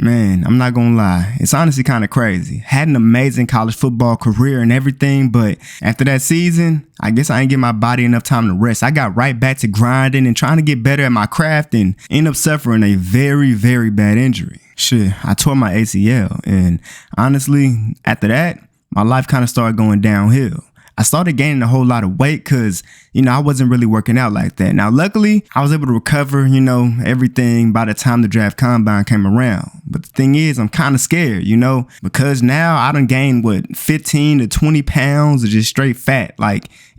Man, I'm not gonna lie. It's honestly kind of crazy. Had an amazing college football career and everything, but after that season, I guess I didn't give my body enough time to rest. I got right back to grinding and trying to get better at my craft and ended up suffering a very, very bad injury. Shit, I tore my ACL, and honestly, after that, my life kind of started going downhill. I started gaining a whole lot of weight because, I wasn't really working out like that. Now, luckily, I was able to recover, everything by the time the draft combine came around. But the thing is, I'm kind of scared, because now I done gained 15 to 20 pounds of just straight fat.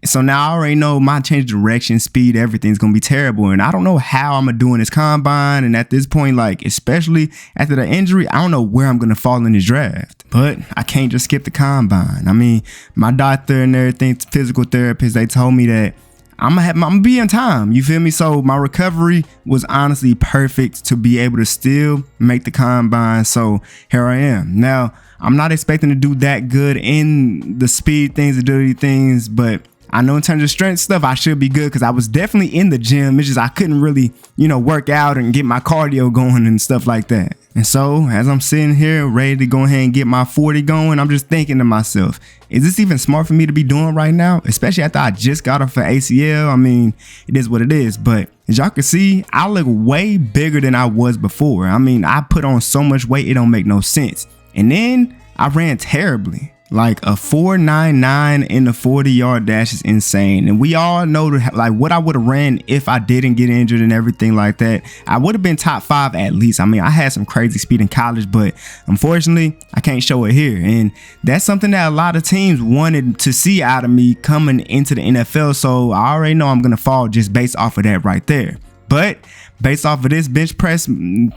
So now I already know my change of direction, speed, everything's going to be terrible. And I don't know how I'm going to do in this combine. And at this point, especially after the injury, I don't know where I'm going to fall in this draft. But I can't just skip the combine. I mean, my doctor and everything, physical therapist, they told me that I'm gonna be in time. You feel me? So my recovery was honestly perfect to be able to still make the combine. So here I am. Now, I'm not expecting to do that good in the speed things, agility things, but I know in terms of strength stuff, I should be good because I was definitely in the gym. It's just I couldn't really, work out and get my cardio going and stuff like that. And so as I'm sitting here ready to go ahead and get my 40 going, I'm just thinking to myself, is this even smart for me to be doing right now? Especially after I just got off an ACL. I mean, it is what it is. But as y'all can see, I look way bigger than I was before. I mean, I put on so much weight, it don't make no sense. And then I ran terribly. Like a 4.99 in the 40-yard dash is insane. And we all know what I would have ran if I didn't get injured and everything like that. I would have been top 5 at least. I mean, I had some crazy speed in college, but unfortunately, I can't show it here. And that's something that a lot of teams wanted to see out of me coming into the NFL. So I already know I'm going to fall just based off of that right there. But based off of this bench press thing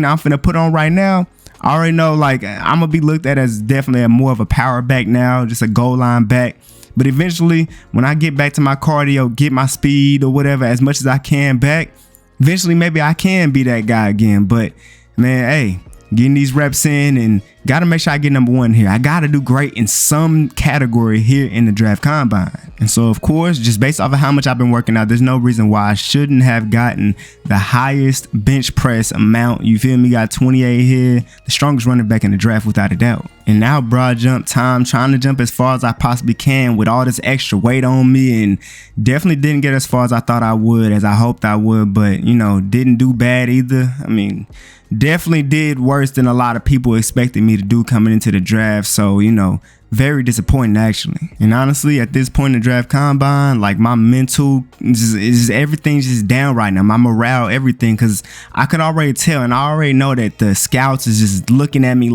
that I'm finna put on right now, I already know I'm gonna be looked at as definitely more of a power back now, just a goal line back. But eventually, when I get back to my cardio, get my speed or whatever as much as I can back, eventually maybe I can be that guy again. But man, hey, getting these reps in and gotta make sure I get number 1 here. I gotta do great in some category here in the draft combine. And so of course, just based off of how much I've been working out, there's no reason why I shouldn't have gotten the highest bench press amount. You feel me? Got 28 here, the strongest running back in the draft without a doubt. And now broad jump time, trying to jump as far as I possibly can with all this extra weight on me, and definitely didn't get as far as I thought I would, as I hoped I would, but didn't do bad either. I mean, definitely did worse than a lot of people expected me to do coming into the draft. So, very disappointing actually. And honestly, at this point in the draft combine, my mental is everything's just down right now. My morale, everything, because I could already tell, and I already know that the scouts is just looking at me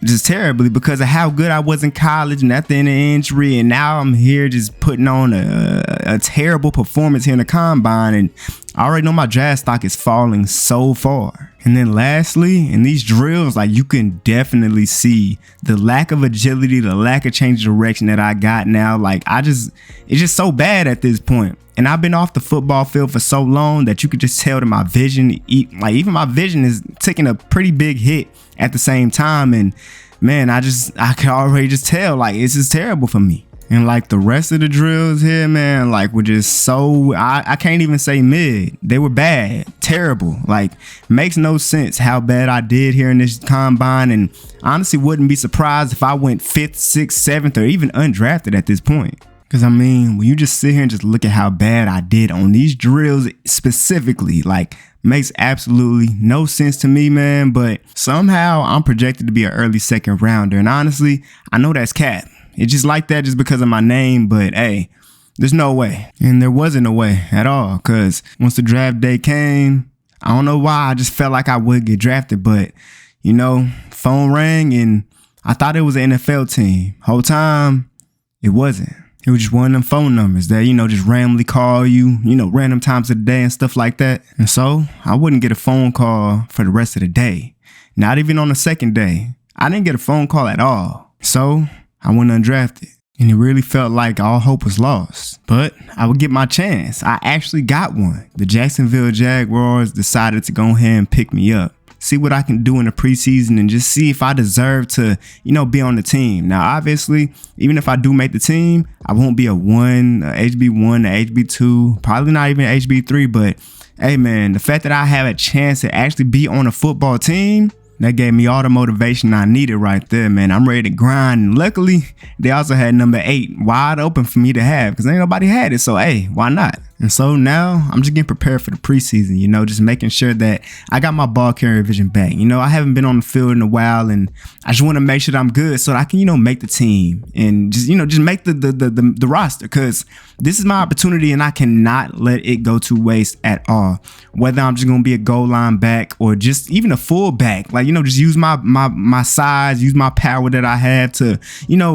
just terribly because of how good I was in college and at the end of the injury, and now I'm here just putting on a terrible performance here in the combine, and I already know my draft stock is falling so far. And then lastly, in these drills, you can definitely see the lack of agility, the lack of change of direction that I got now. It's just so bad at this point. And I've been off the football field for so long that you could just tell that my vision, even my vision is taking a pretty big hit at the same time. And man, I can already just tell, it's just terrible for me. And the rest of the drills here, man, were just so, I can't even say mid. They were bad, terrible. Makes no sense how bad I did here in this combine. And honestly, wouldn't be surprised if I went 5th, 6th, 7th, or even undrafted at this point. Because I mean, when you just sit here and just look at how bad I did on these drills specifically, makes absolutely no sense to me, man. But somehow I'm projected to be an early 2nd rounder. And honestly, I know that's cap. It's just like that just because of my name, but hey, there's no way. And there wasn't a way at all, because once the draft day came, I don't know why, I just felt like I would get drafted, but phone rang and I thought it was an NFL team. Whole time, it wasn't. It was just one of them phone numbers that, just randomly call you, random times of the day and stuff like that. And so I wouldn't get a phone call for the rest of the day. Not even on the 2nd day. I didn't get a phone call at all. So I went undrafted, and it really felt like all hope was lost. But I would get my chance. I actually got one. The Jacksonville Jaguars decided to go ahead and pick me up, see what I can do in the preseason, and just see if I deserve to, be on the team. Now, obviously, even if I do make the team, I won't be a HB1, a HB2, probably not even HB3. But hey, man, the fact that I have a chance to actually be on a football team, That gave me all the motivation I needed right there, man. I'm ready to grind. And luckily, they also had number 8 wide open for me to have because ain't nobody had it. So, hey, why not? And so now I'm just getting prepared for the preseason, just making sure that I got my ball carrier vision back. I haven't been on the field in a while, and I just want to make sure that I'm good so that I can, make the team and just make the roster, because this is my opportunity and I cannot let it go to waste at all. Whether I'm just going to be a goal line back or just even a full back, just use my size, use my power that I have to,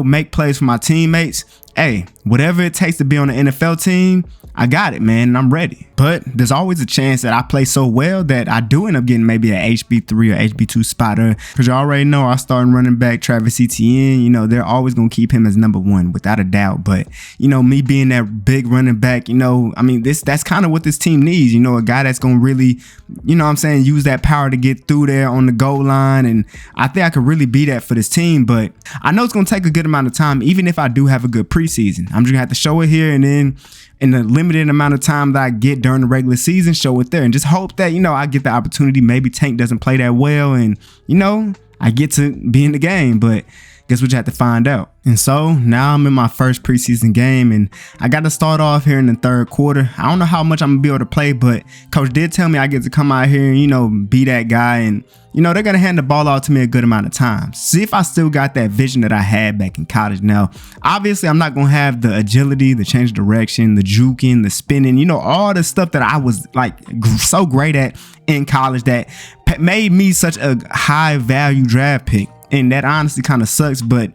make plays for my teammates. Hey, whatever it takes to be on the NFL team, I got it, man, and I'm ready. But there's always a chance that I play so well that I do end up getting maybe an HB3 or HB2 spotter, because you already know our starting running back, Travis Etienne, they're always going to keep him as number 1 without a doubt. But, me being that big running back, that's kind of what this team needs, a guy that's going to really, use that power to get through there on the goal line. And I think I could really be that for this team. But I know it's going to take a good amount of time, even if I do have a good preseason. I'm just going to have to show it here, and then in the limited amount of time that I get during the regular season, show it there, and just hope that, I get the opportunity. Maybe Tank doesn't play that well, and, I get to be in the game, but guess what, you have to find out. And so now I'm in my first preseason game, and I got to start off here in the third quarter. I don't know how much I'm gonna be able to play, but coach did tell me I get to come out here and, be that guy, and, they're going to hand the ball out to me a good amount of times. See if I still got that vision that I had back in college. Now, obviously, I'm not going to have the agility, the change of direction, the juking, the spinning, all the stuff that I was so great at in college that made me such a high value draft pick. And that honestly kind of sucks. But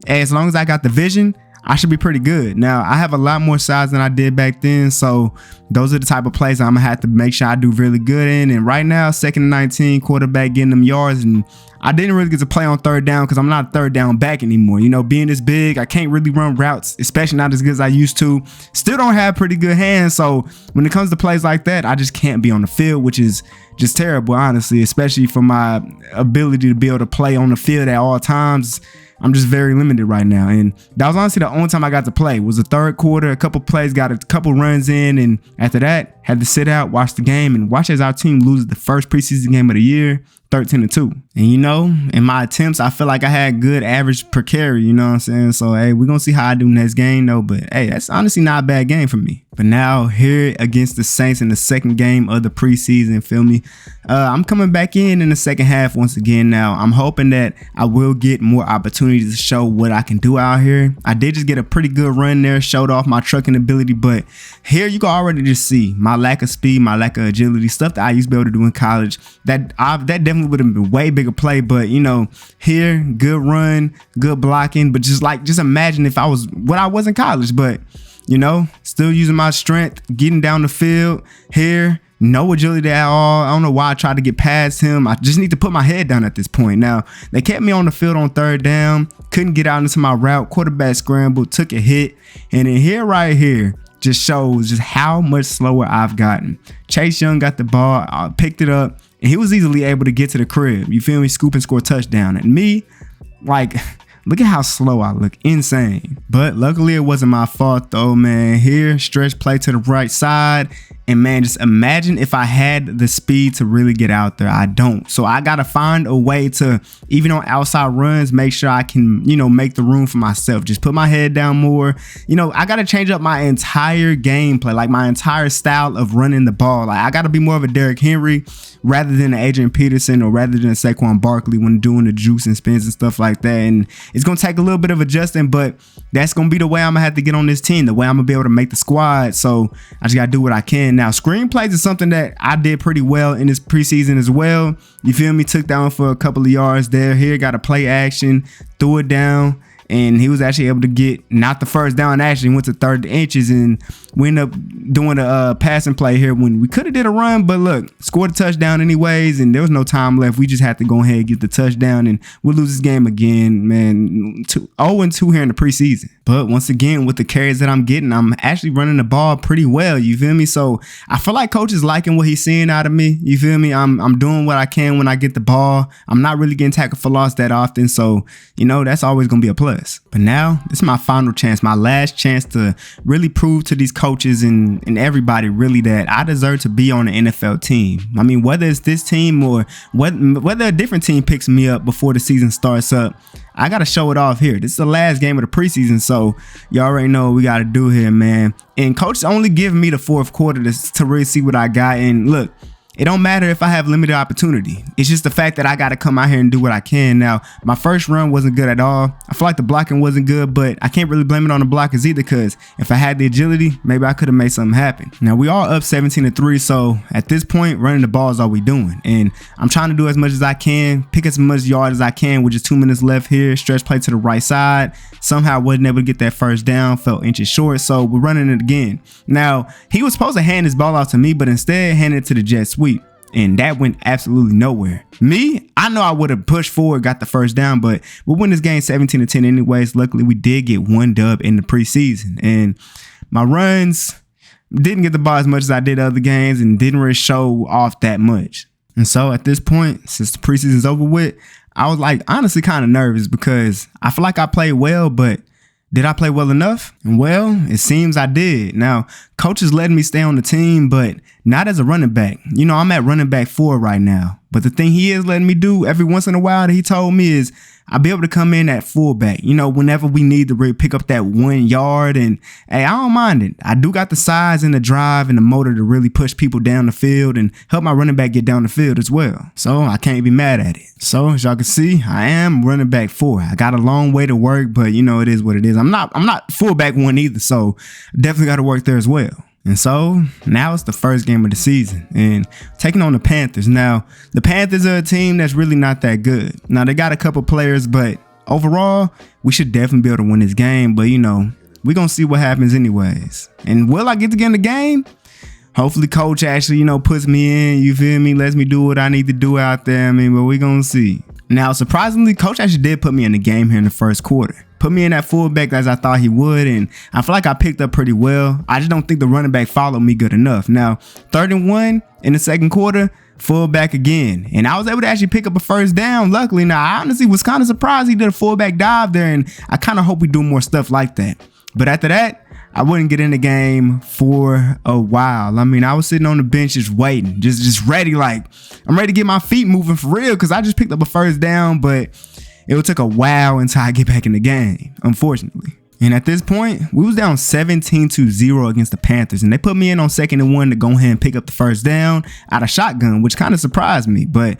as long as I got the vision, I should be pretty good. Now, I have a lot more size than I did back then, so those are the type of plays I'm gonna have to make sure I do really good in. And right now, 2nd and 19, quarterback getting them yards, and I didn't really get to play on third down because I'm not a third down back anymore. Being this big, I can't really run routes, especially not as good as I used to. Still don't have pretty good hands, so when it comes to plays like that, I just can't be on the field, which is just terrible, honestly, especially for my ability to be able to play on the field at all times. I'm just very limited right now. And that was honestly the only time I got to play was the third quarter. A couple plays, got a couple runs in, and after that, had to sit out, watch the game, and watch as our team loses the first preseason game of the year, 13-2. And in my attempts, I feel like I had good average per carry, you know what I'm saying? So, hey, we're going to see how I do next game, though. But, hey, that's honestly not a bad game for me. But now, here against the Saints in the second game of the preseason, feel me? I'm coming back in the second half once again now. I'm hoping that I will get more opportunities to show what I can do out here. I did just get a pretty good run there, showed off my trucking ability. But here, you can already just see my lack of speed, my lack of agility, stuff that I used to be able to do in college. That definitely would have been way bigger play. But, here, good run, good blocking. But just imagine if I was what I was in college. But, still using my strength, getting down the field here. No agility at all. I don't know why I tried to get past him. I just need to put my head down at this point. Now, they kept me on the field on third down. Couldn't get out into my route. Quarterback scramble, took a hit. And then right here, just shows just how much slower I've gotten. Chase Young got the ball, picked it up, and he was easily able to get to the crib. You feel me? Scoop and score a touchdown. And me, look at how slow I look. Insane. But luckily, it wasn't my fault, though, man. Here, stretch play to the right side. And, man, just imagine if I had the speed to really get out there. I don't. So I got to find a way to, even on outside runs, make sure I can, make the room for myself. Just put my head down more. I got to change up my entire gameplay, my entire style of running the ball. I got to be more of a Derrick Henry rather than Adrian Peterson or rather than Saquon Barkley when doing the juice and spins and stuff like that. And it's going to take a little bit of adjusting, but that's going to be the way I'm going to have to get on this team, the way I'm going to be able to make the squad. So I just got to do what I can. Now, screenplays is something that I did pretty well in this preseason as well. You feel me? Took down for a couple of yards there. Here, got a play action, threw it down. And he was actually able to get not the first down. Actually went to third inches, and we ended up doing a passing play here when we could have did a run. But look, scored a touchdown anyways, and there was no time left. We just had to go ahead and get the touchdown, and we'll lose this game again, man. 0-2 here in the preseason. But once again, with the carries that I'm getting, I'm actually running the ball pretty well. You feel me? So I feel like coach is liking what he's seeing out of me. You feel me? I'm doing what I can when I get the ball. I'm not really getting tackled for loss that often. So, that's always going to be a plus. But now this is my final chance, my last chance to really prove to these coaches and everybody really that I deserve to be on an NFL team. I mean, whether it's this team or whether a different team picks me up before the season starts up, I got to show it off here. This is the last game of the preseason, so you already know what we got to do here, man. And coach only giving me the fourth quarter to really see what I got. And look, it don't matter if I have limited opportunity. It's just the fact that I got to come out here and do what I can. Now, my first run wasn't good at all. I feel like the blocking wasn't good, but I can't really blame it on the blockers either, because if I had the agility, maybe I could have made something happen. Now, we are up 17-3, so at this point, running the ball is all we doing. And I'm trying to do as much as I can, pick as much yard as I can with just 2 minutes left here, stretch play to the right side. Somehow wasn't able to get that first down, fell inches short, so we're running it again. Now, he was supposed to hand his ball off to me, but instead handed it to the jet sweep. And that went absolutely nowhere. Me, I know I would have pushed forward, got the first down, but we win this game 17-10 anyways. Luckily, we did get one dub in the preseason. And my runs didn't get the ball as much as I did other games and didn't really show off that much. And so at this point, since the preseason's over with, I was like honestly kind of nervous because I feel like I played well, but did I play well enough? And well, it seems I did. Now, coach is letting me stay on the team, but not as a running back. I'm at running back 4 right now. But the thing he is letting me do every once in a while that he told me is I'll be able to come in at fullback, whenever we need to really pick up that 1 yard. And hey, I don't mind it. I do got the size and the drive and the motor to really push people down the field and help my running back get down the field as well. So I can't be mad at it. So as y'all can see, I am running back 4. I got a long way to work, but it is what it is. I'm not fullback 1 either. So definitely got to work there as well. And so now it's the first game of the season and taking on the Panthers. Now, the Panthers are a team that's really not that good. Now, they got a couple players, but overall, we should definitely be able to win this game. But, we're going to see what happens anyways. And will I get to get in the game? Hopefully, coach actually, puts me in, you feel me, lets me do what I need to do out there. But we're going to see. Now, surprisingly, coach actually did put me in the game here in the first quarter. Put me in that fullback as I thought he would, and I feel like I picked up pretty well. I just don't think the running back followed me good enough. Now, 3rd and 1 in the second quarter, fullback again. And I was able to actually pick up a first down, luckily. Now, I honestly was kind of surprised he did a fullback dive there, and I kind of hope we do more stuff like that. But after that, I wouldn't get in the game for a while. I was sitting on the bench just waiting, just ready, like I'm ready to get my feet moving for real because I just picked up a first down, but it would take a while until I get back in the game, unfortunately. And at this point, we was down 17-0 against the Panthers, and they put me in on 2nd and 1 to go ahead and pick up the first down out of shotgun, which kind of surprised me. But,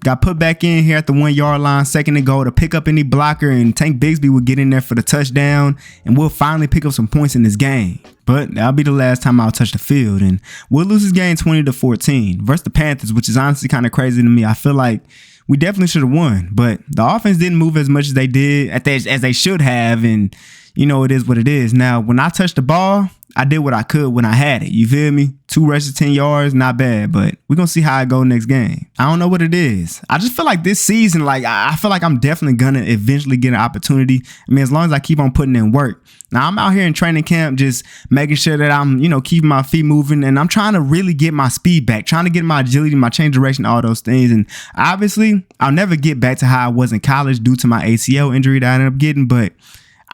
got put back in here at the 1 yard line, 2nd and goal to pick up any blocker, and Tank Bigsby would get in there for the touchdown, and we'll finally pick up some points in this game. But that'll be the last time I'll touch the field, and we'll lose this game 20-14 versus the Panthers, which is honestly kind of crazy to me. I feel like we definitely should have won, but the offense didn't move as much as they did as they should have. And, it is what it is. Now, when I touched the ball, I did what I could when I had it. You feel me? 2 rushes, 10 yards, not bad, but we're going to see how I go next game. I don't know what it is. I just feel like this season, I feel like I'm definitely going to eventually get an opportunity. As long as I keep on putting in work. Now, I'm out here in training camp just making sure that I'm, keeping my feet moving, and I'm trying to really get my speed back, trying to get my agility, my change direction, all those things. And obviously, I'll never get back to how I was in college due to my ACL injury that I ended up getting, but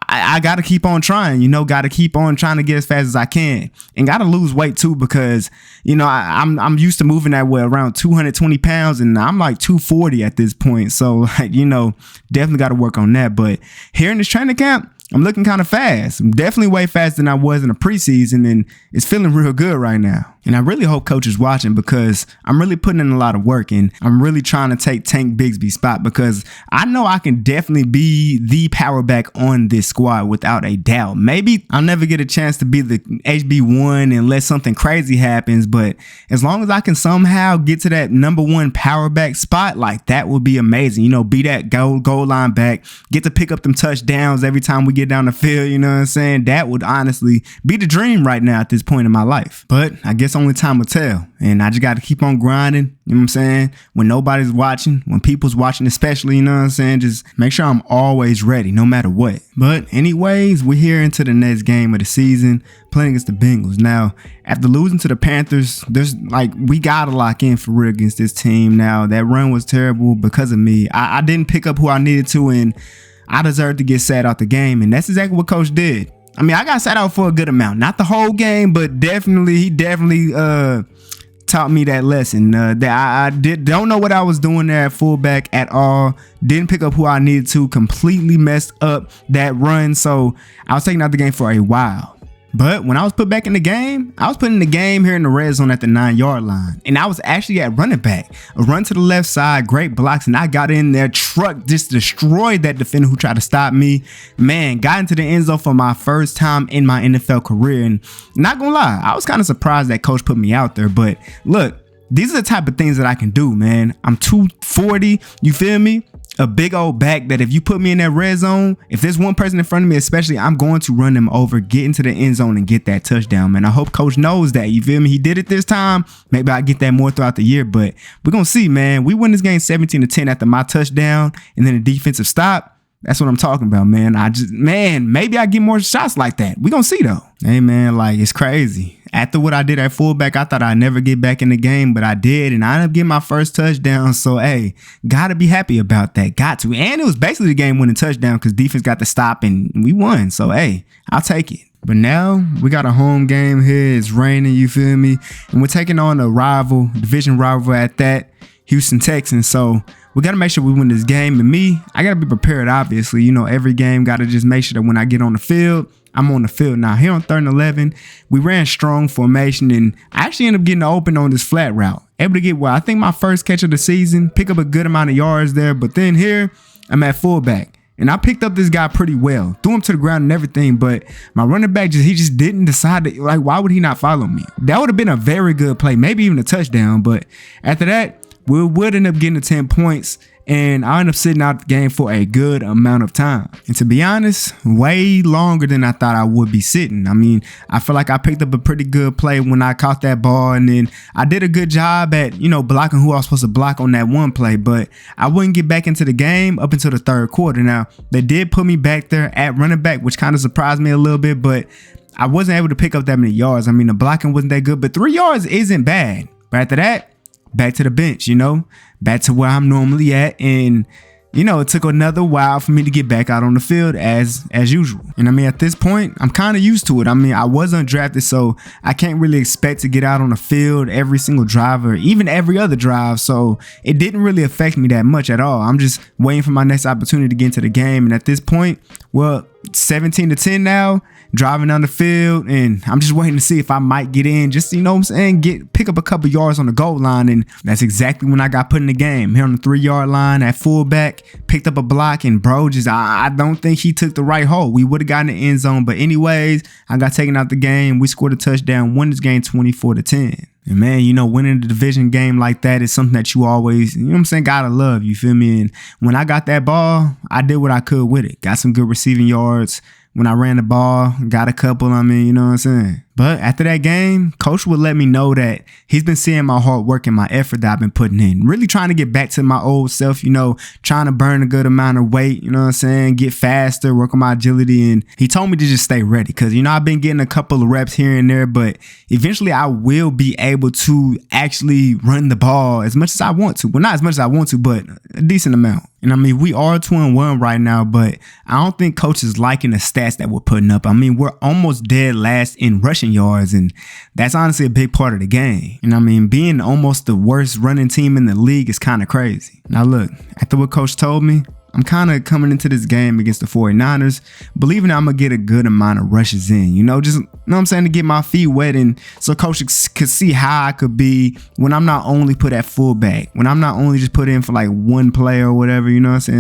I got to keep on trying, got to keep on trying to get as fast as I can, and got to lose weight too, because, I'm used to moving that way around 220 pounds, and I'm like 240 at this point. So definitely got to work on that. But here in this training camp, I'm looking kind of fast. I'm definitely way faster than I was in the preseason, and it's feeling real good right now. And I really hope coach is watching, because I'm really putting in a lot of work, and I'm really trying to take Tank Bigsby's spot, because I know I can definitely be the power back on this squad without a doubt. Maybe I'll never get a chance to be the HB1 unless something crazy happens, but as long as I can somehow get to that number 1 power back spot, that would be amazing. Be that goal line back, get to pick up them touchdowns every time we get get down the field, you know what I'm saying? That would honestly be the dream right now at this point in my life. But I guess only time will tell. And I just got to keep on grinding, you know what I'm saying? When nobody's watching, when people's watching especially, you know what I'm saying? Just make sure I'm always ready, no matter what. But anyways, we're here into the next game of the season, playing against the Bengals. Now, after losing to the Panthers, we got to lock in for real against this team. Now, that run was terrible because of me. I didn't pick up who I needed to, and I deserved to get sat out the game. And that's exactly what Coach did. I mean, I got sat out for a good amount. Not the whole game, but he definitely taught me that lesson. That I don't know what I was doing there at fullback at all. Didn't pick up who I needed to. Completely messed up that run. So I was taking out the game for a while. But when I was put back in the game, I was put in the game here in the red zone at the 9-yard line. And I was actually at running back. A run to the left side, great blocks, and I got in there, just destroyed that defender who tried to stop me. Man, got into the end zone for my first time in my NFL career. And not gonna lie, I was kind of surprised that coach put me out there. But look, these are the type of things that I can do, man. I'm 240, you feel me? A big old back that if you put me in that red zone, if there's one person in front of me especially, I'm going to run them over, get into the end zone and get that touchdown, man. I hope coach knows that, you feel me? He did it this time. Maybe I get that more throughout the year, but we're going to see, man. We win this game 17-10 after my touchdown and then a defensive stop. That's what I'm talking about, man. Maybe I get more shots like that. We're going to see, though. Hey, man, it's crazy. After what I did at fullback, I thought I'd never get back in the game, but I did, and I ended up getting my first touchdown. So, hey, got to be happy about that. Got to. And it was basically the game-winning touchdown because defense got the stop, and we won. So, hey, I'll take it. But now we got a home game here. It's raining, you feel me? And we're taking on a division rival at that, Houston Texans. So we got to make sure we win this game. And me, I got to be prepared, obviously. You know, every game got to just make sure that when I get on the field, I'm on the field. Now, here on 3rd and 11, we ran strong formation, and I actually ended up getting open on this flat route. Able to get, I think my first catch of the season, pick up a good amount of yards there. But then here, I'm at fullback. And I picked up this guy pretty well. Threw him to the ground and everything, but my running back he just didn't decide to, why would he not follow me? That would have been a very good play, maybe even a touchdown. But after that, we would end up getting the 10 points. And I ended up sitting out the game for a good amount of time. And to be honest, way longer than I thought I would be sitting. I mean, I feel like I picked up a pretty good play when I caught that ball. And then I did a good job at, blocking who I was supposed to block on that one play. But I wouldn't get back into the game up until the 3rd quarter. Now, they did put me back there at running back, which kind of surprised me a little bit. But I wasn't able to pick up that many yards. I mean, the blocking wasn't that good. But 3 yards isn't bad. But after that, back to the bench, back to where I'm normally at. And, it took another while for me to get back out on the field as usual. And I mean, at this point, I'm kind of used to it. I mean, I was undrafted, so I can't really expect to get out on the field every single drive or even every other drive. So it didn't really affect me that much at all. I'm just waiting for my next opportunity to get into the game. And at this point, 17-10 now, driving down the field, and I'm just waiting to see if I might get in, just, pick up a couple yards on the goal line. And that's exactly when I got put in the game. Here on the 3-yard line at fullback, picked up a block, and bro, I don't think he took the right hole. We would have gotten the end zone, but anyways, I got taken out the game. We scored a touchdown, won this game 24-10. And man, winning the division game like that is something that you always, gotta love, you feel me? And when I got that ball, I did what I could with it. Got some good receiving yards. When I ran the ball, got a couple, you know what I'm saying? But after that game, coach would let me know that he's been seeing my hard work and my effort that I've been putting in. Really trying to get back to my old self, trying to burn a good amount of weight, you know what I'm saying? Get faster, work on my agility. And he told me to just stay ready because, I've been getting a couple of reps here and there, but eventually I will be able to actually run the ball as much as I want to. Well, not as much as I want to, but a decent amount. And I mean, we are 2-1 right now, but I don't think coach is liking the stats that we're putting up. I mean, we're almost dead last in rushing yards, and that's honestly a big part of the game. And I mean, being almost the worst running team in the league is kind of crazy. Now look, after what coach told me, I'm kind of coming into this game against the 49ers, believing I'm going to get a good amount of rushes in, to get my feet wet. And so coach could see how I could be when I'm not only put at fullback, when I'm not only just put in for one play or whatever,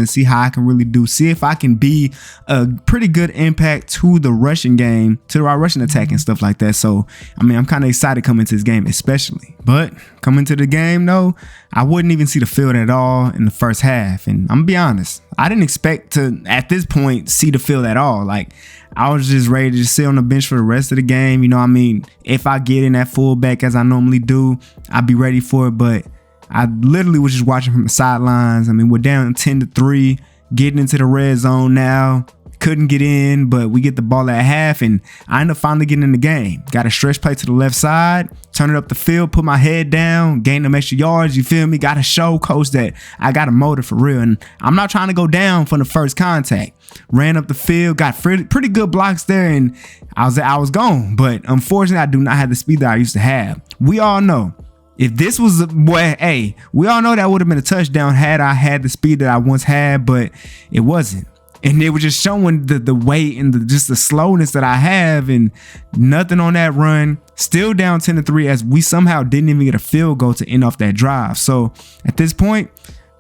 see how I can really do, see if I can be a pretty good impact to the rushing game, to our rushing attack and stuff like that. So, I mean, I'm kind of excited coming into this game, especially. But coming to the game, though, I wouldn't even see the field at all in the first half. And I'm going to be honest, I didn't expect to, at this point, see the field at all. Like, I was just ready to just sit on the bench for the rest of the game. You know what I mean? If I get in at fullback as I normally do, I'd be ready for it. But I literally was just watching from the sidelines. I mean, we're down 10-3, getting into the red zone now. Couldn't get in, but we get the ball at half, and I end up finally getting in the game. Got a stretch play to the left side, turn it up the field, put my head down, gain them extra yards. You feel me? Got to show coach that I got a motor for real, and I'm not trying to go down from the first contact. Ran up the field, got pretty good blocks there, and I was gone. But unfortunately, I do not have the speed that I used to have. We all know, if this was we all know that would have been a touchdown had I had the speed that I once had, but it wasn't. And they were just showing the weight and just the slowness that I have, and nothing on that run. Still down 10-3 as we somehow didn't even get a field goal to end off that drive. So at this point,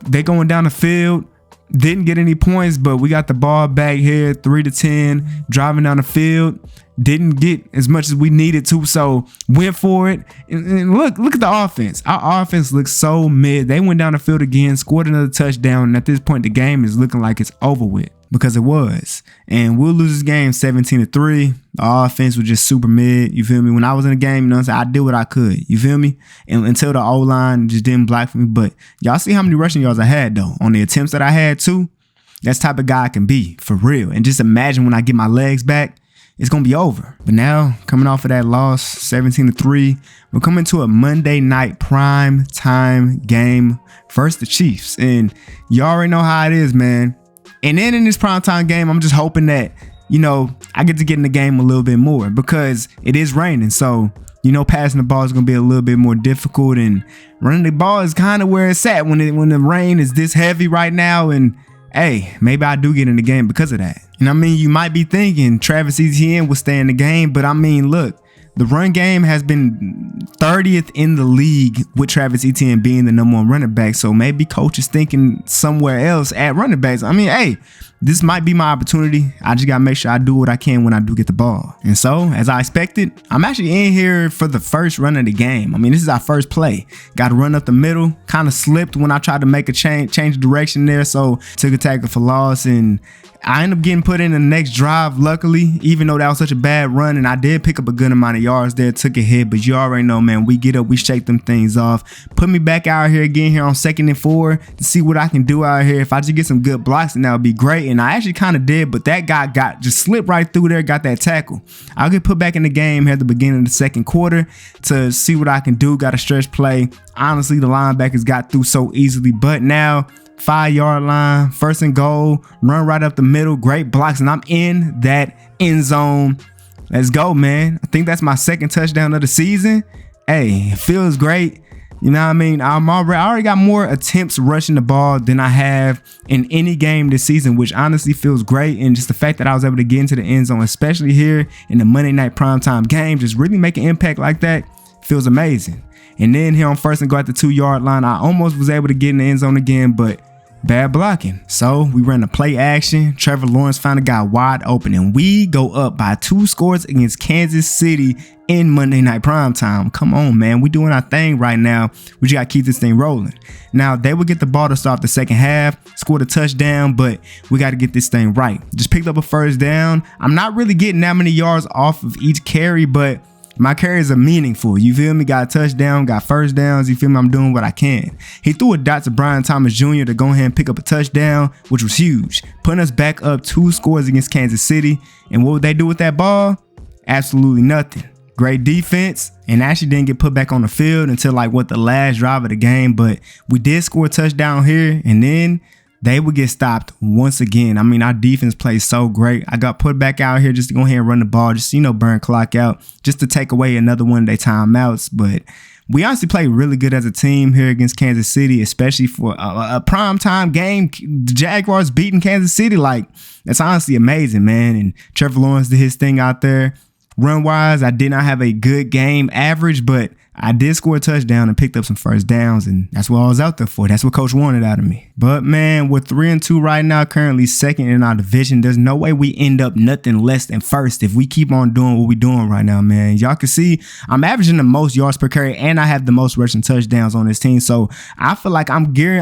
they going down the field. Didn't get any points, but we got the ball back here, 3-10, driving down the field. Didn't get as much as we needed to, so went for it. And look at the offense. Our offense looks so mid. They went down the field again, scored another touchdown, and at this point, the game is looking like it's over with, because it was. And we'll lose this game 17-3. The offense was just super mid. You feel me? When I was in the game, you know what I'm saying, I did what I could. You feel me? And until the O-line just didn't block for me. But y'all see how many rushing yards I had, though. On the attempts that I had, too. That's the type of guy I can be, for real. And just imagine when I get my legs back, it's going to be over. But now, coming off of that loss, 17-3, we're coming to a Monday night prime time game versus the Chiefs. And you already know how it is, man. And then in this primetime game, I'm just hoping that, you know, I get to get in the game a little bit more, because it is raining. So, you know, passing the ball is going to be a little bit more difficult, and running the ball is kind of where it's at when the rain is this heavy right now. And hey, maybe I do get in the game because of that. And I mean, you might be thinking Travis Etienne will stay in the game, but I mean, look, the run game has been 30th in the league with Travis Etienne being the number one running back. So maybe coach is thinking somewhere else at running backs. I mean, hey, this might be my opportunity. I just got to make sure I do what I can when I do get the ball. And so, as I expected, I'm actually in here for the first run of the game. I mean, this is our first play. Got to run up the middle. Kind of slipped when I tried to make a change direction there. So, took a tackle for loss, and I ended up getting put in the next drive, luckily, even though that was such a bad run, and I did pick up a good amount of yards there, took a hit, but you already know, man, we get up, we shake them things off. Put me back out here again here on 2nd and 4 to see what I can do out here. If I just get some good blocks, then that would be great, and I actually kind of did, but that guy just slipped right through there, got that tackle. I'll get put back in the game here at the beginning of the second quarter to see what I can do. Got a stretch play. Honestly, the linebackers got through so easily, but now 5-yard line, 1st and goal, run right up the middle, great blocks, and I'm in that end zone. Let's go, man. I think that's my 2nd touchdown of the season. Hey, it feels great. You know what I mean? I already got more attempts rushing the ball than I have in any game this season, which honestly feels great. And just the fact that I was able to get into the end zone, especially here in the Monday night primetime game, just really make an impact like that, feels amazing. And then here on 1st and goal at the 2-yard line, I almost was able to get in the end zone again, but bad blocking. So we ran a play action. Trevor Lawrence finally got wide open, and we go up by 2 scores against Kansas City in Monday night primetime. Come on, man. We doing our thing right now. We just got to keep this thing rolling. Now, they would get the ball to start the second half, scored a touchdown, but we got to get this thing right. Just picked up a 1st down. I'm not really getting that many yards off of each carry, but my carries are meaningful. You feel me? Got a touchdown, got 1st downs. You feel me? I'm doing what I can. He threw a dot to Brian Thomas Jr. to go ahead and pick up a touchdown, which was huge, putting us back up 2 scores against Kansas City. And what would they do with that ball? Absolutely nothing. Great defense, and actually didn't get put back on the field until the last drive of the game. But we did score a touchdown here, and then they would get stopped once again. I mean, our defense plays so great. I got put back out here just to go ahead and run the ball, just, burn clock out, just to take away another one of their timeouts. But we honestly played really good as a team here against Kansas City, especially for a primetime game. The Jaguars beating Kansas City, that's honestly amazing, man. And Trevor Lawrence did his thing out there. Run wise, I did not have a good game average, but I did score a touchdown and picked up some first downs, and that's what I was out there for. That's what coach wanted out of me. But man, we're 3-2 right now, currently second in our division. There's no way we end up nothing less than first if we keep on doing what we're doing right now, man. Y'all can see I'm averaging the most yards per carry, and I have the most rushing touchdowns on this team. So I feel like I'm getting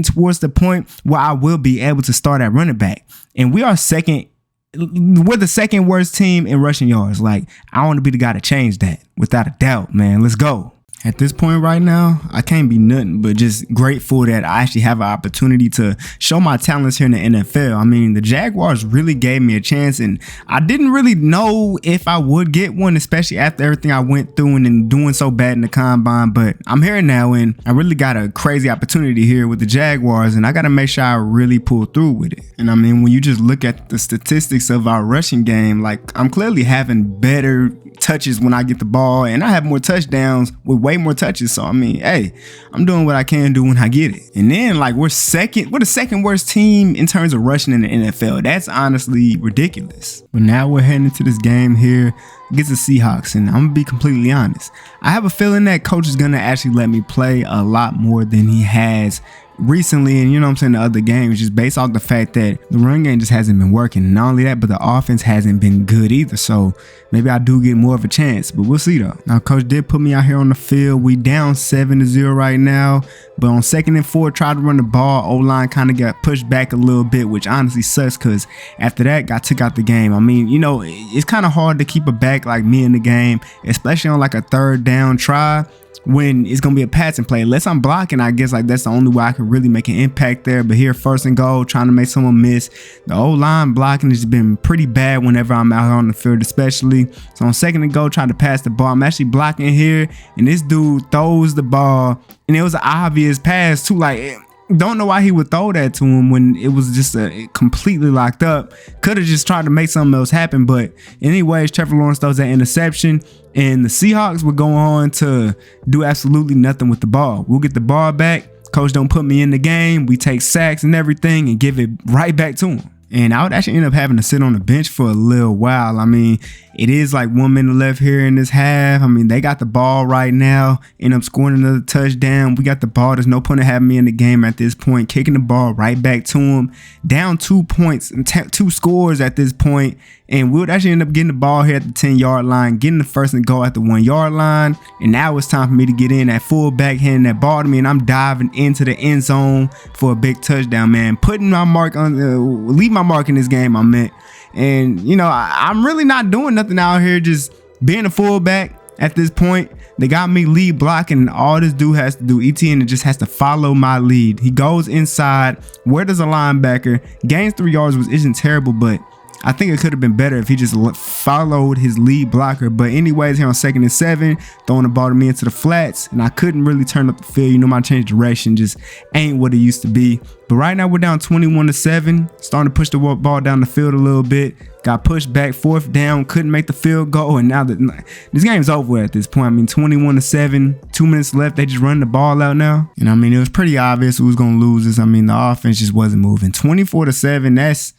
towards the point where I will be able to start at running back. And we're the second worst team in rushing yards. Like, I want to be the guy to change that without a doubt, man. Let's go. At this point right now, I can't be nothing but just grateful that I actually have an opportunity to show my talents here in the NFL. I mean, the Jaguars really gave me a chance, and I didn't really know if I would get one, especially after everything I went through and doing so bad in the combine. But I'm here now, and I really got a crazy opportunity here with the Jaguars, and I got to make sure I really pull through with it. And I mean, when you just look at the statistics of our rushing game, like, I'm clearly having better touches when I get the ball, and I have more touchdowns with way more touches. So I mean, hey, I'm doing what I can do when I get it. And then, like, we're the second worst team in terms of rushing in the NFL. That's honestly ridiculous. But now we're heading into this game here against the Seahawks, and I'm gonna be completely honest, I have a feeling that coach is gonna actually let me play a lot more than he has recently, and you know what I'm saying, the other games, just based off the fact that the run game just hasn't been working. And not only that, but the offense hasn't been good either. So maybe I do get more of a chance, but we'll see though. Now, coach did put me out here on the field. We down 7-0 right now, but on 2nd and 4, tried to run the ball. O-line kind of got pushed back a little bit, which honestly sucks because after that, got took out the game. I mean, you know, it's kind of hard to keep a back like me in the game, especially on like a 3rd down try, when it's gonna be a passing play. Unless I'm blocking, I guess like that's the only way I can really make an impact there. But here, 1st and goal, trying to make someone miss. The O-line blocking has been pretty bad whenever I'm out on the field, especially. So on 2nd and goal, trying to pass the ball, I'm actually blocking here, and this dude throws the ball, and it was an obvious pass too. Like, don't know why he would throw that to him when it was just completely locked up. Could have just tried to make something else happen. But anyways, Trevor Lawrence throws that interception, and the Seahawks would go on to do absolutely nothing with the ball. We'll get the ball back. Coach don't put me in the game. We take sacks and everything and give it right back to him. And I would actually end up having to sit on the bench for a little while. I mean, it is like 1 minute left here in this half. I mean, they got the ball right now, end up scoring another touchdown. We got the ball. There's no point in having me in the game at this point. Kicking the ball right back to him. Down 2 points and 2 scores at this point. And we would actually end up getting the ball here at the 10-yard line, getting the 1st and goal at the 1-yard line. And now it's time for me to get in at fullback, handing that ball to me, and I'm diving into the end zone for a big touchdown, man. Putting my mark on, leave my mark in this game, I meant. And, you know, I'm really not doing nothing out here, just being a fullback at this point. They got me lead blocking, and all this dude has to do, ETN, just has to follow my lead. He goes inside. Where does a linebacker? Gains 3 yards, which isn't terrible, but I think it could have been better if he just followed his lead blocker. But anyways, here on 2nd and 7, throwing the ball to me into the flats, and I couldn't really turn up the field. You know, my change direction just ain't what it used to be. But right now we're down 21-7, starting to push the ball down the field a little bit. Got pushed back, 4th down, couldn't make the field goal, and now this game's over at this point. I mean, 21-7, 2 minutes left. They just run the ball out now, and I mean, it was pretty obvious who was gonna lose this. I mean, the offense just wasn't moving. 24-7. That's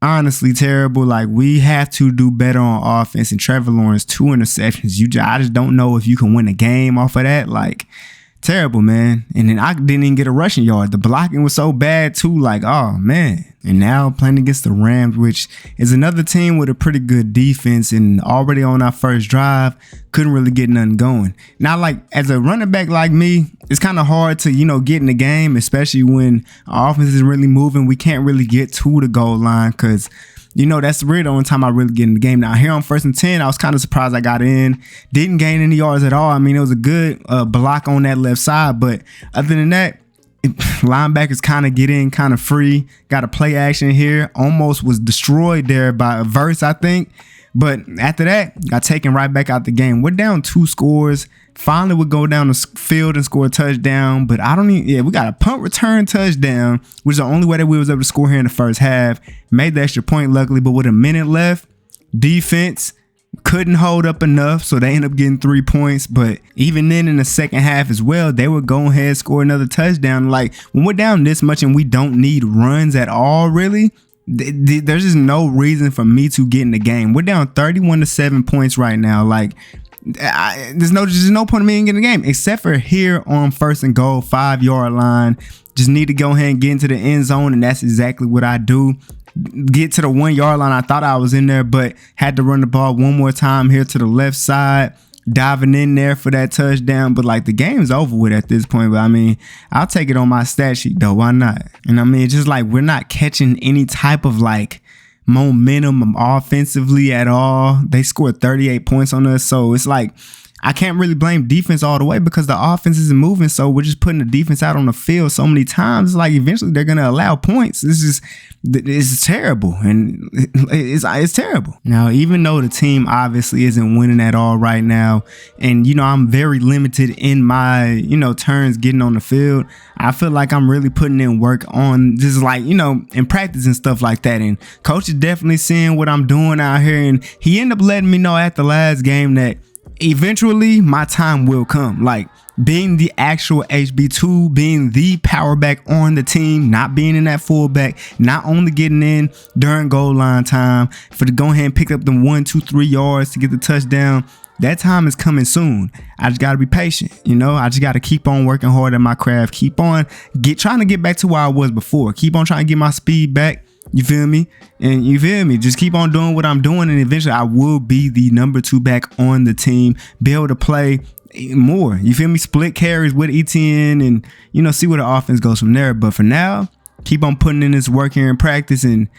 honestly terrible. Like, we have to do better on offense. And Trevor Lawrence, 2 interceptions. I just don't know if you can win a game off of that. Like, terrible, man. And then I didn't even get a rushing yard. The blocking was so bad too. Like, oh man. And now playing against the Rams, which is another team with a pretty good defense, and already on our first drive, couldn't really get nothing going. Now, like, as a running back like me, it's kind of hard to, you know, get in the game, especially when our offense is really moving. We can't really get to the goal line because, you know, that's really the only time I really get in the game. Now, here on 1st and 10, I was kind of surprised I got in. Didn't gain any yards at all. I mean, it was a good block on that left side, but other than that, linebackers kind of get in kind of free. Got a play action here. Almost was destroyed there by a verse, I think. But after that, got taken right back out the game. We're down 2 scores. Finally would go down the field and score a touchdown. But we got a punt return touchdown, which is the only way that we was able to score here in the first half. Made the extra point, luckily, but with a minute left, defense couldn't hold up enough, so they end up getting 3 points. But even then, in the second half as well, they would go ahead and score another touchdown. Like, when we're down this much and we don't need runs at all, really, there's just no reason for me to get in the game. We're down 31-7 points right now. Like, there's no point in me getting in the game except for here on 1st and goal, 5-yard line. Just need to go ahead and get into the end zone, and that's exactly what I do. Get to the 1-yard line. I thought I was in there, but had to run the ball one more time here to the left side, diving in there for that touchdown. But like, the game's over with at this point. But I mean, I'll take it on my stat sheet though. Why not? And I mean, it's just like we're not catching any type of like momentum offensively at all. They scored 38 points on us, so it's like I can't really blame defense all the way because the offense isn't moving. So we're just putting the defense out on the field so many times. It's like eventually they're going to allow points. It's terrible. And it's terrible. Now, even though the team obviously isn't winning at all right now, and, you know, I'm very limited in my, you know, turns getting on the field, I feel like I'm really putting in work on just like, you know, in practice and stuff like that. And coach is definitely seeing what I'm doing out here. And he ended up letting me know at the last game that eventually my time will come. Like, being the actual HB2, being the power back on the team, not being in that fullback, not only getting in during goal line time for to go ahead and pick up them 1, 2, 3 yards to get the touchdown. That time is coming soon. I just got to be patient. You know, I just got to keep on working hard at my craft. Keep on trying to get back to where I was before. Keep on trying to get my speed back. You feel me? And you feel me? Just keep on doing what I'm doing, and eventually I will be the number 2 back on the team, be able to play more. You feel me? Split carries with ETN and, you know, see where the offense goes from there. But for now, keep on putting in this work here in practice and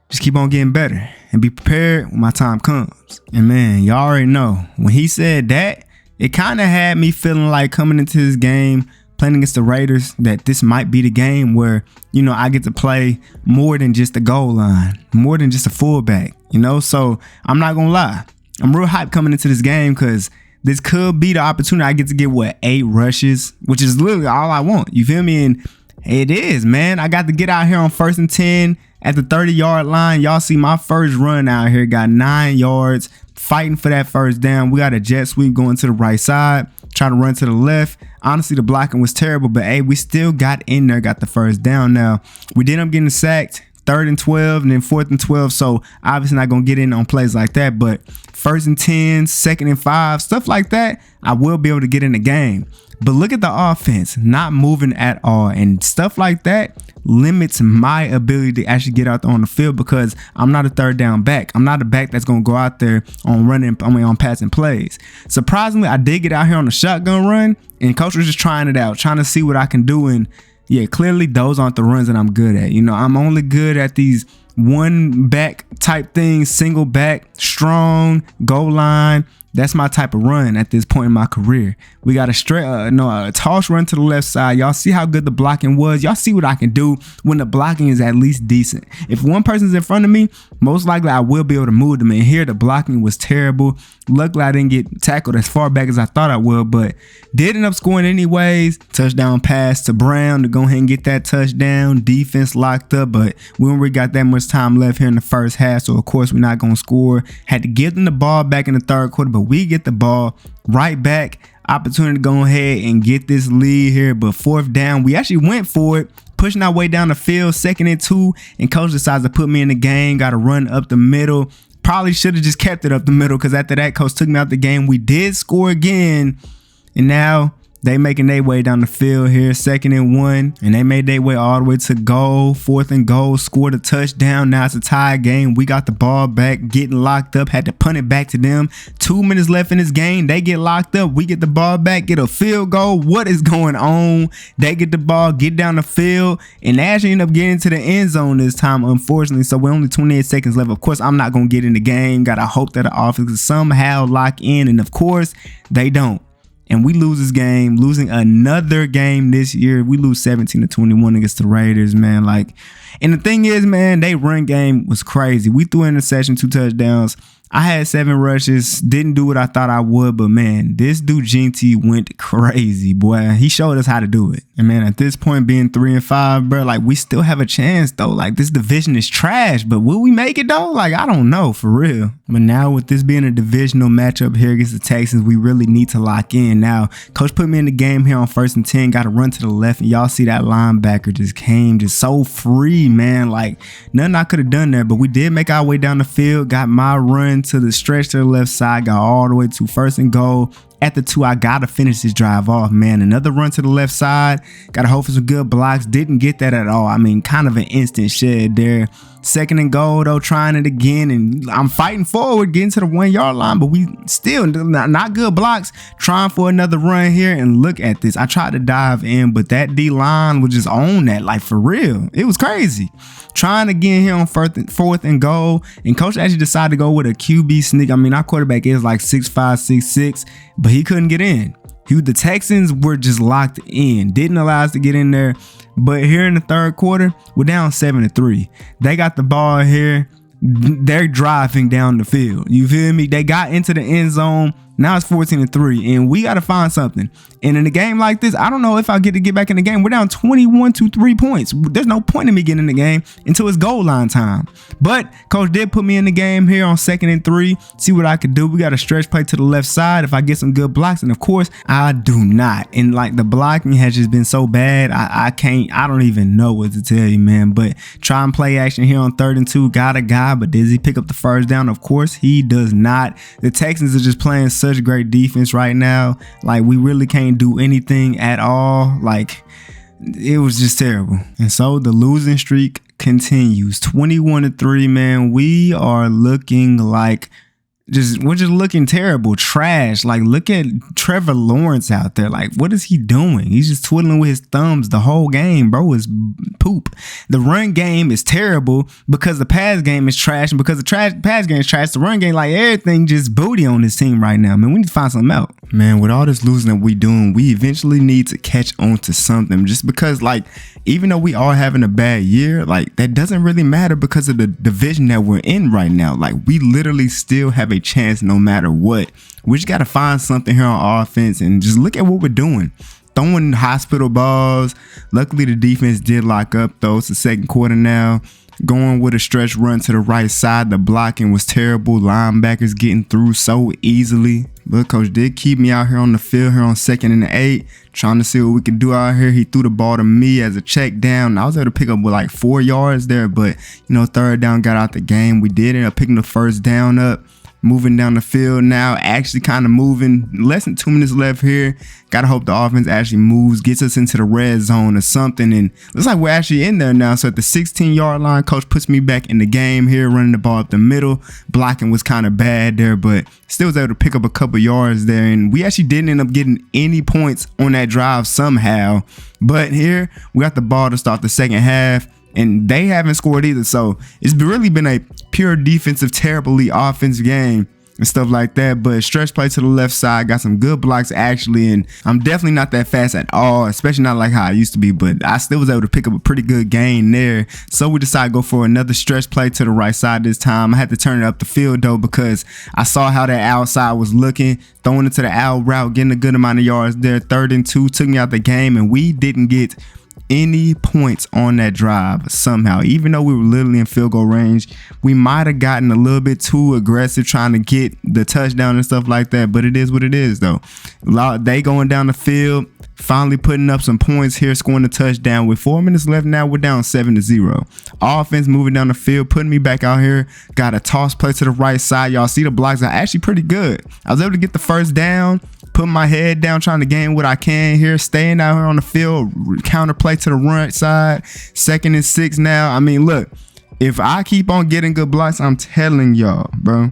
just keep on getting better and be prepared when my time comes. And man, y'all already know when he said that, it kind of had me feeling like coming into this game playing against the Raiders that this might be the game where, you know, I get to play more than just the goal line, more than just a fullback, you know? So I'm not going to lie. I'm real hyped coming into this game because this could be the opportunity. I get to get 8 rushes, which is literally all I want. You feel me? And it is, man. I got to get out here on 1st and 10 at the 30-yard line. Y'all see my first run out here got 9 yards, fighting for that first down. We got a jet sweep going to the right side, trying to run to the left. Honestly, the blocking was terrible, but hey, we still got in there, got the first down. Now, we did end up getting sacked 3rd and 12 and then 4th and 12. So obviously not going to get in on plays like that, but 1st and 10, 2nd and 5, stuff like that, I will be able to get in the game. But look at the offense not moving at all, and stuff like that limits my ability to actually get out there on the field because I'm not a 3rd down back. I'm not a back that's going to go out there on passing plays. Surprisingly, I did get out here on the shotgun run, and coach was just trying it out, trying to see what I can do. And yeah, clearly those aren't the runs that I'm good at. You know, I'm only good at these one back type things, single back, strong, goal line. That's my type of run at this point in my career. We got a toss run to the left side. Y'all see how good the blocking was. Y'all see what I can do when the blocking is at least decent. If one person's in front of me, most likely I will be able to move them. And here the blocking was terrible. Luckily, I didn't get tackled as far back as I thought I would, but did end up scoring anyways. Touchdown pass to Brown to go ahead and get that touchdown. Defense locked up, but we don't really got that much time left here in the first half, so of course we're not going to score. Had to give them the ball back in the 3rd quarter, but we get the ball right back. Opportunity to go ahead and get this lead here, but 4th down, we actually went for it, pushing our way down the field, 2nd and 2, and coach decides to put me in the game. Got to run up the middle. Probably should have just kept it up the middle because after that, coach took me out the game. We did score again, and now they making their way down the field here, 2nd and 1, and they made their way all the way to goal, 4th and goal, scored a touchdown. Now it's a tie game. We got the ball back, getting locked up, had to punt it back to them. 2 minutes left in this game. They get locked up. We get the ball back, get a field goal. What is going on? They get the ball, get down the field, and they actually end up getting to the end zone this time, unfortunately. So we're only 28 seconds left. Of course, I'm not going to get in the game. Got to hope that the offense can somehow lock in, and of course, they don't. And we lose this game, losing another game this year. We lose 17-21 against the Raiders, man. Like, and the thing is, man, they run game was crazy. We threw an interception, 2 touchdowns. I had 7 rushes, didn't do what I thought I would, but man, this dude GT went crazy, boy. He showed us how to do it. And man, at this point, being 3-5, bro, like we still have a chance though. Like this division is trash, but will we make it though? Like I don't know, for real. But now with this being a divisional matchup here against the Texans, we really need to lock in. Now, coach put me in the game here on 1st and 10, got to run to the left, and y'all see that linebacker just came just so free, man. Like nothing I could have done there, but we did make our way down the field, got my run to the stretch to the left side, got all the way to 1st and goal. At the 2, I gotta finish this drive off, man. Another run to the left side, gotta hope for some good blocks. Didn't get that at all. I mean, kind of an instant shed there. 2nd and goal though, trying it again, and I'm fighting forward, getting to the 1-yard line, but we still not good blocks. Trying for another run here, and look at this. I tried to dive in, but that D line was just on that, like for real. It was crazy. Trying again here on 4th and goal, and coach actually decided to go with a QB sneak. I mean, our quarterback is like 6'5", 6'6", but he couldn't get in. The Texans were just locked in, didn't allow us to get in there. But here in the 3rd quarter, we're down 7-3. They got the ball here. They're driving down the field. You feel me? They got into the end zone. Now it's 14-3, and we got to find something. And in a game like this, I don't know if I'll get back in the game. We're down 21 to 3 points. There's no point in me getting in the game until it's goal line time. But coach did put me in the game here on 2nd and 3. See what I could do. We got a stretch play to the left side if I get some good blocks. And of course, I do not. And like the blocking has just been so bad. I don't even know what to tell you, man. But try and play action here on 3rd and 2. Got a guy, but does he pick up the 1st down? Of course, he does not. The Texans are just playing such great defense right now. Like we really can't do anything at all. Like it was just terrible. And so the losing streak continues. 21-3, man. We are looking like we're just looking terrible, trash. Like look at Trevor Lawrence out there. Like what is he doing? He's just twiddling with his thumbs the whole game, bro. Is poop. The run game is terrible because the pass game is trash, and because the pass game is trash, the run game, like everything just booty on this team right now, man. We need to find something out, man. With all this losing that we doing, we eventually need to catch on to something. Just because, like, even though we are having a bad year, like that doesn't really matter because of the division that we're in right now. Like we literally still have a chance no matter what. We just got to find something here on offense and just look at what we're doing. Throwing hospital balls. Luckily the defense did lock up though. It's the 2nd quarter now. Going with a stretch run to the right side. The blocking was terrible. Linebackers getting through so easily. But coach did keep me out here on the field here on 2nd and 8. Trying to see what we can do out here. He threw the ball to me as a check down. I was able to pick up with like 4 yards there. But, 3rd down got out the game. We did end up picking the 1st down up. Moving down the field now, actually kind of moving. Less than 2 minutes left here. Gotta hope the offense actually moves, gets us into the red zone or something. And looks like we're actually in there now. So at the 16-yard line, coach puts me back in the game here, running the ball up the middle. Blocking was kind of bad there, but still was able to pick up a couple yards there. And we actually didn't end up getting any points on that drive somehow. But here, we got the ball to start the 2nd half. And they haven't scored either. So it's really been a pure defensive, terribly offensive game and stuff like that. But stretch play to the left side, got some good blocks actually. And I'm definitely not that fast at all, especially not like how I used to be. But I still was able to pick up a pretty good gain there. So we decided to go for another stretch play to the right side this time. I had to turn it up the field though because I saw how that outside was looking. Throwing it to the out route, getting a good amount of yards there. 3rd and 2 took me out the game, and we didn't get any points on that drive somehow. Even though we were literally in field goal range, we might have gotten a little bit too aggressive trying to get the touchdown and stuff like that. But it is what it is though. They going down the field, finally putting up some points here, scoring a touchdown. With 4 minutes left now, we're down 7-0. Offense moving down the field, putting me back out here. Got a toss play to the right side. Y'all see the blocks are actually pretty good. I was able to get the 1st down, putting my head down, trying to gain what I can here, staying out here on the field, counter play to the right side. 2nd and 6 now. I mean, look, if I keep on getting good blocks, I'm telling y'all, bro,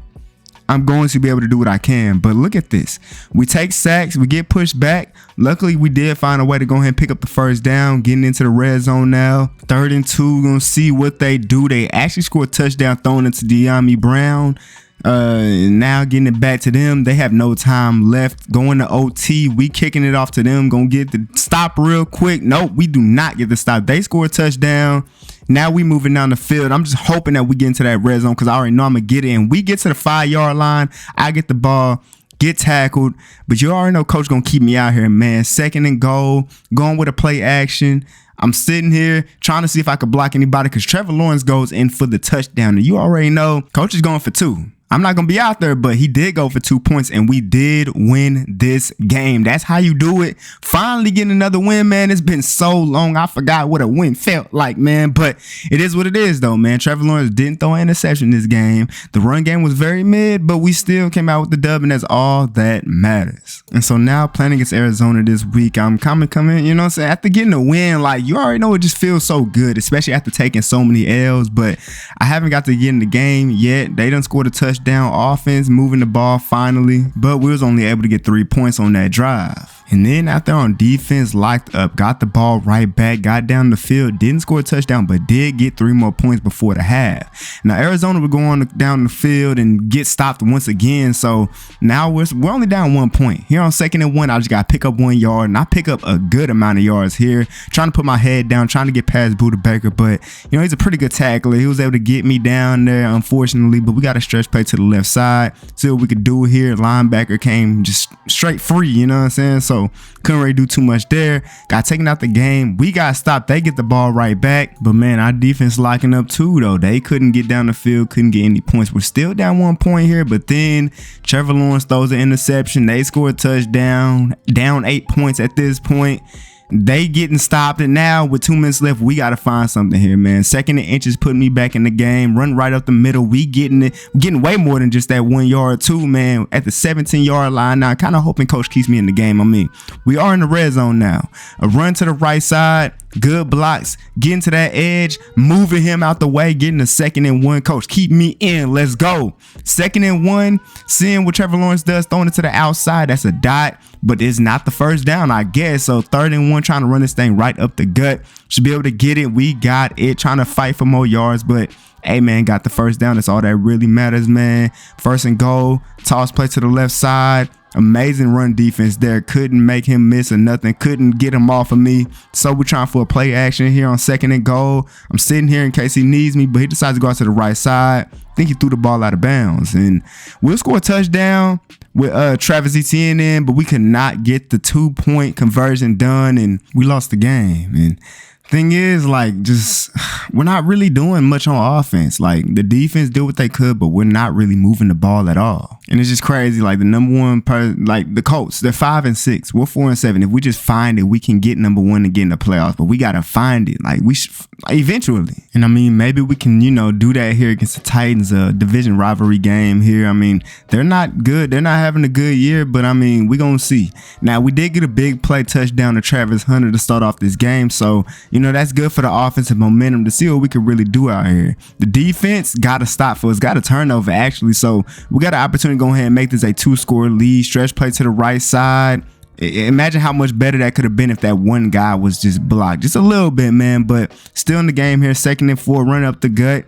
I'm going to be able to do what I can. But look at this. We take sacks. We get pushed back. Luckily, we did find a way to go ahead and pick up the 1st down, getting into the red zone now. 3rd and 2, we're going to see what they do. They actually scored a touchdown thrown into De'Ami Brown. Now getting it back to them. They have no time left. Going to OT. We kicking it off to them. Gonna get the stop real quick. Nope, we do not get the stop. They score a touchdown. Now we moving down the field. I'm just hoping that we get into that red zone because I already know I'm gonna get it. And we get to the 5-yard line. I get the ball, get tackled, but you already know coach gonna keep me out here, man. 2nd and goal, going with a play action. I'm sitting here trying to see if I could block anybody because Trevor Lawrence goes in for the touchdown. And you already know coach is going for 2. I'm not going to be out there, but he did go for 2 points, and we did win this game. That's how you do it. Finally getting another win, man. It's been so long. I forgot what a win felt like, man, but it is what it is, though, man. Trevor Lawrence didn't throw an interception this game. The run game was very mid, but we still came out with the dub, and that's all that matters. And so now playing against Arizona this week, I'm coming, you know what I'm saying? After getting a win, like, you already know it just feels so good, especially after taking so many L's, but I haven't got to get in the game yet. They done scored a touchdown offense, moving the ball finally, but we was only able to get 3 points on that drive. And then after on defense, locked up, got the ball right back, got down the field, didn't score a touchdown, but did get 3 more points before the half. Now Arizona would go on down the field and get stopped once again. So now we're only down 1 point. Here on 2nd and 1, I just got to pick up 1 yard, and I pick up a good amount of yards here, trying to put my head down, trying to get past Buda Baker. But, you know, he's a pretty good tackler. He was able to get me down there, unfortunately, but we got a stretch play to the left side. See what we could do here. Linebacker came just straight free, you know what I'm saying? So couldn't really do too much there. Got taken out the game. We got stopped. They get the ball right back. But man, our defense locking up too, though. They couldn't get down the field, couldn't get any points. We're still down 1 point here, but then Trevor Lawrence throws an interception. They score a touchdown, down 8 points at this point. They getting stopped, and now with 2 minutes left, we got to find something here, man. 2nd and inches, putting me back in the game. Run right up the middle. We getting it, getting way more than just that 1 yard too, man. At the 17-yard line now, kind of hoping coach keeps me in the game. I mean, we are in the red zone now. A run to the right side, good blocks, getting to that edge, moving him out the way, getting a 2nd and 1. Coach, keep me in. Let's go. 2nd and 1, seeing what Trevor Lawrence does, throwing it to the outside. That's a dot, but it's not the first down, I guess. So 3rd and 1, trying to run this thing right up the gut. Should be able to get it. We got it. Trying to fight for more yards, but hey, man, got the first down. That's all that really matters, man. 1st and goal, toss play to the left side. Amazing run defense there. Couldn't make him miss or nothing. Couldn't get him off of me. So we're trying for a play action here on 2nd and goal. I'm sitting here in case he needs me, but he decides to go out to the right side. I think he threw the ball out of bounds, and we'll score a touchdown with Travis Etienne in, but we could not get the 2-point conversion done, and we lost the game. And thing is, like, just we're not really doing much on offense. Like, the defense did what they could, but we're not really moving the ball at all. And it's just crazy. Like, the number one like the Colts, they're 5-6. We're 4-7. If we just find it, we can get number 1 and get in the playoffs. But we gotta find it. Like, we should eventually. And I mean, maybe we can, you know, do that here against the Titans, a division rivalry game here. I mean, they're not good. They're not having a good year, but I mean, we're gonna see. Now, we did get a big play touchdown to Travis Hunter to start off this game, so you know that's good for the offensive momentum to see what we can really do out here. The defense got to stop for us, got a turnover actually, so we got an opportunity to go ahead and make this a 2-score lead. Stretch play to the right side. Imagine how much better that could have been if that one guy was just blocked just a little bit, man. But still in the game here, 2nd and 4, run up the gut.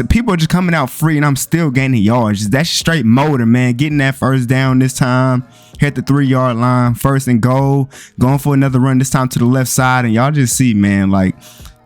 People are just coming out free, and I'm still gaining yards. That's straight motor, man. Getting that first down this time. Hit the 3-yard line, 1st and goal. Going for another run this time to the left side, and y'all just see, man, like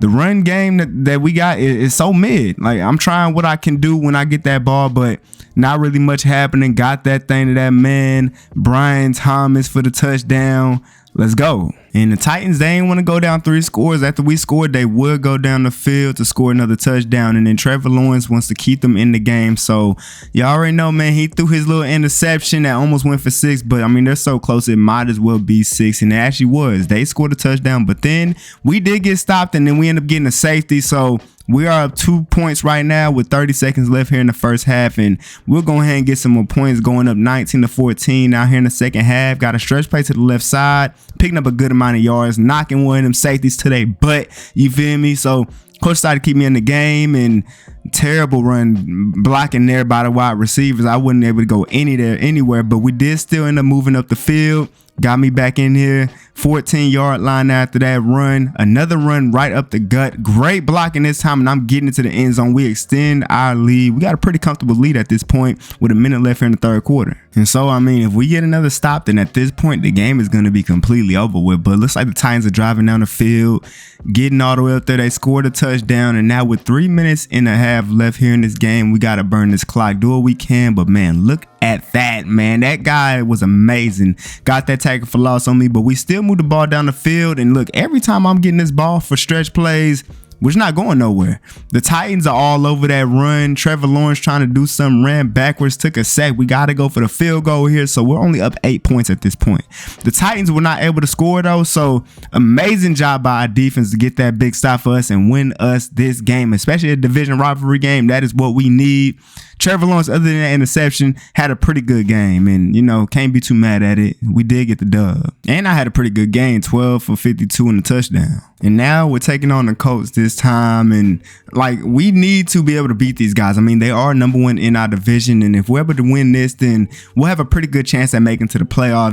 the run game that we got is so mid. Like, I'm trying what I can do when I get that ball, but not really much happening. Got that thing to that man, Brian Thomas, for the touchdown. Let's go. And the Titans, they ain't want to go down 3 scores. After we scored, they would go down the field to score another touchdown. And then Trevor Lawrence wants to keep them in the game. So y'all already know, man, he threw his little interception that almost went for 6. But I mean, they're so close, it might as well be 6. And it actually was. They scored a touchdown. But then we did get stopped, and then we ended up getting a safety. So we are up 2 points right now with 30 seconds left here in the first half, and we'll go ahead and get some more points, going up 19-14 now here in the second half. Got a stretch play to the left side, picking up a good amount of yards, knocking one of them safeties to their butt. You feel me? So coach decided to keep me in the game, and terrible run blocking there by the wide receivers. I wasn't able to go anywhere, but we did still end up moving up the field. got me back in here. 14-yard line after that run. Another run right up the gut. Great blocking this time, and I'm getting into the end zone. We extend our lead. We got a pretty comfortable lead at this point with a minute left here in the third quarter. And so, I mean, if we get another stop, then at this point, the game is going to be completely over with. But it looks like the Titans are driving down the field, getting all the way up there. They scored a touchdown, and now with 3 minutes and a half left here in this game, we got to burn this clock, do what we can. But, man, look at that, man. That guy was amazing. Got that tackle for loss on me, but we still moved the ball down the field. And look, every time I'm getting this ball for stretch plays, we're not going nowhere. The Titans are all over that run. Trevor Lawrence trying to do something, ran backwards, took a sack. We got to go for the field goal here. So we're only up 8 points at this point. The Titans were not able to score though. So amazing job by our defense to get that big stop for us and win us this game, especially a division rivalry game. That is what we need. Trevor Lawrence, other than that interception, had a pretty good game, and, you know, can't be too mad at it. We did get the dub. And I had a pretty good game, 12 for 52 and a touchdown. And now we're taking on the Colts this time, and, like, we need to be able to beat these guys. I mean, they are number one in our division, and if we're able to win this, then we'll have a pretty good chance at making to the playoff.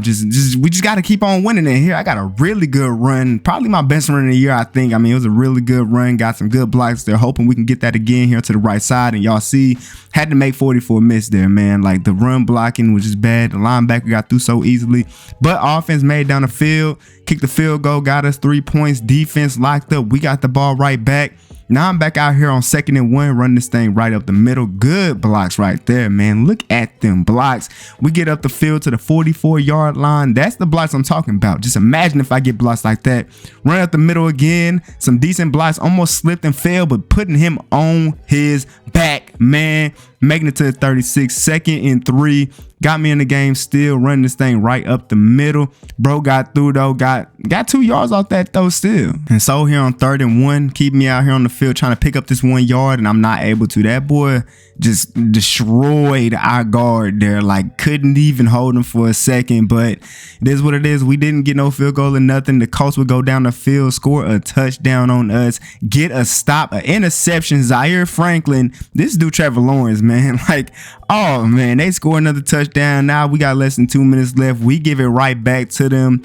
We just got to keep on winning it here. I got a really good run, probably my best run of the year, I think. I mean, it was a really good run, got some good blocks there, hoping we can get that again here to the right side, and y'all see, had to make 44 miss there, man. Like, the run blocking was just bad. The linebacker got through so easily, but offense made down the field, kicked the field goal, got us 3 points. Defense locked up. We got the ball right back. Now I'm back out here on 2nd and 1, running this thing right up the middle. Good blocks right there, man. Look at them blocks. We get up the field to the 44-yard line. That's the blocks I'm talking about. Just imagine if I get blocks like that. Run up the middle again. Some decent blocks. Almost slipped and fell, but putting him on his back, man. Making it to the 36, 2nd and 3. Got me in the game still, running this thing right up the middle. Bro got through though, got 2 yards off that though still. And so here on 3rd and 1, keep me out here on the field trying to pick up this 1 yard, and I'm not able to. That boy just destroyed our guard there, like couldn't even hold him for a second, but it is what it is. We didn't get no field goal or nothing. The Colts would go down the field, score a touchdown on us, get a stop, an interception. Zaire Franklin, this dude Trevor Lawrence, man, like, oh man, they score another touchdown. Now we got less than 2 minutes left. We give it right back to them.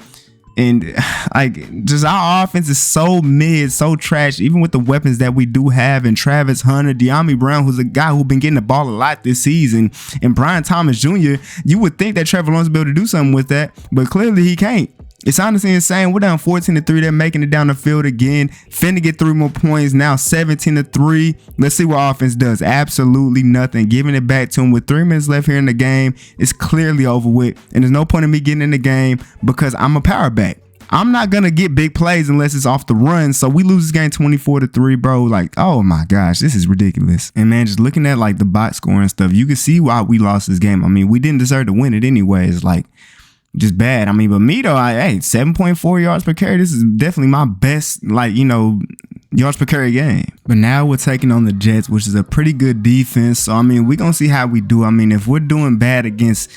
And like, just our offense is so mid, so trash, even with the weapons that we do have. And Travis Hunter, De'Ami Brown, who's a guy who's been getting the ball a lot this season, and Brian Thomas Jr., you would think that Trevor Lawrence would be able to do something with that, but clearly he can't. It's honestly insane. We're down 14-3. They're making it down the field again. Finna get 3 more points. Now 17-3. Let's see what offense does. Absolutely nothing. Giving it back to him with 3 minutes left here in the game. It's clearly over with. And there's no point in me getting in the game because I'm a power back. I'm not going to get big plays unless it's off the run. So we lose this game 24-3, bro. Like, oh my gosh, this is ridiculous. And man, just looking at like the box score and stuff, you can see why we lost this game. I mean, we didn't deserve to win it anyways. Like, just bad. I mean, but me though, hey, 7.4 yards per carry. This is definitely my best, like, you know, yards per carry game. But now we're taking on the Jets, which is a pretty good defense. So, I mean, we're going to see how we do. I mean, if we're doing bad against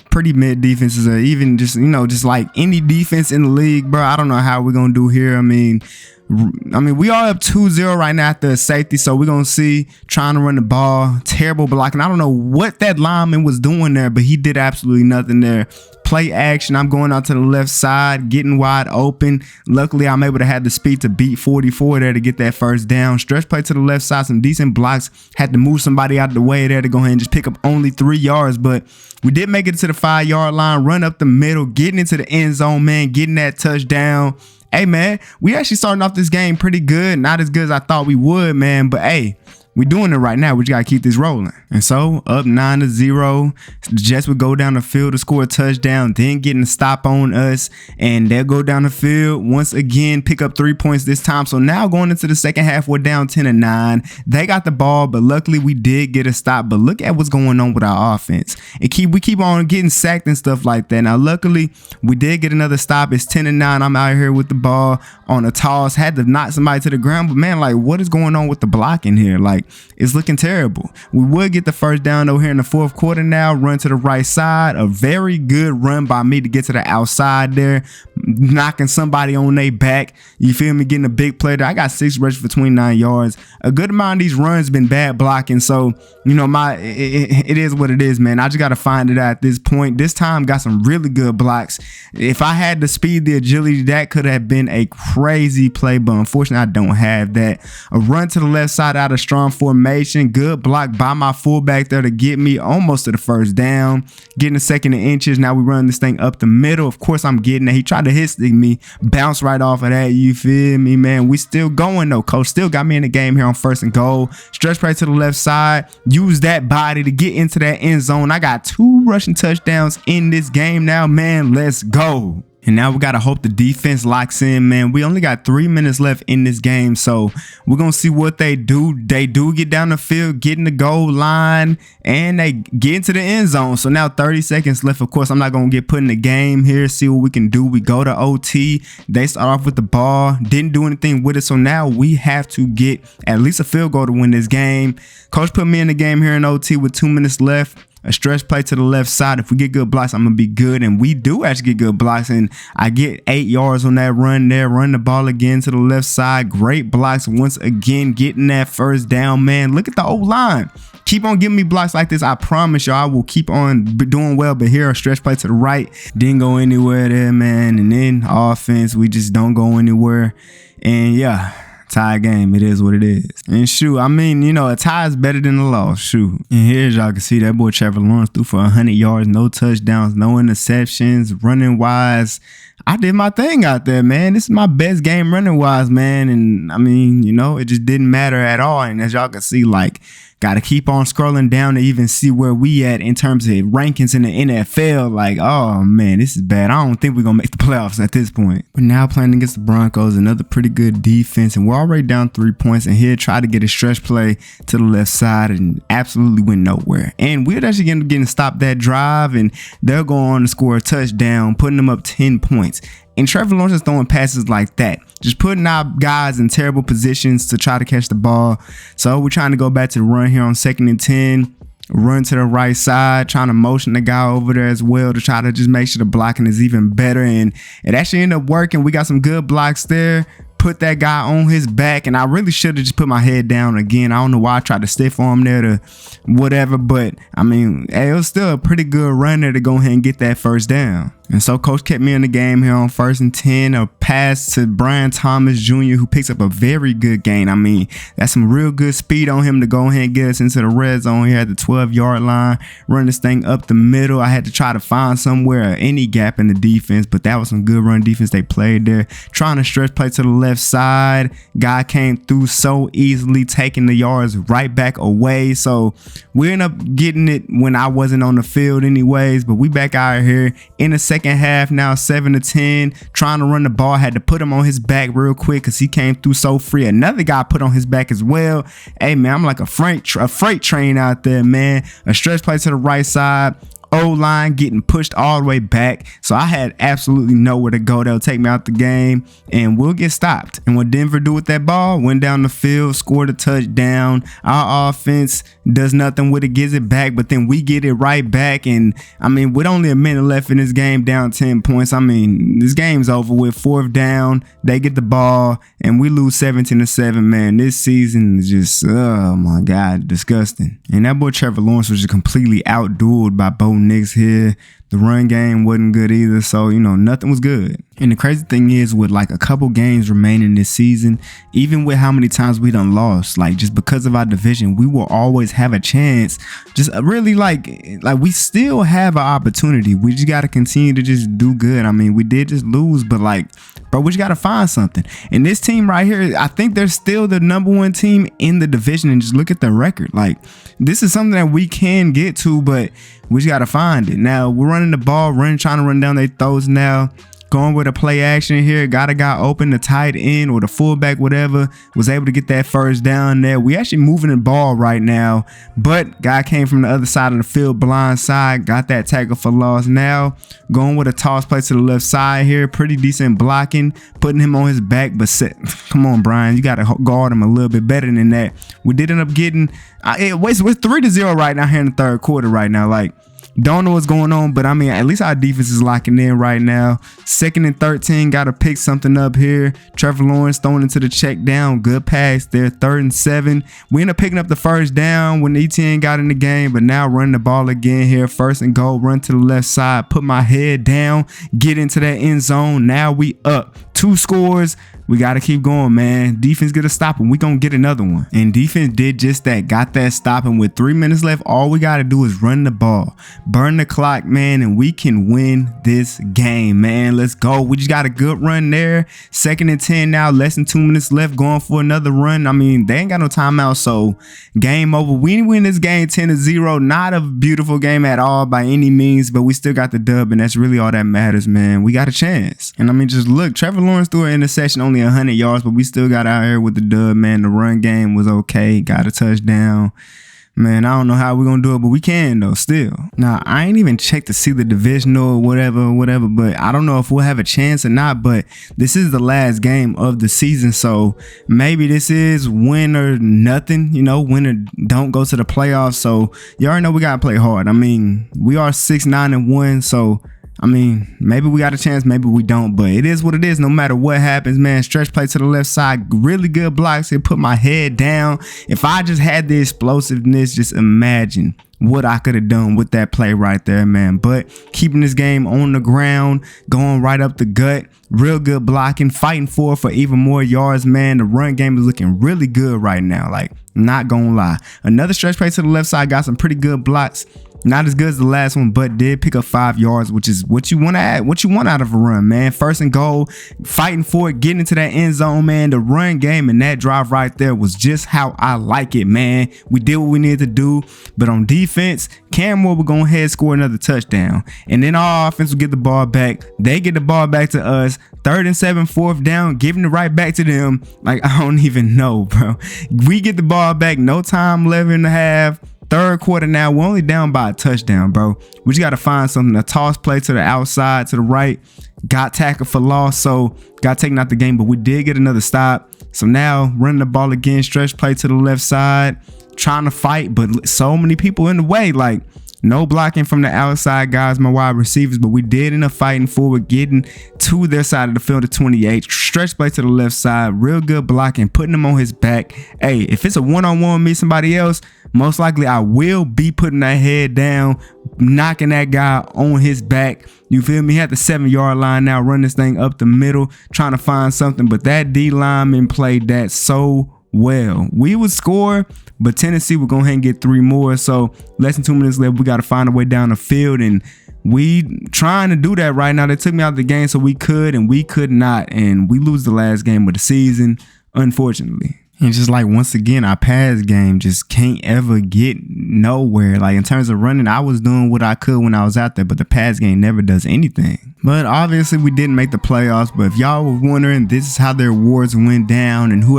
pretty mid defenses or even just, you know, just like any defense in the league, bro, I don't know how we're going to do here. I mean, we are up 2-0 right now at the safety, so we're going to see trying to run the ball. Terrible blocking. I don't know what that lineman was doing there, but he did absolutely nothing there. Play action. I'm going out to the left side, getting wide open. Luckily, I'm able to have the speed to beat 44 there to get that first down. Stretch play to the left side, some decent blocks. Had to move somebody out of the way there to go ahead and just pick up only 3 yards, but we did make it to the 5-yard line, run up the middle, getting into the end zone, man, getting that touchdown. Hey, man, we actually starting off this game pretty good. Not as good as I thought we would, man, but hey, we're doing it right now. We just got to keep this rolling. And so up 9-0, the Jets would go down the field to score a touchdown, then getting a stop on us. And they'll go down the field once again, pick up 3 points this time. So now going into the second half, we're down 10-9. They got the ball, but luckily we did get a stop. But look at what's going on with our offense. We keep on getting sacked and stuff like that. Now, luckily, we did get another stop. It's 10-9. I'm out here with the ball on a toss. Had to knock somebody to the ground. But man, like, what is going on with the blocking here? Like, it's looking terrible. We would get the first down though here in the fourth quarter now, run to the right side. A very good run by me to get to the outside there, knocking somebody on their back. You feel me? Getting a big play there. I got 6 rushes for 29 yards. A good amount of these runs been bad blocking. So, you know, it is what it is, man. I just got to find it out at this point. This time got some really good blocks. If I had the speed, the agility, that could have been a crazy play, but unfortunately I don't have that. A run to the left side out of strong formation. Good block by my fullback there to get me almost to the first down. Getting a second and inches. Now we run this thing up the middle. Of course I'm getting it. He tried to hit stick me. Bounce right off of that. You feel me, man? We still going though. Coach still got me in the game here on 1st and goal. Stretch play to the left side. Use that body to get into that end zone. I got 2 rushing touchdowns in this game now, man. Let's go. And now we got to hope the defense locks in, man. We only got 3 minutes left in this game, so we're going to see what they do. They do get down the field, get in the goal line, and they get into the end zone. So now 30 seconds left. Of course, I'm not going to get put in the game here, see what we can do. We go to OT. They start off with the ball, didn't do anything with it, so now we have to get at least a field goal to win this game. Coach put me in the game here in OT with 2 minutes left. A stretch play to the left side. If we get good blocks, I'm going to be good. And we do actually get good blocks. And I get 8 yards on that run there. Run the ball again to the left side. Great blocks once again. Getting that first down, man. Look at the O-line. Keep on giving me blocks like this. I promise you I will keep on doing well. But here, a stretch play to the right. Didn't go anywhere there, man. And then offense, we just don't go anywhere. And yeah. Tie game, it is what it is. And shoot, I mean, you know, a tie is better than a loss. Shoot. And here, as y'all can see, that boy Trevor Lawrence threw for 100 yards, no touchdowns, no interceptions, running wise. I did my thing out there, man. This is my best game running wise, man. And I mean, you know, it just didn't matter at all. And as y'all can see, like, got to keep on scrolling down to even see where we at in terms of rankings in the NFL. Like, oh, man, this is bad. I don't think we're going to make the playoffs at this point. But now playing against the Broncos, another pretty good defense. And we're already down 3 points. And here, try to get a stretch play to the left side and absolutely went nowhere. And we're actually going to get stopped that drive. And they'll go on to score a touchdown, putting them up 10 points. And Trevor Lawrence is throwing passes like that, just putting our guys in terrible positions to try to catch the ball. So we're trying to go back to the run here on 2nd and 10, run to the right side, trying to motion the guy over there as well to try to just make sure the blocking is even better. And it actually ended up working. We got some good blocks there. Put that guy on his back, and I really should have just put my head down again. I don't know why I tried to stiff arm there to whatever, but I mean, hey, it was still a pretty good run there to go ahead and get that first down. And so coach kept me in the game here on 1st and 10, a pass to Brian Thomas Jr., who picks up a very good gain. I mean, that's some real good speed on him to go ahead and get us into the red zone here at the 12-yard line, run this thing up the middle. I had to try to find somewhere, any gap in the defense, but that was some good run defense they played there. Trying to stretch play to the left side. Guy came through so easily, taking the yards right back away. So we ended up getting it when I wasn't on the field anyways, but we back out here in the second half now, 7-10, trying to run the ball. Had to put him on his back real quick because he came through so free. Another guy put on his back as well. Hey man, I'm like a freight train out there, man. A stretch play to the right side. O-line getting pushed all the way back. So I had absolutely nowhere to go. They'll take me out the game and we'll get stopped. And what Denver do with that ball, went down the field, scored a touchdown. Our offense does nothing with it, gives it back, but then we get it right back. And I mean, with only a minute left in this game, down 10 points, I mean, this game's over with. 4th down, they get the ball and we lose 17-7, man. This season is just, oh my God, disgusting. And that boy Trevor Lawrence was just completely outdueled by Bo Nix here. The run game wasn't good either, so you know, nothing was good. And the crazy thing is, with like a couple games remaining this season, even with how many times we done lost, like just because of our division, we will always have a chance. Just really like we still have an opportunity. We just got to continue to just do good. I mean, we did just lose, but like, bro, we just got to find something. And this team right here, I think they're still the #1 team in the division. And just look at the record. Like, this is something that we can get to, but we just got to find it. Now we're running the ball, trying to run down their throats now. going with a play action here. Got a guy open, the tight end or the fullback, whatever, was able to get that first down there. We actually moving the ball right now, but guy came from the other side of the field, blind side, got that tackle for loss. Now going with a toss play to the left side here, pretty decent blocking, putting him on his back, but come on, Brian, you got to guard him a little bit better than that. We did end up getting, we're 3-0 right now here in the third quarter right now. Like, don't know what's going on, but I mean, at least our defense is locking in right now. 2nd and 13, got to pick something up here. Trevor Lawrence throwing into the check down. Good pass there. 3rd and 7. We end up picking up the first down when ETN got in the game, but now running the ball again here. 1st and goal, run to the left side, put my head down, get into that end zone. Now we up 2 scores. We got to keep going, man. Defense get a stop and we going to get another one. And defense did just that. Got that stop. And with 3 minutes left, all we got to do is run the ball. Burn the clock, man, and we can win this game, man. Let's go. We just got a good run there. 2nd and 10 now. Less than 2 minutes left. Going for another run. I mean, they ain't got no timeout, so game over. We win this game 10-0. Not a beautiful game at all by any means, but we still got the dub, and that's really all that matters, man. We got a chance. And I mean, just look, Trevor Lawrence threw an interception, only 100 yards, but we still got out here with the dub, man. The run game was okay. Got a touchdown. Man, I don't know how we're going to do it, but we can, though, still. Now, I ain't even checked to see the divisional or whatever, but I don't know if we'll have a chance or not, but this is the last game of the season, so maybe this is win or nothing, you know, win or don't go to the playoffs, so you already know we got to play hard. I mean, we are 6-9-1, so I mean, maybe we got a chance, maybe we don't, but it is what it is. No matter what happens, man. Stretch play to the left side, really good blocks here, put my head down. If I just had the explosiveness, just imagine what I could have done with that play right there, man. But keeping this game on the ground, going right up the gut, real good blocking, fighting for even more yards, man. The run game is looking really good right now, like, not gonna lie. Another stretch play to the left side, got some pretty good blocks. Not as good as the last one, but did pick up 5 yards, which is what you want to add, what you want out of a run, man. 1st and goal, fighting for it, getting into that end zone, man. The run game and that drive right there was just how I like it, man. We did what we needed to do, but on defense, Cam Moore will go ahead, score another touchdown, and then our offense will get the ball back. They get the ball back to us. 3rd and 7, 4th down, giving it right back to them. Like, I don't even know, bro. We get the ball back, no time left in the half. 3rd quarter now, we're only down by a touchdown, bro. We just got to find something. A toss play to the outside, to the right. Got tackled for loss, so got taken out the game, but we did get another stop. So now running the ball again, stretch play to the left side, trying to fight, but so many people in the way. Like, no blocking from the outside guys, my wide receivers, but we did end up fighting forward, getting to their side of the field at 28. Stretch play to the left side, real good blocking, putting him on his back. Hey, if it's a one-on-one with somebody else, most likely I will be putting that head down, knocking that guy on his back. You feel me? He had the 7-yard line now, run this thing up the middle, trying to find something, but that D lineman played that so well. We would score, but Tennessee would go ahead and get 3 more. So less than 2 minutes left. We got to find a way down the field, and we trying to do that right now. They took me out of the game so we could, and we could not, and we lose the last game of the season, unfortunately. And just like, once again, our pass game just can't ever get nowhere. Like, in terms of running, I was doing what I could when I was out there, but the pass game never does anything. But obviously we didn't make the playoffs. But if y'all were wondering, this is how their awards went down, and who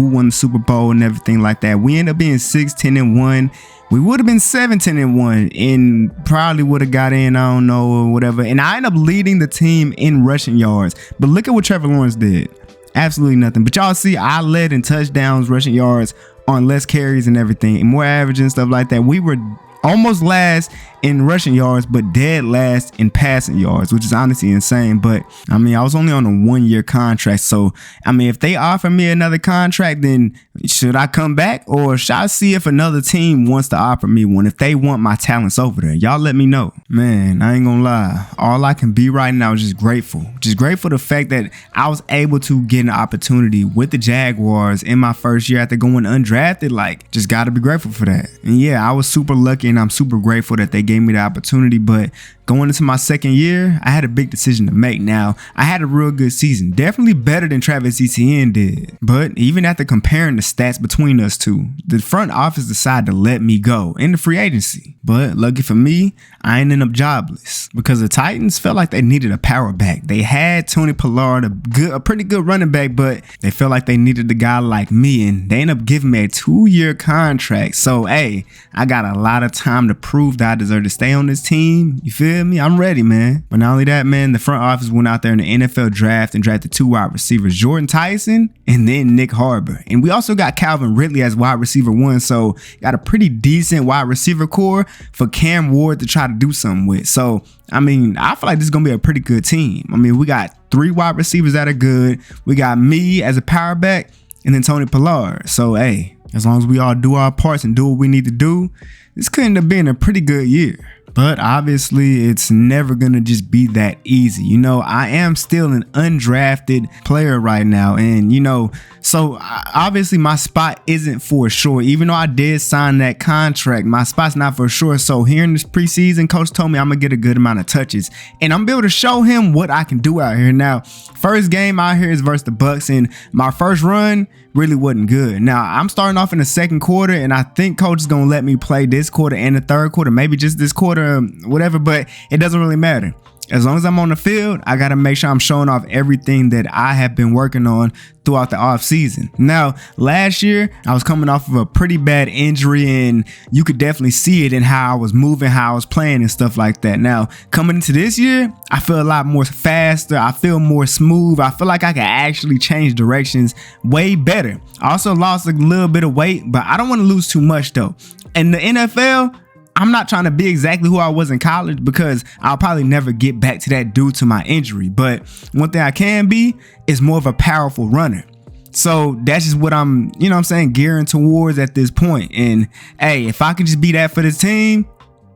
won the Super Bowl and everything like that. We ended up being 6-10-1. We would have been 7-10-1 and probably would have got in, I don't know, or whatever. And I ended up leading the team in rushing yards. But look at what Trevor Lawrence did. Absolutely nothing. But y'all see, I led in touchdowns, rushing yards on less carries and everything, and more average and stuff like that. We were almost last in rushing yards, but dead last in passing yards, which is honestly insane. But I mean, I was only on a 1-year contract. So, I mean, if they offer me another contract, then should I come back, or should I see if another team wants to offer me one? If they want my talents over there, y'all let me know. Man, I ain't gonna lie. All I can be right now is just grateful. Just grateful for the fact that I was able to get an opportunity with the Jaguars in my first year after going undrafted. Like, just gotta be grateful for that. And yeah, I was super lucky, and I'm super grateful that they gave me the opportunity. But Going into my second year, I had a big decision to make. Now, I had a real good season, definitely better than Travis Etienne did. But even after comparing the stats between us two, the front office decided to let me go in the free agency. But lucky for me, I ain't end up jobless because the Titans felt like they needed a power back. They had Tony Pollard, a pretty good running back, but they felt like they needed a guy like me, and they ended up giving me a 2-year contract. So, hey, I got a lot of time to prove that I deserve to stay on this team. You feel me? I'm ready, man. But not only that, man, the front office went out there in the NFL draft and drafted 2 wide receivers, Jordan Tyson and then Nick Harbor. And we also got Calvin Ridley as wide receiver 1. So got a pretty decent wide receiver core for Cam Ward to try to do something with. So, I mean, I feel like this is going to be a pretty good team. I mean, we got 3 wide receivers that are good. We got me as a power back and then Tony Pollard. So, hey, as long as we all do our parts and do what we need to do, this couldn't have been a pretty good year. But obviously, it's never going to just be that easy. You know, I am still an undrafted player right now. And, you know, so obviously my spot isn't for sure. Even though I did sign that contract, my spot's not for sure. So here in this preseason, coach told me I'm going to get a good amount of touches. And I'm able to show him what I can do out here. Now, first game out here is versus the Bucks. And my first run really wasn't good. Now, I'm starting off in the second quarter, and I think coach is going to let me play this quarter and the third quarter, maybe just this quarter, whatever, but it doesn't really matter. As long as I'm on the field, I got to make sure I'm showing off everything that I have been working on throughout the off season. Now, last year, I was coming off of a pretty bad injury, and you could definitely see it in how I was moving, how I was playing and stuff like that. Now, coming into this year, I feel a lot more faster. I feel more smooth. I feel like I can actually change directions way better. I also lost a little bit of weight, but I don't want to lose too much though. In the NFL, I'm not trying to be exactly who I was in college because I'll probably never get back to that due to my injury. But one thing I can be is more of a powerful runner. So that's just what I'm, you know what I'm saying, gearing towards at this point. And hey, if I can just be that for this team,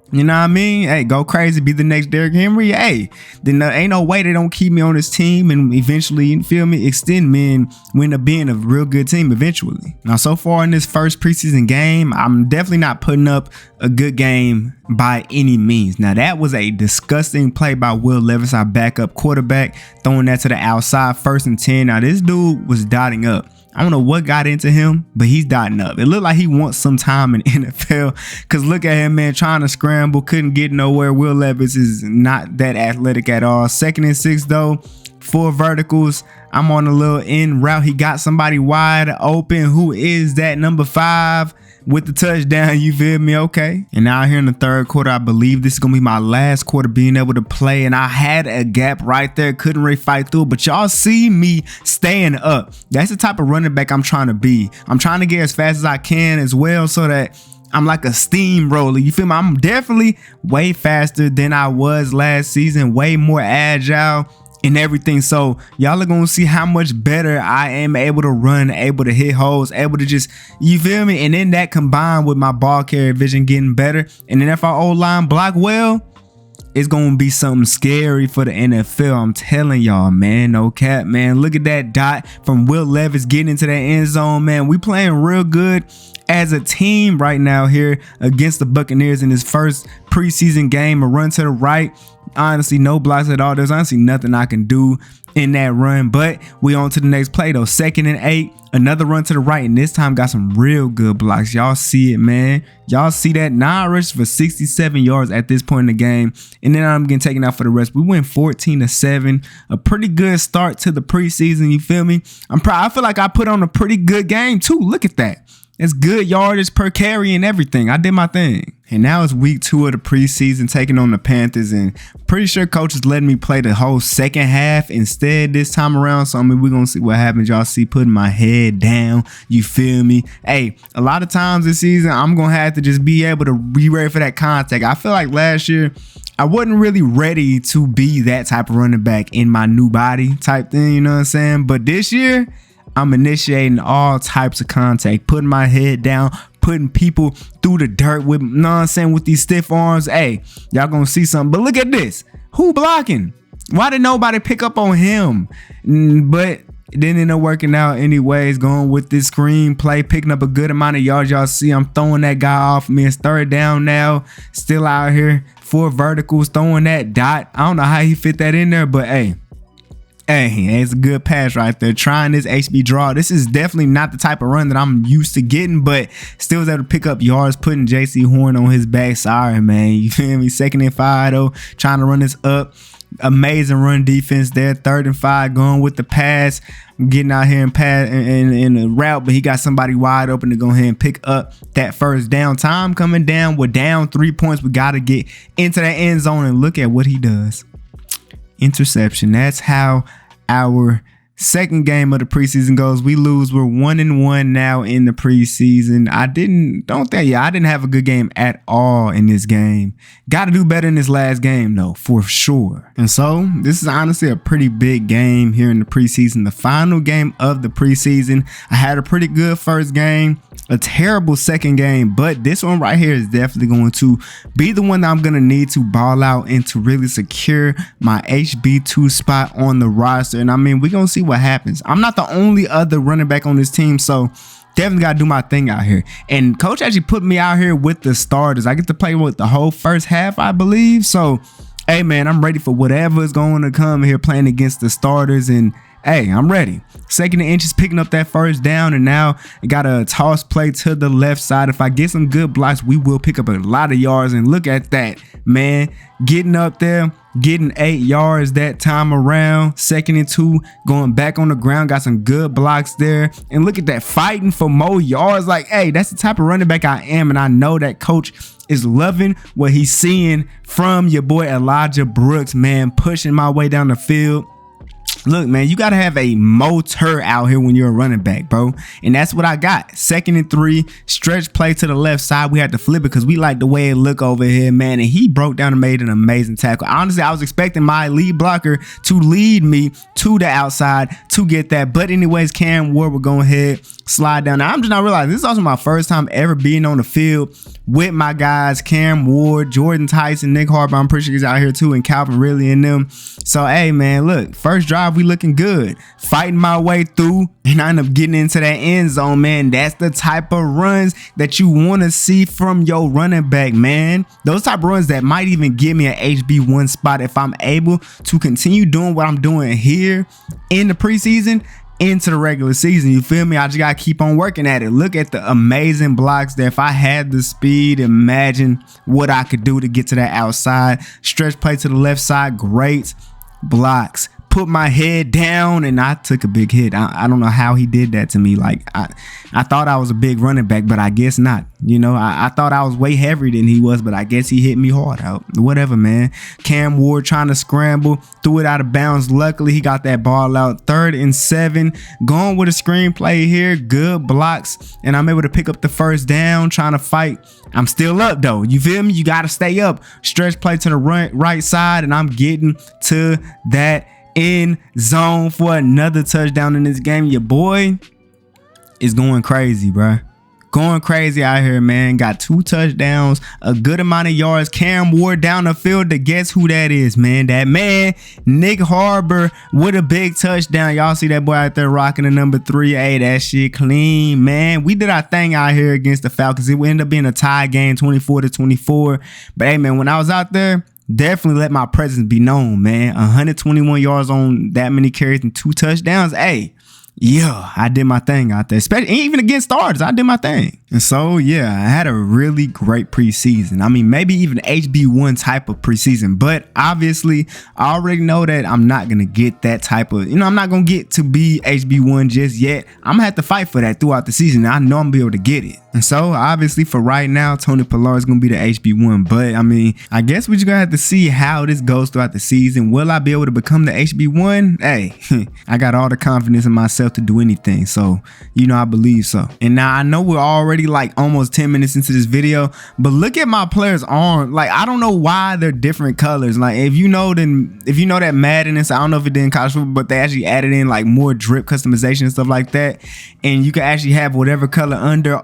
you know what I mean? Hey, go crazy, be the next Derrick Henry. Hey, then ain't no way they don't keep me on this team and eventually, you feel me, extend me and we end up being a real good team eventually. Now, so far in this first preseason game, I'm definitely not putting up a good game by any means. Now, that was a disgusting play by Will Levis, our backup quarterback, throwing that to the outside, 1st and 10. Now, this dude was dotting up. I don't know what got into him, but he's dotting up. It looked like he wants some time in NFL because look at him, man, trying to scramble, couldn't get nowhere. Will Levis is not that athletic at all. 2nd and 6, though, 4 verticals. I'm on a little in route. He got somebody wide open. Who is that? Number 5 with the touchdown. You feel me? Okay. And now here in the third quarter, I believe this is going to be my last quarter being able to play. And I had a gap right there. Couldn't really fight through. But y'all see me staying up. That's the type of running back I'm trying to be. I'm trying to get as fast as I can as well so that I'm like a steamroller. You feel me? I'm definitely way faster than I was last season. Way more agile and everything. So y'all are gonna see how much better I am able to run, able to hit holes, able to just, you feel me? And then that combined with my ball carrier vision getting better, and then if our O-line block well, it's gonna be something scary for the NFL. I'm telling y'all, man. No cap, man. Look at that dot from Will Levis getting into that end zone, man. We playing real good as a team right now here against the Buccaneers in this first preseason game. A run to the right. Honestly, no blocks at all. There's honestly nothing I can do in that run, but we on to the next play though. 2nd and 8, another run to the right, and this time got some real good blocks. Y'all see it, man. Y'all see that 9 rushes for 67 yards at this point in the game, and then I'm getting taken out for the rest. We went 14-7, a pretty good start to the preseason. You feel me? I feel like I put on a pretty good game too. Look at that. It's good yardage per carry and everything. I did my thing. And now it's week 2 of the preseason, taking on the Panthers, and pretty sure coach is letting me play the whole second half instead this time around. So I mean, we're gonna see what happens. Y'all see, putting my head down. You feel me? Hey, a lot of times this season, I'm gonna have to just be able to be ready for that contact. I feel like last year, I wasn't really ready to be that type of running back in my new body type thing. You know what I'm saying? But this year, I'm initiating all types of contact, putting my head down, putting people through the dirt with, you know what I'm saying, with these stiff arms. Hey, y'all gonna see something. But look at this. Who blocking? Why did nobody pick up on him? But It didn't end up working out anyways, going with this screenplay, picking up a good amount of yards. Y'all see I'm throwing that guy off me. It's third down now, still out here, 4 verticals, throwing that dot. I don't know how he fit that in there, but hey, it's a good pass right there. Trying this HB draw. This is definitely not the type of run that I'm used to getting, but still was able to pick up yards, putting JC Horn on his back. Sorry, man. You feel me? 2nd and 5 though, trying to run this up. Amazing run defense there. 3rd and 5, going with the pass. I'm getting out here and pass in the route, but he got somebody wide open to go ahead and pick up that first down. Time coming down. We're down 3 points. We got to get into that end zone, and look at what he does. Interception. That's how our second game of the preseason goes. We lose. We're 1-1 now in the preseason. I didn't have a good game at all in this game. Got to do better in this last game though, for sure. And so this is honestly a pretty big game here in the preseason. The final game of the preseason. I had a pretty good first game, a terrible second game, but this one right here is definitely going to be the one that I'm going to need to ball out and to really secure my HB2 spot on the roster. And I mean, we're going to see what happens. I'm not the only other running back on this team, so definitely got to do my thing out here. And coach actually put me out here with the starters. I get to play with the whole first half, I believe. So, hey, man, I'm ready for whatever is going to come here playing against the starters. And hey, I'm ready. 2nd and inches, picking up that first down, and now I got a toss play to the left side. If I get some good blocks, we will pick up a lot of yards. And look at that, man, getting up there, getting 8 yards that time around. 2nd and 2, going back on the ground, got some good blocks there. And look at that, fighting for more yards. Like, hey, that's the type of running back I am, and I know that coach is loving what he's seeing from your boy Elijah Brooks, man, pushing my way down the field. Look, man, you got to have a motor out here when you're a running back, bro. And that's what I got. 2nd and 3, stretch play to the left side. We had to flip it because we like the way it look over here, man. And he broke down and made an amazing tackle. Honestly, I was expecting my lead blocker to lead me to the outside to get that. But anyways, Cam Ward will go ahead, slide down. Now, I'm just not realizing this is also my first time ever being on the field with my guys, Cam Ward, Jordan Tyson, Nick Harbaugh. I'm pretty sure he's out here too, and Calvin Ridley and them. So, hey, man, look, first drive, we looking good. Fighting my way through, and I end up getting into that end zone, man. That's the type of runs that you want to see from your running back, man. Those type of runs that might even give me an HB1 spot if I'm able to continue doing what I'm doing here in the preseason into the regular season. You feel me? I just gotta keep on working at it. Look at the amazing blocks there. If I had the speed, imagine what I could do to get to that outside. Stretch play to the left side, great blocks. Put my head down, and I took a big hit. I don't know how he did that to me. Like, I thought I was a big running back, but I guess not. You know, I thought I was way heavier than he was, but I guess he hit me hard out. Whatever, man. Cam Ward trying to scramble, threw it out of bounds. Luckily, he got that ball out. 3rd and 7, going with a screenplay here. Good blocks, and I'm able to pick up the first down, trying to fight. I'm still up, though. You feel me? You got to stay up. Stretch play to the right side, and I'm getting to that end zone for another touchdown in this game. Your boy is going crazy, bro. Going crazy out here, man. Got 2 touchdowns, a good amount of yards. Cam Ward down the field to guess who that is, man. That man, Nick Harbaugh, with a big touchdown. Y'all see that boy out there rocking the number 3. Hey, that shit clean, man. We did our thing out here against the Falcons. It would end up being a tie game, 24-24. But hey, man, when I was out there, definitely let my presence be known, man. 121 yards on that many carries and 2 touchdowns. Hey, yeah, I did my thing out there. Especially even against starters, I did my thing. And so, yeah, I had a really great preseason. I mean, maybe even HB1 type of preseason. But obviously, I already know that I'm not going to get that type of, I'm not going to get to be HB1 just yet. I'm going to have to fight for that throughout the season. I know I'm going to be able to get it. And so, obviously, for right now, Tony Pollard is going to be the HB1. But, I mean, I guess we're just going to have to see how this goes throughout the season. Will I be able to become the HB1? Hey, I got all the confidence in myself to do anything. So, I believe so. And now, I know we're already like almost 10 minutes into this video, but look at my players' arm. Like, I don't know why they're different colors. Like, if you know that Madden, I don't know if it did in college football, but they actually added in like more drip customization and stuff like that. And you can actually have whatever color under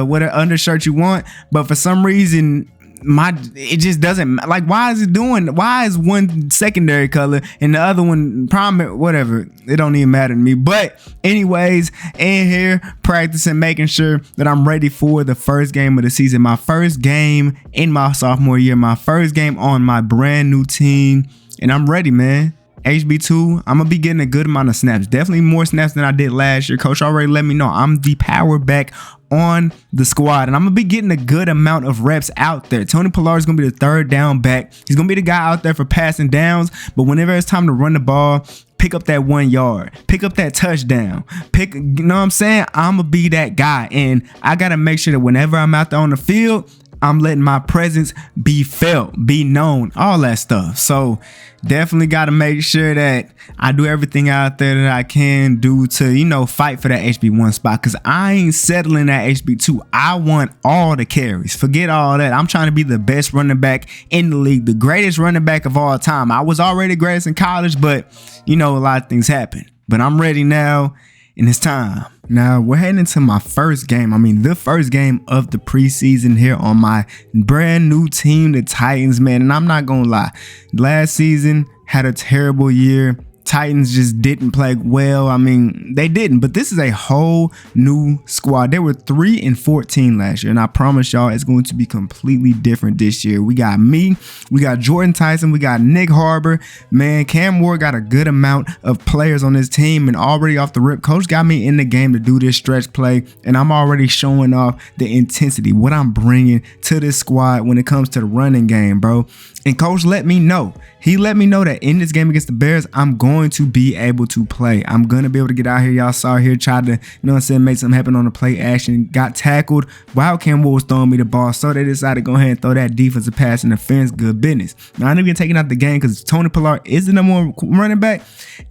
whatever undershirt you want. But for some reason, it just doesn't, like, why is one secondary color and the other one primary, whatever. It don't even matter to me. But anyways, in here practicing, making sure that I'm ready for the first game of the season, my first game in my sophomore year, my first game on my brand new team, and I'm ready, man. HB2, I'm gonna be getting a good amount of snaps, definitely more snaps than I did last year. Coach already let me know I'm the power back on the squad, and I'm gonna be getting a good amount of reps out there. Tony Pollard is gonna be the third down back. He's gonna be the guy out there for passing downs, but whenever it's time to run the ball, pick up that 1 yard, pick up that touchdown, you know what I'm saying? I'm gonna be that guy, and I gotta make sure that whenever I'm out there on the field, I'm letting my presence be felt, be known, all that stuff. So definitely got to make sure that I do everything out there that I can do to, you know, fight for that HB1 spot, because I ain't settling at HB2. I want all the carries. Forget all that. I'm trying to be the best running back in the league, the greatest running back of all time. I was already greatest in college, but, you know, a lot of things happen. But I'm ready now, and it's time. Now we're heading into my first game. I mean, the first game of the preseason here on my brand new team, the Titans, man. And I'm not gonna lie, last season had a terrible year. Titans just didn't play well. I mean, they didn't, but this is a whole new squad. They were 3-14 last year, and I promise y'all it's going to be completely different this year. We got me, we got Jordan Tyson, we got Nick Harbor. Man, Cam Ward got a good amount of players on this team, and already off the rip, coach got me in the game to do this stretch play, and I'm already showing off the intensity, what I'm bringing to this squad when it comes to the running game, bro. And coach let me know. He let me know that in this game against the Bears, I'm going to be able to play. I'm going to be able to get out here. Y'all saw here, tried to, you know what I'm saying, make something happen on the play action. Got tackled while Cam Ward was throwing me the ball. So they decided to go ahead and throw that defensive pass interference. Good business. Now, I ain't even taking out the game because Tony Pollard is the number one running back.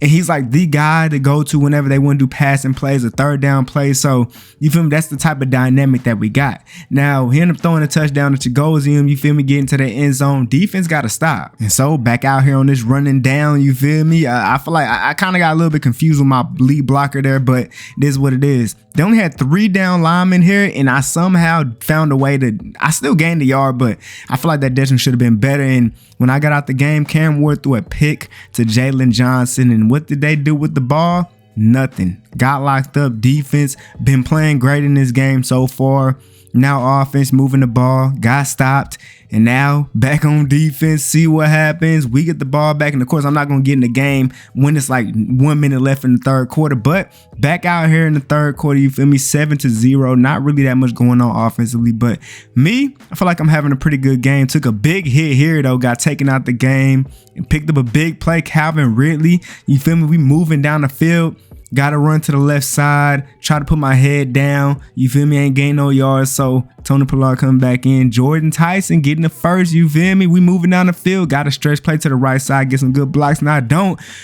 And he's like the guy to go to whenever they want to do passing plays or third down plays. So, you feel me? That's the type of dynamic that we got. Now, he ended up throwing a touchdown to Chigoziem. You feel me? Getting to the end zone. Defense got to stop. And so, back out here on this running down, you feel me? I feel like I kind of got a little bit confused with my lead blocker there, but this is what it is. They only had 3 down linemen here, and I somehow found a way to, I still gained a yard, but I feel like that distance should have been better. And when I got out the game, Cam Ward threw a pick to Jalen Johnson, and what did they do with the ball? Nothing. Got locked up. Defense been playing great in this game so far. Now offense moving the ball, got stopped, and now back on defense. See what happens. We get the ball back, and of course I'm not gonna get in the game when it's like 1 minute left in the third quarter, but back out here in the third quarter, you feel me, 7-0. Not really that much going on offensively, but me, I feel like I'm having a pretty good game. Took a big hit here though, got taken out the game and picked up a big play. Calvin Ridley, you feel me, we moving down the field. Got to run to the left side, try to put my head down. You feel me? Ain't gain no yards. So Tony Pollard coming back in. Jordan Tyson getting the first. You feel me? We moving down the field. Got a stretch play to the right side. Get some good blocks. Now I ain't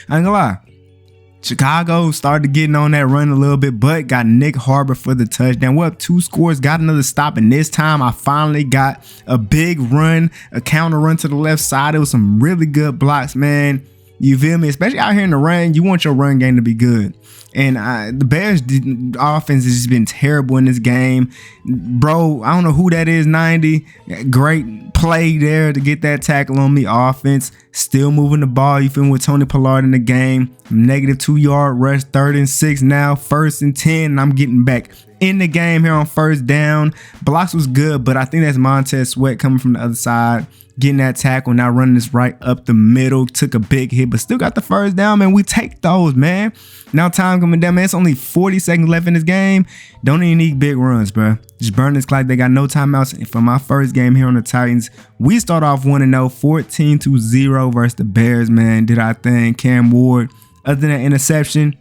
gonna lie. Chicago started getting on that run a little bit, but got Nick Harbor for the touchdown. We're up 2 scores, got another stop, and this time I finally got a big run, a counter run to the left side. It was some really good blocks, man. You feel me? Especially out here in the rain, you want your run game to be good. And the Bears offense has just been terrible in this game. Bro, I don't know who that is, 90. Great play there to get that tackle on me. Offense still moving the ball. You feel me, with Tony Pollard in the game. -2 yard rush, 3rd and 6 now, 1st and 10. And I'm getting back in the game here on first down. Blocks was good, but I think that's Montez Sweat coming from the other side, getting that tackle, now running this right up the middle. Took a big hit, but still got the first down, man. We take those, man. Now time coming down, man. It's only 40 seconds left in this game. Don't even need big runs, bro. Just burn this clock. They got no timeouts. And for my first game here on the Titans, we start off 1-0, 14-0 versus the Bears, man. Did our thing. Cam Ward, other than that interception,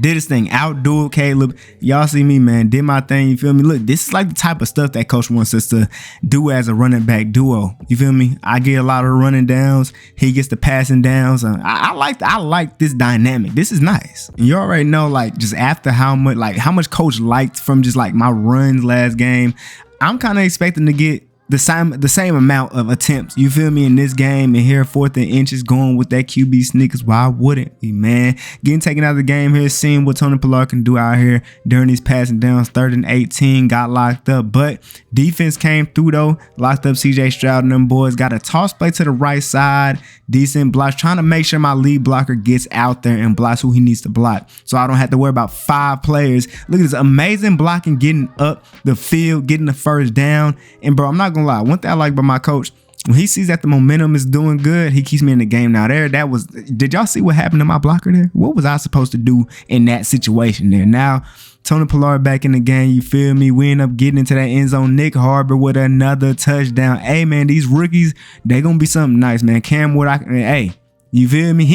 did his thing, outdueled Caleb. Y'all see me, man. Did my thing. You feel me? Look, this is like the type of stuff that coach wants us to do as a running back duo. You feel me? I get a lot of running downs. He gets the passing downs. I like this dynamic. This is nice. And you already know, like, just after how much coach liked from just like my runs last game, I'm kind of expecting to get the same amount of attempts. You feel me? In this game, and here 4th and inches going with that QB sneakers. Why wouldn't we, man? Getting taken out of the game here, seeing what Tony Pollard can do out here during these passing downs. 3rd and 18, got locked up, but defense came through though. Locked up CJ Stroud and them boys. Got a toss play to the right side. Decent blocks, trying to make sure my lead blocker gets out there and blocks who he needs to block, so I don't have to worry about 5 players. Look at this amazing blocking, getting up the field, getting the first down. And bro, I'm not gonna lie, one thing I like about my coach, when he sees that the momentum is doing good, he keeps me in the game. Now did y'all see what happened to my blocker there? What was I supposed to do in that situation there? Now Tony Pollard back in the game, you feel me? We end up getting into that end zone. Nick Harbor with another touchdown. Hey man, these rookies, they gonna be something nice, man. Cam Ward, hey, you feel me?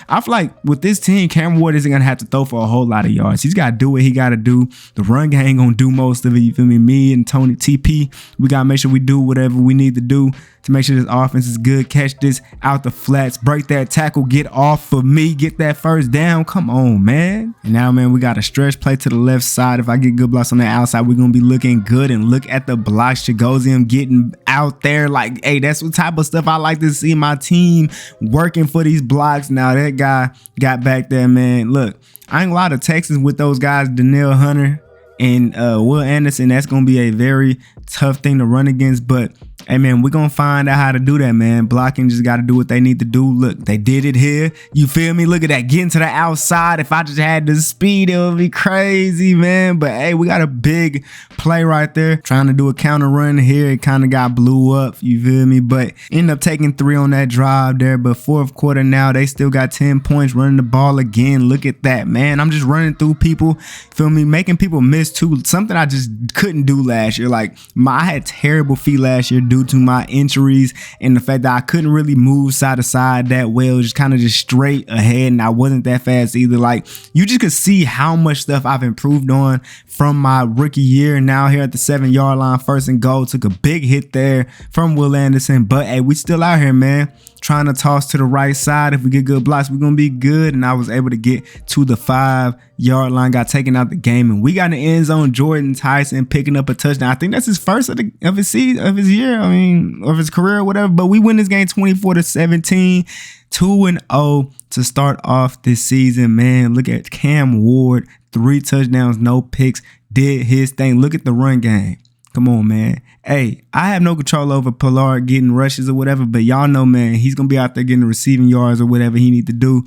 I feel like with this team, Cam Ward isn't gonna have to throw for a whole lot of yards. He's gotta do what he gotta do. The run game ain't gonna do most of it. You feel me? Me and Tony TP, we gotta make sure we do whatever we need to do to make sure this offense is good. Catch this out the flats, break that tackle, get off of me, get that first down. Come on, man. And now, man, we got a stretch play to the left side. If I get good blocks on the outside, we're gonna be looking good. And look at the blocks. Chagosium getting out there. Like, hey, that's what type of stuff I like to see my team working for these blocks. Now that guy got back there, man. Look, I ain't a lot of Texans with those guys, Danielle Hunter and Will Anderson. That's gonna be a very tough thing to run against, but hey man, we're gonna find out how to do that, man. Blocking just gotta do what they need to do. Look, they did it here. You feel me? Look at that, getting to the outside. If I just had the speed, it would be crazy, man. But hey, we got a big play right there. Trying to do a counter run here. It kind of got blew up, you feel me? But end up taking 3 on that drive there. But 4th quarter now, they still got 10 points, running the ball again. Look at that, man. I'm just running through people, feel me? Making people miss too. Something I just couldn't do last year. Like, I had terrible feet last year due to my injuries and the fact that I couldn't really move side to side that well, just kind of just straight ahead, and I wasn't that fast either. Like, you just could see how much stuff I've improved on from my rookie year. Now here at the 7-yard line, 1st and goal, took a big hit there from Will Anderson, but hey, we still out here, man, trying to toss to the right side. If we get good blocks, we're gonna be good. And I was able to get to the 5-yard line, got taken out the game, and we got in the end zone. Jordan Tyson picking up a touchdown. I think that's his first of his year. I mean, of his career or whatever. But we win this game 24-17, 2-0 to start off this season, man. Look at Cam Ward, 3 touchdowns, no picks, did his thing. Look at the run game. Come on, man. Hey, I have no control over Pollard getting rushes or whatever, but y'all know, man, he's going to be out there getting receiving yards or whatever he need to do.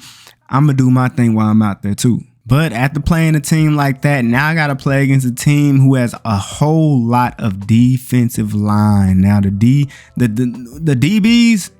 I'm going to do my thing while I'm out there too. But after playing a team like that, now I got to play against a team who has a whole lot of defensive line. Now the DBs,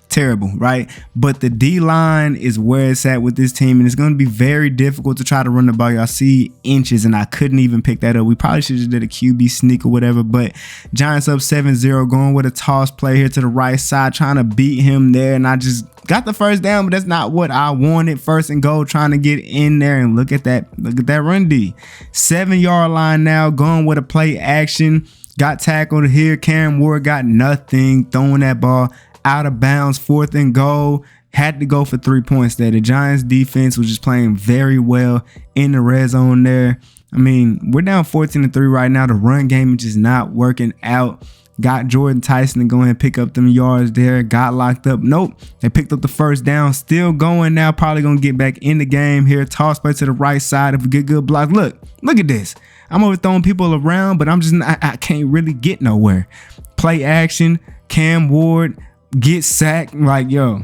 terrible, right? But the D-line is where it's at with this team, and it's going to be very difficult to try to run the ball. Y'all see inches, and I couldn't even pick that up. We probably should have did a QB sneak or whatever, but Giants up 7-0, going with a toss play here to the right side, trying to beat him there, and I just got the first down, but that's not what I wanted. 1st and goal, trying to get in there, and look at that run D. 7-yard line now, going with a play action. Got tackled here. Cam Ward got nothing, throwing that ball out of bounds. 4th and goal, had to go for 3 points there. The Giants defense was just playing very well in the red zone there. I mean, we're down 14-3 right now. The run game is just not working out. Got Jordan Tyson to go ahead and pick up them yards there. Got locked up. Nope. They picked up the first down. Still going now. Probably going to get back in the game here. Toss play to the right side. If we get good block. Look at this. I'm overthrowing people around, but I can't really get nowhere. Play action. Cam Ward get sacked. Like, yo,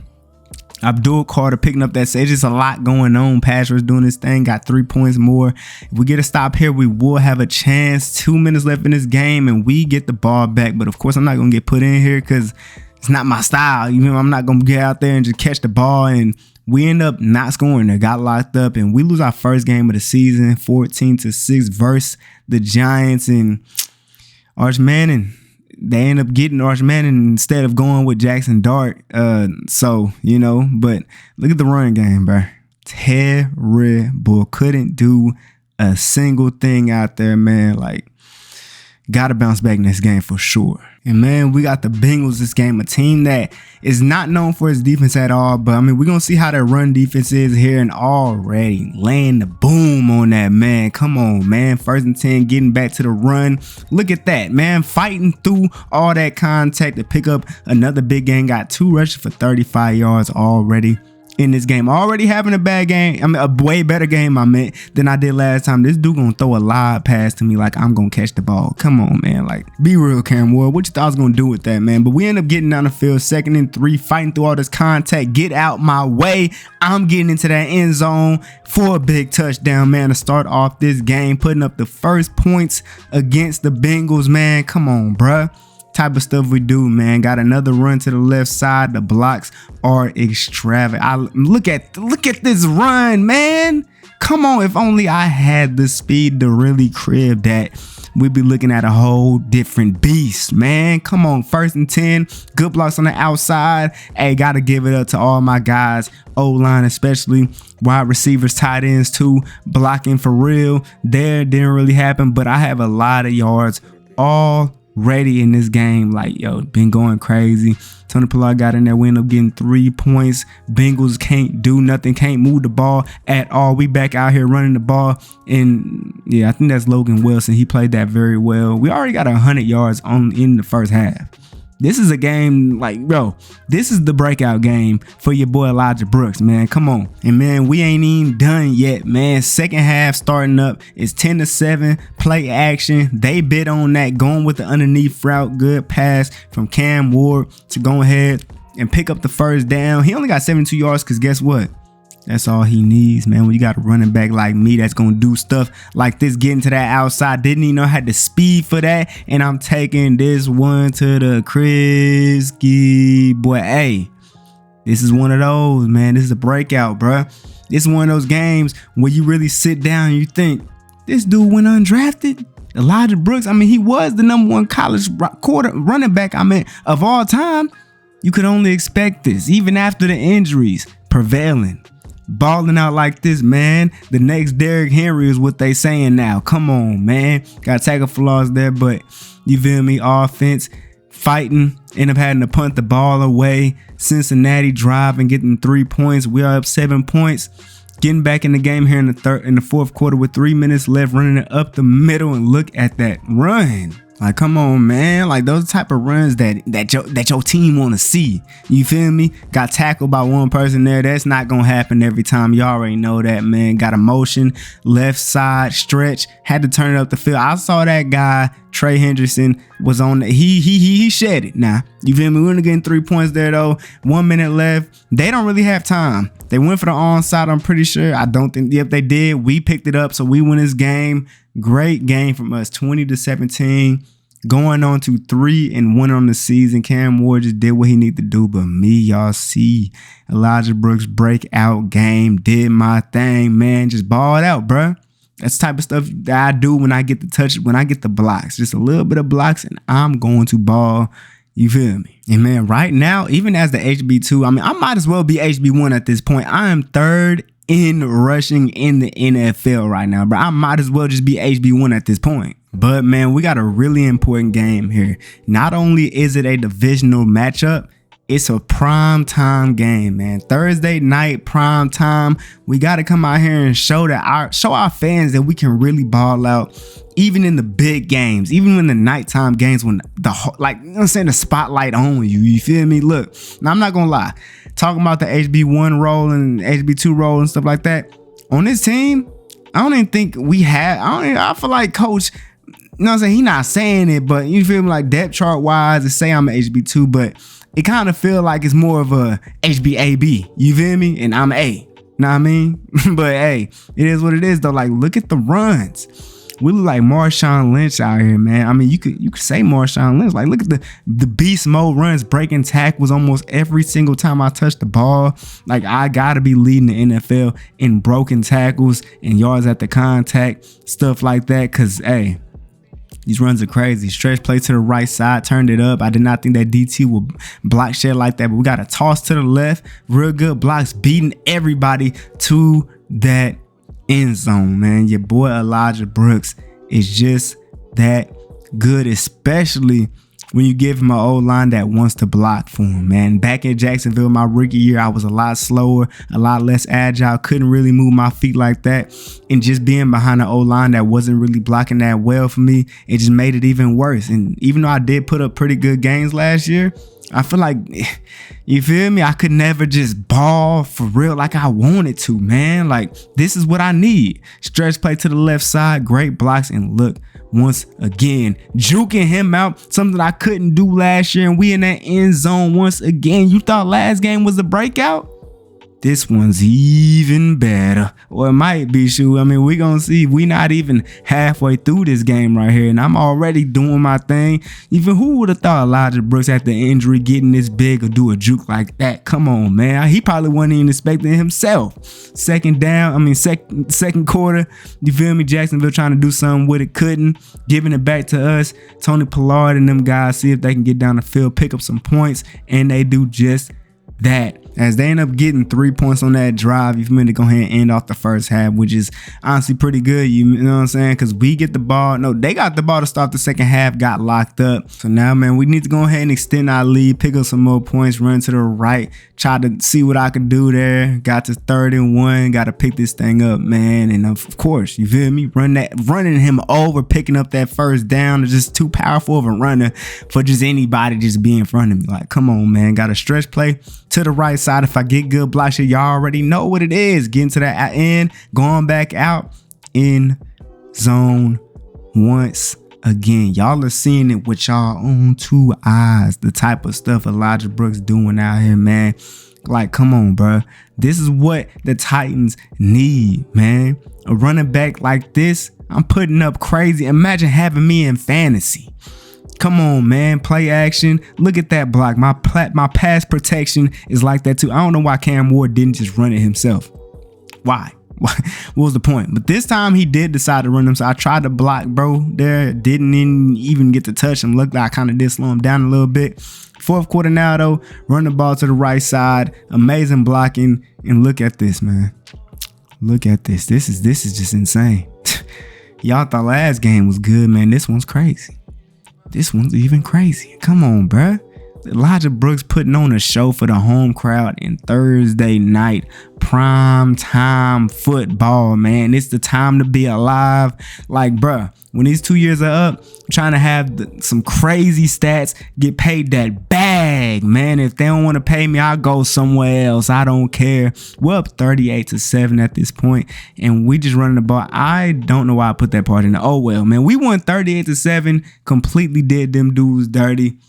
Abdul Carter picking up that save. Just a lot going on. Pass rush doing this thing. Got 3 points more. If we get a stop here, we will have a chance. 2 minutes left in this game, and we get the ball back. But of course, I'm not gonna get put in here because it's not my style. You know, I'm not gonna get out there and just catch the ball. And we end up not scoring there. Got locked up, and we lose our first game of the season, 14-6 versus the Giants. And Arch Manning, they end up getting Arch Manning instead of going with Jackson Dart. So, you know, but look at the run game, bro. Terrible. Couldn't do a single thing out there, man. Like, Gotta bounce back next game for sure. And man, we got the Bengals this game, a team that is not known for its defense at all. But I mean, we're gonna see how their run defense is here, and already laying the boom on that, man. Come on, man. 1st and 10, getting back to the run. Look at that, man. Fighting through all that contact to pick up another big game. Got 2 rushes for 35 yards already in this game. Already having a bad game. I mean, a way better game, than I did last time. This dude gonna throw a live pass to me like I'm gonna catch the ball. Come on, man. Like, be real, Cam Ward. What you thought I was gonna do with that, man? But we end up getting down the field, 2nd and 3, fighting through all this contact. Get out my way. I'm getting into that end zone for a big touchdown, man, to start off this game, putting up the first points against the Bengals, man. Come on, bruh. Type of stuff we do, man. Got another run to the left side. The blocks are extravagant. Look at this run, man. Come on, if only I had the speed to really crib that, we'd be looking at a whole different beast, man. Come on, 1st and 10, good blocks on the outside. Hey, gotta give it up to all my guys, O-line especially, wide receivers, tight ends too, blocking for real. There didn't really happen, but I have a lot of yards already in this game. Like, yo, been going crazy. Tony Pollard got in there. We end up getting 3 points. Bengals can't do nothing, can't move the ball at all. We back out here running the ball. And yeah, I think that's Logan Wilson. He played that very well. We already got 100 yards in the first half. This is a game, like, bro, this is the breakout game for your boy Elijah Brooks, man. Come on. And man, we ain't even done yet, man. Second half starting up. It's 10-7, play action. They bid on that, going with the underneath route. Good pass from Cam Ward to go ahead and pick up the first down. He only got 72 yards because guess what? That's all he needs, man. When you got a running back like me that's going to do stuff like this, getting to that outside, didn't even know I had the speed for that. And I'm taking this one to the Krisky. Boy, hey, this is one of those, man. This is a breakout, bruh. This is one of those games where you really sit down and you think, this dude went undrafted? Elijah Brooks, I mean, he was the #1 college running back, of all time. You could only expect this, even after the injuries prevailing. Balling out like this, man. The next Derrick Henry is what they saying now. Come on, man. Got tackle for loss there, but you feel me? Offense fighting, end up having to punt the ball away. Cincinnati drive and getting 3 points. We are up 7 points. Getting back in the game here in the fourth quarter with 3 minutes left, running it up the middle, and look at that run. Like, come on, man. Like, those type of runs that your team want to see. You feel me? Got tackled by one person there. That's not going to happen every time. You already know that, man. Got a motion, left side, stretch. Had to turn it up the field. I saw that guy, Trey Hendrickson, was on the, he shed it. Now, you feel me? We're getting 3 points there, though. 1 minute left. They don't really have time. They went for the onside, I'm pretty sure. I don't think, yep, they did. We picked it up, so we win this game. Great game from us, 20-17. Going on to 3-1 on the season. Cam Ward just did what he needed to do. But me, y'all see Elijah Brooks breakout game. Did my thing, man. Just balled out, bruh. That's the type of stuff that I do when I get the touch, when I get the blocks. Just a little bit of blocks, and I'm going to ball. You feel me? And man, right now, even as the HB2, I mean, I might as well be HB1 at this point. I am 3rd in rushing in the NFL right now, bro. I might as well just be HB1 at this point. But man, we got a really important game here. Not only is it a divisional matchup, it's a prime time game, man. Thursday night prime time. We got to come out here and show our fans that we can really ball out, even in the big games, even in the nighttime games when the spotlight on you. You feel me? Look, now I'm not gonna lie. Talking about the HB1 role and HB2 role and stuff like that on this team, I don't even think we have. I feel like Coach, you know what I'm saying? He not saying it, but you feel me? Like depth chart wise, it say I'm an HB2, but it kind of feel like it's more of a HBAB. You feel me? And I'm A. Know what I mean? But hey, it is what it is though. Like, look at the runs. We look like Marshawn Lynch out here, man. I mean, you could say Marshawn Lynch. Like, look at the beast mode runs, breaking tackles almost every single time I touch the ball. Like, I gotta be leading the NFL in broken tackles and yards at the contact, stuff like that. Cause hey, these runs are crazy. Stretch play to the right side, turned it up. I did not think that DT would block shit like that, but we got a toss to the left. Real good blocks, beating everybody to that end zone, man. Your boy Elijah Brooks is just that good, especially when you give him an O-line that wants to block for him, man. Back in Jacksonville, my rookie year, I was a lot slower, a lot less agile, couldn't really move my feet like that. And just being behind an O-line that wasn't really blocking that well for me, it just made it even worse. And even though I did put up pretty good games last year, I feel like, you feel me? I could never just ball for real like I wanted to, man. Like, this is what I need. Stretch play to the left side, great blocks, and look, once again, juking him out, something I couldn't do last year, and we in that end zone once again. You thought last game was a breakout? This one's even better, or it might be. Shoot, I mean, we gonna see. We not even halfway through this game right here, and I'm already doing my thing. Even who would have thought Elijah Brooks after injury getting this big or do a juke like that? Come on, man. He probably wasn't even expecting himself. Second quarter. You feel me? Jacksonville trying to do something with it, couldn't. Giving it back to us. Tony Pollard and them guys see if they can get down the field, pick up some points, and they do just that. As they end up getting 3 points on that drive, you feel me, to go ahead and end off the first half, which is honestly pretty good, you know what I'm saying? Because we get the ball. No, they got the ball to start the second half, got locked up. So now, man, we need to go ahead and extend our lead, pick up some more points, run to the right, try to see what I could do there. Got to 3rd and 1, got to pick this thing up, man. And of course, you feel me, running him over, picking up that first down is just too powerful of a runner for just anybody just be in front of me. Like, come on, man, got a stretch play to the right side. If I get good blocks, y'all already know what it is. Getting to that end, going back out in zone once again. Y'all are seeing it with y'all own 2 eyes. The type of stuff Elijah Brooks doing out here, man. Like, come on, bro. This is what the Titans need, man. A running back like this, I'm putting up crazy. Imagine having me in fantasy. Come on, man. Play action. Look at that block. My pass protection is like that too. I don't know why Cam Ward didn't just run it himself. Why? What was the point? But this time he did decide to run him. So I tried to block, bro. There, didn't even get to touch him. Looked like I kind of did slow him down a little bit. 4th quarter now, though. Run the ball to the right side. Amazing blocking. And look at this, man. Look at this. This is just insane. Y'all thought last game was good, man. This one's crazy. This one's even crazy. Come on, bruh. Elijah Brooks putting on a show for the home crowd in Thursday night prime time football, man. It's the time to be alive. Like, bruh, when these 2 years are up, I'm trying to have some crazy stats, get paid that bag, man. If they don't want to pay me, I'll go somewhere else. I don't care. We're up 38-7 at this point, and we just running the ball. I don't know why I put that part in there. Oh, well, man. We won 38-7, completely did them dudes dirty.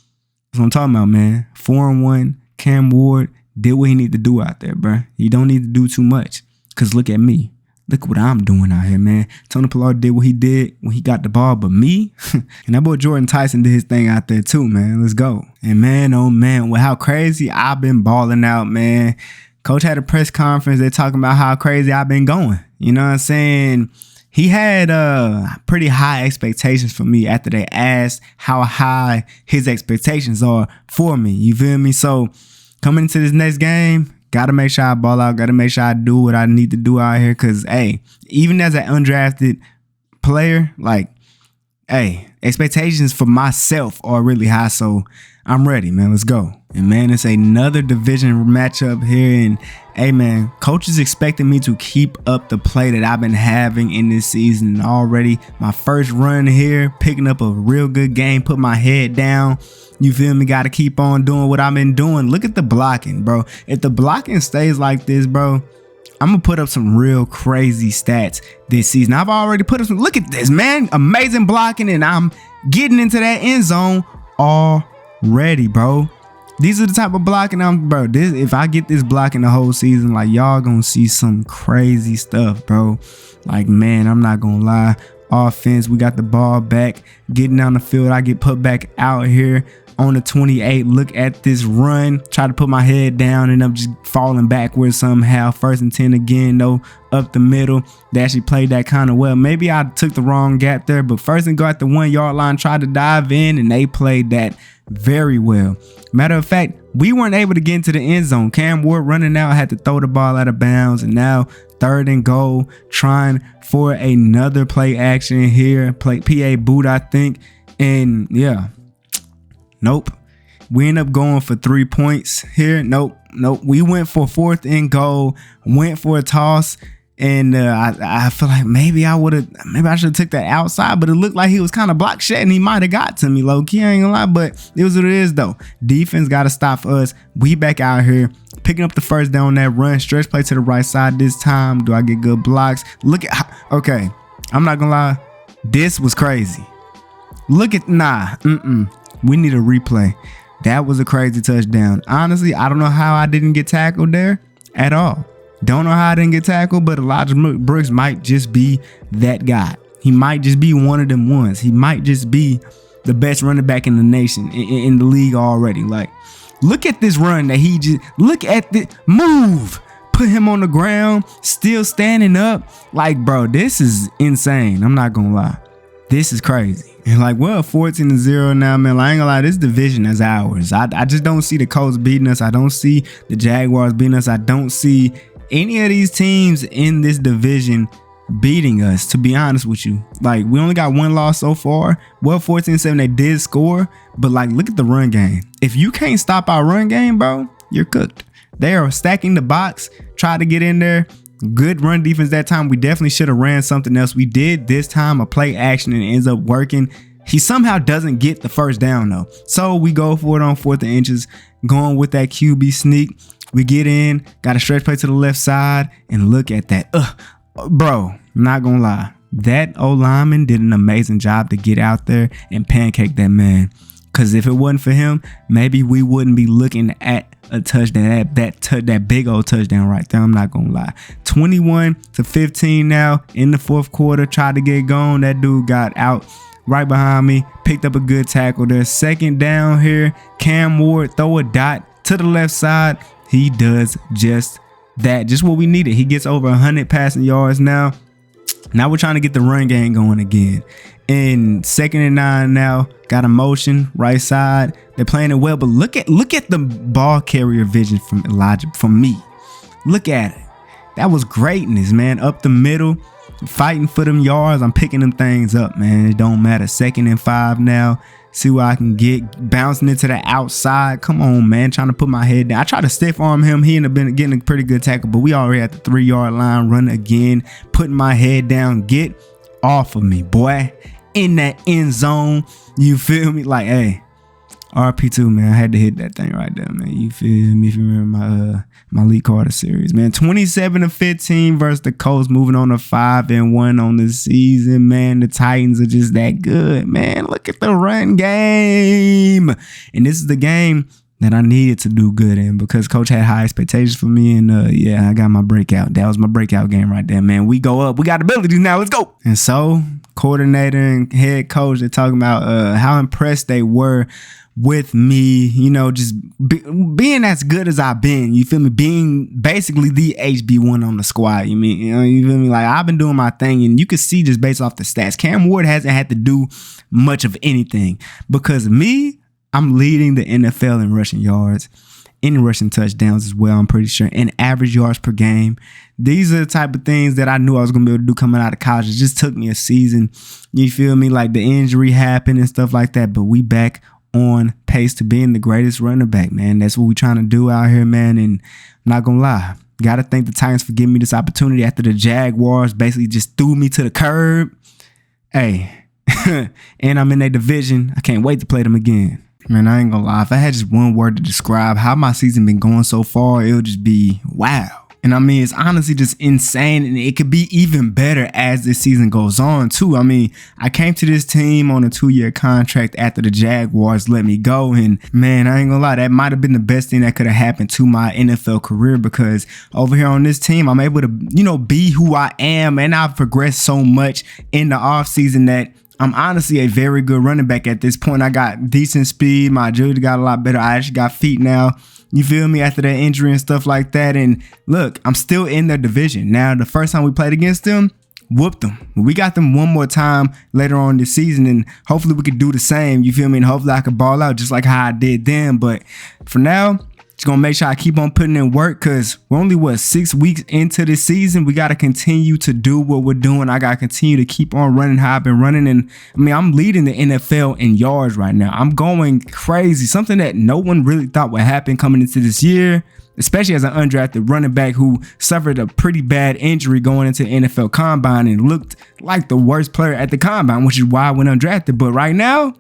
That's what I'm talking about, man. 4-1, Cam Ward did what he need to do out there, bro. He don't need to do too much. Because look at me. Look what I'm doing out here, man. Tony Pollard did what he did when he got the ball, but me? And that boy Jordan Tyson did his thing out there too, man. Let's go. And man, oh man, with how crazy I've been balling out, man. Coach had a press conference. They're talking about how crazy I've been going. You know what I'm saying? He had pretty high expectations for me after they asked how high his expectations are for me. You feel me? So coming into this next game, got to make sure I ball out. Got to make sure I do what I need to do out here. Because, hey, even as an undrafted player, like, hey, expectations for myself are really high. So I'm ready, man. Let's go. And, man, it's another division matchup here. And, hey, man, coach is expecting me to keep up the play that I've been having in this season. Already my first run here, picking up a real good game, put my head down. You feel me? Got to keep on doing what I've been doing. Look at the blocking, bro. If the blocking stays like this, bro, I'm going to put up some real crazy stats this season. I've already put up some. Look at this, man. Amazing blocking, and I'm getting into that end zone already, bro. These are the type of blocking if I get this blocking the whole season, like, y'all gonna see some crazy stuff, bro. Like, man, I'm not gonna lie. Offense, we got the ball back, getting down the field. I get put back out here on the 28. Look at this run. Try to put my head down, and I'm just falling backwards somehow. 1st and 10 again, though, up the middle. They actually played that kind of well. Maybe I took the wrong gap there, but 1st and go at the 1 yard line, tried to dive in, and they played that very well. Matter of fact, we weren't able to get into the end zone. Cam Ward running out, had to throw the ball out of bounds, and now 3rd and goal, trying for another play action here. Play PA boot, I think. And yeah, nope. We end up going for 3 points here. Nope. We went for 4th and goal, went for a toss. And I feel like maybe I should have took that outside, but it looked like he was kind of block shedding. He might have got to me low key, I ain't gonna lie, but it was what it is though. Defense got to stop us. We back out here picking up the first down on that run, stretch play to the right side this time. Do I get good blocks? Okay, I'm not gonna lie, this was crazy. We need a replay. That was a crazy touchdown. Honestly, I don't know how I didn't get tackled there at all. Don't know how I didn't get tackled, but Elijah Brooks might just be that guy. He might just be one of them ones. He might just be the best running back in the nation, in the league already. Like, look at this run that he just, look at the move. Put him on the ground, still standing up. Like, bro, this is insane. I'm not gonna lie. This is crazy. And like, we're 14-0 now, man. Like, I ain't gonna lie, this division is ours. I just don't see the Colts beating us. I don't see the Jaguars beating us. I don't see any of these teams in this division beating us, to be honest with you. Like, we only got one loss so far. Well, 14-7, they did score, but like, look at the run game. If you can't stop our run game, bro, you're cooked. They are stacking the box, try to get in there. Good run defense that time. We definitely should have ran something else. We did this time a play action and it ends up working. He somehow doesn't get the first down though. So we go for it on 4th and inches, going with that QB sneak. We get in, got a stretch play to the left side, and look at that. Bro, I'm not gonna lie. That O-lineman did an amazing job to get out there and pancake that man. Because if it wasn't for him, maybe we wouldn't be looking at a touchdown, that big old touchdown right there. I'm not gonna lie. 21-15 now in the 4th quarter. Tried to get going. That dude got out right behind me. Picked up a good tackle there. 2nd down here. Cam Ward throw a dot to the left side. He does just that. Just what we needed. He gets over 100 passing yards now. Now we're trying to get the run game going again. In 2nd and 9 now. Got a motion right side. They're playing it well, but look at the ball carrier vision from Elijah, from me. Look at it. That was greatness, man. Up the middle, fighting for them yards. I'm picking them things up, man. It don't matter. 2nd and 5 now. See what I can get. Bouncing into the outside. Come on, man. Trying to put my head down. I tried to stiff arm him. He ended up getting a pretty good tackle, but we already at the 3-yard line. Run again. Putting my head down. Get off of me, boy. In that end zone. You feel me? Like, hey, RP2, man. I had to hit that thing right there, man. You feel me? If you remember my Lee Carter series, man. 27-15 versus the Colts, moving on to 5-1 on the season, man. The Titans are just that good, man. Look at the run game. And this is the game that I needed to do good in because Coach had high expectations for me. And yeah, I got my breakout. That was my breakout game right there, man. We go up. We got abilities now. Let's go. And so, coordinator and head coach, they're talking about how impressed they were with me, you know, just being as good as I've been. You feel me? Being basically the HB1 on the squad. You feel me? Like, I've been doing my thing, and you can see just based off the stats, Cam Ward hasn't had to do much of anything because me, I'm leading the NFL in rushing yards, in rushing touchdowns as well, I'm pretty sure, and average yards per game. These are the type of things that I knew I was going to be able to do coming out of college. It just took me a season. You feel me? Like, the injury happened and stuff like that, but we back on pace to being the greatest running back, man. That's what we're trying to do out here, man, and I'm not going to lie. Got to thank the Titans for giving me this opportunity after the Jaguars basically just threw me to the curb. Hey, and I'm in their division. I can't wait to play them again. Man, I ain't gonna lie. If I had just one word to describe how my season been going so far, it would just be wow. And I mean, it's honestly just insane, and it could be even better as this season goes on too. I mean, I came to this team on a 2-year contract after the Jaguars let me go, and man, I ain't gonna lie, that might have been the best thing that could have happened to my NFL career, because over here on this team, I'm able to, you know, be who I am, and I've progressed so much in the offseason that I'm honestly a very good running back at this point. I got decent speed. My agility got a lot better. I actually got feet now. You feel me? After that injury and stuff like that. And look, I'm still in their division. Now, the first time we played against them, whooped them. We got them one more time later on this season, and hopefully we could do the same. You feel me? And hopefully I could ball out just like how I did then. But for now, Just gonna make sure I keep on putting in work, because we're only 6 weeks into the season. We gotta continue to do what we're doing. I gotta continue to keep on running how I've been running. And I mean, I'm leading the NFL in yards right now. I'm going crazy. Something that no one really thought would happen coming into this year, especially as an undrafted running back who suffered a pretty bad injury going into the NFL Combine and looked like the worst player at the Combine, which is why I went undrafted. But right now,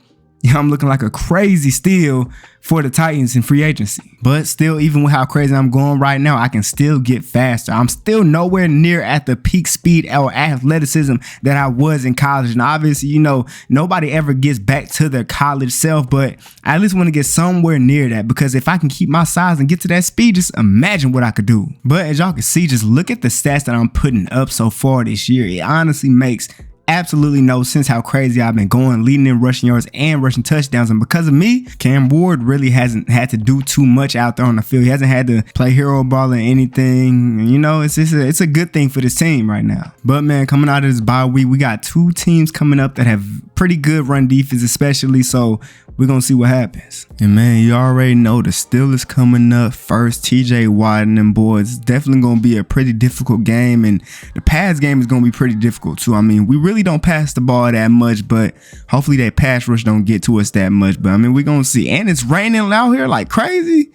I'm looking like a crazy steal for the Titans in free agency. But still, even with how crazy I'm going right now, I can still get faster. I'm still nowhere near at the peak speed or athleticism that I was in college. And obviously, you know, nobody ever gets back to their college self, but I at least want to get somewhere near that, because if I can keep my size and get to that speed, just imagine what I could do. But as y'all can see, just look at the stats that I'm putting up so far this year. It honestly makes absolutely no sense how crazy I've been going, leading in rushing yards and rushing touchdowns. And because of me, Cam Ward really hasn't had to do too much out there on the field. He hasn't had to play hero ball or anything. You know, it's a good thing for this team right now. But man, coming out of this bye week, we got 2 teams coming up that have pretty good run defense, especially. So we're going to see what happens. And man, you already know the Steelers coming up first. TJ Watt and them boys. It's definitely going to be a pretty difficult game. And the pass game is going to be pretty difficult too. I mean, we really don't pass the ball that much, but hopefully that pass rush don't get to us that much. But I mean, we're going to see. And it's raining out here like crazy.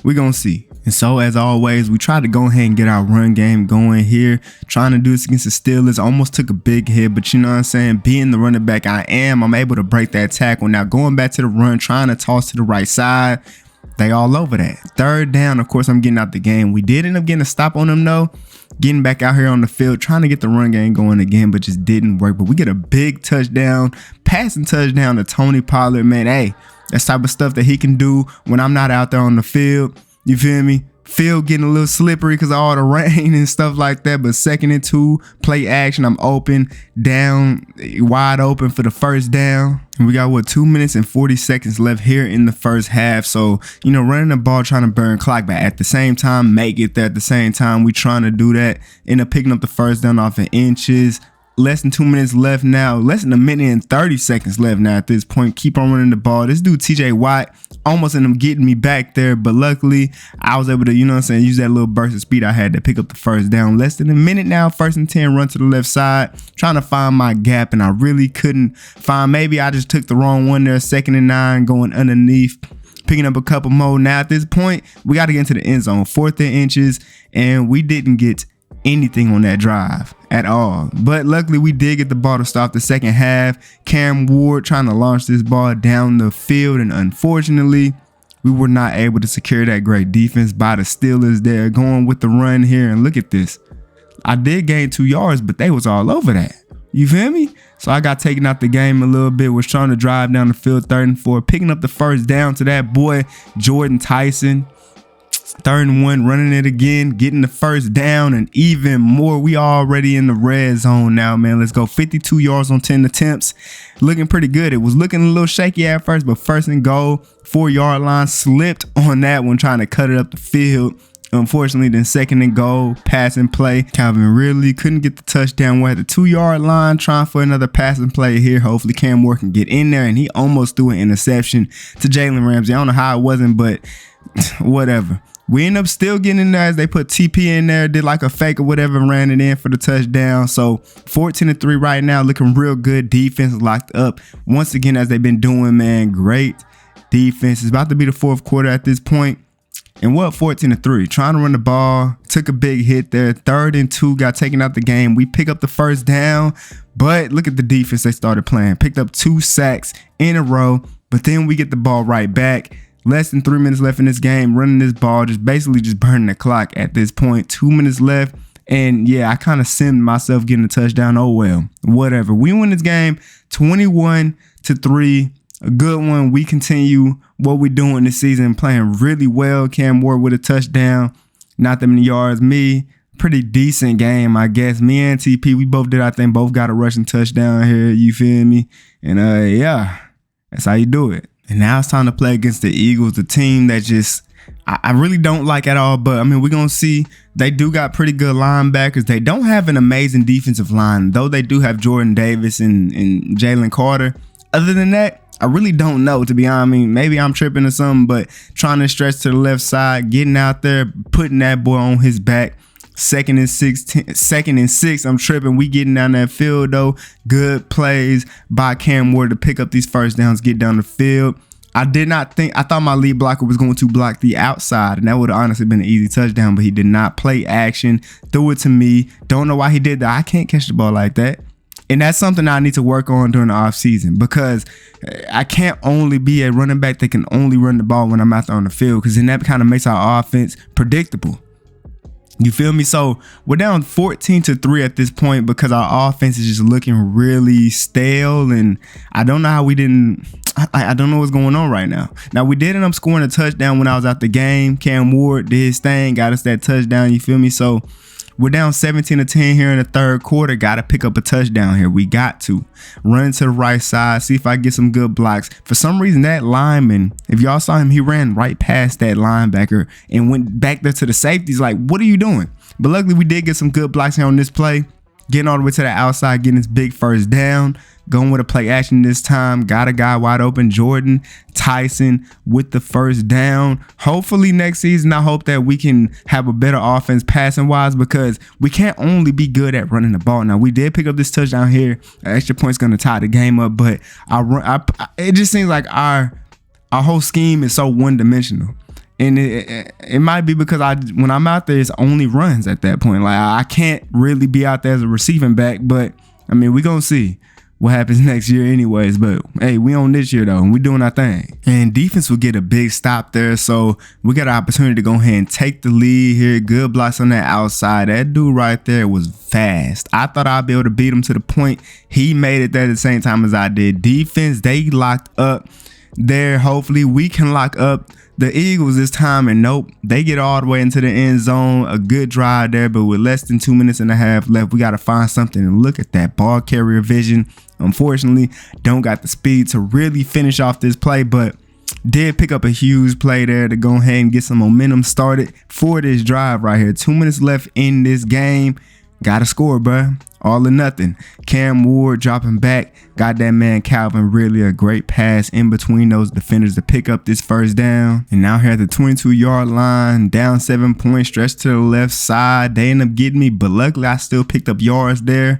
We're going to see. And so, as always, we try to go ahead and get our run game going here. Trying to do this against the Steelers. Almost took a big hit, but you know what I'm saying? Being the running back I'm able to break that tackle. Now, going back to the run, trying to toss to the right side. They all over that. 3rd down, of course, I'm getting out the game. We did end up getting a stop on them, though. Getting back out here on the field, trying to get the run game going again, but just didn't work. But we get a big touchdown, passing touchdown to Tony Pollard. Man, hey, that's type of stuff that he can do when I'm not out there on the field. You feel me? Field getting a little slippery because of all the rain and stuff like that. But 2nd and 2, play action. I'm open, down, wide open for the 1st down. And we got 2 minutes and 40 seconds left here in the 1st half. So, you know, running the ball, trying to burn clock, but at the same time, make it there at the same time. We trying to do that. End up picking up the 1st down off of inches. Less than 2 minutes left now. Less than 1 minute and 30 seconds left now at this point. Keep on running the ball. This dude, TJ Watt, almost ended up getting me back there. But luckily, I was able to, you know what I'm saying, use that little burst of speed I had to pick up the 1st down. Less than a minute now. 1st and 10, run to the left side. Trying to find my gap, and I really couldn't find. Maybe I just took the wrong one there. 2nd and 9, going underneath. Picking up a couple more. Now, at this point, we got to get into the end zone. 4th and inches, and we didn't get anything on that drive at all. But luckily, we did get the ball to start the 2nd half. Cam Ward trying to launch this ball down the field, and unfortunately, we were not able to secure that great defense by the Steelers there, going with the run here. And look at this. I did gain 2 yards, but they was all over that. You feel me? So I got taken out the game a little bit. Was trying to drive down the field, 3rd and 4, picking up the 1st down to that boy Jordan Tyson. 3rd and 1, running it again, getting the 1st down, and even more. We already in the red zone now, man. Let's go. 52 yards on 10 attempts. Looking pretty good. It was looking a little shaky at first, but 1st and goal, 4-yard line, slipped on that one, trying to cut it up the field. Unfortunately, then 2nd and goal, passing play. Calvin Ridley couldn't get the touchdown. We're at the 2-yard line, trying for another passing play here. Hopefully, Cam Ward can get in there, and he almost threw an interception to Jalen Ramsey. I don't know how it wasn't, but whatever. We end up still getting in there as they put TP in there, did like a fake or whatever, ran it in for the touchdown. So 14-3 right now, looking real good. Defense locked up once again, as they've been doing, man. Great defense. It's about to be the 4th quarter at this point. And 14-3, trying to run the ball, took a big hit there. 3rd and 2, got taken out the game. We pick up the 1st down, but look at the defense they started playing. Picked up 2 sacks in a row, but then we get the ball right back. Less than 3 minutes left in this game, running this ball, just burning the clock at this point. 2 minutes left, and yeah, I kind of simmed myself getting a touchdown. Oh well, whatever. We win this game 21-3. A good one. We continue what we're doing this season, playing really well. Cam Ward with a touchdown, not that many yards. Me, pretty decent game, I guess. Me and TP, we both did, I think, both got a rushing touchdown here. You feel me? And yeah, that's how you do it. And now it's time to play against the Eagles, the team that just I really don't like at all. But I mean, we're going to see. They do got pretty good linebackers. They don't have an amazing defensive line, though they do have Jordan Davis and Jalen Carter. Other than that, I really don't know, to be honest. I mean, maybe I'm tripping or something, but trying to stretch to the left side, getting out there, putting that boy on his back. Second and 6, I'm tripping. We getting down that field though. Good plays by Cam Ward to pick up these first downs, get down the field. I thought my lead blocker was going to block the outside, and that would have honestly been an easy touchdown, but he did not play action. Threw it to me. Don't know why he did that. I can't catch the ball like that. And that's something I need to work on during the offseason, because I can't only be a running back that can only run the ball when I'm out there on the field, because then that kind of makes our offense predictable. You feel me? So we're down 14-3 at this point because our offense is just looking really stale, and I don't know how we didn't. I don't know what's going on right now. Now, we did end up scoring a touchdown when I was out the game. Cam Ward did his thing, got us that touchdown. You feel me? So we're down 17-10 here in the third quarter. Got to pick up a touchdown here. We got to run to the right side, see if I get some good blocks. For some reason, that lineman, if y'all saw him, he ran right past that linebacker and went back there to the safeties. Like, what are you doing? But luckily, we did get some good blocks here on this play. Getting all the way to the outside, getting this big first down. Going with a play action this time. Got a guy wide open, Jordan Tyson, with the first down. Hopefully next season, I hope that we can have a better offense passing wise, because we can't only be good at running the ball. Now, we did pick up this touchdown here. An extra point's going to tie the game up, but it just seems like our whole scheme is so one-dimensional. And it might be because when I'm out there, it's only runs at that point. Like, I can't really be out there as a receiving back, but I mean, we're going to see what happens next year anyways. But hey, we on this year though, and we doing our thing. And defense will get a big stop there, so we got an opportunity to go ahead and take the lead here. Good blocks on that outside. That dude right there was fast. I thought I'd be able to beat him to the point. He made it there at the same time as I did. Defense, they locked up there. Hopefully we can lock up the Eagles this time, and nope, they get all the way into the end zone. A good drive there, but with less than 2 minutes and a half left, we got to find something. And look at that ball carrier vision. Unfortunately, don't got the speed to really finish off this play, but did pick up a huge play there to go ahead and get some momentum started for this drive right here. 2 minutes left in this game. Got to score, bruh. All or nothing. Cam Ward dropping back. Got that man Calvin Ridley a great pass in between those defenders to pick up this first down. And now here at the 22-yard line, down 7 points, stretched to the left side. They end up getting me, but luckily I still picked up yards there.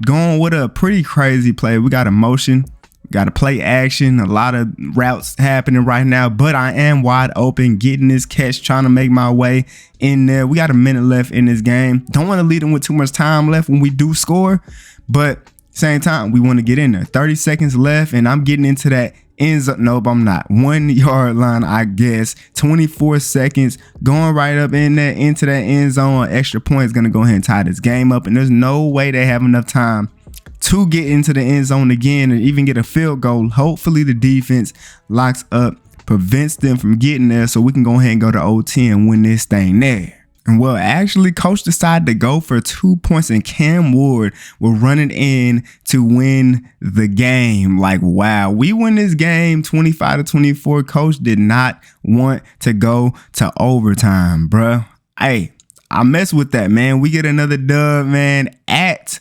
Going with a pretty crazy play. We got a motion. Got to play action, a lot of routes happening right now, but I am wide open, getting this catch, trying to make my way in there. We got a minute left in this game. Don't want to lead them with too much time left when we do score, but same time, we want to get in there. 30 seconds left, and I'm getting into that end zone. Nope, I'm not. 1 yard line, I guess. 24 seconds, going right up in there into that end zone. An extra point is going to go ahead and tie this game up, and there's no way they have enough time to get into the end zone again and even get a field goal. Hopefully the defense locks up, prevents them from getting there, so we can go ahead and go to OT and win this thing there. And well, actually, coach decided to go for 2 points, and Cam Ward will run it in to win the game. Like, wow, we win this game 25-24. Coach did not want to go to overtime, bruh. Hey, I mess with that, man. We get another dub, man, at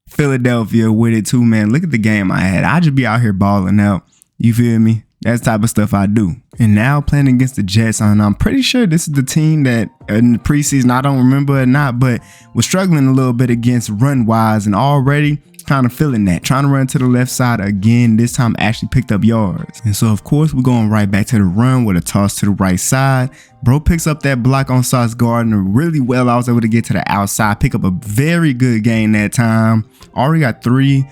Philadelphia with it too, man. Look at the game I had. I just be out here balling out. You feel me? That's the type of stuff I do. And now playing against the Jets, and I'm pretty sure this is the team that in the preseason, I don't remember or not, but was struggling a little bit against run wise, and already kind of feeling that. Trying to run to the left side again. This time actually picked up yards. And so, of course, we're going right back to the run with a toss to the right side. Bro picks up that block on Sauce Gardner really well. I was able to get to the outside, pick up a very good gain that time. Already got 3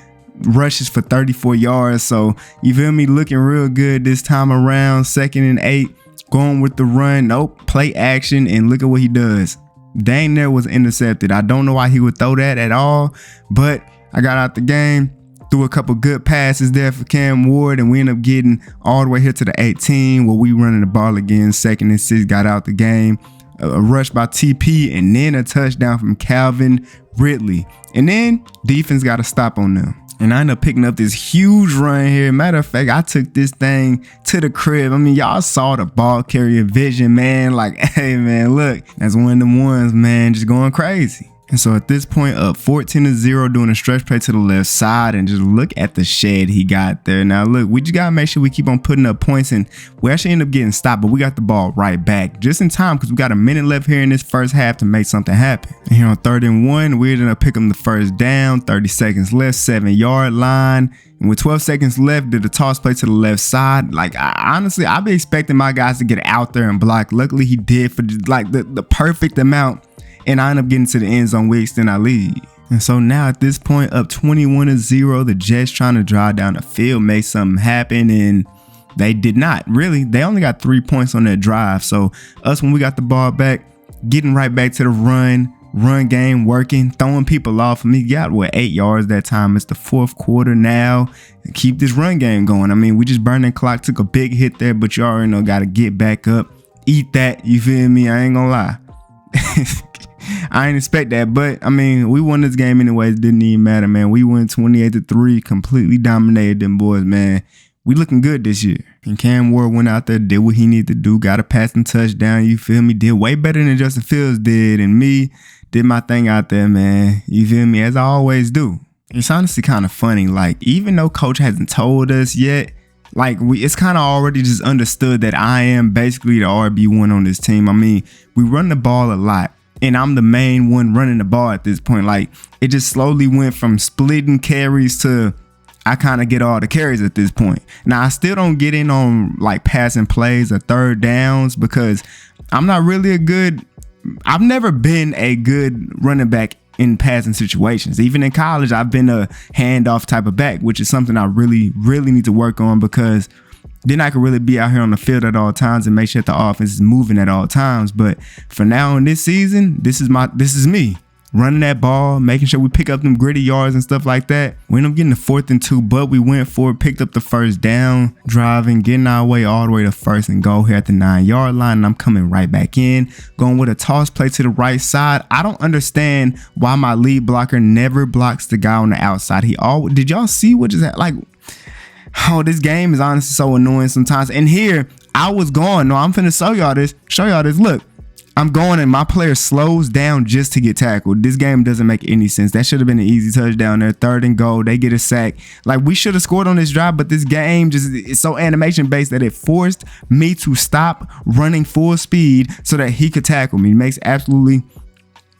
rushes for 34 yards. So, you feel me? Looking real good this time around. 2nd and 8. Going with the run. Nope. Play action. And look at what he does. Dang, there was intercepted. I don't know why he would throw that at all. But I got out the game. Threw a couple good passes there for Cam Ward, and we ended up getting all the way here to the 18 where we running the ball again. 2nd and 6, got out the game. A rush by TP, and then a touchdown from Calvin Ridley. And then defense got a stop on them. And I ended up picking up this huge run here. Matter of fact, I took this thing to the crib. I mean, y'all saw the ball carrier vision, man. Like, hey, man, look, that's one of them ones, man, just going crazy. And so at this point, up 14-0, doing a stretch play to the left side, and just look at the shed he got there. Now look, we just gotta make sure we keep on putting up points, and we actually end up getting stopped, but we got the ball right back just in time because we got a minute left here in this first half to make something happen. And here on 3rd and 1, we ended up picking the first down, 30 seconds left, 7-yard line. And with 12 seconds left, did a toss play to the left side. Like, honestly, I've been expecting my guys to get out there and block. Luckily, he did for like the perfect amount. And I end up getting to the end zone. We extend our lead. And so now at this point, up 21-0, the Jets trying to drive down the field, make something happen. And they did not. Really, they only got 3 points on that drive. So us, when we got the ball back, getting right back to the run game working, throwing people off. We got 8 yards that time. It's the 4th quarter now. Keep this run game going. I mean, we just burned the clock, took a big hit there, but you already know, got to get back up, eat that. You feel me? I ain't gonna lie. I ain't expect that, but I mean, we won this game anyways. Didn't even matter, man. We won 28-3, completely dominated them boys, man. We looking good this year. And Cam Ward went out there, did what he needed to do, got a passing touchdown, you feel me? Did way better than Justin Fields did, and me did my thing out there, man. You feel me? As I always do. It's honestly kind of funny, like, even though coach hasn't told us yet, like, it's kind of already just understood that I am basically the RB1 on this team. I mean, we run the ball a lot, and I'm the main one running the ball at this point. Like, it just slowly went from splitting carries to I kind of get all the carries at this point. Now, I still don't get in on like passing plays or third downs because I'm not really I've never been a good running back in passing situations. Even in college, I've been a handoff type of back, which is something I really need to work on, because then I can really be out here on the field at all times and make sure that the offense is moving at all times. But for now in this season, this is me running that ball, making sure we pick up them gritty yards and stuff like that. We ended up getting the 4th and 2, but we went for it, picked up the first down, driving, getting our way all the way to 1st and goal here at the 9-yard line. And I'm coming right back in, going with a toss play to the right side. I don't understand why my lead blocker never blocks the guy on the outside. Did y'all see what just happened? Like, oh, this game is honestly so annoying sometimes. And here I was going, no, I'm finna show y'all this. Look, I'm going and my player slows down just to get tackled. This game doesn't make any sense. That should have been an easy touchdown there. 3rd and goal. They get a sack. Like, we should have scored on this drive, but this game is so animation based that it forced me to stop running full speed so that he could tackle me. It makes absolutely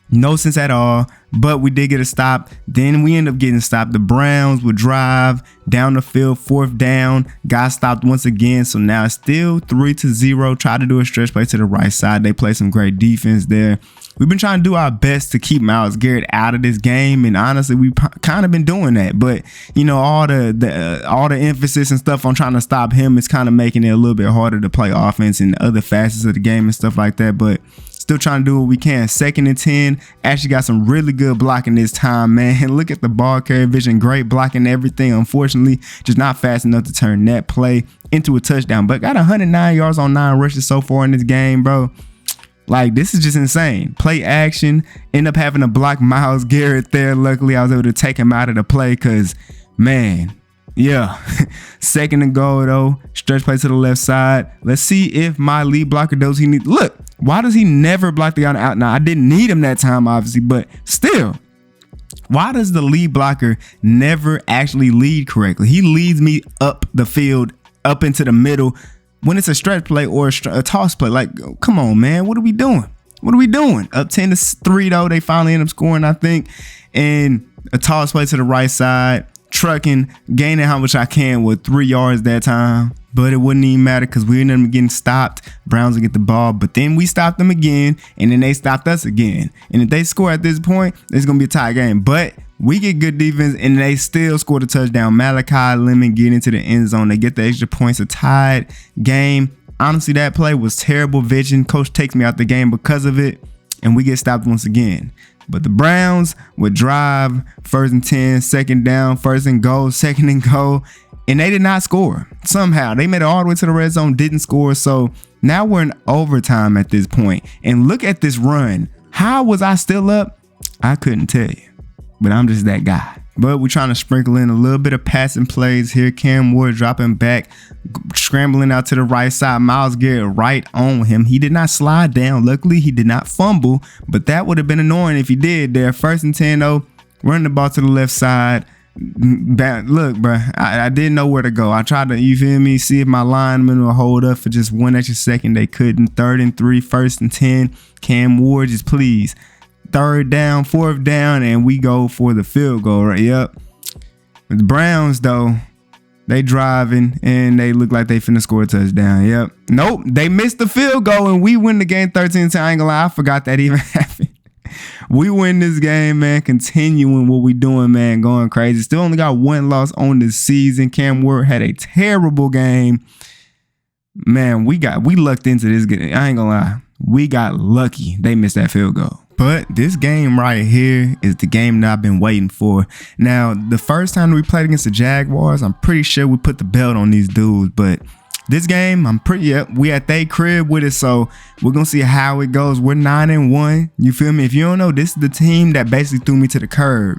no sense at all, but we did get a stop. Then we end up getting stopped. The Browns would drive down the field, 4th down, got stopped once again. So now it's still 3-0. Try to do a stretch play to the right side. They play some great defense there. We've been trying to do our best to keep Myles Garrett out of this game, and honestly, we've kind of been doing that. But you know, all the emphasis and stuff on trying to stop him is kind of making it a little bit harder to play offense and other facets of the game and stuff like that. But still trying to do what we can. 2nd and 10. Actually got some really good blocking this time, man. Look at the ball carrier vision. Great blocking everything. Unfortunately, just not fast enough to turn that play into a touchdown. But got 109 yards on 9 rushes so far in this game, bro. Like, this is just insane. Play action. End up having to block Myles Garrett there. Luckily, I was able to take him out of the play because, man, yeah. 2nd and goal, though. Stretch play to the left side. Let's see if my lead blocker does he need. Look, why does he never block the guy out? Now, I didn't need him that time, obviously, but still, why does the lead blocker never actually lead correctly? He leads me up the field, up into the middle when it's a stretch play or a toss play. Like, come on, man. What are we doing? Up 10-3, though. They finally end up scoring, I think. And a toss play to the right side. Trucking, gaining how much I can with 3 yards that time, but it wouldn't even matter because we ended up getting stopped. Browns would get the ball, but then we stopped them again, and then they stopped us again. And if they score at this point, it's gonna be a tie game. But we get good defense, and they still score the touchdown. Malachi Lemon get into the end zone. They get the extra points. A tied game. Honestly, that play was terrible vision. Coach takes me out the game because of it, and we get stopped once again. But the Browns would drive 1st and 10, 2nd down, 1st and goal, 2nd and goal, and they did not score. Somehow they made it all the way to the red zone, didn't score. So now we're in overtime at this point. And look at this run. How was I still up? I couldn't tell you, but I'm just that guy. But we're trying to sprinkle in a little bit of passing plays here. Cam Ward dropping back, scrambling out to the right side. Myles Garrett right on him. He did not slide down. Luckily, he did not fumble, but that would have been annoying if he did there. 1st and 10 though, running the ball to the left side. Look, bro, I didn't know where to go. I tried to, you feel me, see if my linemen will hold up for just 1 extra second. They couldn't. 3rd and 3, 1st and 10. Cam Ward, just please. 3rd down, 4th down, and we go for the field goal, right? Yep. With the Browns, though, they driving, and they look like they finna score a touchdown. Yep. Nope, they missed the field goal, and we win the game 13-10. I ain't gonna lie, I forgot that even happened. We win this game, man, continuing what we doing, man, going crazy. Still only got 1 loss on this season. Cam Ward had a terrible game. Man, we lucked into this game. I ain't gonna lie. We got lucky. They missed that field goal. But this game right here is the game that I've been waiting for. Now, the first time we played against the Jaguars, I'm pretty sure we put the belt on these dudes. But this game, we at they crib with it, so we're going to see how it goes. We're 9-1. You feel me? If you don't know, this is the team that basically threw me to the curb.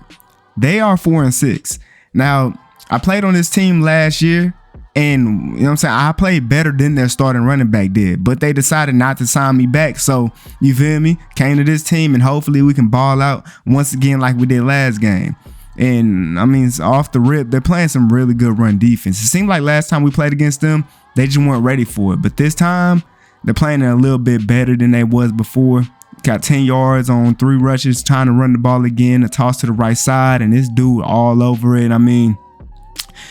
They are 4-6. Now, I played on this team last year. And you know what I'm saying? I played better than their starting running back did, but they decided not to sign me back. So you feel me? Came to this team and hopefully we can ball out once again like we did last game. And I mean, off the rip, they're playing some really good run defense. It seemed like last time we played against them, they just weren't ready for it. But this time they're playing it a little bit better than they was before. Got 10 yards on 3 rushes, trying to run the ball again, a toss to the right side, and this dude all over it. I mean,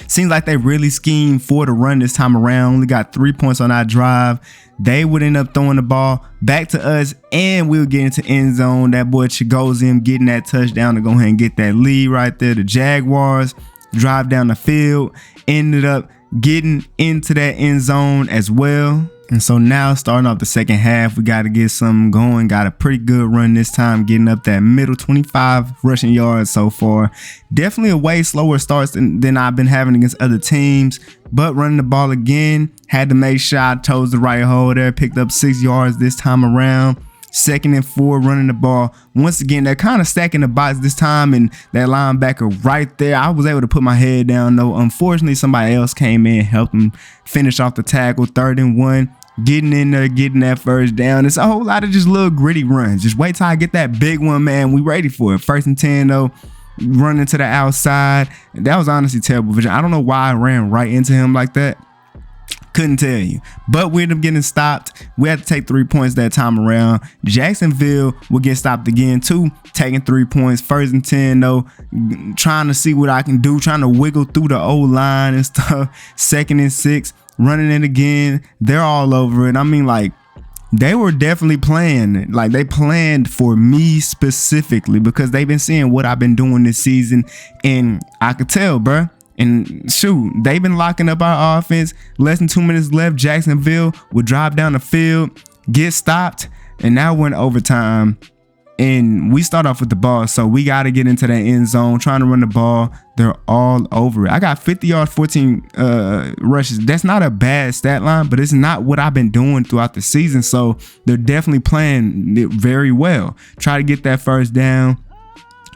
seems like they really schemed for the run this time around. Only got 3 points on our drive. They would end up throwing the ball back to us, and we'll get into end zone. That boy Chigoziem getting that touchdown to go ahead and get that lead right there. The Jaguars drive down the field, ended up getting into that end zone as well. And so now starting off the second half, we got to get something going. Got a pretty good run this time, getting up that middle, 25 rushing yards so far. Definitely a way slower starts than I've been having against other teams, but running the ball again, had to make sure I chose the right hole there, picked up 6 yards this time around. 2nd and 4, running the ball. Once again, they're kind of stacking the box this time, and that linebacker right there, I was able to put my head down though. Unfortunately, somebody else came in, helped them finish off the tackle. 3rd and 1, getting in there, getting that 1st down. It's a whole lot of just little gritty runs. Just wait till I get that big one, man. We ready for it. 1st and 10 though, running to the outside. That was honestly terrible vision. I don't know why I ran right into him like that. Couldn't tell you, but we ended up getting stopped. We had to take 3 points that time around. Jacksonville will get stopped again too, taking 3 points. 1st and 10 though, trying to see what I can do, trying to wiggle through the O-line and stuff. 2nd and 6, running it again. They're all over it. I mean, like, they were definitely playing. Like, they planned for me specifically because they've been seeing what I've been doing this season, and I could tell, bruh. And shoot, they've been locking up our offense. Less than 2 minutes left. Jacksonville will drive down the field, get stopped, and now we're in overtime. And we start off with the ball, so we got to get into that end zone, trying to run the ball. They're all over it. I got 50 yards, 14 rushes. That's not a bad stat line, but it's not what I've been doing throughout the season. So they're definitely playing it very well. Try to get that 1st down.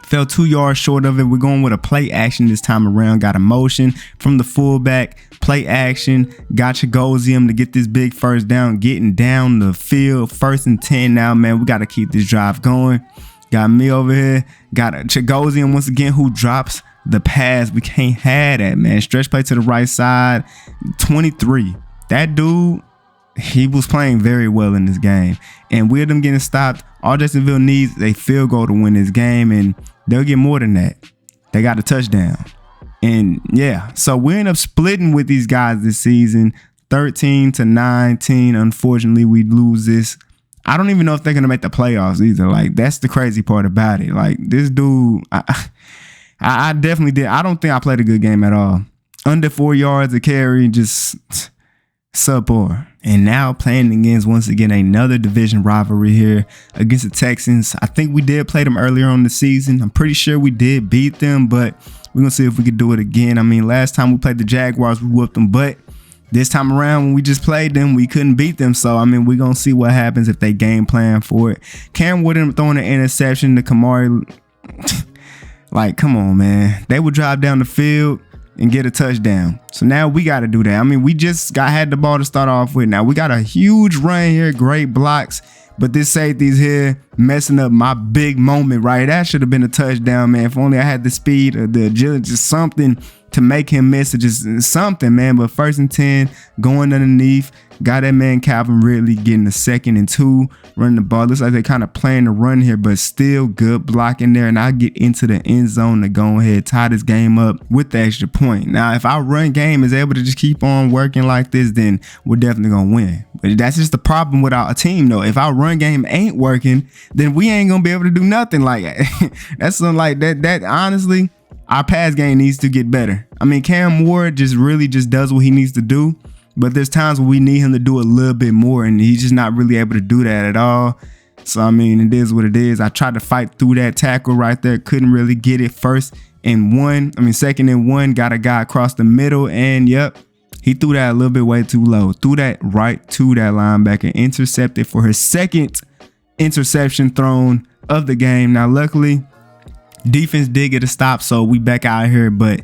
Fell 2 yards short of it. We're going with a play action this time around. Got a motion from the fullback. Play action. Got Chigoziem to get this big 1st down. Getting down the field. 1st and 10 now, man. We got to keep this drive going. Got me over here. Got a Chigoziem once again who drops the pass. We can't have that, man. Stretch play to the right side. 23. That dude, he was playing very well in this game. And with them getting stopped, all Jacksonville needs a field goal to win this game, and they'll get more than that. They got a touchdown. And yeah, so we end up splitting with these guys this season, 13-19. Unfortunately, we lose this. I don't even know if they're going to make the playoffs either. Like, that's the crazy part about it. Like, this dude, I definitely did. I don't think I played a good game at all. Under 4 yards a carry, just subpar. And now playing against, once again, another division rivalry here against the Texans. I think we did play them earlier on the season. I'm pretty sure we did beat them, but we're going to see if we could do it again. I mean, last time we played the Jaguars, we whooped them, but this time around when we just played them, we couldn't beat them. So, I mean, we're going to see what happens if they game plan for it. Cam Ward throwing an interception to Kamari. Like, come on, man. They would drive down the field and get a touchdown. So now we got to do that. I mean, we just had the ball to start off with. Now we got a huge run here, great blocks, but this safety's here messing up my big moment, right? That should have been a touchdown, man. If only I had the speed or the agility, just something to make him miss it, just something, man. But 1st and 10, going underneath, got that man Calvin Ridley getting a 2nd and 2, running the ball. Looks like they're kind of playing the run here, but still good blocking there. And I get into the end zone to go ahead, tie this game up with the extra point. Now, if our run game is able to just keep on working like this, then we're definitely gonna win. But that's just the problem with our team, though. If our run game ain't working, then we ain't gonna be able to do nothing. Like that's something like that. That honestly, our pass game needs to get better. I mean, Cam Ward really does what he needs to do, but there's times where we need him to do a little bit more, and he's just not really able to do that at all. So, I mean, it is what it is. I tried to fight through that tackle right there. Couldn't really get it. 2nd and 1. Got a guy across the middle, and yep, he threw that a little bit way too low. Threw that right to that linebacker. Intercepted for his 2nd interception thrown of the game. Now, luckily, defense did get a stop, so we back out here. But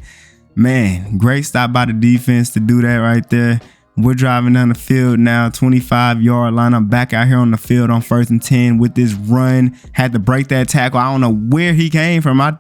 man, great stop by the defense to do that right there. We're driving down the field now, 25-yard line. I'm back out here on the field on 1st and 10 with this run. Had to break that tackle. I don't know where he came from. I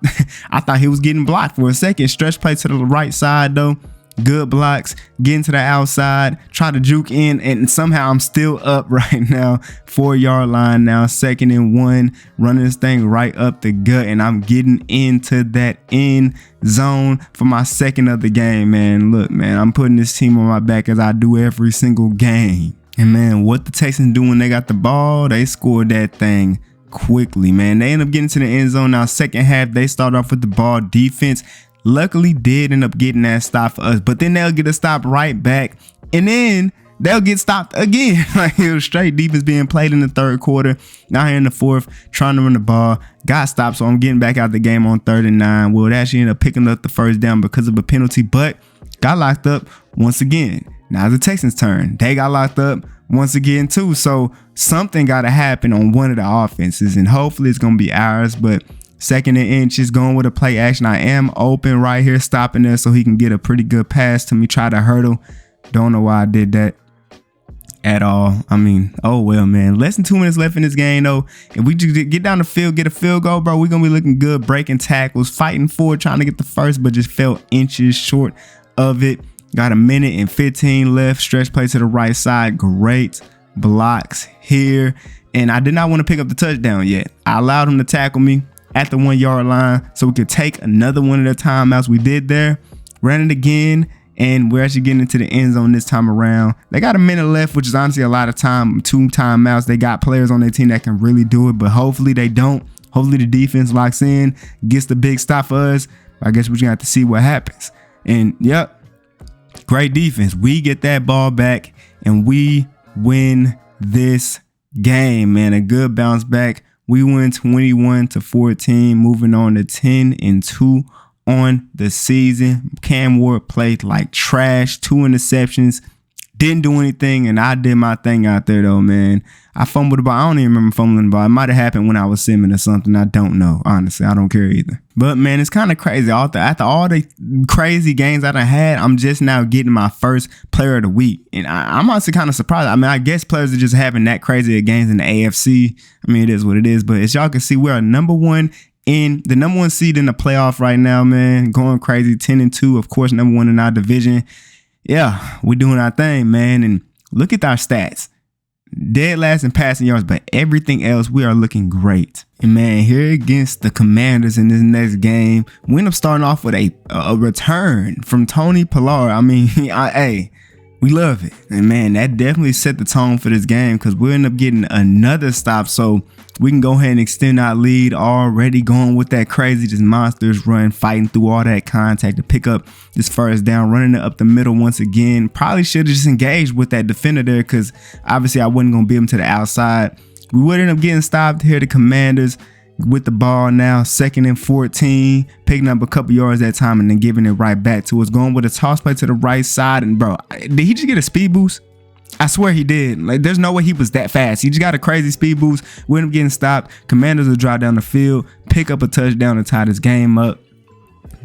thought he was getting blocked for a second. Stretch play to the right side though. Good blocks, getting to the outside, try to juke in, and somehow I'm still up right now. 4-yard line now, 2nd and 1, running this thing right up the gut, and I'm getting into that end zone for my 2nd of the game, man. Look, man, I'm putting this team on my back as I do every single game. And man, what the Texans do when they got the ball, they scored that thing quickly, man. They end up getting to the end zone now. 2nd half, they start off with the ball. Defense luckily did end up getting that stop for us, but then they'll get a stop right back, and then they'll get stopped again. Like, it was straight defense being played in the 3rd quarter. Now here in the 4th, trying to run the ball, got stopped, so I'm getting back out the game on 3rd and 9. Well, it actually ended up picking up the 1st down because of a penalty, but got locked up once again. Now it's the Texans' turn. They got locked up once again too, so something got to happen on one of the offenses, and hopefully it's gonna be ours. But 2nd and inches, going with a play action. I am open right here, stopping there so he can get a pretty good pass to me, try to hurdle. Don't know why I did that at all. I mean, oh well, man. Less than 2 minutes left in this game, though. If we just get down the field, get a field goal, bro, we're going to be looking good, breaking tackles, fighting for it, trying to get the first, but just fell inches short of it. Got 1:15 left. Stretch play to the right side. Great blocks here. And I did not want to pick up the touchdown yet. I allowed him to tackle me at the 1-yard line so we could take another one of the timeouts. We did there, ran it again, and we're actually getting into the end zone this time around. They got a minute left, which is honestly a lot of time. 2 timeouts. They got players on their team that can really do it, but hopefully they don't. Hopefully the defense locks in, gets the big stop for us. I guess we're gonna have to see what happens. And yep, great defense. We get that ball back and we win this game, man. A good bounce back. We win 21-14, moving on to 10 and 2 on the season. Cam Ward played like trash, 2 interceptions, didn't do anything, and I did my thing out there though, man. I fumbled the ball. I don't even remember fumbling the ball. It might have happened when I was simming or something. I don't know. Honestly, I don't care either. But man, it's kind of crazy. After all the crazy games I done had, I'm just now getting my first player of the week. And I'm honestly kind of surprised. I mean, I guess players are just having that crazy of games in the AFC. I mean, it is what it is. But as y'all can see, we're number one seed in the playoff right now, man. Going crazy, 10 and 2. Of course, number 1 in our division. Yeah, we're doing our thing, man. And look at our stats. Dead last in passing yards, but everything else, we are looking great. And man, here against the Commanders in this next game, we end up starting off with a return from Tony Pollard. I mean, hey, we love it. And man, that definitely set the tone for this game because we'll end up getting another stop. So we can go ahead and extend our lead, already going with that crazy, just monsters run, fighting through all that contact to pick up this first down, running it up the middle once again. Probably should have just engaged with that defender there because obviously I wasn't going to beat him to the outside. We would end up getting stopped here. The Commanders with the ball now, 2nd and 14, picking up a couple yards that time and then giving it right back to us. Going with a toss play to the right side. And bro, did he just get a speed boost? I swear he did. Like, there's no way he was that fast. He just got a crazy speed boost. We end up getting stopped. Commanders will drive down the field, pick up a touchdown to tie this game up.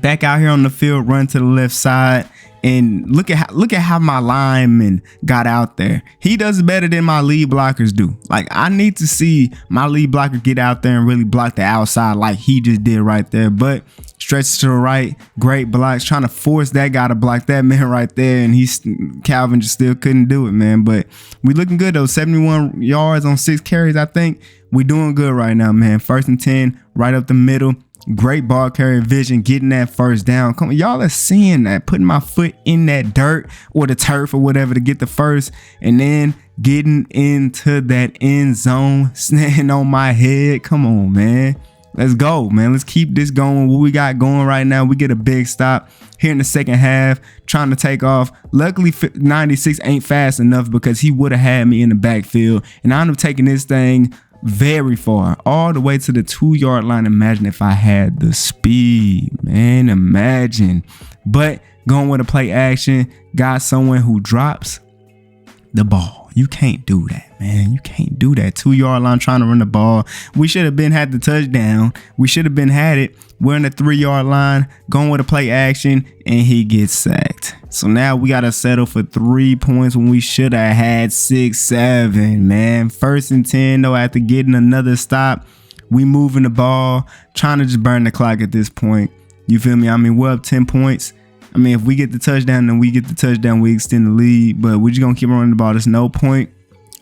Back out here on the field, run to the left side, and look at how my lineman got out there. He does better than my lead blockers do. Like, I need to see my lead blocker get out there and really block the outside like he just did right there. But stretches to the right, great blocks, trying to force that guy to block that man right there, and Calvin just still couldn't do it, man. But we looking good though. 71 yards on 6 carries. I think we doing good right now, man. 1st and 10, right up the middle. Great ball carrier vision, getting that first down. Come on, y'all are seeing that, putting my foot in that dirt or the turf or whatever to get the first, and then getting into that end zone, snapping on my head. Come on, man. Let's go, man. Let's keep this going. What we got going right now, we get a big stop here in the second half, trying to take off. Luckily, 96 ain't fast enough because he would have had me in the backfield, and I ended up taking this thing very far, all the way to the 2-yard line. Imagine if I had the speed, man. Imagine. But going with a play action, got someone who drops the ball. You can't do that, man. You can't do that. 2-yard line trying to run the ball. We should have had the touchdown. We should have had it. We're in the 3-yard line, going with a play action, and he gets sacked. So now we got to settle for 3 points when we should have had 6, 7, man. 1st and 10, though, after getting another stop. We moving the ball, trying to just burn the clock at this point. You feel me? I mean, we're up 10 points. I mean, if we get the touchdown, then we get the touchdown, we extend the lead. But we're just going to keep running the ball. There's no point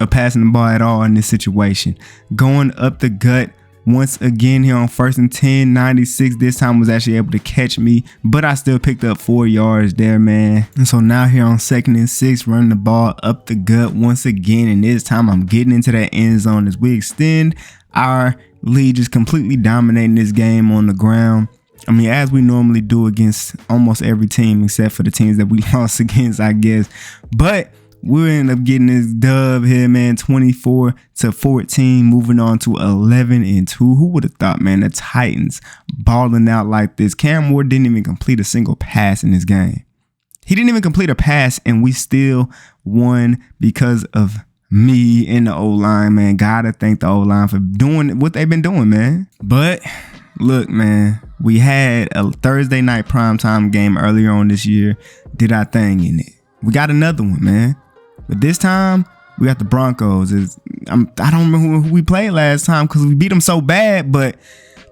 of passing the ball at all in this situation. Going up the gut once again here on 1st and 10, 96 this time was actually able to catch me, but I still picked up 4 yards there, man. And so now here on 2nd and 6, running the ball up the gut once again, and this time I'm getting into that end zone as we extend our lead, just completely dominating this game on the ground. I mean, as we normally do against almost every team except for the teams that we lost against, I guess. But we end up getting this dub here, man, 24-14, moving on to 11-2. Who would have thought, man, the Titans balling out like this? Cam Ward didn't even complete a single pass in this game. He didn't even complete a pass, and we still won because of me and the O-line, man. Gotta thank the O-line for doing what they've been doing, man. But look, man, we had a Thursday night primetime game earlier on this year. Did our thing in it. We got another one, man. But this time, we got the Broncos. I don't remember who we played last time because we beat them so bad. But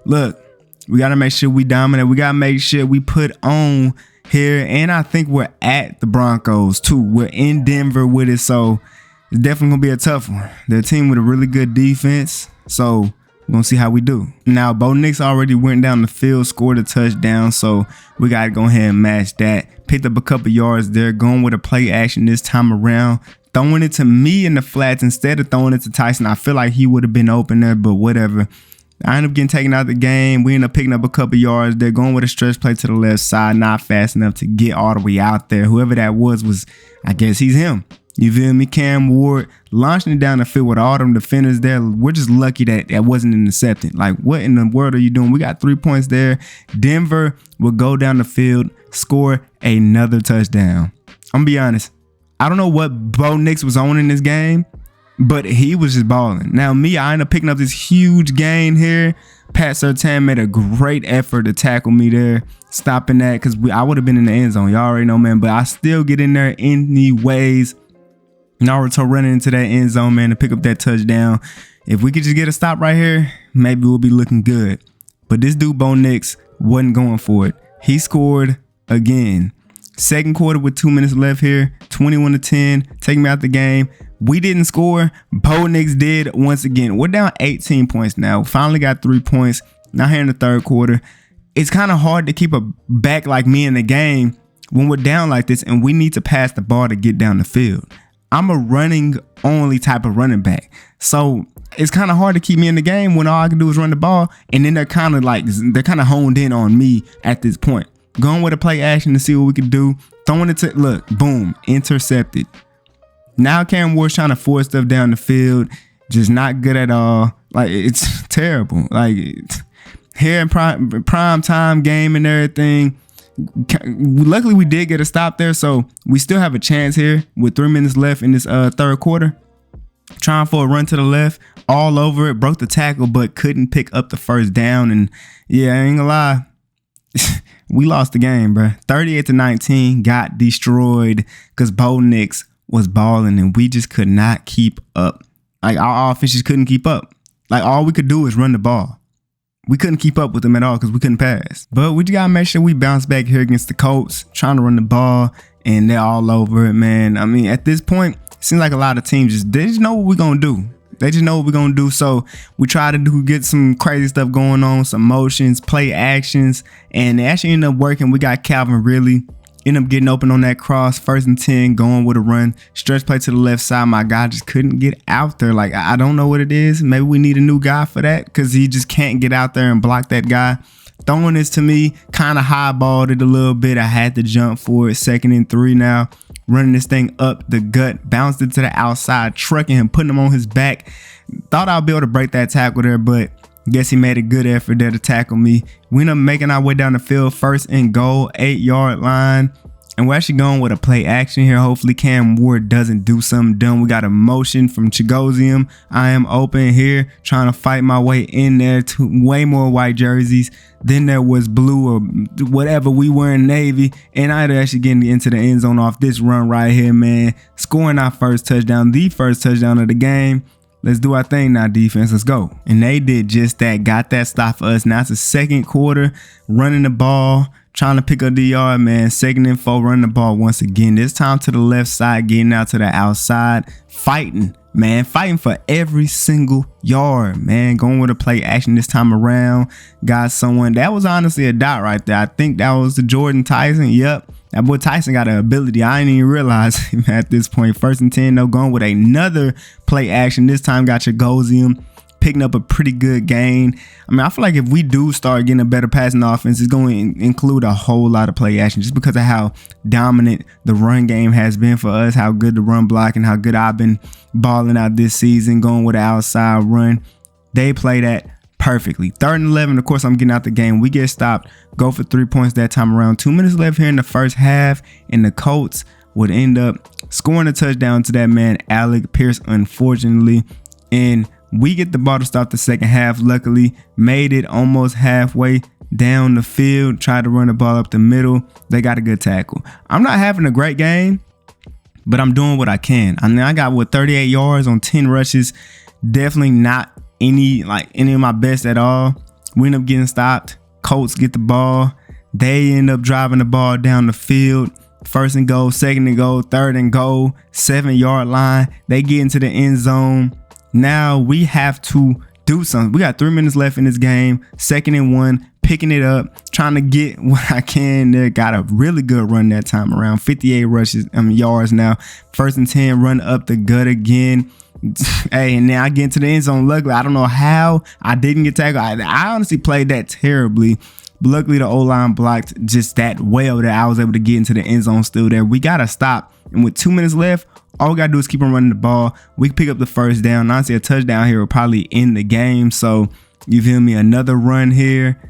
look, we got to make sure we dominate. We got to make sure we put on here. And I think we're at the Broncos, too. We're in Denver with it. So it's definitely going to be a tough one. They're a team with a really good defense. So we're going to see how we do. Now, Bo Nix already went down the field, scored a touchdown. So we got to go ahead and match that. Picked up a couple yards there, going with a play action this time around. Throwing it to me in the flats instead of throwing it to Tyson. I feel like he would have been open there, but whatever. I end up getting taken out of the game. We end up picking up a couple yards there, going with a stretch play to the left side. Not fast enough to get all the way out there. Whoever that was, I guess he's him. You feel me? Cam Ward launching it down the field with all them defenders there. We're just lucky that wasn't intercepted. Like, what in the world are you doing? We got 3 points there. Denver will go down the field, score another touchdown. I'm going to be honest. I don't know what Bo Nix was on in this game, but he was just balling. Now, I end up picking up this huge gain here. Pat Surtain made a great effort to tackle me there, stopping that because I would have been in the end zone. Y'all already know, man, but I still get in there anyways. Naruto running into that end zone, man, to pick up that touchdown. If we could just get a stop right here, maybe we'll be looking good. But this dude, Bo Nix, wasn't going for it. He scored again. Second quarter with 2 minutes left here, 21-10, taking me out the game. We didn't score. Bo Nix did once again. We're down 18 points now. Finally got 3 points. Now here in the third quarter. It's kind of hard to keep a back like me in the game when we're down like this and we need to pass the ball to get down the field. I'm a running only type of running back. So it's kind of hard to keep me in the game when all I can do is run the ball. And then they're kind of honed in on me at this point. Going with a play action to see what we can do. Throwing it to, look, boom, intercepted. Now Cam Ward's trying to force stuff down the field. Just not good at all. Like, it's terrible. Like, here in prime time game and everything, Luckily, we did get a stop there, so we still have a chance here with 3 minutes left in this third quarter. Trying for a run to the left, all over it, broke the tackle, but couldn't pick up the first down. And yeah, I ain't gonna lie, we lost the game, bro. 38-19, got destroyed because Bo Nix was balling and we just could not keep up. Like, our offense just couldn't keep up. Like, all we could do is run the ball. We couldn't keep up with them at all because we couldn't pass. But we just gotta make sure we bounce back here against the Colts, trying to run the ball, and they're all over it, man. I mean, at this point, it seems like a lot of teams they just know what we're gonna do. They just know what we're gonna do. So we try to get some crazy stuff going on, some motions, play actions, and they actually ended up working. We got Calvin Ridley. End up getting open on that cross, 1st and 10, going with a run, stretch play to the left side. My guy just couldn't get out there. Like, I don't know what it is. Maybe we need a new guy for that because he just can't get out there and block that guy. Throwing this to me, kind of highballed it a little bit. I had to jump for it. 2nd and 3 now. Running this thing up the gut, bounced it to the outside, trucking him, putting him on his back. Thought I'd be able to break that tackle there, but guess he made a good effort there to tackle me. We end up making our way down the field, 1st and goal, 8-yard line. And we're actually going with a play action here. Hopefully Cam Ward doesn't do something dumb. We got a motion from Chigoziem. I am open here, trying to fight my way in there to way more white jerseys. Then there was blue or whatever. We were in navy. And I ended up actually getting into the end zone off this run right here, man. Scoring our first touchdown, the first touchdown of the game. Let's do our thing now, defense. Let's go. And they did just that. Got that stop for us. Now it's the 2nd quarter. Running the ball. Trying to pick up the yard, man. 2nd and 4. Running the ball once again. This time to the left side. Getting out to the outside. Fighting, man. Fighting for every single yard, man. Going with a play action this time around. Got someone. That was honestly a dot right there. I think that was the Jordan Tyson. Yep. That boy Tyson got an ability. I didn't even realize him at this point. 1st and 10, though, going with another play action. This time got Chigoziem picking up a pretty good gain. I mean, I feel like if we do start getting a better passing offense, it's going to include a whole lot of play action just because of how dominant the run game has been for us, how good the run block and how good I've been balling out this season, going with an outside run. They play that perfectly. 3rd and 11, of course, I'm getting out the game. We get stopped, go for 3 points that time around. 2 minutes left here in the first half, and the Colts would end up scoring a touchdown to that man, Alec Pierce, unfortunately. And we get the ball to start the second half. Luckily, made it almost halfway down the field. Tried to run the ball up the middle. They got a good tackle. I'm not having a great game, but I'm doing what I can. I mean, I got 38 yards on 10 rushes. Definitely not any of my best at all. We end up getting stopped. Colts get the ball. They end up driving the ball down the field. 1st and goal, 2nd and goal, 3rd and goal, 7-yard line. They get into the end zone. Now we have to do something. We got 3 minutes left in this game. 2nd and 1, picking it up, trying to get what I can there. Got a really good run that time around. 58 yards now. 1st and 10, run up the gut again. Hey, and now I get into the end zone. Luckily, I don't know how I didn't get tackled. I honestly played that terribly. But luckily, the O-line blocked just that well that I was able to get into the end zone still there. We got to stop. And with 2 minutes left, all we got to do is keep on running the ball. We can pick up the first down. Honestly, a touchdown here will probably end the game. So, you feel me? Another run here.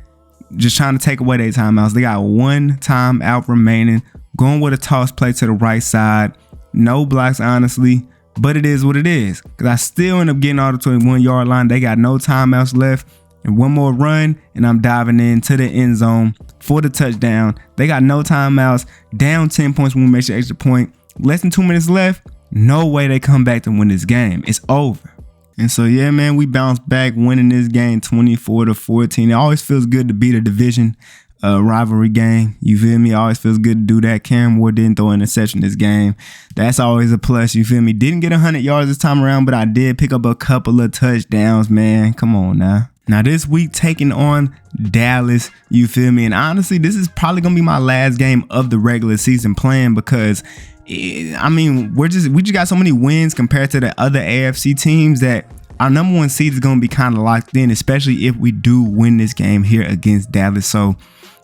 Just trying to take away their timeouts. They got 1 timeout remaining. Going with a toss play to the right side. No blocks, honestly. But it is what it is. Because I still end up getting all the 21-yard line. They got no timeouts left. And one more run, and I'm diving into the end zone for the touchdown. They got no timeouts. Down 10 points when we make the extra point. Less than 2 minutes left. No way they come back to win this game. It's over. And so, yeah, man, we bounced back winning this game 24-14. It always feels good to beat a division rivalry game. You feel me? It always feels good to do that. Cam Ward didn't throw an interception this game. That's always a plus. You feel me? Didn't get 100 yards this time around, but I did pick up a couple of touchdowns, man. Come on now. Now this week taking on Dallas, you feel me? And honestly, this is probably going to be my last game of the regular season playing because, I mean, we just got so many wins compared to the other AFC teams that our number 1 seed is going to be kind of locked in, especially if we do win this game here against Dallas. So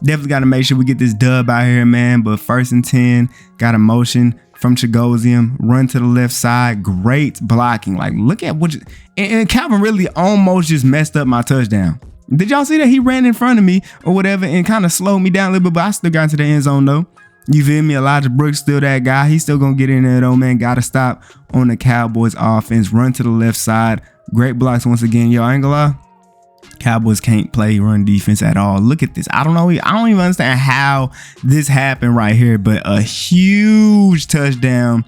definitely got to make sure we get this dub out here, man. But 1st and 10, got a motion from Chigoziem, run to the left side. Great blocking. Like, look at what and Calvin really almost just messed up my touchdown. Did y'all see that? He ran in front of me or whatever and kind of slowed me down a little bit, but I still got into the end zone though. You feel me? Elijah Brooks still that guy. He's still gonna get in there though, man. Gotta stop on the Cowboys offense. Run to the left side. Great blocks once again. Yo, I ain't gonna lie. Cowboys can't play run defense at all. Look at this. I don't know. I don't even understand how this happened right here, but a huge touchdown,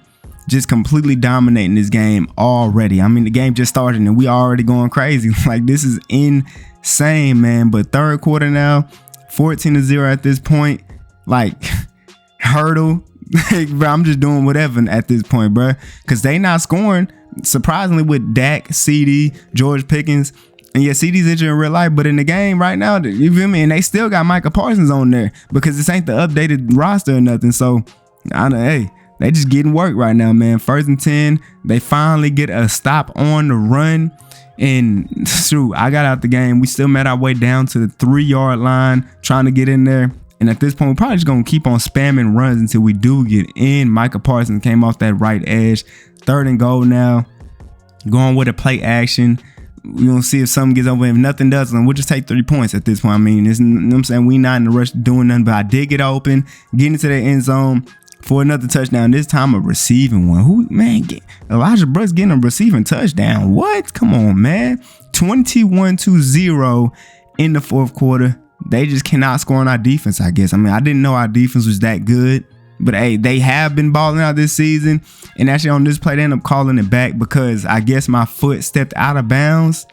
just completely dominating this game already. I mean, the game just started and we already going crazy. Like, this is insane, man. But third quarter now, 14-0 at this point. Like, hurdle. Bro, I'm just doing whatever at this point, bro, because they not scoring. Surprisingly, with Dak, CD, George Pickens. And yeah, CD's injured in real life, but in the game right now, you feel me? And they still got Micah Parsons on there because this ain't the updated roster or nothing. So, hey, they just getting work right now, man. 1st and 10, they finally get a stop on the run. And shoot, I got out the game. We still made our way down to the 3-yard line, trying to get in there. And at this point, we're probably just going to keep on spamming runs until we do get in. Micah Parsons came off that right edge. 3rd and goal now. Going with a play action. We're going to see if something gets over. If nothing does, then we'll just take 3 points at this point. I mean, you know what I'm saying? We not in the rush doing nothing, but I did get open, get into the end zone for another touchdown. This time a receiving one. Elijah Brooks getting a receiving touchdown. What? Come on, man. 21-0 in the 4th quarter. They just cannot score on our defense, I guess. I mean, I didn't know our defense was that good. But hey, they have been balling out this season. And actually on this play, they end up calling it back because I guess my foot stepped out of bounds.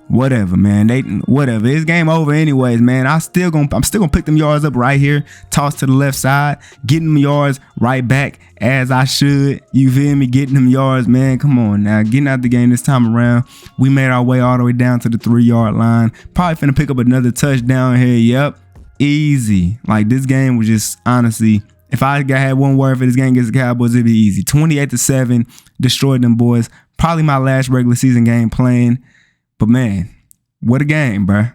Whatever, man. Whatever. It's game over anyways, man. I'm still gonna pick them yards up right here. Toss to the left side. Getting them yards right back as I should. You feel me? Getting them yards, man. Come on now. Getting out the game this time around. We made our way all the way down to the 3-yard line. Probably finna pick up another touchdown here. Yep. Easy. Like, this game was just honestly, if I had one word for this game against the Cowboys, it'd be easy. 28-7, destroyed them boys. Probably my last regular season game playing. But man, what a game, bruh.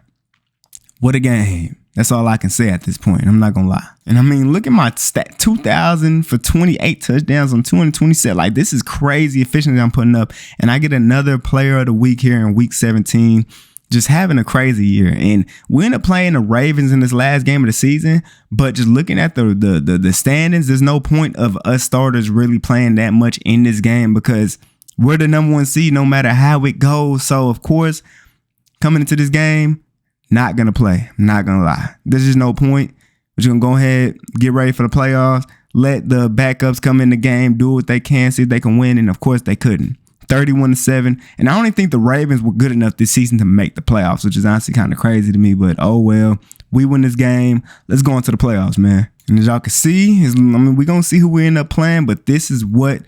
What a game. That's all I can say at this point. I'm not gonna lie. And I mean, look at my stat. 2,000 for 28 touchdowns on 227. Like, this is crazy efficiency I'm putting up. And I get another player of the week here in week 17. Just having a crazy year. And we end up playing the Ravens in this last game of the season, but just looking at the standings, there's no point of us starters really playing that much in this game because we're the number 1 seed no matter how it goes. So of course, coming into this game, not gonna play. I'm not gonna lie. There's just no point. We're just gonna go ahead, get ready for the playoffs, let the backups come in the game, do what they can, see if they can win, and of course they couldn't. 31-7, and I don't even think the Ravens were good enough this season to make the playoffs, which is honestly kind of crazy to me, but oh well. We win this game. Let's go into the playoffs, man. And as y'all can see, we're going to see who we end up playing, but this is what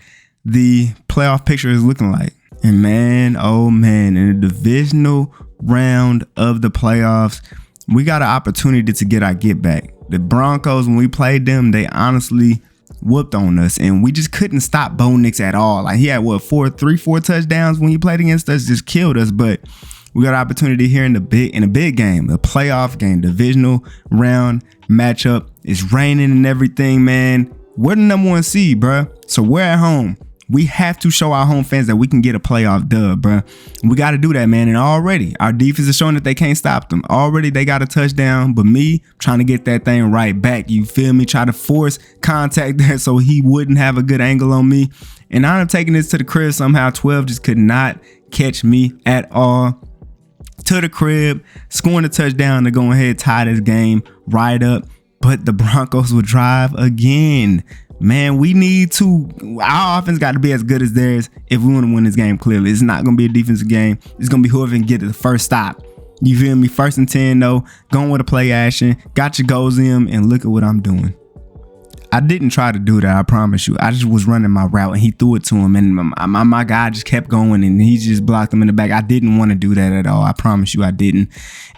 the playoff picture is looking like. And man, oh man, in the divisional round of the playoffs, we got an opportunity to get our get back. The Broncos, when we played them, they honestly whooped on us, and we just couldn't stop Bo Nix at all. Like, he had four touchdowns when he played against us, just killed us. But we got an opportunity here in a big game, the playoff game, divisional round matchup. It's raining and everything, man. We're the number 1 seed, bruh. So we're at home. We have to show our home fans that we can get a playoff dub, bruh. We got to do that, man. And already our defense is showing that they can't stop them. Already they got a touchdown, but me trying to get that thing right back. You feel me? Try to force contact there so he wouldn't have a good angle on me. And I ended up taking this to the crib somehow. 12 just could not catch me at all. To the crib, scoring a touchdown to go ahead, tie this game right up. But the Broncos will drive again. Man, we need to, our offense got to be as good as theirs if we want to win this game. Clearly, it's not going to be a defensive game. It's going to be whoever can get the first stop. You feel me? 1st and 10 though, going with a play action, got your goals in, and look at what I'm doing. I didn't try to do that, I promise you. I just was running my route and he threw it to him, and my guy just kept going and he just blocked him in the back. I didn't want to do that at all. I promise you I didn't.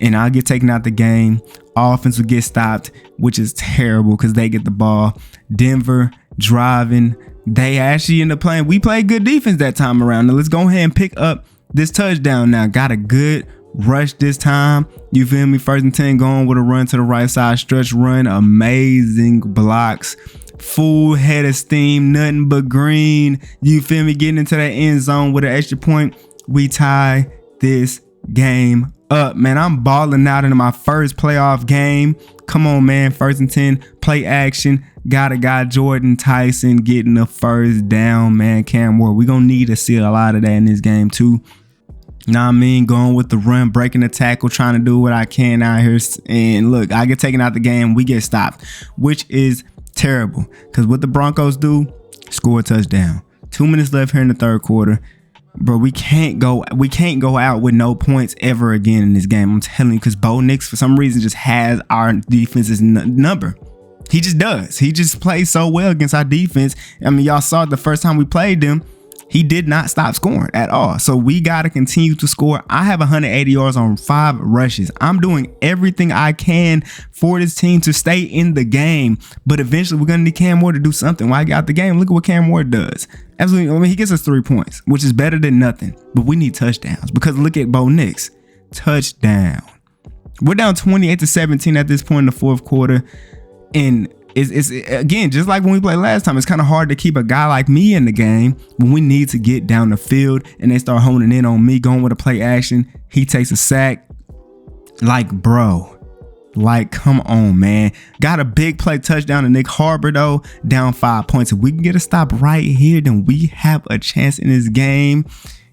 And I'll get taken out the game. Offense will get stopped, which is terrible because they get the ball. Denver driving. They actually end up playing. We played good defense that time around. Now let's go ahead and pick up this touchdown now. Got a good rush this time. You feel me? 1st and 10 going with a run to the right side. Stretch run. Amazing blocks. Full head of steam. Nothing but green. You feel me? Getting into that end zone with an extra point. We tie this game up, man. I'm balling out into my first playoff game. Come on, man. 1st and 10, play action. Got a guy, Jordan Tyson, getting the first down, man. Cam Ward, we're going to need to see a lot of that in this game, too. You know what I mean? Going with the run, breaking the tackle, trying to do what I can out here. And look, I get taken out the game. We get stopped, which is terrible. Because what the Broncos do, score a touchdown. 2 minutes left here in the third quarter. Bro, we can't go out with no points ever again in this game. I'm telling you, because Bo Nix, for some reason, just has our defense's number. He just does. He just plays so well against our defense. I mean, y'all saw it the first time we played them. He did not stop scoring at all. So we got to continue to score. I have 180 yards on 5 rushes. I'm doing everything I can for this team to stay in the game. But eventually we're going to need Cam Ward to do something. While I got the game, look at what Cam Ward does. Absolutely. I mean, he gets us 3 points, which is better than nothing. But we need touchdowns because look at Bo Nix. Touchdown. We're down 28-17 at this point in the fourth quarter. And it's again, just like when we played last time, it's kind of hard to keep a guy like me in the game when we need to get down the field and they start honing in on me, going with a play action. He takes a sack. Like, bro, like, come on, man. Got a big play touchdown to Nick Harbor, though, down 5 points. If we can get a stop right here, then we have a chance in this game.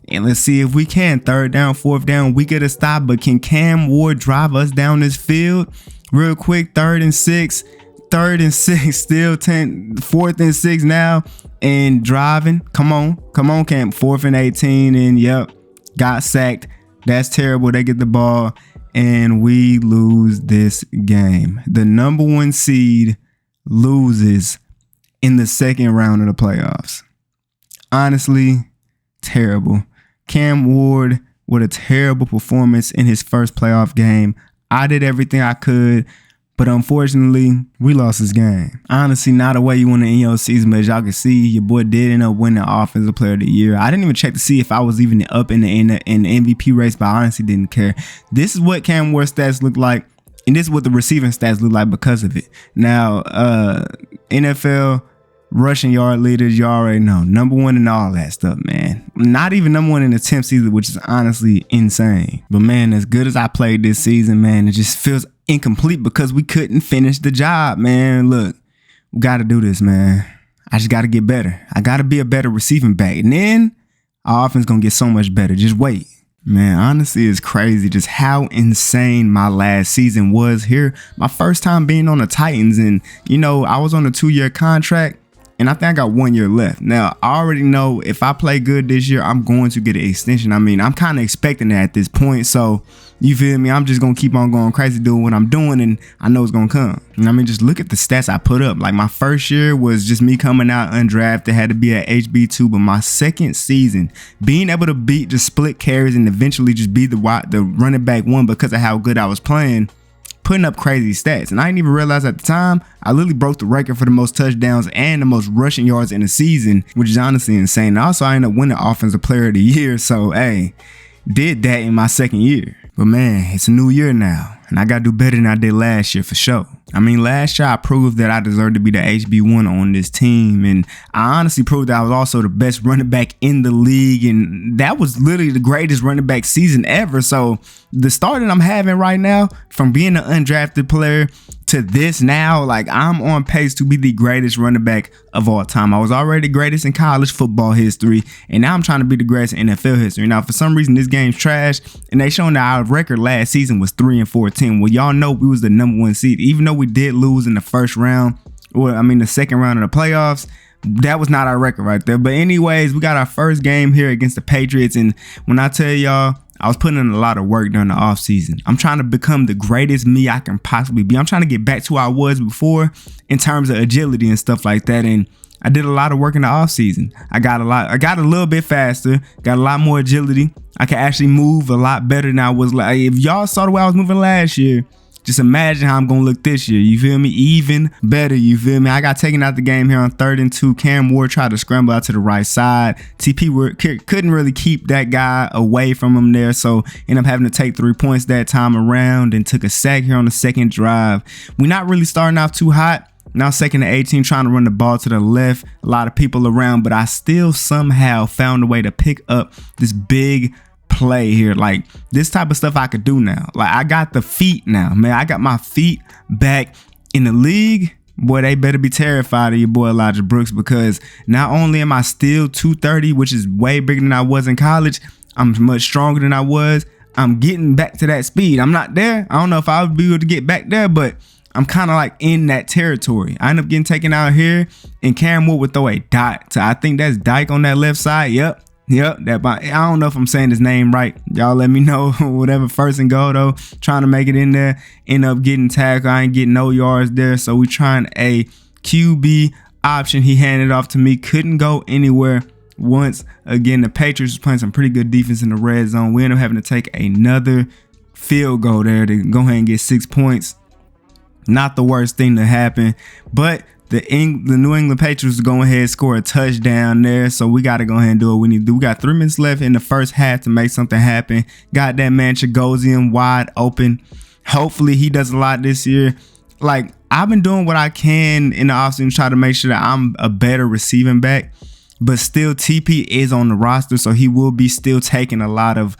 And let's see if we can. 3rd down, 4th down, we get a stop. But can Cam Ward drive us down this field real quick? 3rd and 6. 3rd and 6, still 4th and 6 now, and driving. Come on, Cam. 4th and 18, and yep, got sacked. That's terrible. They get the ball, and we lose this game. The number 1 seed loses in the 2nd round of the playoffs. Honestly, terrible. Cam Ward with a terrible performance in his first playoff game. I did everything I could, but unfortunately, we lost this game. Honestly, not the way you want to end your season, but as y'all can see, your boy did end up winning Offensive Player of the Year. I didn't even check to see if I was even up in the MVP race, but I honestly didn't care. This is what Cam Ward stats look like, and this is what the receiving stats look like because of it. Now, NFL rushing yard leaders, you already know. Number 1 in all that stuff, man. Not even number 1 in attempts either, which is honestly insane. But man, as good as I played this season, man, it just feels incomplete because we couldn't finish the job, man. Look, we got to do this, man. I just got to get better. I got to be a better receiving back. And then our offense going to get so much better. Just wait. Man, honestly, it's crazy just how insane my last season was here. My first time being on the Titans, and, you know, I was on a 2-year contract. And I think I got 1 year left. Now, I already know if I play good this year, I'm going to get an extension. I mean, I'm kind of expecting that at this point. So, you feel me? I'm just going to keep on going crazy doing what I'm doing, and I know it's going to come. And I mean, just look at the stats I put up. Like, my first year was just me coming out undrafted, had to be at HB2. But my second season, being able to beat the split carries and eventually just be the running back 1 because of how good I was playing, putting up crazy stats. And I didn't even realize at the time, I literally broke the record for the most touchdowns and the most rushing yards in a season, which is honestly insane. And also, I ended up winning Offensive Player of the Year. So, hey, did that in my 2nd year. But man, it's a new year now, and I got to do better than I did last year for sure. I mean, last year I proved that I deserved to be the HB1 on this team, and I honestly proved that I was also the best running back in the league, and that was literally the greatest running back season ever. So the start that I'm having right now, from being an undrafted player to this now, like, I'm on pace to be the greatest running back of all time. I was already the greatest in college football history, and now I'm trying to be the greatest in NFL history. Now, for some reason, this game's trash, and they showing that our record last season was 3-14. Well, y'all know we was the number 1 seed, even though we did lose in the first round, or I mean the 2nd round of the playoffs. That was not our record right there. But anyways, we got our first game here against the Patriots, and when I tell y'all, I was putting in a lot of work during the offseason. I'm trying to become the greatest me I can possibly be. I'm trying to get back to who I was before in terms of agility and stuff like that. And I did a lot of work in the offseason. I got a little bit faster, got a lot more agility. I can actually move a lot better than I was. Like, if y'all saw the way I was moving last year, just imagine how I'm going to look this year. You feel me? Even better. You feel me? I got taken out the game here on 3rd and 2. Cam Ward tried to scramble out to the right side. TP couldn't really keep that guy away from him there. So ended up having to take 3 points that time around and took a sack here on the 2nd drive. We're not really starting off too hot. Now 2nd and 18, trying to run the ball to the left. A lot of people around, but I still somehow found a way to pick up this big play here. Like, this type of stuff I could do now. Like, I got the feet now, man. I got my feet back in the league. Boy, they better be terrified of your boy Elijah Brooks, because not only am I still 230, which is way bigger than I was in college, I'm much stronger than I was. I'm getting back to that speed. I'm not there. I don't know if I would be able to get back there, but I'm kind of like in that territory. I end up getting taken out here, and Cam Ward would throw a dot to, I think that's Dyke on that left side. Yep. I don't know if I'm saying his name right. Y'all let me know. Whatever, first and goal though. Trying to make it in there. End up getting tackled. I ain't getting no yards there. So we trying a QB option. He handed it off to me. Couldn't go anywhere. Once again, the Patriots was playing some pretty good defense in the red zone. We end up having to take another field goal there to go ahead and get 6 points. Not the worst thing to happen, but the New England Patriots go ahead and score a touchdown there. So we got to go ahead and do what we need to do. We got 3 minutes left in the first half to make something happen. Got that man Chagosian wide open. Hopefully he does a lot this year. Like, I've been doing what I can in the offseason to try to make sure that I'm a better receiving back. But still, TP is on the roster, so he will be still taking a lot of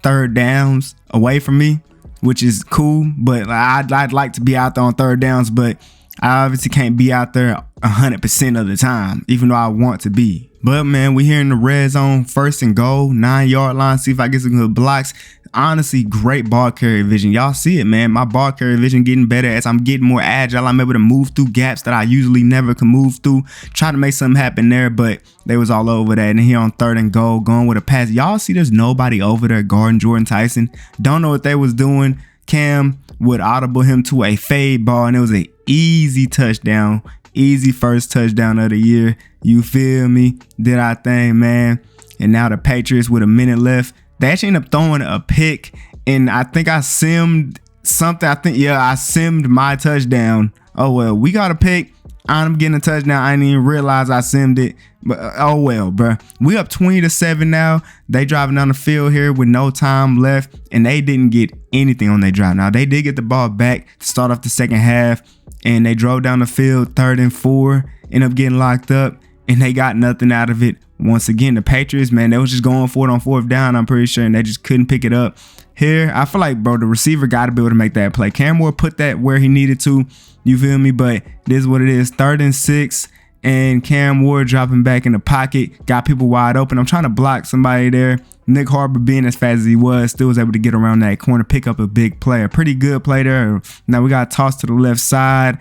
third downs away from me, which is cool. But I'd like to be out there on third downs, but I obviously can't be out there 100% of the time, even though I want to be. But man, we here in the red zone, first and goal, 9-yard line. See if I get some good blocks. Honestly, great ball carrier vision. Y'all see it, man. My ball carrier vision getting better as I'm getting more agile. I'm able to move through gaps that I usually never can move through. Try to make something happen there, but they was all over that. And here on third and goal, going with a pass. Y'all see there's nobody over there guarding Jordan Tyson. Don't know what they was doing. Cam would audible him to a fade ball, and it was an easy touchdown. Easy first touchdown of the year. You feel me? Did our thing, man. And now the Patriots with a minute left, they actually end up throwing a pick, and I think I simmed something. I simmed my touchdown. Oh well, we got a pick. I'm getting a touchdown. I didn't even realize I simmed it. But oh well, bro. We up 20-7 now. They driving down the field here with no time left, and they didn't get anything on their drive. Now they did get the ball back to start off the second half, and they drove down the field 3rd and 4, end up getting locked up, and they got nothing out of it. Once again, the Patriots, man, they was just going for it on 4th down, I'm pretty sure, and they just couldn't pick it up. Here, I feel like, bro, the receiver got to be able to make that play. Cam Ward put that where he needed to, you feel me? But it is what it is. 3rd and 6, and Cam Ward dropping back in the pocket, got people wide open. I'm trying to block somebody there. Nick Harbor, being as fast as he was, still was able to get around that corner, pick up a big play. A pretty good play there. Now we got tossed to the left side.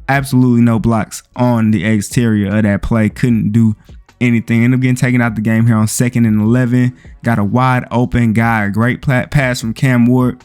Absolutely no blocks on the exterior of that play. Couldn't do anything. Ended up getting taken out the game here on 2nd and 11. Got a wide open guy. A great pass from Cam Ward.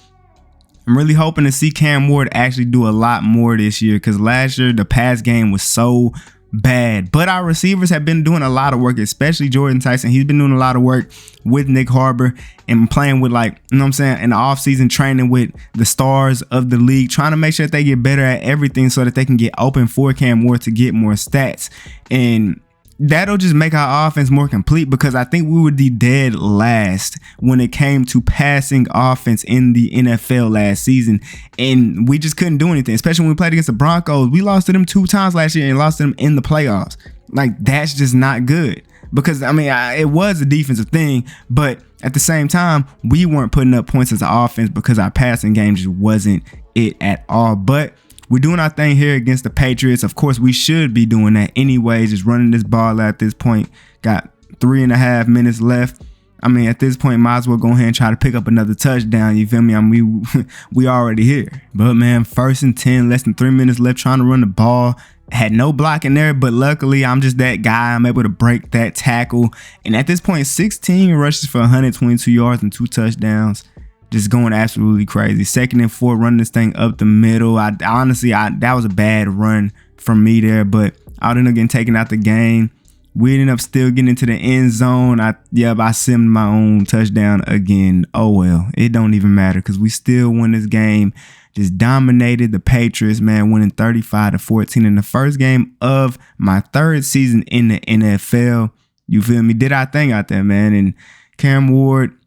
I'm really hoping to see Cam Ward actually do a lot more this year, because last year the pass game was so bad. But our receivers have been doing a lot of work, especially Jordan Tyson. He's been doing a lot of work with Nick Harbor and playing with, like, you know what I'm saying, in the offseason, training with the stars of the league, trying to make sure that they get better at everything so that they can get open for Cam Ward to get more stats. And that'll just make our offense more complete, because I think we were the dead last when it came to passing offense in the NFL last season. And we just couldn't do anything, especially when we played against the Broncos. We lost to them 2 times last year and lost to them in the playoffs. Like, that's just not good, because, I mean, it was a defensive thing, but at the same time, we weren't putting up points as an offense because our passing game just wasn't it at all. But we're doing our thing here against the Patriots. Of course, we should be doing that anyways, just running this ball at this point. Got 3.5 minutes left. I mean, at this point, might as well go ahead and try to pick up another touchdown. You feel me? I mean, we already here. But man, 1st and 10, less than 3 minutes left, trying to run the ball. Had no block in there, but luckily I'm just that guy. I'm able to break that tackle. And at this point, 16 rushes for 122 yards and 2 touchdowns. Just going absolutely crazy. 2nd and 4, running this thing up the middle. Honestly, that was a bad run from me there, but I ended up getting taken out the game. We ended up still getting into the end zone. I simmed my own touchdown again. Oh well, it don't even matter, because we still won this game. Just dominated the Patriots, man, winning 35-14 in the first game of my 3rd season in the NFL. You feel me? Did our thing out there, man. And Cam Ward,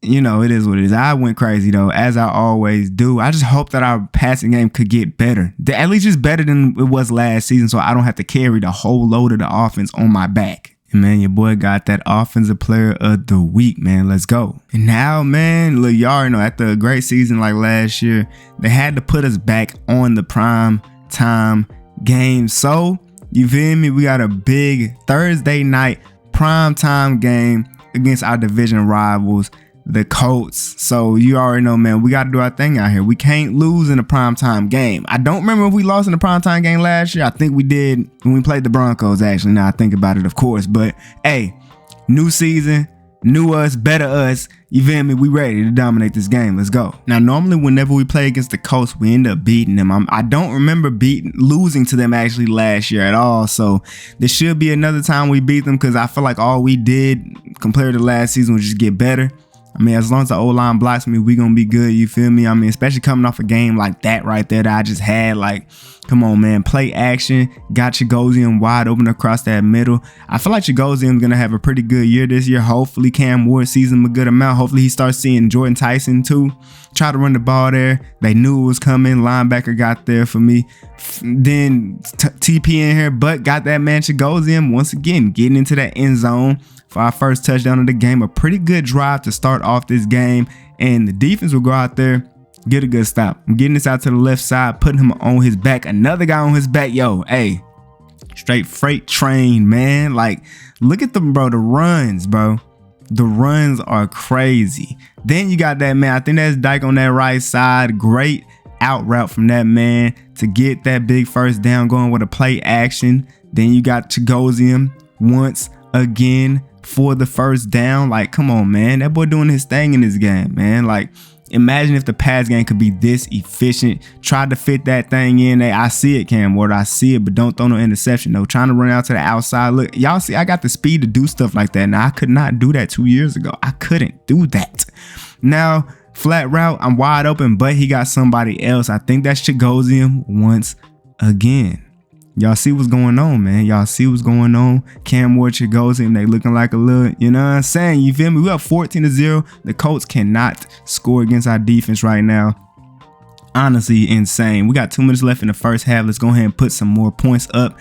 you know, it is what it is. I went crazy, though, as I always do. I just hope that our passing game could get better. At least just better than it was last season, so I don't have to carry the whole load of the offense on my back. And man, your boy got that offensive player of the week, man. Let's go. And now, man, look, y'all know after a great season like last year, they had to put us back on the prime time game. So, you feel me? We got a big Thursday night prime time game against our division rivals, the Colts. So you already know, man, we got to do our thing out here. We can't lose in a primetime game. I don't remember if we lost in the primetime game last year. I think we did when we played the Broncos, actually. Now I think about it, of course. But hey, new season, new us, better us. You feel me? We ready to dominate this game. Let's go. Now, normally whenever we play against the Colts, we end up beating them. I don't remember losing to them actually last year at all. So this should be another time we beat them, because I feel like all we did compared to last season was just get better. I mean, as long as the O-line blocks me, we gonna be good. You feel me? I mean, especially coming off a game like that right there that I just had. Like, come on, man. Play action. Got Chigoziem wide open across that middle. I feel like Chigoziem's gonna have a pretty good year this year. Hopefully, Cam Ward sees him a good amount. Hopefully, he starts seeing Jordan Tyson too. Try to run the ball there. They knew it was coming. Linebacker got there for me. Then TP in here, but got that man Chigoziem once again getting into that end zone for our first touchdown of the game. A pretty good drive to start off this game, and the defense will go out there, get a good stop. I'm getting this out to the left side, putting him on his back. Another guy on his back. Yo, hey, straight freight train, man. Like, look at them, bro. The runs, bro. The runs are crazy. Then you got that man. I think that's Dyke on that right side. Great out route from that man to get that big first down, going with a play action. Then you got Chigoziem once again for the first down. Like, come on, man. That boy doing his thing in this game, man. Like, imagine if the pass game could be this efficient. Tried to fit that thing in. Hey, I see it, Cam Ward. I see it, but don't throw no interception, though. Trying to run out to the outside. Look, y'all see, I got the speed to do stuff like that. Now, I could not do that 2 years ago. I couldn't do that. Now, flat route, I'm wide open, but he got somebody else. I think that's Chigoziem once again. Y'all see what's going on, man. Y'all see what's going on. Cam Ward, Chigoziem, they looking like a little, you know what I'm saying? You feel me? We up 14-0. The Colts cannot score against our defense right now. Honestly, insane. We got 2 minutes left in the first half. Let's go ahead and put some more points up.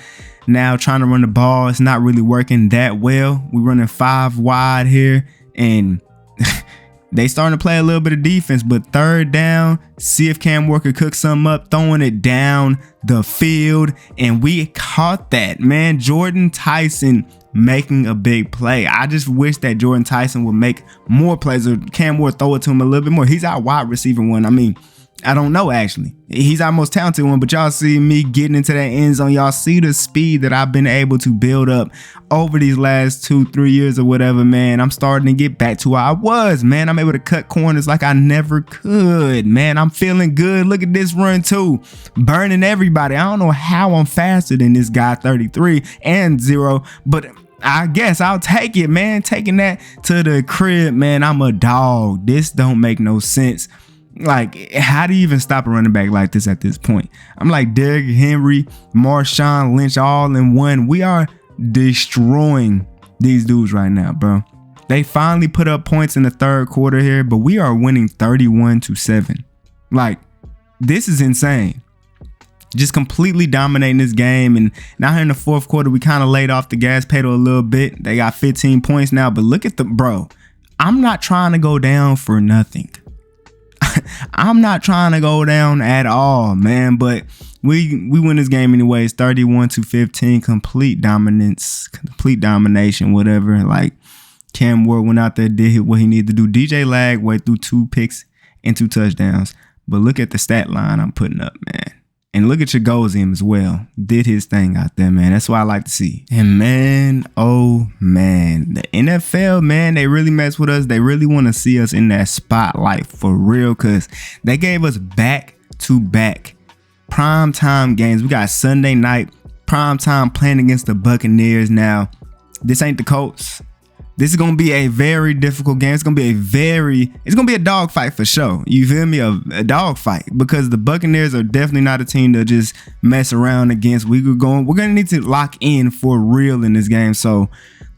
Now, trying to run the ball, it's not really working that well. We're running 5 wide here, and they starting to play a little bit of defense, but third down, see if Cam Ward could cook something up, throwing it down the field, and we caught that, man. Jordan Tyson making a big play. I just wish that Jordan Tyson would make more plays, or Cam Ward throw it to him a little bit more. He's our wide receiver one. I mean, I don't know, actually. He's our most talented one, but y'all see me getting into that end zone. Y'all see the speed that I've been able to build up over these last 2-3 years or whatever, man. I'm starting to get back to where I was, man. I'm able to cut corners like I never could, man. I'm feeling good. Look at this run, too. Burning everybody. I don't know how I'm faster than this guy, 33 and 0, but I guess I'll take it, man. Taking that to the crib, man. I'm a dog. This don't make no sense. Like, how do you even stop a running back like this at this point? I'm like Derrick Henry, Marshawn Lynch, all in one. We are destroying these dudes right now, bro. They finally put up points in the third quarter here, but we are winning 31-7. Like, this is insane. Just completely dominating this game. And now here in the fourth quarter, we kind of laid off the gas pedal a little bit. They got 15 points now, but look at the, bro. I'm not trying to go down for nothing. I'm not trying to go down at all, man, but we win this game anyways. 31-15, complete dominance, complete domination, whatever. Like, Cam Ward went out there, did what he needed to do. DJ Lag way through 2 picks and 2 touchdowns. But look at the stat line I'm putting up, man. And look at Chigoziem as well. Did his thing out there, man. That's what I like to see. And man, oh man, the NFL, man, they really mess with us. They really want to see us in that spotlight for real, because they gave us back-to-back primetime games. We got Sunday night primetime playing against the Buccaneers. Now, this ain't the Colts. This is going to be a very difficult game. It's going to be a dogfight for sure. You feel me? A dogfight, because the Buccaneers are definitely not a team to just mess around against. We're going to need to lock in for real in this game. So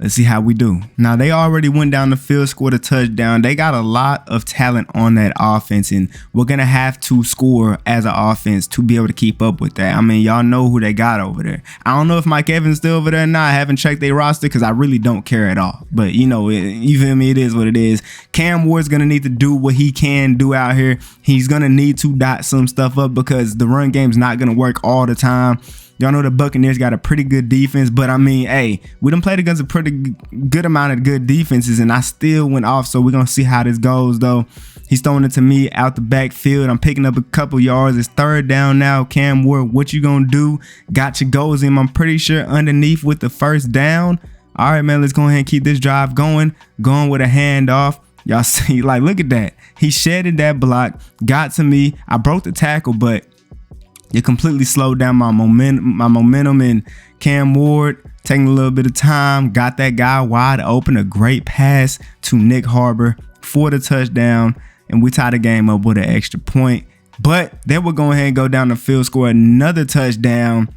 Let's see how we do. Now, they already went down the field, scored a touchdown. They got a lot of talent on that offense, and we're going to have to score as an offense to be able to keep up with that. I mean, y'all know who they got over there. I don't know if Mike Evans is still over there or not. I haven't checked their roster because I really don't care at all. But, you feel me? It is what it is. Cam Ward's going to need to do what he can do out here. He's going to need to dot some stuff up because the run game's not going to work all the time. Y'all know the Buccaneers got a pretty good defense, but I mean, hey, we done played against a pretty good amount of good defenses, and I still went off, so we're going to see how this goes, though. He's throwing it to me out the backfield. I'm picking up a couple yards. It's third down now. Cam Ward, what you going to do? Got your goals in. I'm pretty sure underneath with the first down. All right, man, let's go ahead and keep this drive going. Going with a handoff. Y'all see, like, look at that. He shedded that block, got to me. I broke the tackle, but it completely slowed down my momentum, and Cam Ward taking a little bit of time, got that guy wide open, a great pass to Nick Harbor for the touchdown, and we tied the game up with an extra point. But they will go ahead and go down the field, score another touchdown.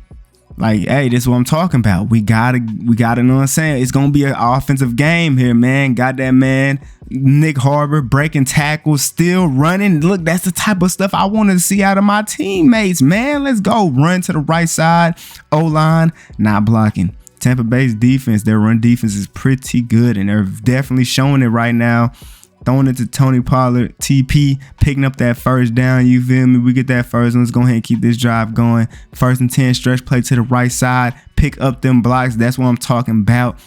Like, hey, this is what I'm talking about. We gotta know what I'm saying. It's gonna be an offensive game here, man. Got that man, Nick Harbor, breaking tackles, still running. Look, that's the type of stuff I want to see out of my teammates, man. Let's go. Run to the right side. O-line, not blocking. Tampa Bay's defense, their run defense is pretty good, and they're definitely showing it right now. Throwing it to Tony Pollard, TP, picking up that first down. You feel me? We get that first one. Let's go ahead and keep this drive going. 1st and 10, stretch play to the right side. Pick up them blocks. That's what I'm talking about.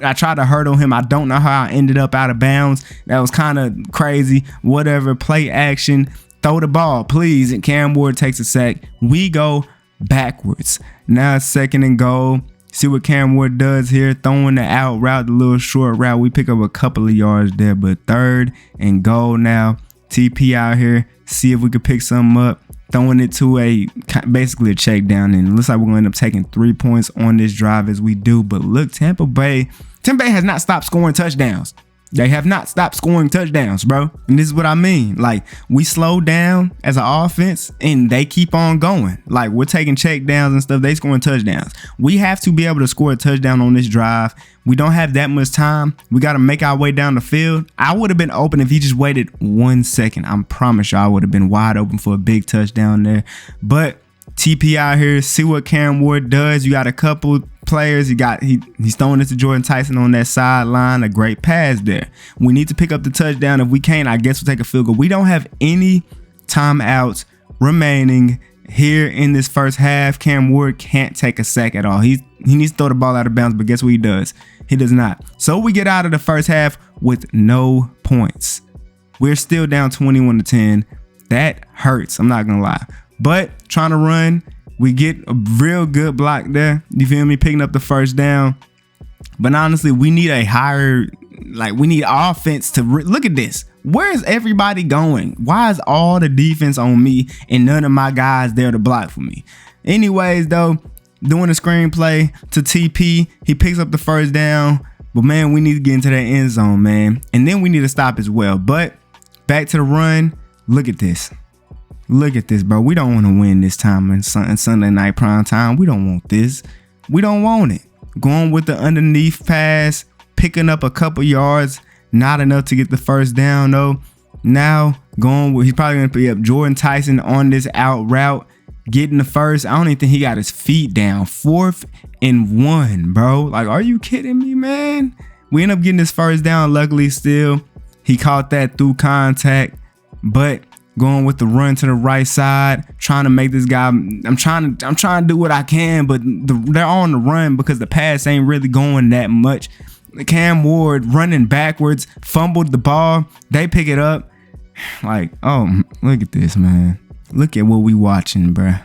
I tried to hurdle him. I don't know how I ended up out of bounds. That was kind of crazy. Whatever. Play action. Throw the ball, please. And Cam Ward takes a sack. We go backwards. Now it's 2nd and goal. See what Cam Ward does here, throwing the out route, the little short route. We pick up a couple of yards there, but 3rd and goal now. TP out here, see if we could pick something up. Throwing it to basically a check down, and it looks like we're going to end up taking 3 points on this drive as we do. But look, Tampa Bay has not stopped scoring touchdowns. They have not stopped scoring touchdowns, bro. And this is what I mean. Like, we slowed down as an offense and they keep on going. Like, we're taking check downs and stuff. They scoring touchdowns. We have to be able to score a touchdown on this drive. We don't have that much time. We got to make our way down the field. I would have been open if he just waited 1 second. I promise you I would have been wide open for a big touchdown there. But TP out here, see what Cam Ward does. You got a couple players. He's throwing it to Jordan Tyson on that sideline. A great pass there. We need to pick up the touchdown. If we can't, I guess we'll take a field goal. We don't have any timeouts remaining here in this first half. Cam Ward can't take a sack at all. He needs to throw the ball out of bounds, but guess what he does? He does not. So we get out of the first half with no points. We're still down 21-10. That hurts. I'm not gonna lie. But trying to run, we get a real good block there. You feel me? Picking up the first down. But honestly, we need we need offense to look at this. Where is everybody going? Why is all the defense on me and none of my guys there to block for me? Anyways, though, doing a screenplay to TP. He picks up the first down. But, man, we need to get into that end zone, man. And then we need to stop as well. But back to the run. Look at this. Look at this, bro. We don't want to win this time in Sunday night prime time. We don't want this. We don't want it. Going with the underneath pass, picking up a couple yards, not enough to get the first down, though. Now, going with, he's probably going to pick up Jordan Tyson on this out route, getting the first. I don't even think he got his feet down. 4th and 1, bro. Like, are you kidding me, man? We end up getting this first down. Luckily, still, he caught that through contact, but going with the run to the right side, trying to make this guy. I'm trying to do what I can, but they're on the run because the pass ain't really going that much. Cam Ward running backwards, fumbled the ball. They pick it up. Like, oh, look at this, man. Look at what we watching, bruh.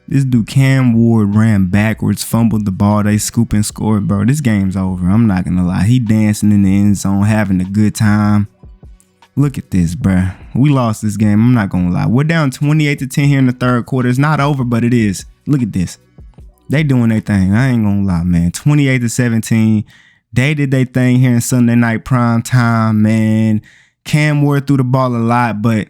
This dude Cam Ward ran backwards, fumbled the ball. They scoop and scored, bro. This game's over. I'm not gonna lie. He dancing in the end zone, having a good time. Look at this, bruh. We lost this game. I'm not going to lie. We're down 28-10 here in the third quarter. It's not over, but it is. Look at this. They doing their thing. I ain't going to lie, man. 28-17. They did their thing here in Sunday night prime time, man. Cam Ward threw the ball a lot, but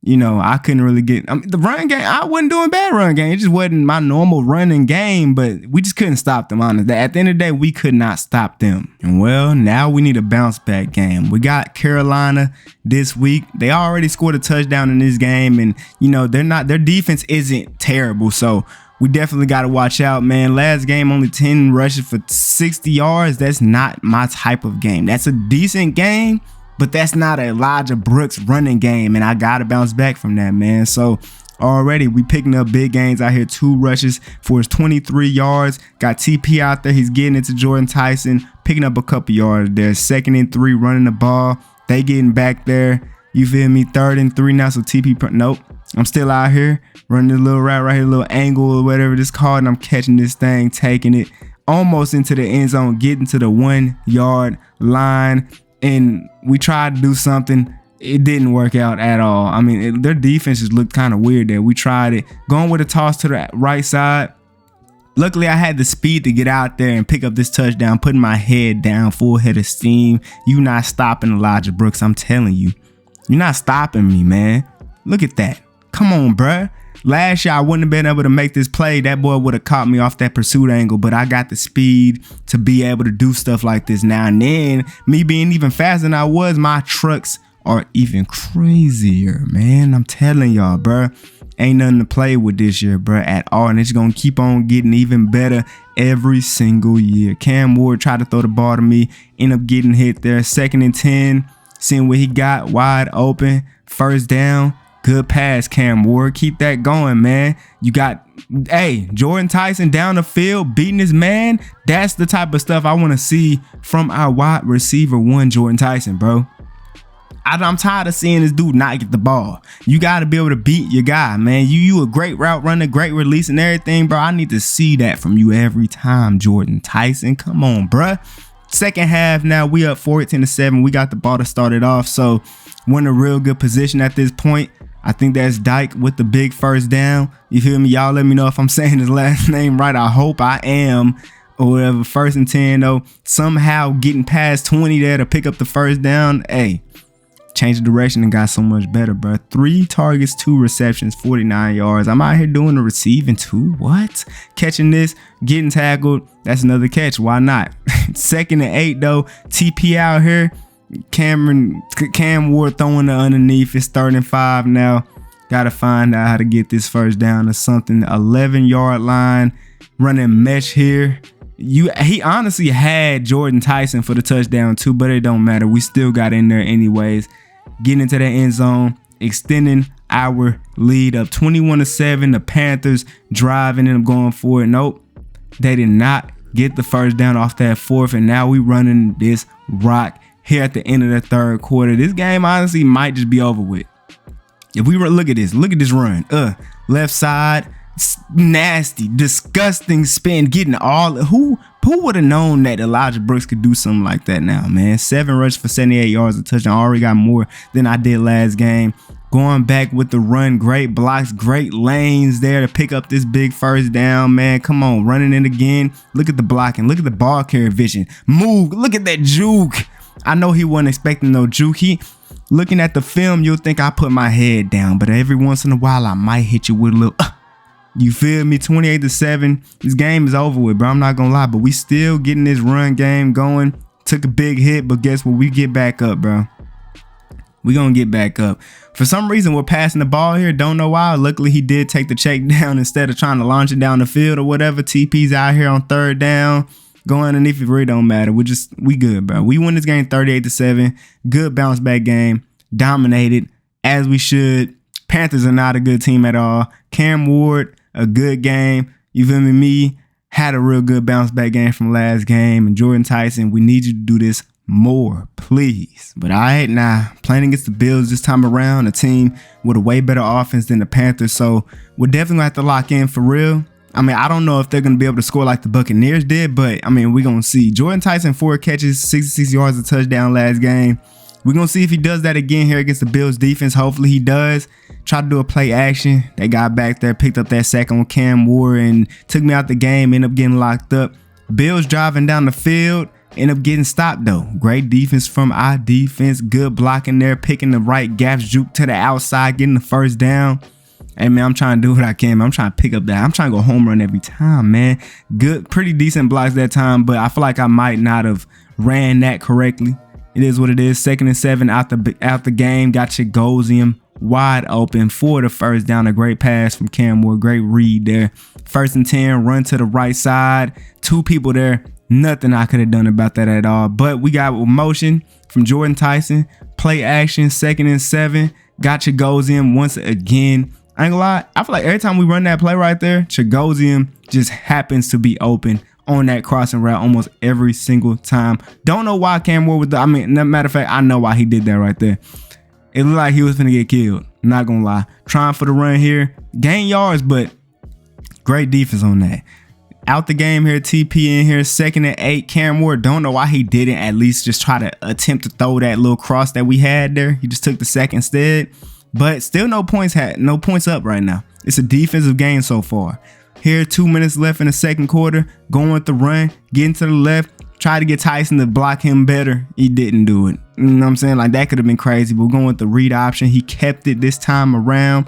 I couldn't really get the run game. I wasn't doing bad run game. It just wasn't my normal running game, but we just couldn't stop them, honestly. At the end of the day, we could not stop them. And well, now we need a bounce back game. We got Carolina this week. They already scored a touchdown in this game, and their defense isn't terrible. So we definitely got to watch out, man. Last game, only 10 rushes for 60 yards. That's not my type of game. That's a decent game, but that's not a Elijah Brooks running game, and I got to bounce back from that, man. So already we picking up big gains out here. 2 rushes for his 23 yards. Got TP out there. He's getting into Jordan Tyson, picking up a couple yards there. 2nd and 3, running the ball. They getting back there. You feel me? 3rd and 3 now, so TP, nope. I'm still out here running a little route right here, a little angle or whatever this called, and I'm catching this thing, taking it almost into the end zone, getting to the 1-yard line. And we tried to do something. It didn't work out at all. I mean, their defense just looked kind of weird there. We tried it. Going with a toss to the right side. Luckily, I had the speed to get out there and pick up this touchdown, putting my head down, full head of steam. You not stopping Elijah Brooks. I'm telling you. You're not stopping me, man. Look at that. Come on, bruh. Last year, I wouldn't have been able to make this play. That boy would have caught me off that pursuit angle, but I got the speed to be able to do stuff like this now. And then, me being even faster than I was, my trucks are even crazier, man. I'm telling y'all, bruh. Ain't nothing to play with this year, bruh, at all. And it's going to keep on getting even better every single year. Cam Ward tried to throw the ball to me, end up getting hit there. 2nd and 10, seeing what he got, wide open, 1st down. Good pass, Cam Ward. Keep that going, man. You got, Jordan Tyson down the field, beating his man. That's the type of stuff I want to see from our wide receiver 1, Jordan Tyson, bro. I'm tired of seeing this dude not get the ball. You got to be able to beat your guy, man. You a great route runner, great release and everything, bro. I need to see that from you every time, Jordan Tyson. Come on, bruh. Second half now, we up 14-7. We got the ball to start it off, so we're in a real good position at this point. I think that's Dyke with the big 1st down. You feel me? Y'all let me know if I'm saying his last name right. I hope I am. Or whatever. 1st and 10 though. Somehow getting past 20 there to pick up the 1st down. Hey, changed the direction and got so much better, bro. 3 targets, 2 receptions, 49 yards. I'm out here doing the receiving too. What? Catching this, getting tackled. That's another catch. Why not? 2nd and 8 though. TP out here. Cam Ward throwing the underneath. It's 3rd and 5 now. Gotta find out how to get this 1st down or something. 11-yard line, running mesh here. He honestly had Jordan Tyson for the touchdown too, but it don't matter. We still got in there anyways. Getting into that end zone, extending our lead up 21-7. The Panthers driving and going for it. Nope, they did not get the 1st down off that 4th, and now we running this rock here at the end of the 3rd quarter. This game honestly might just be over with. If we look at this run, left side, nasty, disgusting spin, getting all. Who would have known that Elijah Brooks could do something like that now, man? 7 rushes for 78 yards, a touchdown. I already got more than I did last game. Going back with the run, great blocks, great lanes there to pick up this big 1st down, man. Come on, running it again. Look at the blocking. Look at the ball carrier vision. Move. Look at that juke. I know he wasn't expecting no juke. Looking at the film, you'll think I put my head down, but every once in a while, I might hit you with a little, you feel me? 28-7. This game is over with, bro. I'm not gonna lie, but we still getting this run game going. Took a big hit, but guess what? We get back up, bro. We gonna get back up. For some reason, we're passing the ball here. Don't know why. Luckily, he did take the check down instead of trying to launch it down the field or whatever. TP's out here on 3rd down. Going underneath, it really don't matter. We good, bro. We win this game 38-7. Good bounce back game. Dominated as we should. Panthers are not a good team at all. Cam Ward, a good game. You feel me? Me had a real good bounce back game from last game. And Jordan Tyson, we need you to do this more, please. But all right, now playing against the Bills this time around, a team with a way better offense than the Panthers. So we're definitely gonna have to lock in for real. I mean, I don't know if they're going to be able to score like the Buccaneers did, but I mean, we're going to see. Jordan Tyson, 4 catches, 66 yards, a touchdown last game. We're going to see if he does that again here against the Bills defense. Hopefully he does. Try to do a play action. They got back there, picked up that sack on Cam Ward and took me out the game, ended up getting locked up. Bills driving down the field, End up getting stopped though. Great defense from our defense. Good blocking there, picking the right gaps, juke to the outside, getting the first down. Hey man, I'm trying to do what I can, man. I'm trying to pick up that. I'm trying to go home run every time, man. Good, pretty decent blocks that time, but I feel like I might not have ran that correctly. It is what it is. 2nd and 7 out the game. Got Chagosium wide open for the first down. A great pass from Cam Moore. Great read there. 1st and 10, run to the right side. 2 people there. Nothing I could have done about that at all. But we got motion from Jordan Tyson. Play action. 2nd and 7. Got Chagosium once again. I ain't gonna lie, I feel like every time we run that play right there, Chagosium just happens to be open on that crossing route almost every single time. Don't know why Cam Moore was, matter of fact, I know why he did that right there. It looked like he was finna get killed. Not gonna lie. Trying for the run here. Gain yards, but great defense on that. Out the game here, TP in here, 2nd and 8. Cam Moore, don't know why he didn't at least just try to attempt to throw that little cross that we had there. He just took the sack instead. But still no points up right now. It's a defensive game so far. Here, 2 minutes left in the 2nd quarter. Going with the run, getting to the left. Try to get Tyson to block him better. He didn't do it. You know what I'm saying? Like that could have been crazy. But we're going with the read option. He kept it this time around.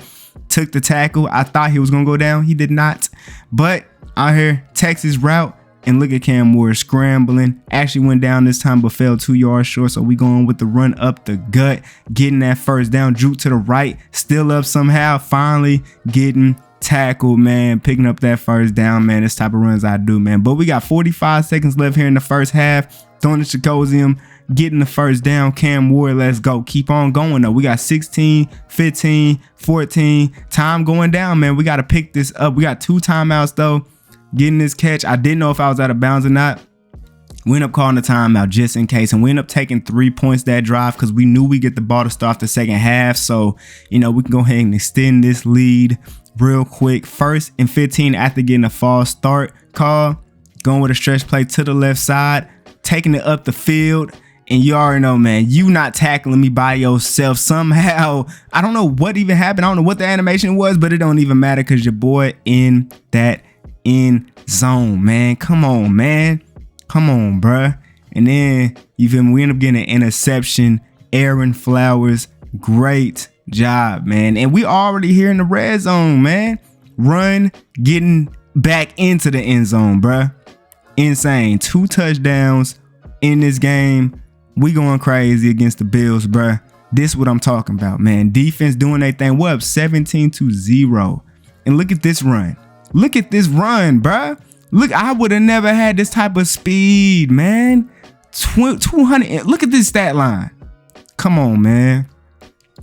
Took the tackle. I thought he was going to go down. He did not. But out here, Texas route. And look at Cam Moore scrambling. Actually went down this time, but fell 2 yards short. So we going with the run up the gut, getting that first down. Juke to the right, still up somehow. Finally getting tackled, man. Picking up that first down, man. This type of runs I do, man. But we got 45 seconds left here in the first half. Throwing the Chagosium, getting the first down. Cam Moore, let's go. Keep on going though. We got 16, 15, 14. Time going down, man. We got to pick this up. We got 2 timeouts though. Getting this catch. I didn't know if I was out of bounds or not. We ended up calling the timeout just in case. And we ended up taking 3 points that drive because we knew we get the ball to start the second half. So, you know, we can go ahead and extend this lead real quick. 1st and 15 after getting a false start call. Going with a stretch play to the left side. Taking it up the field. And you already know, man, you not tackling me by yourself somehow. I don't know what even happened. I don't know what the animation was, but it don't even matter because your boy in that end zone, man. Come on, man. Come on, bruh. And then you feel me? We end up getting an interception. Aaron Flowers, great job, man. And we already here in the red zone, man. Run, getting back into the end zone, bruh. Insane. 2 touchdowns in this game. We going crazy against the Bills, bruh. This is what I'm talking about, man. Defense doing their thing. We're up 17-0. And look at this run. Look at this run, bruh. Look, I would have never had this type of speed, man. 200. Look at this stat line. Come on, man.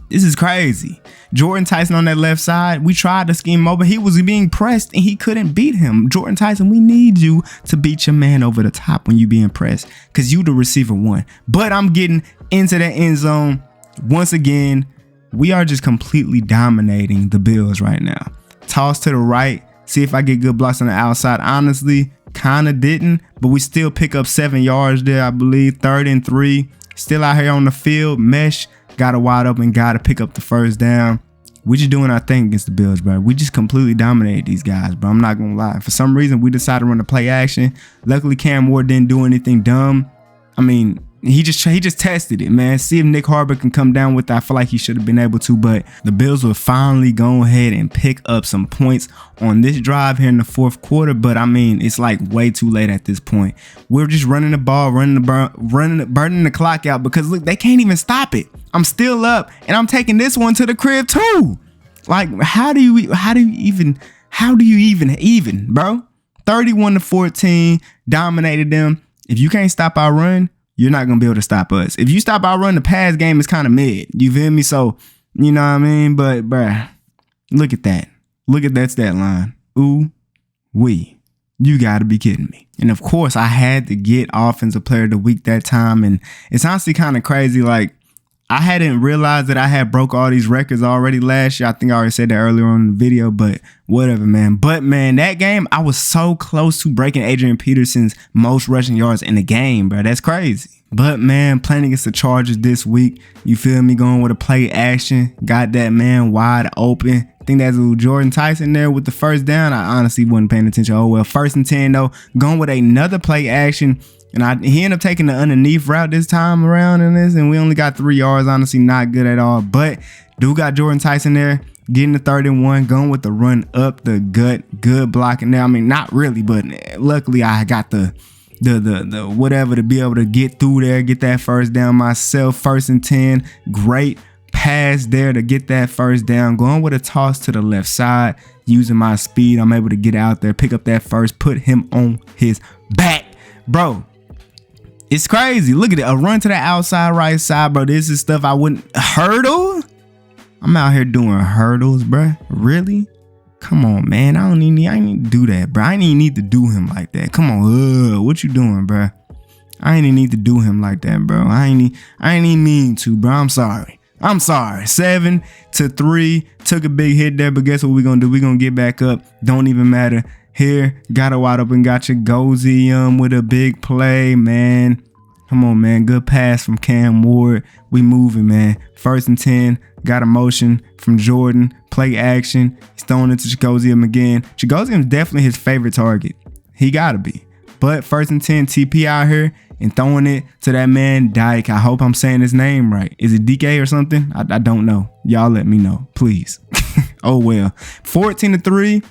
This is crazy. Jordan Tyson on that left side. We tried to scheme him over. He was being pressed and he couldn't beat him. Jordan Tyson, we need you to beat your man over the top when you being pressed because you the receiver 1. But I'm getting into the end zone. Once again, we are just completely dominating the Bills right now. Toss to the right. See if I get good blocks on the outside. Honestly, kind of didn't, but we still pick up 7 yards there, I believe. 3rd and 3. Still out here on the field. Mesh. Got a wide open guy to pick up the first down. We just doing our thing against the Bills, bro. We just completely dominated these guys, bro. I'm not going to lie. For some reason, we decided to run the play action. Luckily, Cam Moore didn't do anything dumb. I mean, he just tested it, man. See if Nick Harbor can come down with that. I feel like he should have been able to, but the Bills will finally go ahead and pick up some points on this drive here in the 4th quarter. But I mean, it's like way too late at this point. We're just running the ball, burning the clock out because look, they can't even stop it. I'm still up and I'm taking this one to the crib too. Like, how do you even, bro? 31-14, dominated them. If you can't stop our run, you're not going to be able to stop us. If you stop our run, the pass game is kind of mid. You feel me? So, you know what I mean? But, bruh, look at that. Look at that stat line. Ooh, wee. You got to be kidding me. And, of course, I had to get Offensive Player of the Week that time. And it's honestly kind of crazy. Like, I hadn't realized that I had broke all these records already last year. I think I already said that earlier on in the video, but whatever, man. But, man, that game, I was so close to breaking Adrian Peterson's most rushing yards in the game, bro. That's crazy. But, man, playing against the Chargers this week, you feel me, going with a play action. Got that man wide open. I think that's Jordan Tyson there with the first down. I honestly wasn't paying attention. Oh, well, 1st and 10, though. Going with another play action. And he ended up taking the underneath route this time around in this, and we only got 3 yards. Honestly, not good at all. But dude got Jordan Tyson there, getting the 3rd and 1, going with the run up the gut. Good blocking there. I mean, not really, but luckily I got the whatever to be able to get through there, get that first down myself. 1st and 10. Great pass there to get that first down. Going with a toss to the left side. Using my speed, I'm able to get out there, pick up that first, put him on his back. Bro, it's crazy. Look at it. A run to the outside right side, bro. This is stuff I wouldn't. Hurdle? I'm out here doing hurdles, bro. Really? Come on, man. I ain't need to do that, bro. I ain't even need to do him like that. Come on. What you doing, bro? I ain't even need to do him like that, bro. I ain't even mean to, bro. I'm sorry. 7-3. Took a big hit there, but guess what we're gonna do? We're gonna get back up. Don't even matter. Here, got it wide open, got your Gozy with a big play, man. Come on, man. Good pass from Cam Ward. We moving, man. 1st and 10. Got a motion from Jordan. Play action. He's throwing it to Chigozium again. Chigozium's definitely his favorite target. He gotta be. But 1st and 10, TP out here and throwing it to that man Dyke. I hope I'm saying his name right. Is it DK or something? I don't know. Y'all let me know, please. Oh well. 14-3.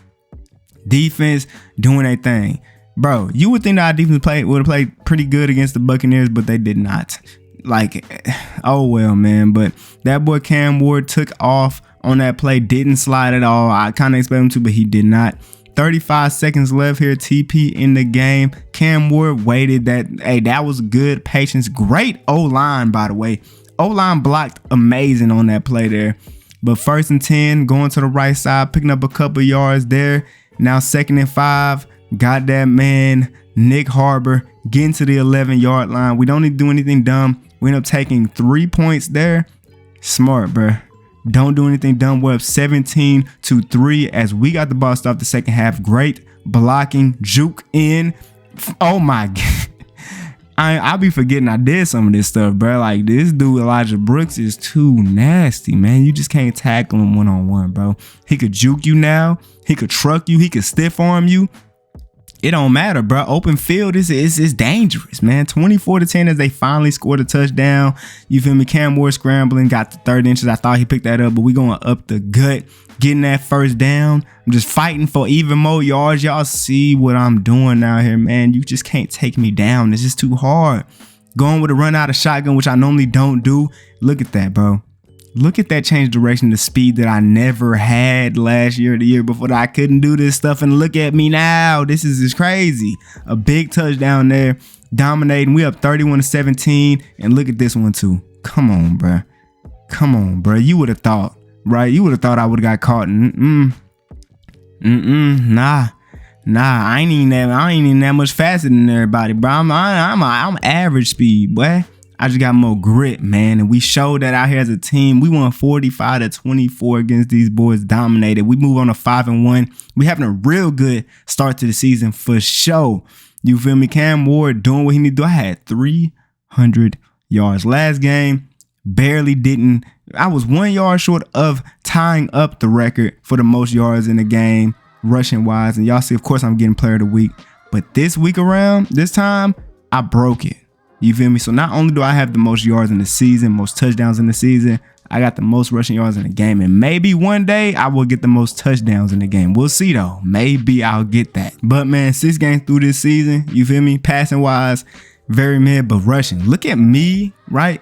Defense doing their thing. Bro, you would think that our defense would have played pretty good against the Buccaneers, but they did not. Like, oh well, man. But that boy Cam Ward took off on that play, didn't slide at all. I kind of expected him to, but he did not. 35 seconds left here. TP in the game. Cam Ward waited. That was good patience. Great O-line, by the way. O-line blocked amazing on that play there. But 1st and 10, going to the right side, picking up a couple yards there. Now 2nd and 5. Got that man Nick Harbor getting to the 11-yard line. We don't need to do anything dumb. We end up taking 3 points there. Smart, bruh. Don't do anything dumb. We're up 17-3 as we got the ball stopped the second half. Great blocking, juke in. Oh my God. I'll be forgetting I did some of this stuff, bro. Like, this dude Elijah Brooks is too nasty, man. You just can't tackle him one-on-one, bro. He could juke you now. He could truck you. He could stiff arm you. It don't matter, bro. Open field is dangerous, man. 24-10 as they finally scored a touchdown. You feel me? Cam Ward scrambling, got the 3rd inches. I thought he picked that up, but we going up the gut, getting that first down. I'm just fighting for even more yards. Y'all see what I'm doing out here, man. You just can't take me down. It's just too hard. Going with a run out of shotgun, which I normally don't do. Look at that, bro. Look at that change direction, the speed that I never had last year or the year before, that I couldn't do this stuff. And look at me now. This is just crazy. A big touchdown there, dominating. We up 31-17. And look at this one too. Come on, bro. Come on, bro. You would have thought, right? You would have thought I would have got caught. Nah. I ain't even that much faster than everybody, bro. I'm average speed, boy. I just got more grit, man. And we showed that out here as a team. We won 45-24 against these boys, dominated. We move on to 5-1. We having a real good start to the season for sure. You feel me? Cam Ward doing what he need to do. I had 300 yards. Last game, barely didn't. I was 1 yard short of tying up the record for the most yards in the game, rushing wise. And y'all see, of course, I'm getting player of the week. But this week around, this time, I broke it. You feel me? So not only do I have the most yards in the season, most touchdowns in the season, I got the most rushing yards in the game. And maybe one day I will get the most touchdowns in the game. We'll see though. Maybe I'll get that. But man, 6 games through this season, you feel me? Passing wise, very mid, but rushing. Look at me, right?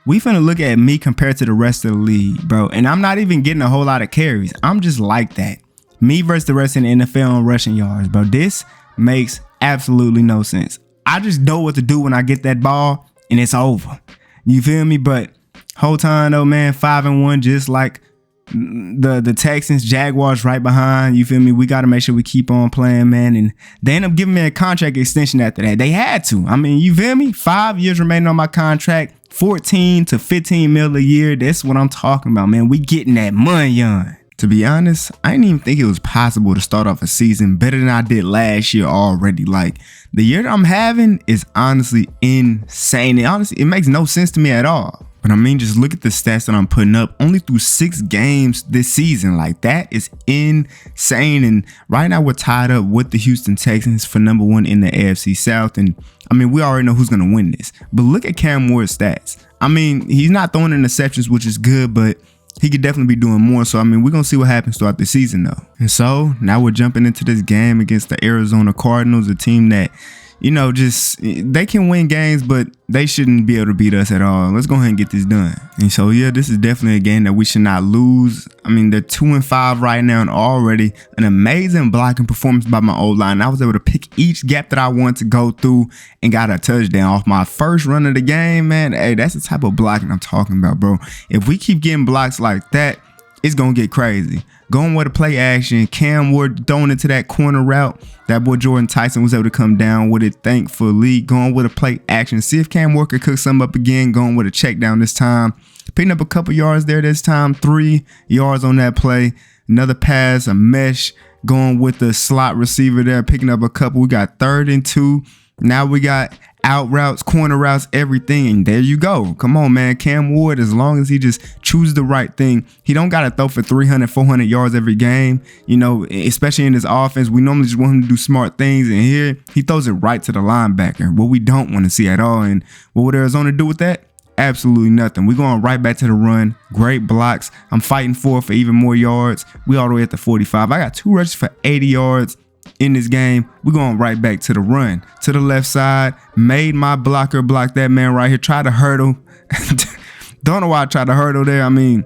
We finna look at me compared to the rest of the league, bro. And I'm not even getting a whole lot of carries. I'm just like that. Me versus the rest of the NFL on rushing yards, bro. This makes absolutely no sense. I just know what to do when I get that ball and it's over. You feel me? But whole time though, man, 5-1, just like the Texans, Jaguars right behind. You feel me? We got to make sure we keep on playing, man. And they end up giving me a contract extension after that. They had to. I mean, you feel me? 5 years remaining on my contract, 14 to 15 mil a year. That's what I'm talking about, man. We getting that money on. To be honest, I didn't even think it was possible to start off a season better than I did last year already. Like, the year that I'm having is honestly insane. It makes no sense to me at all. But I mean, just look at the stats that I'm putting up only through 6 games this season. Like, that is insane. And right now we're tied up with the Houston Texans for number 1 in the AFC South. And I mean, we already know who's going to win this. But look at Cam Ward's stats. I mean, he's not throwing interceptions, which is good, but he could definitely be doing more. So, I mean, we're going to see what happens throughout the season, though. And so now we're jumping into this game against the Arizona Cardinals, a team that, you know, just they can win games, but they shouldn't be able to beat us at all. Let's go ahead and get this done. And so, yeah, this is definitely a game that we should not lose. I mean, they're 2-5 right now, and already an amazing blocking performance by my O-line. I was able to pick each gap that I wanted to go through and got a touchdown off my first run of the game, man. Hey, that's the type of blocking I'm talking about, bro. If we keep getting blocks like that, it's going to get crazy. Going with a play action, Cam Ward throwing into that corner route. That boy Jordan Tyson was able to come down with it, thankfully. Going with a play action. See if Cam Ward could cook something up again. Going with a check down this time. Picking up a couple yards there this time. 3 yards on that play. Another pass, a mesh. Going with the slot receiver there. Picking up a couple. We got 3rd and 2. Now we got out routes, corner routes, everything. And there you go. Come on, man. Cam Ward, as long as he just chooses the right thing, he don't got to throw for 300, 400 yards every game. You know, especially in this offense, we normally just want him to do smart things. And here, he throws it right to the linebacker, what we don't want to see at all. And what would Arizona do with that? Absolutely nothing. We're going right back to the run. Great blocks. I'm fighting for even more yards. We all the way at the 45. I got 2 rushes for 80 yards. In this game, we're going right back to the run. To the left side, made my blocker block that man right here. Try to hurdle. Don't know why I tried to hurdle there. I mean,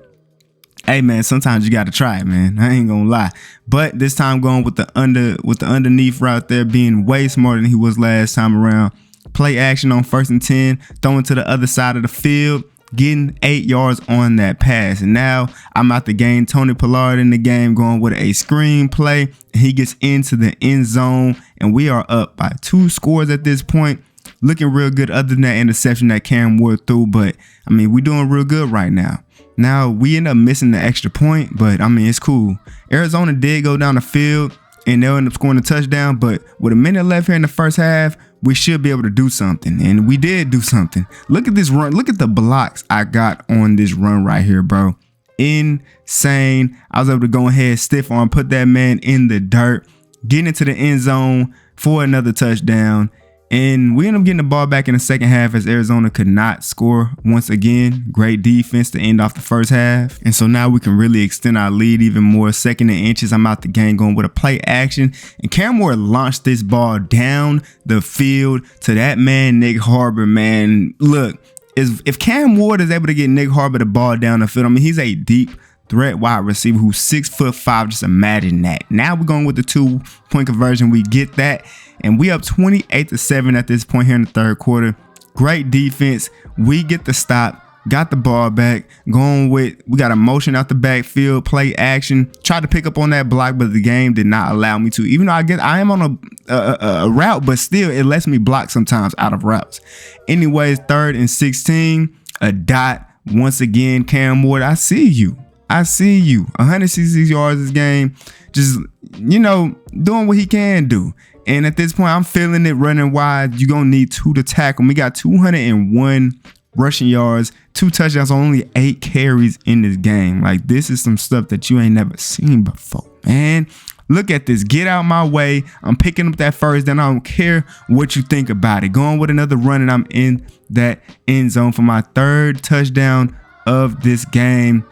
hey man, sometimes you got to try it, man. I ain't gonna lie. But this time going with the underneath route there, being way smarter than he was last time around. Play action on 1st and 10, throwing to the other side of the field. Getting 8 yards on that pass. And now I'm out the game. Tony Pollard in the game going with a screen play. He gets into the end zone and we are up by 2 scores at this point. Looking real good other than that interception that Cam Ward threw. But I mean, we're doing real good right now. Now we end up missing the extra point, but I mean, it's cool. Arizona did go down the field and they'll end up scoring a touchdown. But with a minute left here in the first half, we should be able to do something. And we did do something. Look at this run. Look at the blocks I got on this run right here, bro. Insane. I was able to go ahead, stiff arm, put that man in the dirt, get into the end zone for another touchdown. And we ended up getting the ball back in the second half as Arizona could not score once again. Great defense to end off the first half. And so now we can really extend our lead even more. 2nd and inches. I'm out the game going with a play action. And Cam Ward launched this ball down the field to that man, Nick Harbor, man. Look, if Cam Ward is able to get Nick Harbor the ball down the field, I mean, he's a deep threat wide receiver who's 6'5". Just imagine that. Now we're going with the 2-point conversion. We get that. And we up 28-7 at this point here in the 3rd quarter. Great defense. We get the stop. Got the ball back. Going with, we got a motion out the backfield, play action. Tried to pick up on that block, but the game did not allow me to. Even though I am on a route, but still it lets me block sometimes out of routes. Anyways, 3rd and 16. A dot. Once again, Cam Ward, I see you. 166 yards this game. Just, you know, doing what he can do. And at this point, I'm feeling it running wide. You're going to need 2 to tackle. We got 201 rushing yards, 2 touchdowns, only 8 carries in this game. Like, this is some stuff that you ain't never seen before, man. Look at this. Get out my way. I'm picking up that first down. I don't care what you think about it. Going with another run, and I'm in that end zone for my 3rd touchdown of this game.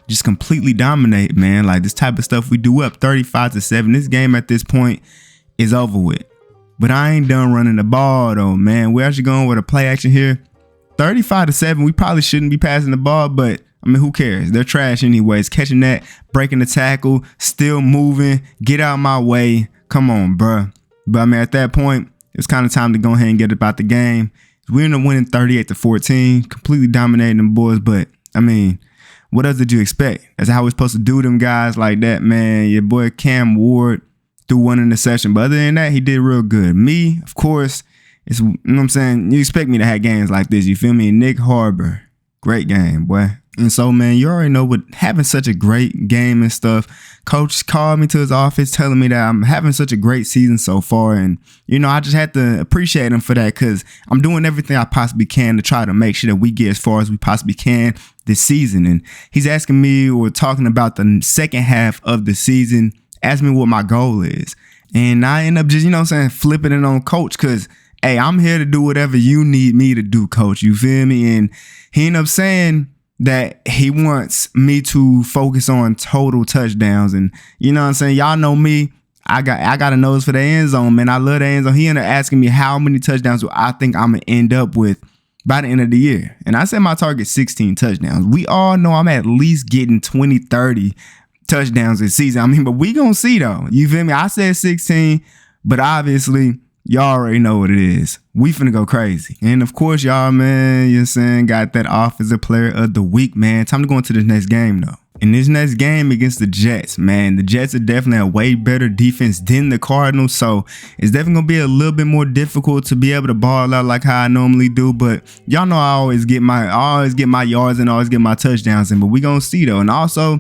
Just completely dominate, man. Like, this type of stuff we do up 35-7. This game at this point is over with. But I ain't done running the ball though, man. We're actually going with a play action here. 35-7. We probably shouldn't be passing the ball, but I mean, who cares? They're trash anyways. Catching that, breaking the tackle, still moving. Get out of my way. Come on, bruh. But I mean, at that point, it's kind of time to go ahead and get about the game. We ended up winning 38-14, completely dominating them boys. But I mean, what else did you expect? That's how we're supposed to do them guys like that, man. Your boy Cam Ward threw 1 interception, but other than that, he did real good. Me, of course, it's, you know what I'm saying? You expect me to have games like this, you feel me? Nick Harbor, great game, boy. And so, man, you already know, with having such a great game and stuff, coach called me to his office telling me that I'm having such a great season so far. And, I just had to appreciate him for that, because I'm doing everything I possibly can to try to make sure that we get as far as we possibly can this season. And he's asking me, or talking about the second half of the season, asking me what my goal is. And I end up just, flipping it on coach, because, hey, I'm here to do whatever you need me to do, coach. You feel me? And he ended up saying that he wants me to focus on total touchdowns. And y'all know me, I got a nose for the end zone, man. I love the end zone. He ended up asking me how many touchdowns do I think I'm gonna end up with by the end of the year. And I said my target 16 touchdowns. We all know I'm at least getting 20, 30 touchdowns this season. But we gonna see though. You feel me? I said 16, but obviously y'all already know what it is. We finna go crazy. And of course, y'all, man, got that offensive player of the week, man. Time to go into this next game, though. In this next game against the Jets, man, the Jets are definitely a way better defense than the Cardinals. So it's definitely going to be a little bit more difficult to be able to ball out like how I normally do. But y'all know I always get my yards and always get my touchdowns in. But we going to see, though. And also,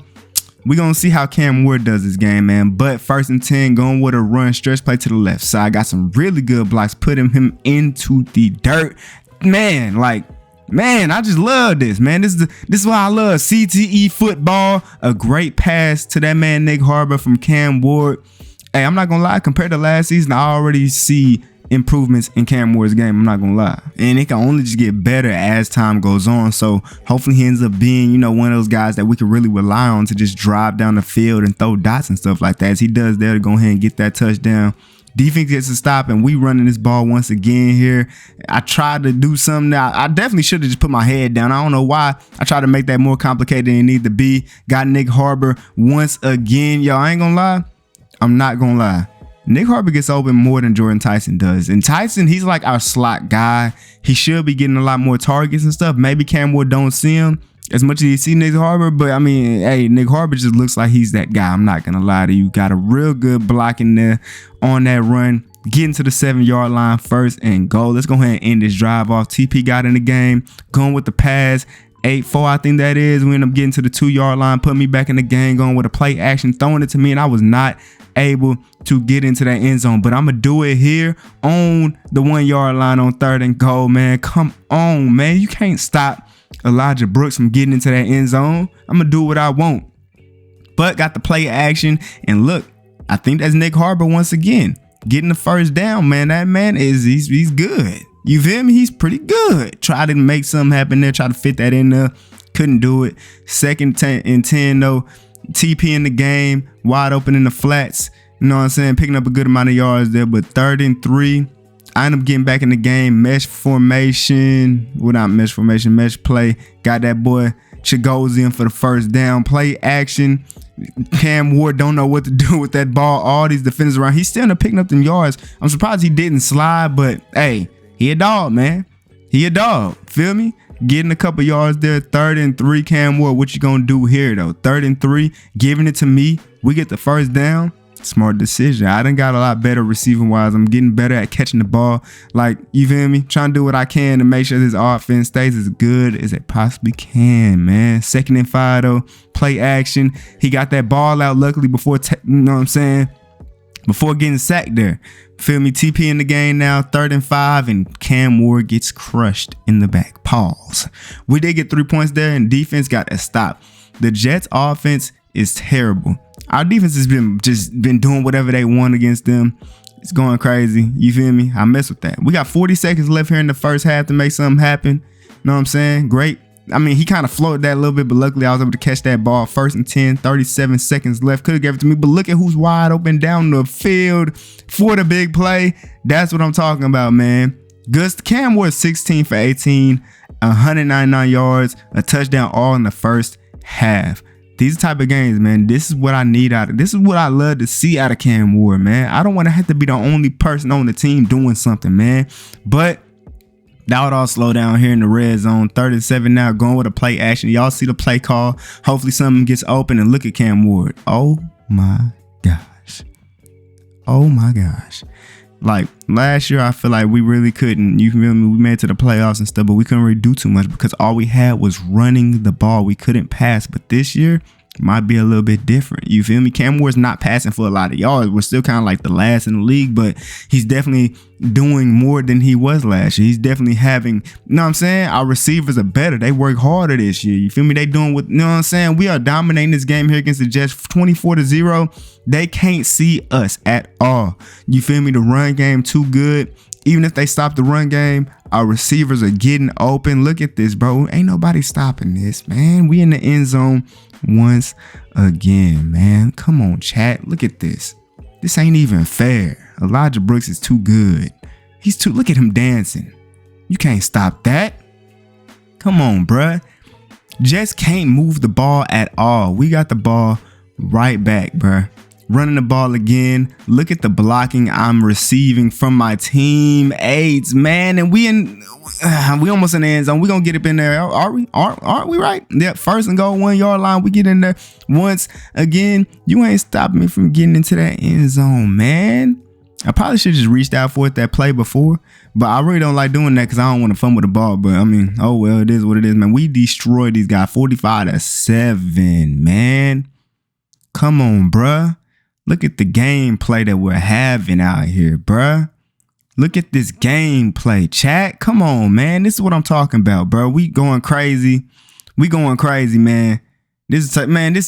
we're going to see how Cam Ward does this game, man. But 1st and 10, going with a run, stretch play to the left side. Got some really good blocks, putting him into the dirt. Man, I just love this, man. This is why I love CTE football. A great pass to that man, Nick Harbor, from Cam Ward. Hey, I'm not going to lie. Compared to last season, I already see improvements in Cam Ward's game. I'm not gonna lie, and it can only just get better as time goes on. So hopefully he ends up being, one of those guys that we can really rely on to just drive down the field and throw dots and stuff like that, as he does there, to go ahead and get that touchdown. Defense gets a stop, and we running this ball once again here. I tried to do something that I definitely should have just put my head down. I don't know why I tried to make that more complicated than it need to be. Got Nick Harbor once again. Yo, I ain't gonna lie. I'm not gonna lie. Nick Harbor gets open more than Jordan Tyson does. And Tyson, he's like our slot guy. He should be getting a lot more targets and stuff. Maybe Cam Ward don't see him as much as you see Nick Harbor. But hey, Nick Harbor just looks like he's that guy. I'm not going to lie to you. Got a real good block in there on that run. Getting to the 7-yard line, 1st and goal. Let's go ahead and end this drive off. TP got in the game, going with the pass. 8-4, I think that is. We end up getting to the 2-yard line, putting me back in the game, going with a play action, throwing it to me, and I was not able to get into that end zone. But I'm going to do it here on the 1-yard line on 3rd and goal, man. Come on, man. You can't stop Elijah Brooks from getting into that end zone. I'm going to do what I want. But got the play action, and look, I think that's Nick Harbor once again. Getting the 1st down, man. That man he's good. You feel me? He's pretty good. Try to make something happen there. Try to fit that in there. Couldn't do it. 2nd and 10 though. TP in the game. Wide open in the flats. You know what I'm saying? Picking up a good amount of yards there. But 3rd and 3. I end up getting back in the game. Mesh formation. Well, not mesh formation. Mesh play. Got that boy Chigoziem for the 1st down. Play action. Cam Ward don't know what to do with that ball. All these defenders around. He's still picking up them yards. I'm surprised he didn't slide, but hey, he a dog, man. He a dog. Feel me? Getting a couple yards there. 3rd and 3, Cam Ward. What you gonna do here though? 3rd and 3, giving it to me. We get the 1st down. Smart decision. I done got a lot better receiving wise. I'm getting better at catching the ball. Like, you feel me? Trying to do what I can to make sure this offense stays as good as it possibly can, man. 2nd and 5 though. Play action. He got that ball out luckily before, you know what I'm saying? Before getting sacked there. Feel me? TP in the game now. 3rd and 5, and Cam Ward gets crushed in the back. Pause. We did get 3 points there, and defense got a stop. The Jets offense is terrible. Our defense has been doing whatever they want against them. It's going crazy. You feel me? I mess with that. We got 40 seconds left here in the 1st half to make something happen. Know what I'm saying? Great. He kind of floated that a little bit, but luckily I was able to catch that ball. 1st and 10, 37 seconds left. Could have gave it to me, but look at who's wide open down the field for the big play. That's what I'm talking about, man. Cam Ward 16 for 18, 199 yards, a touchdown, all in the 1st half. These type of games, man, this is what I need this is what I love to see out of Cam Ward, man. I don't want to have to be the only person on the team doing something, man. But that would all slow down here in the red zone. 3rd and 7 now, going with a play action. Y'all see the play call. Hopefully something gets open, and look at Cam Ward. Oh my gosh. Oh my gosh. Like last year, I feel like we really couldn't. You feel me? We made it to the playoffs and stuff, but we couldn't really do too much because all we had was running the ball. We couldn't pass. But this year might be a little bit different. You feel me? Cam Ward's not passing for a lot of yards. We're still kind of like the last in the league, but he's definitely doing more than he was last year. He's definitely having, you know what I'm saying? Our receivers are better. They work harder this year. You feel me? They doing what, you know what I'm saying? We are dominating this game here against the Jets 24-0. They can't see us at all. You feel me? The run game too good. Even if they stop the run game, our receivers are getting open. Look at this, bro. Ain't nobody stopping this, man. We in the end zone once again, man. Come on, chat. Look at this. This ain't even fair. Elijah Brooks is too good. Look at him dancing. You can't stop that. Come on, bruh. Just can't move the ball at all. We got the ball right back, bruh. Running the ball again. Look at the blocking I'm receiving from my teammates, man. And we almost in the end zone. We gonna get up in there. Are we? Aren't we right? Yep. First and goal, 1 yard line. We get in there once again. You ain't stopping me from getting into that end zone, man. I probably should just reached out for it that play before, but I really don't like doing that because I don't want to fumble the ball. But I mean, oh well, it is what it is, man. We destroyed these guys 45-7, man. Come on, bruh. Look at the gameplay that we're having out here, bruh. Look at this gameplay, chat. Come on, man. This is what I'm talking about, bro. We going crazy. We going crazy, man. This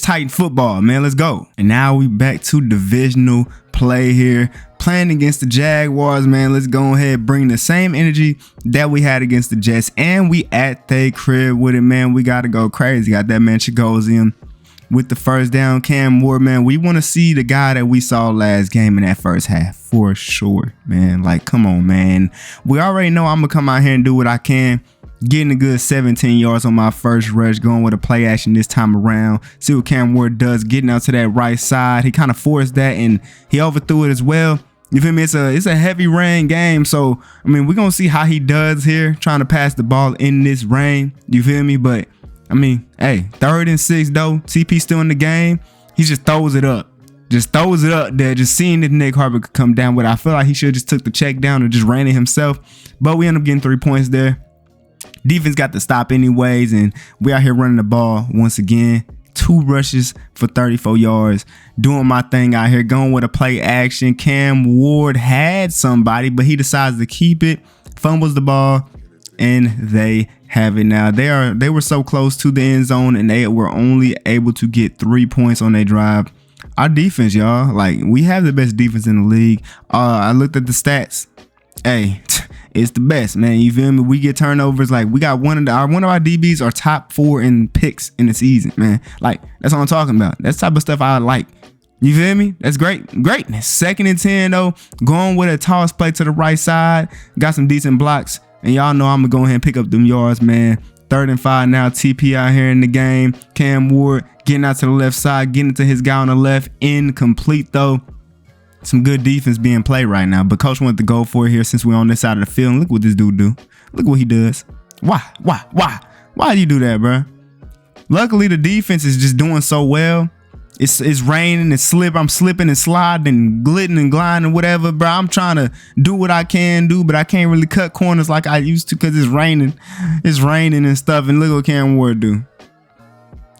Titan football, man. Let's go. And now we back to divisional play here. Playing against the Jaguars, man. Let's go ahead, bring the same energy that we had against the Jets. And we at they crib with it, man. We got to go crazy. Got that man Chigoziem with the first down. Cam Ward, man, we want to see the guy that we saw last game in that first half for sure, man. Like, come on, man. We already know I'm gonna come out here and do what I can, getting a good 17 yards on my first rush, going with a play action this time around. See what Cam Ward does, getting out to that right side. He kind of forced that and he overthrew it as well. You feel me? It's a heavy rain game, so I mean, we're gonna see how he does here, trying to pass the ball in this rain. You feel me? But I mean, hey, 3rd and 6 though. TP still in the game. He just throws it up. Just throws it up there. Just seeing if Nick Harper could come down with it. I feel like he should have just took the check down or just ran it himself. But we end up getting 3 points there. Defense got to stop anyways. And we out here running the ball once again. 2 rushes for 34 yards. Doing my thing out here. Going with a play action. Cam Ward had somebody, but he decides to keep it. Fumbles the ball. And they have it now. They were so close to the end zone and they were only able to get 3 points on their drive. Our defense, y'all, like we have the best defense in the league. I looked at the stats. Hey, it's the best, man. You feel me? We get turnovers. Like we got one of our DBs are top 4 in picks in the season, man. Like that's what I'm talking about. That's the type of stuff I like. You feel me? That's greatness. 2nd and 10 though. Going with a toss play to the right side. Got some decent blocks. And y'all know I'm going to go ahead and pick up them yards, man. 3rd and 5 now. TP out here in the game. Cam Ward getting out to the left side. Getting to his guy on the left. Incomplete, though. Some good defense being played right now. But coach wanted to go for it here since we're on this side of the field. And look what this dude do. Look what he does. Why? Why do you do that, bro? Luckily, the defense is just doing so well. It's raining and I'm slipping and sliding and glitting and gliding and whatever, bro. I'm trying to do what I can do, but I can't really cut corners like I used to because it's raining. It's raining and stuff. And look what Cam Ward do.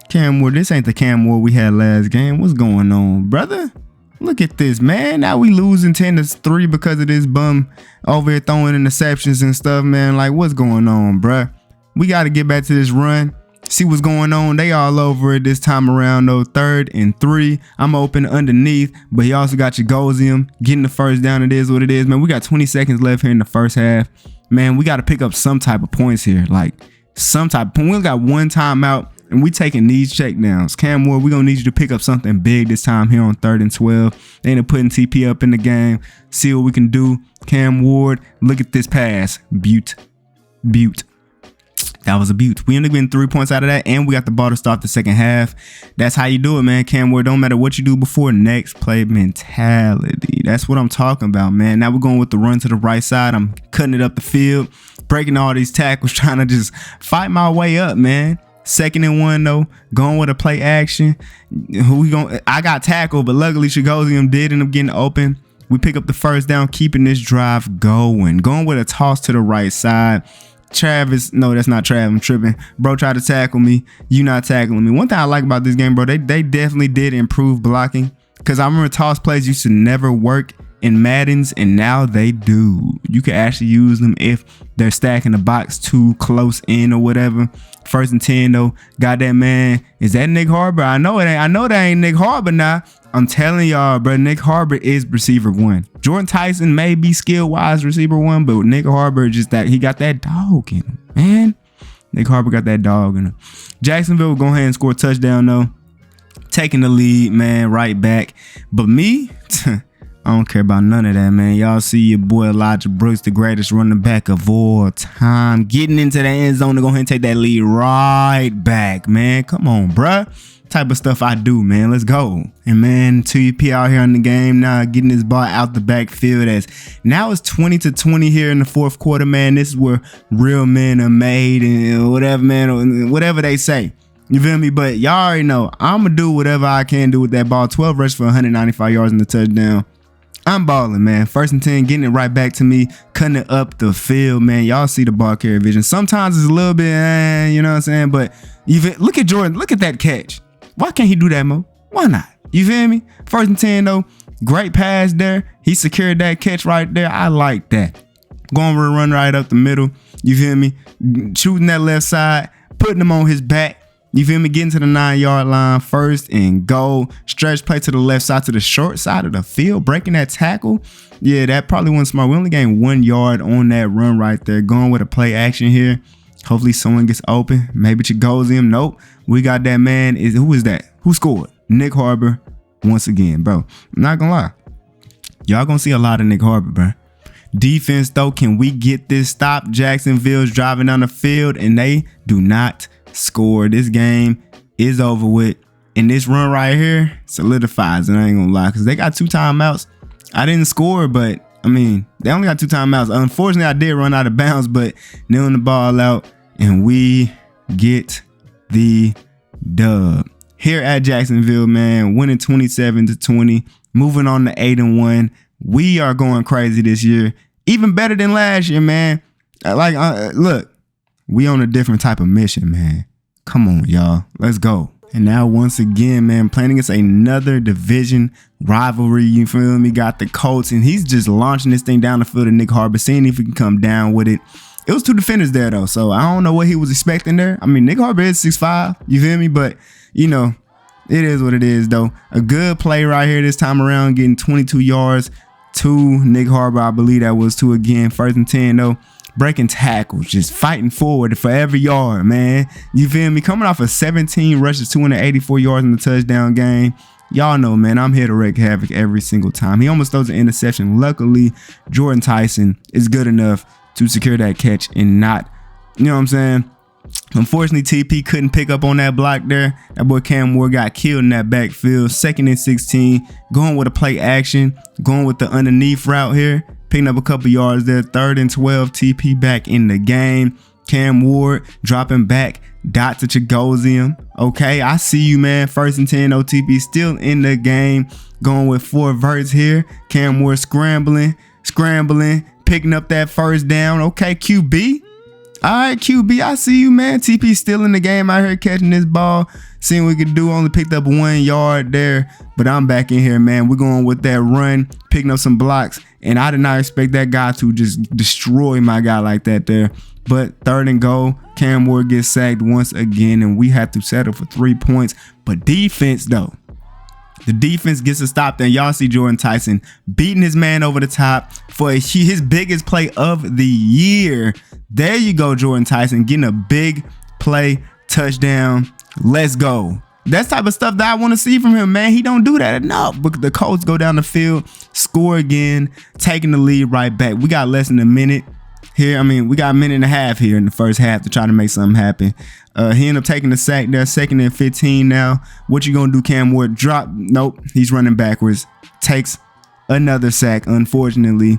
Cam Ward, this ain't the Cam Ward we had last game. What's going on, brother? Look at this, man. Now we losing 10-3 because of this bum over here throwing interceptions and stuff, man. Like, what's going on, bruh? We got to get back to this run. See what's going on. They all over it this time around though. 3rd and 3. I'm open underneath, but he also got Chigoziem getting the first down. It is what it is, man. We got 20 seconds left here in the first half. Man, we got to pick up some type of points here. Like some type of point. We only got 1 timeout and we taking these checkdowns. Cam Ward, we're going to need you to pick up something big this time here on 3rd and 12. They end up putting TP up in the game. See what we can do. Cam Ward, look at this pass. Butte. That was a beaut. We ended up getting 3 points out of that, and we got the ball to start the second half. That's how you do it, man. Cam Ward, don't matter what you do before, next play mentality. That's what I'm talking about, man. Now we're going with the run to the right side. I'm cutting it up the field, breaking all these tackles, trying to just fight my way up, man. 2nd and 1 though, going with a play action. I got tackled, but luckily Chigoziem did end up getting open. We pick up the first down, keeping this drive going with a toss to the right side. Travis, no, that's not Travis, I'm tripping. Bro tried to tackle me. You not tackling me. One thing I like about this game, bro, they definitely did improve blocking. Because I remember toss plays used to never work in Maddens, and now they do. You can actually use them if they're stacking the box too close in or whatever. 1st and 10 though. Got that man. Is that Nick Harbor? I know it ain't. I know that ain't Nick Harbor now. I'm telling y'all, bro, Nick Harbor is receiver 1. Jordan Tyson may be skill-wise receiver 1, but Nick Harbor just that he got that dog in him, man. Nick Harbor got that dog in him. Jacksonville will go ahead and score a touchdown though. Taking the lead, man, right back. But me, I don't care about none of that, man. Y'all see your boy Elijah Brooks, the greatest running back of all time, getting into the end zone to go ahead and take that lead right back, man. Come on, bruh. Type of stuff I do, man. Let's go. And man, 2UP out here in the game now, getting this ball out the backfield. As now it's 20-20 here in the 4th quarter, man. This is where real men are made and whatever, man, whatever they say. You feel me? But y'all already know I'm gonna do whatever I can do with that ball. 12 rushes for 195 yards in the touchdown. I'm balling, man. 1st and 10, getting it right back to me, cutting it up the field, man. Y'all see the ball carrier vision. Sometimes it's a little bit, you know what I'm saying? But even look at Jordan. Look at that catch. Why can't he do that, Mo? Why not? You feel me? 1st and 10 though. Great pass there. He secured that catch right there. I like that. Going for a run right up the middle. You feel me? Shooting that left side, putting him on his back. You feel me? Getting to the 9-yard line, 1st and goal. Stretch play to the left side, to the short side of the field. Breaking that tackle. Yeah, that probably wasn't smart. We only gained 1 yard on that run right there. Going with a play action here. Hopefully someone gets open. Maybe Chigoziem. Nope. We got that man. Who is that? Who scored? Nick Harbor once again, bro. I'm not gonna lie. Y'all gonna see a lot of Nick Harbor, bro. Defense, though, can we get this stop? Jacksonville's driving down the field, and they do not score. This game is over with. And this run right here solidifies it. I ain't gonna lie, because they got 2 timeouts. I didn't score, but I mean, they only got 2 timeouts. Unfortunately, I did run out of bounds, but nailing the ball out, and we get the dub here at Jacksonville, man. Winning 27-20, moving on to 8-1. We are going crazy this year, even better than last year, man. Look, we on a different type of mission, man. Come on, y'all, let's go. And now once again, man, playing against another division rivalry. You feel me? Got the Colts, and he's just launching this thing down the field to Nick Harbor, seeing if he can come down with it. It was 2 defenders there though, so I don't know what he was expecting there. I mean, Nick Harbor is 6'5", you feel me? But you know, it is what it is though. A good play right here this time around, getting 22 yards to Nick Harbor. I believe that was 2 again. 1st and 10 though. Breaking tackles, just fighting forward for every yard, man. You feel me? Coming off of 17 rushes, 284 yards in the touchdown game. Y'all know, man, I'm here to wreak havoc every single time. He almost throws an interception. Luckily, Jordan Tyson is good enough to secure that catch and not, you know what I'm saying? Unfortunately, TP couldn't pick up on that block there. That boy Cam Moore got killed in that backfield. 2nd and 16, going with a play action, going with the underneath route here. Picking up a couple yards there. 3rd and 12, TP back in the game. Cam Ward dropping back. Dot to Chigoziem. Okay, I see you, man. 1st and 10, OTP still in the game. Going with 4 verts here. Cam Ward scrambling, picking up that 1st down. Okay, QB. All right, QB, I see you, man. TP still in the game out here catching this ball. Seeing what we could do. Only picked up 1 yard there, but I'm back in here, man. We're going with that run, picking up some blocks, and I did not expect that guy to just destroy my guy like that there. But 3rd and goal, Cam Ward gets sacked once again, and we have to settle for 3 points. But defense, though, the defense gets a stop there. Y'all see Jordan Tyson beating his man over the top for his biggest play of the year. There you go, Jordan Tyson, getting a big play touchdown. Let's go. That's type of stuff that I want to see from him, man. He don't do that enough. But the Colts go down the field, score again, taking the lead right back. We got less than a minute here. I mean, we got a minute and a half here in the first half to try to make something happen. He ended up taking the sack there. 2nd and 15 now. What you gonna do, Cam Ward? Drop. Nope. He's running backwards. Takes another sack, unfortunately.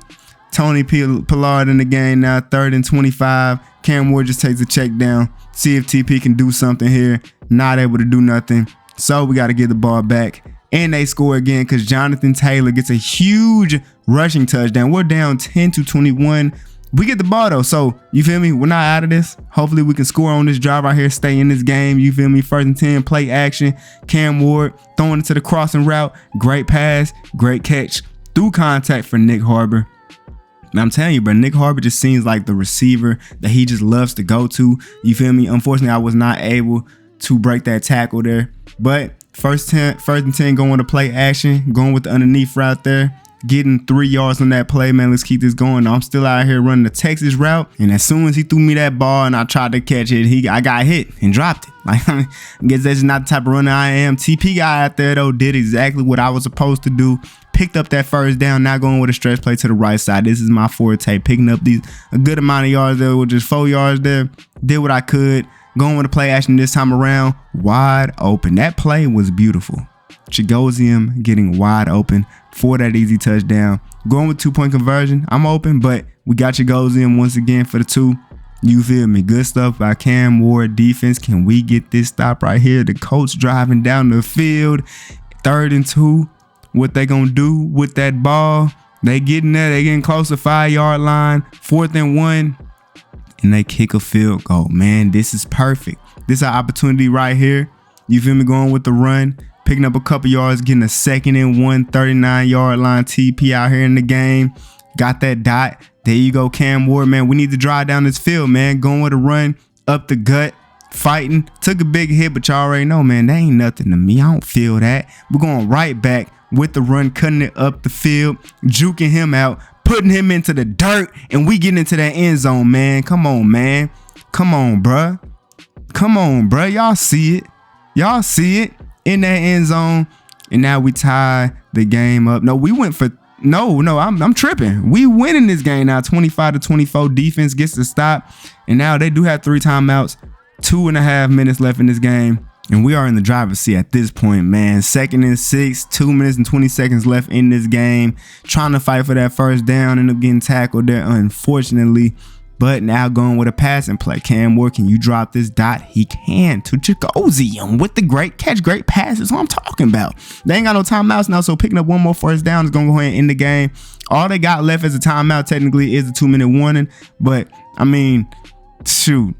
Tony Pollard in the game now. 3rd and 25. Cam Ward just takes a check down. See if TP can do something here. Not able to do nothing. So we got to get the ball back and they score again because Jonathan Taylor gets a huge rushing touchdown. We're down 10-21. We get the ball though, so you feel me? We're not out of this. Hopefully we can score on this drive right here, stay in this game. You feel me? 1st and 10, play action. Cam Ward throwing it to the crossing route. Great pass, great catch through contact for Nick Harbor. And I'm telling you, bro, Nick Harbor just seems like the receiver that he just loves to go to. You feel me? Unfortunately, I was not able to break that tackle there. But first and 10, going to play action, going with the underneath route there. Getting 3 yards on that play, man. Let's keep this going. I'm still out here running the Texas route, and as soon as he threw me that ball and I tried to catch it, I got hit and dropped it. Like, I guess that's not the type of runner I am. TP guy out there though did exactly what I was supposed to do. Picked up that first down, now going with a stretch play to the right side. This is my forte, picking up a good amount of yards there with just 4 yards there. Did what I could. Going with a play action this time around, wide open. That play was beautiful. Chigoziem getting wide open for that easy touchdown. Going with 2-point conversion. I'm open, but we got Chigoziem once again for the 2. You feel me? Good stuff by Cam Ward defense. Can we get this stop right here? The coach driving down the field. 3rd and 2. What they gonna do with that ball? They getting there. They getting close to 5-yard line. 4th and 1. And they kick a field goal. Man, this is perfect. This is an opportunity right here. You feel me? Going with the run. Picking up a couple yards, getting a 2nd and 1, 39-yard line TP out here in the game. Got that dot. There you go, Cam Ward, man. We need to drive down this field, man. Going with a run, up the gut, fighting. Took a big hit, but y'all already know, man, that ain't nothing to me. I don't feel that. We're going right back with the run, cutting it up the field, juking him out, putting him into the dirt, and we get into that end zone, man. Come on, man. Come on, bruh. Come on, bruh. Y'all see it. Y'all see it. In that end zone, and now we tie the game up. No, we went for I'm tripping. We winning this game now, 25-24. Defense gets the stop, and now they do have 3 timeouts, 2.5 minutes left in this game, and we are in the driver's seat at this point, man. 2nd and 6, 2 minutes and 20 seconds left in this game. Trying to fight for that first down, end up getting tackled there, unfortunately. But now going with a passing play. Cam Ward, can you drop this dot? He can to Chigoziem with the great catch, great passes. What I'm talking about. They ain't got no timeouts now, so picking up one more first down is going to go ahead and end the game. All they got left as a timeout technically is a 2-minute warning. But, I mean, shoot.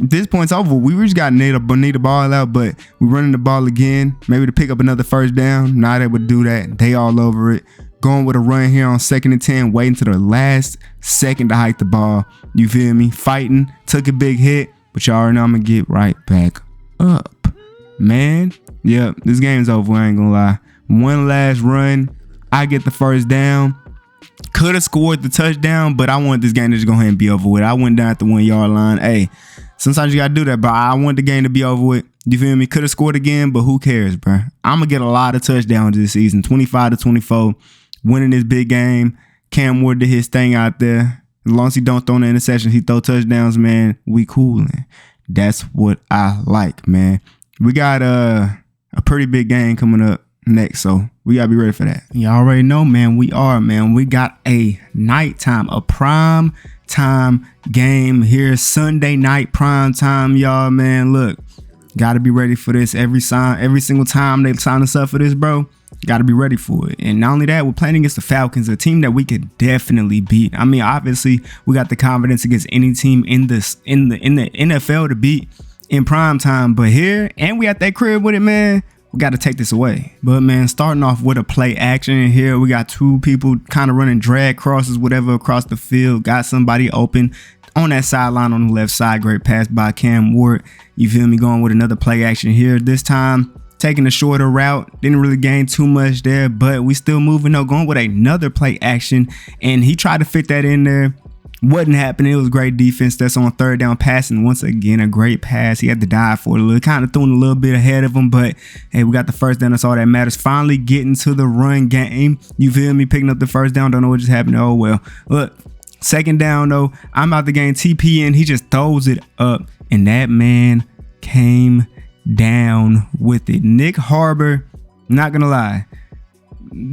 At this point's over. We just got to need the ball out, but we're running the ball again. Maybe to pick up another first down. Not able to do that. They all over it. Going with a run here on 2nd and 10, waiting to the last second to hike the ball. You feel me? Fighting, took a big hit, but y'all already know I'm gonna get right back up. Man, yep, this game's over, I ain't gonna lie. One last run, I get the first down. Could have scored the touchdown, but I want this game to just go ahead and be over with. I went down at the 1-yard line. Hey, sometimes you gotta do that, bro. I want the game to be over with. You feel me? Could have scored again, but who cares, bro? I'm gonna get a lot of touchdowns this season, 25-24. Winning this big game. Cam Ward did his thing out there. As long as he don't throw the interceptions, he throw touchdowns, man. We coolin'. That's what I like, man. We got a pretty big game coming up next, so we gotta be ready for that. You already know, man. We got a nighttime, a prime time game here, Sunday night prime time, y'all, man. Look, gotta be ready for this every single time they sign us up for this, bro. Got to be ready for it. And not only that, we're playing against the Falcons, a team that we could definitely beat. I mean, obviously, we got the confidence against any team in the NFL to beat in prime time. But here, and we at that crib with it, man, we got to take this away. But, man, starting off with a play action here, we got 2 people kind of running drag crosses, whatever, across the field. Got somebody open on that sideline on the left side. Great pass by Cam Ward. You feel me? Going with another play action here. This time, taking a shorter route, didn't really gain too much there, but we still moving though, going with another play action, and he tried to fit that in there. Wasn't happening. It was great defense. That's on 3rd down passing. Once again, a great pass. He had to dive for it. Kind of throwing a little bit ahead of him, but hey, we got the first down. That's all that matters. Finally getting to the run game. You feel me? Picking up the first down. Don't know what just happened. Oh, well. Look, 2nd down though. I'm out the game. TP in. He just throws it up, and that man came down with it. Nick Harbor, not gonna lie,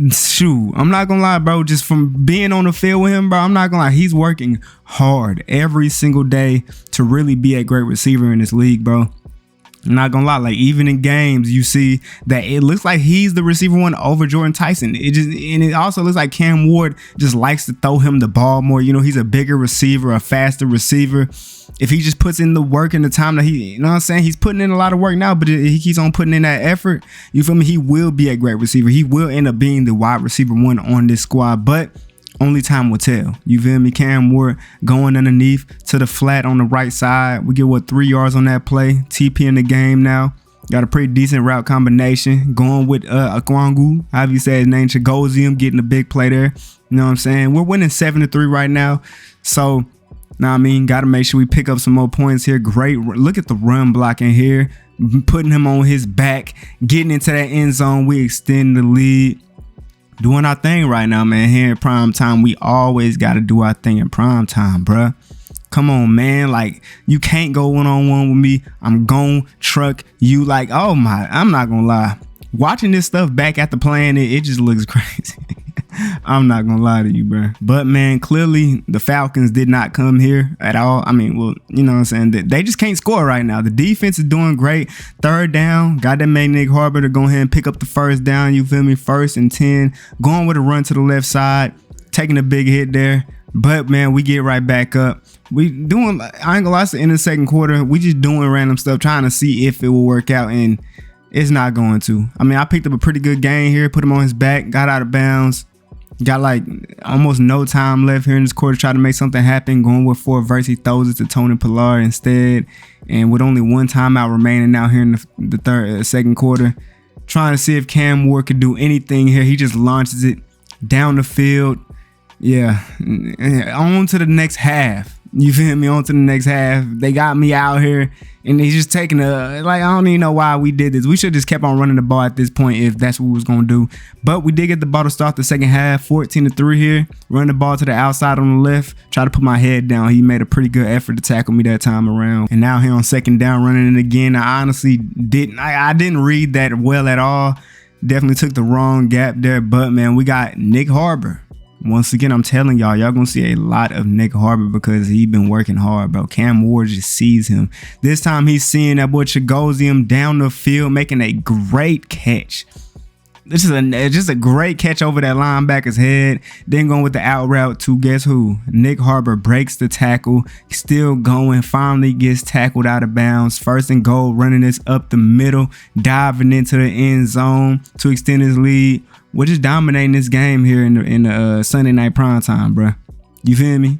shoot, I'm not gonna lie, bro, just from being on the field with him, bro, I'm not gonna lie, he's working hard every single day to really be a great receiver in this league, bro. I'm not gonna lie, like even in games, you see that it looks like he's the receiver one over Jordan Tyson. It also looks like Cam Ward just likes to throw him the ball more. You know, he's a bigger receiver, a faster receiver. If he just puts in the work and the time that you know what I'm saying, he's putting in a lot of work now, but he keeps on putting in that effort. You feel me? He will be a great receiver. He will end up being the wide receiver one on this squad, but only time will tell. You feel me? Cam Ward going underneath to the flat on the right side. We get 3 yards on that play. TP in the game now. Got a pretty decent route combination. Going with Akwangu, however you say his name, Chagosium, getting a big play there. You know what I'm saying? We're winning 7-3 right now. So, I mean, got to make sure we pick up some more points here. Great. Look at the run blocking here. Putting him on his back. Getting into that end zone. We extend the lead. Doing our thing right now, man. Here in prime time, we always got to do our thing in prime time, bruh. Come on, man. Like, you can't go one-on-one with me. I'm gon' truck you. Like, oh my, I'm not gonna lie. Watching this stuff back after playing it just looks crazy. I'm not gonna lie to you, bro. But man, clearly the Falcons did not come here at all. I mean, well, you know what I'm saying? They just can't score right now. The defense is doing great. Third down, got that man Nick Harbor to go ahead and pick up the first down. You feel me? 1st and 10. Going with a run to the left side, taking a big hit there. But man, we get right back up. We doing, I ain't gonna lie, in the second quarter, we just doing random stuff, trying to see if it will work out, and it's not going to. I mean, I picked up a pretty good game here, put him on his back, got out of bounds. Got like almost no time left here in this quarter. Try to make something happen. Going with 4 verse. He throws it to Tony Pollard instead. And with only 1 timeout remaining out here in the second quarter. Trying to see if Cam Ward could do anything here. He just launches it down the field. Yeah. On to the next half. You feel me? On to the next half. They got me out here. And he's just taking I don't even know why we did this. We should just kept on running the ball at this point if that's what we was going to do. But we did get the ball to start the second half. 14-3 here. Run the ball to the outside on the left. Try to put my head down. He made a pretty good effort to tackle me that time around. And now here on second down running it again. I honestly didn't. I didn't read that well at all. Definitely took the wrong gap there. But man, we got Nick Harbor. Once again, I'm telling y'all gonna see a lot of Nick Harbor because he been working hard, bro. Cam Ward just sees him. This time he's seeing that boy Chagosium down the field, making a great catch. This is just a great catch over that linebacker's head. Then going with the out route to guess who? Nick Harbor breaks the tackle. Still going. Finally gets tackled out of bounds. 1st and goal. Running this up the middle. Diving into the end zone to extend his lead. We're just dominating this game here in the Sunday night prime time, bro. You feel me?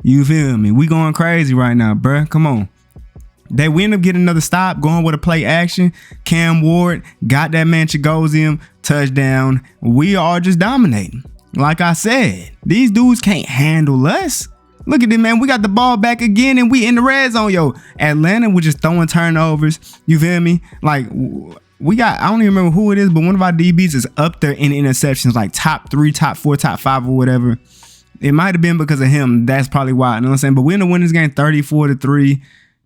You feel me? We going crazy right now, bro. Come on. We end up getting another stop, going with a play action. Cam Ward got that man Chagosium, touchdown. We are just dominating. Like I said, these dudes can't handle us. Look at this, man. We got the ball back again, and we in the red zone, yo. Atlanta was just throwing turnovers. You feel me? Like, we got, I don't even remember who it is, but one of our DBs is up there in interceptions, like top 3, top 4, top 5 or whatever. It might have been because of him. That's probably why. You know what I'm saying? But we end up winning this game 34-3.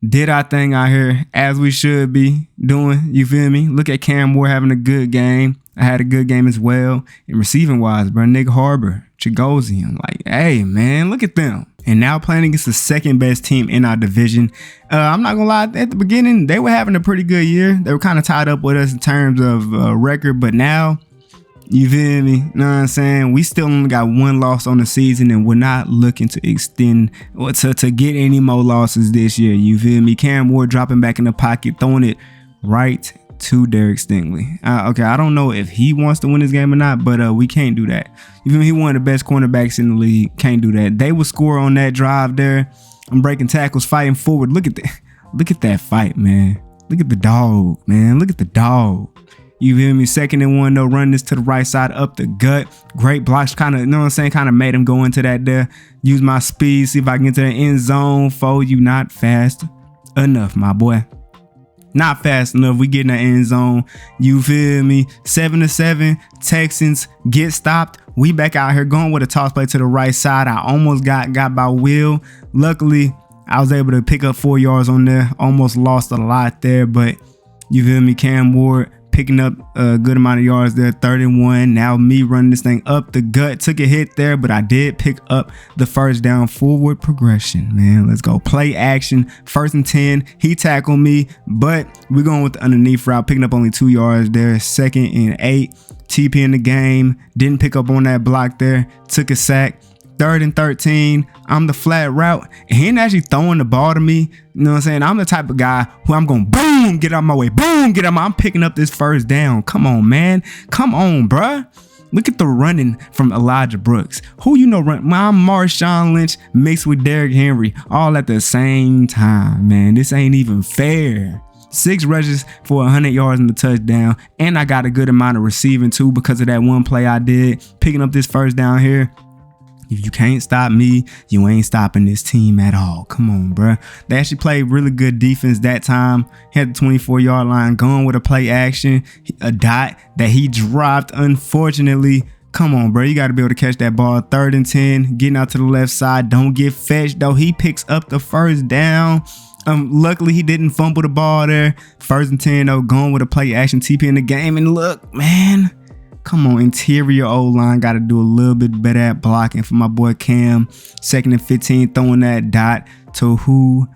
Did our thing out here as we should be doing. You feel me? Look at Cam Ward having a good game. I had a good game as well. And receiving wise, bro, Nick Harbor, Chagosium. Like, hey, man, look at them. And now playing against the second best team in our division. I'm not gonna lie, at the beginning, they were having a pretty good year. They were kind of tied up with us in terms of record, but now, you feel me? Know what I'm saying? We still only got 1 loss on the season, and we're not looking to extend or to get any more losses this year. You feel me? Cam Ward dropping back in the pocket, throwing it right to Derek Stingley. Okay, I don't know if he wants to win this game or not, but we can't do that. Even he one of the best cornerbacks in the league. Can't do that. They will score on that drive there. I'm breaking tackles, fighting forward. Look at that. Look at that fight, man. Look at the dog, man. Look at the dog. You feel me? 2nd and 1, though. Run this to the right side, up the gut. Great blocks, kind of, you know what I'm saying? Kind of made him go into that there. Use my speed, see if I can get to the end zone. For you, not fast enough, my boy. Not fast enough. We get in the end zone. You feel me? 7-7. Texans get stopped. We back out here going with a toss play to the right side. I almost got by Will. Luckily, I was able to pick up 4 yards on there. Almost lost a lot there, but you feel me? Cam Ward picking up a good amount of yards there, 31. Now me running this thing up the gut. Took a hit there, but I did pick up the first down. Forward progression, man. Let's go. Play action. 1st and 10. He tackled me, but we're going with the underneath route. Picking up only 2 yards there. 2nd and 8. TP in the game. Didn't pick up on that block there. Took a sack. 3rd and 13. I'm the flat route. And he ain't actually throwing the ball to me. You know what I'm saying? I'm the type of guy who I'm going boom, get out my way. Boom, get out my. I'm picking up this first down. Come on, man. Come on, bruh. Look at the running from Elijah Brooks. Who you know run? I'm Marshawn Lynch mixed with Derrick Henry all at the same time, man. This ain't even fair. 6 rushes for 100 yards in the touchdown. And I got a good amount of receiving too because of that one play I did. Picking up this first down here. If you can't stop me, you ain't stopping this team at all. Come on, bruh. They actually played really good defense that time. Had the 24-yard line, going with a play action, a dot that he dropped, unfortunately. Come on, bro. You got to be able to catch that ball. 3rd and 10, getting out to the left side. Don't get fetched, though. He picks up the first down. Luckily, he didn't fumble the ball there. 1st and 10, though, going with a play action, TP in the game. And look, man. Come on, interior O-line got to do a little bit better at blocking for my boy Cam. 2nd and 15, throwing that dot to who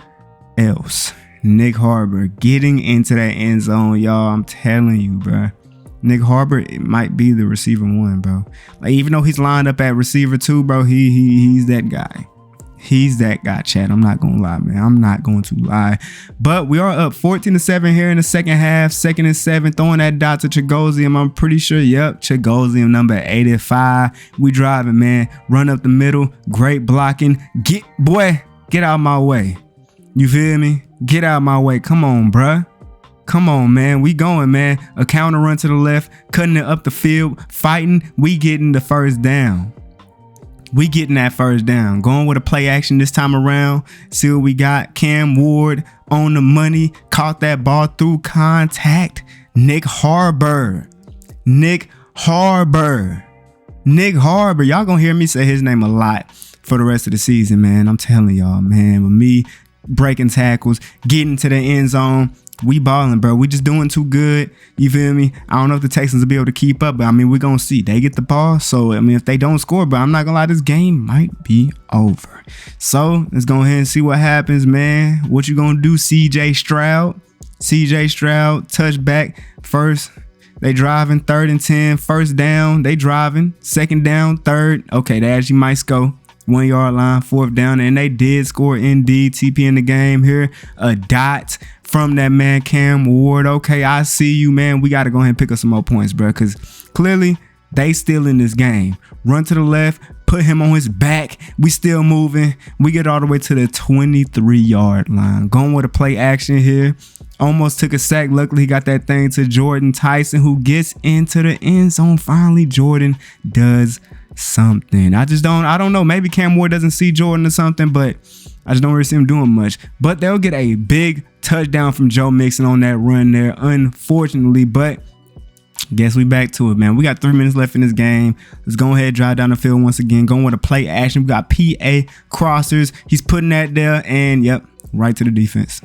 else? Nick Harbor getting into that end zone, y'all. I'm telling you, bro. Nick Harbor, it might be the receiver 1, bro. Like, even though he's lined up at receiver 2, bro, he's that guy. He's that guy, Chad. I'm not gonna lie, man. I'm not going to lie. But we are up 14-7 here in the second half. 2nd and 7, throwing that dot to Chagosium. I'm pretty sure, yep, Chagosium number 85. We driving, man. Run up the middle. Great blocking. Get out my way. You feel me? Get out my way. Come on, bruh. Come on, man. We going, man. A counter run to the left. Cutting it up the field. Fighting. We getting the first down. We getting that first down. Going with a play action this time around. See what we got. Cam Ward on the money. Caught that ball through contact. Nick Harbor. Nick Harbor. Y'all gonna hear me say his name a lot for the rest of the season, man. I'm telling y'all, man. With me breaking tackles, getting to the end zone. We balling, bro. We just doing too good. You feel me? I don't know if the Texans will be able to keep up, but I mean, we're going to see. They get the ball. So, I mean, if they don't score, but I'm not going to lie, this game might be over. So, let's go ahead and see what happens, man. What you going to do, CJ Stroud? CJ Stroud, touchback first. They driving 3rd and 10. First down, they driving. 2nd down, 3rd. Okay, they actually might score. 1 yard line, 4th down, and they did score indeed. TP in the game here. A dot from that man Cam Ward. Okay, I see you, man. We got to go ahead and pick up some more points, bro, because clearly they still in this game. Run to the left, put him on his back. We still moving. We get all the way to the 23-yard line. Going with a play action here. Almost took a sack. Luckily, he got that thing to Jordan Tyson, who gets into the end zone. Finally, Jordan does something. I don't know. Maybe Cam Ward doesn't see Jordan or something, but I just don't really see him doing much. But they'll get a big touchdown from Joe Mixon on that run there, unfortunately. But guess we back to it, man. We got 3 minutes left in this game. Let's go ahead and drive down the field once again. Going with a play action. We got PA crossers. He's putting that there, and yep, right to the defense.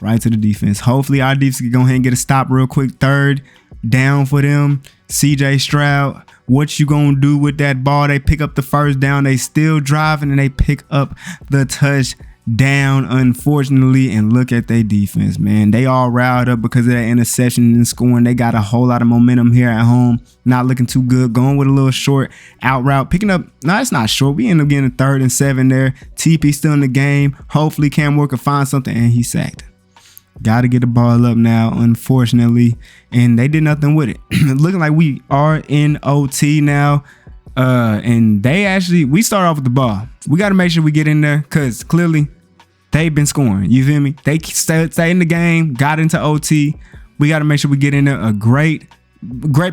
Right to the defense. Hopefully our defense can go ahead and get a stop real quick. 3rd down for them. CJ Stroud, what you gonna do with that ball? They pick up the first down. They still driving, and they pick up the touchdown, unfortunately. And look at their defense, man. They all riled up because of that interception and scoring. They got a whole lot of momentum here at home. Not looking too good. Going with a little short out route. Picking up, no, it's not short. We end up getting a 3rd and 7 there. TP still in the game. Hopefully Cam Ward can find something, and he sacked. Got to get the ball up now, unfortunately. And they did nothing with it. Looking like we are in OT now. And we start off with the ball. We got to make sure we get in there because clearly they've been scoring. You feel me? They stay in the game, got into OT. We got to make sure we get in there. A great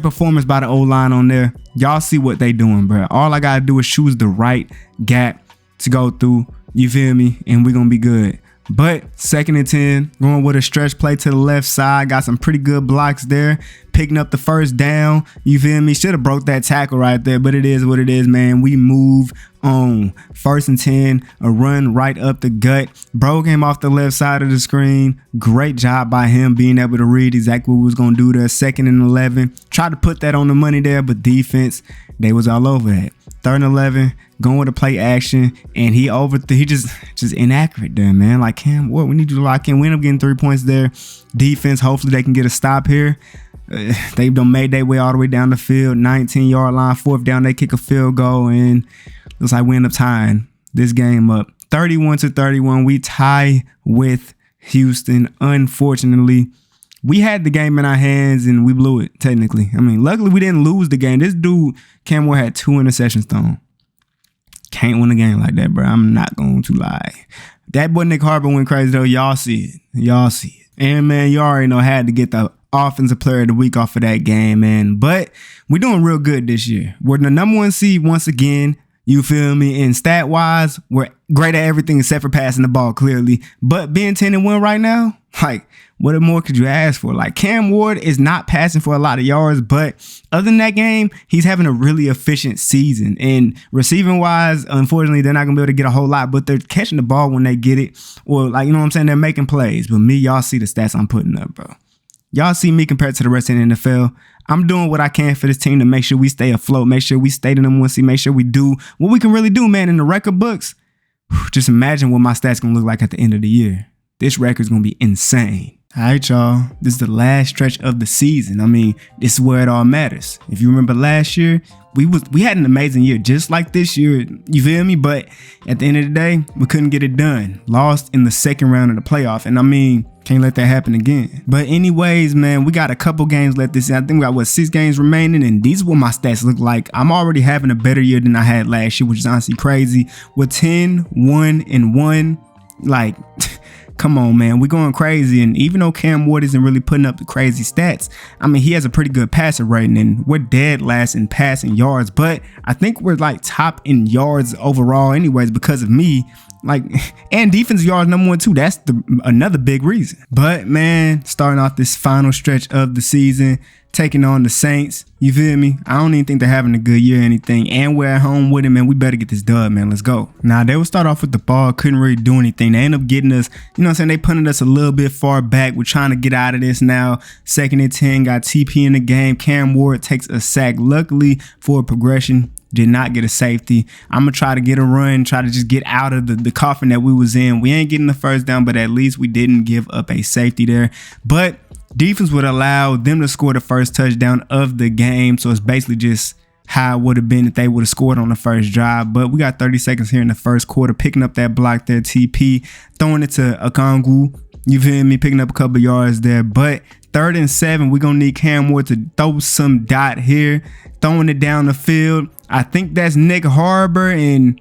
performance by the O-line on there. Y'all see what they doing, bro. All I got to do is choose the right gap to go through. You feel me? And we're going to be good. But 2nd and 10, going with a stretch play to the left side. Got some pretty good blocks there. picking up the first down. You feel me? Should have broke that tackle right there, but it is what it is, man. We move on. 1st and 10, a run right up the gut. Bro came off the left side of the screen. Great job by him being able to read exactly what we was going to do there. 2nd and 11. Tried to put that on the money there, but defense, they was all over that. 3rd and 11, going with a play action, and he just inaccurate there, man. Like, Cam Ward, we need you to lock in. We end up getting 3 points there. Defense, hopefully they can get a stop here. They've done made their way all the way down the field. 19-yard line, 4th down, they kick a field goal, and looks like we end up tying this game up. 31-31, we tie with Houston. Unfortunately, we had the game in our hands and we blew it, technically. I mean, luckily we didn't lose the game. This dude, Cam Ward, had 2 interceptions thrown. Can't win a game like that, bro. I'm not going to lie. That boy Nick Harbor went crazy, though. Y'all see it. Y'all see it. And, man, you already know had to get the offensive player of the week off of that game, man. But we're doing real good this year. We're the number 1 seed once again. You feel me? And stat-wise, we're great at everything except for passing the ball, clearly. But being 10-1 right now, like, what more could you ask for? Like, Cam Ward is not passing for a lot of yards, but other than that game, he's having a really efficient season. And receiving-wise, unfortunately, they're not going to be able to get a whole lot, but they're catching the ball when they get it. Or, like, you know what I'm saying? They're making plays. But me, y'all see the stats I'm putting up, bro. Y'all see me compared to the rest of the NFL. I'm doing what I can for this team to make sure we stay afloat, make sure we stay to them 1 seed, make sure we do what we can really do, man. In the record books, just imagine what my stats going to look like at the end of the year. This record's going to be insane. All right, y'all. This is the last stretch of the season. I mean, this is where it all matters. If you remember last year, we had an amazing year, just like this year. You feel me? But at the end of the day, we couldn't get it done. Lost in the 2nd round of the playoff. And I mean, can't let that happen again. But anyways, man, we got a couple games left this year. I think we got, 6 games remaining, and these are what my stats look like. I'm already having a better year than I had last year, which is honestly crazy. With 10-1-1, like, come on, man, we're going crazy. And even though Cam Ward isn't really putting up the crazy stats, I mean, he has a pretty good passer rating, and we're dead last in passing yards. But I think we're like top in yards overall anyways because of me. Like, and defensive yards number 1 too. That's another big reason. But man, starting off this final stretch of the season, taking on the Saints. You feel me? I don't even think they're having a good year or anything. And we're at home with it, man. We better get this dub, man. Let's go. Now, they would start off with the ball. Couldn't really do anything. They end up getting us, you know what I'm saying? They punted us a little bit far back. We're trying to get out of this now. 2nd and 10. Got TP in the game. Cam Ward takes a sack. Luckily for a progression, did not get a safety. I'm going to try to get a run, try to just get out of the coffin that we was in. We ain't getting the first down, but at least we didn't give up a safety there. But defense would allow them to score the first touchdown of the game. So it's basically just how it would have been if they would have scored on the first drive. But we got 30 seconds here in the first quarter, picking up that block there, TP, throwing it to Okongwu. You feel me? Picking up a couple yards there. But 3rd and 7, we're going to need Cam Ward to throw some dot here, throwing it down the field. I think that's Nick Harbor, and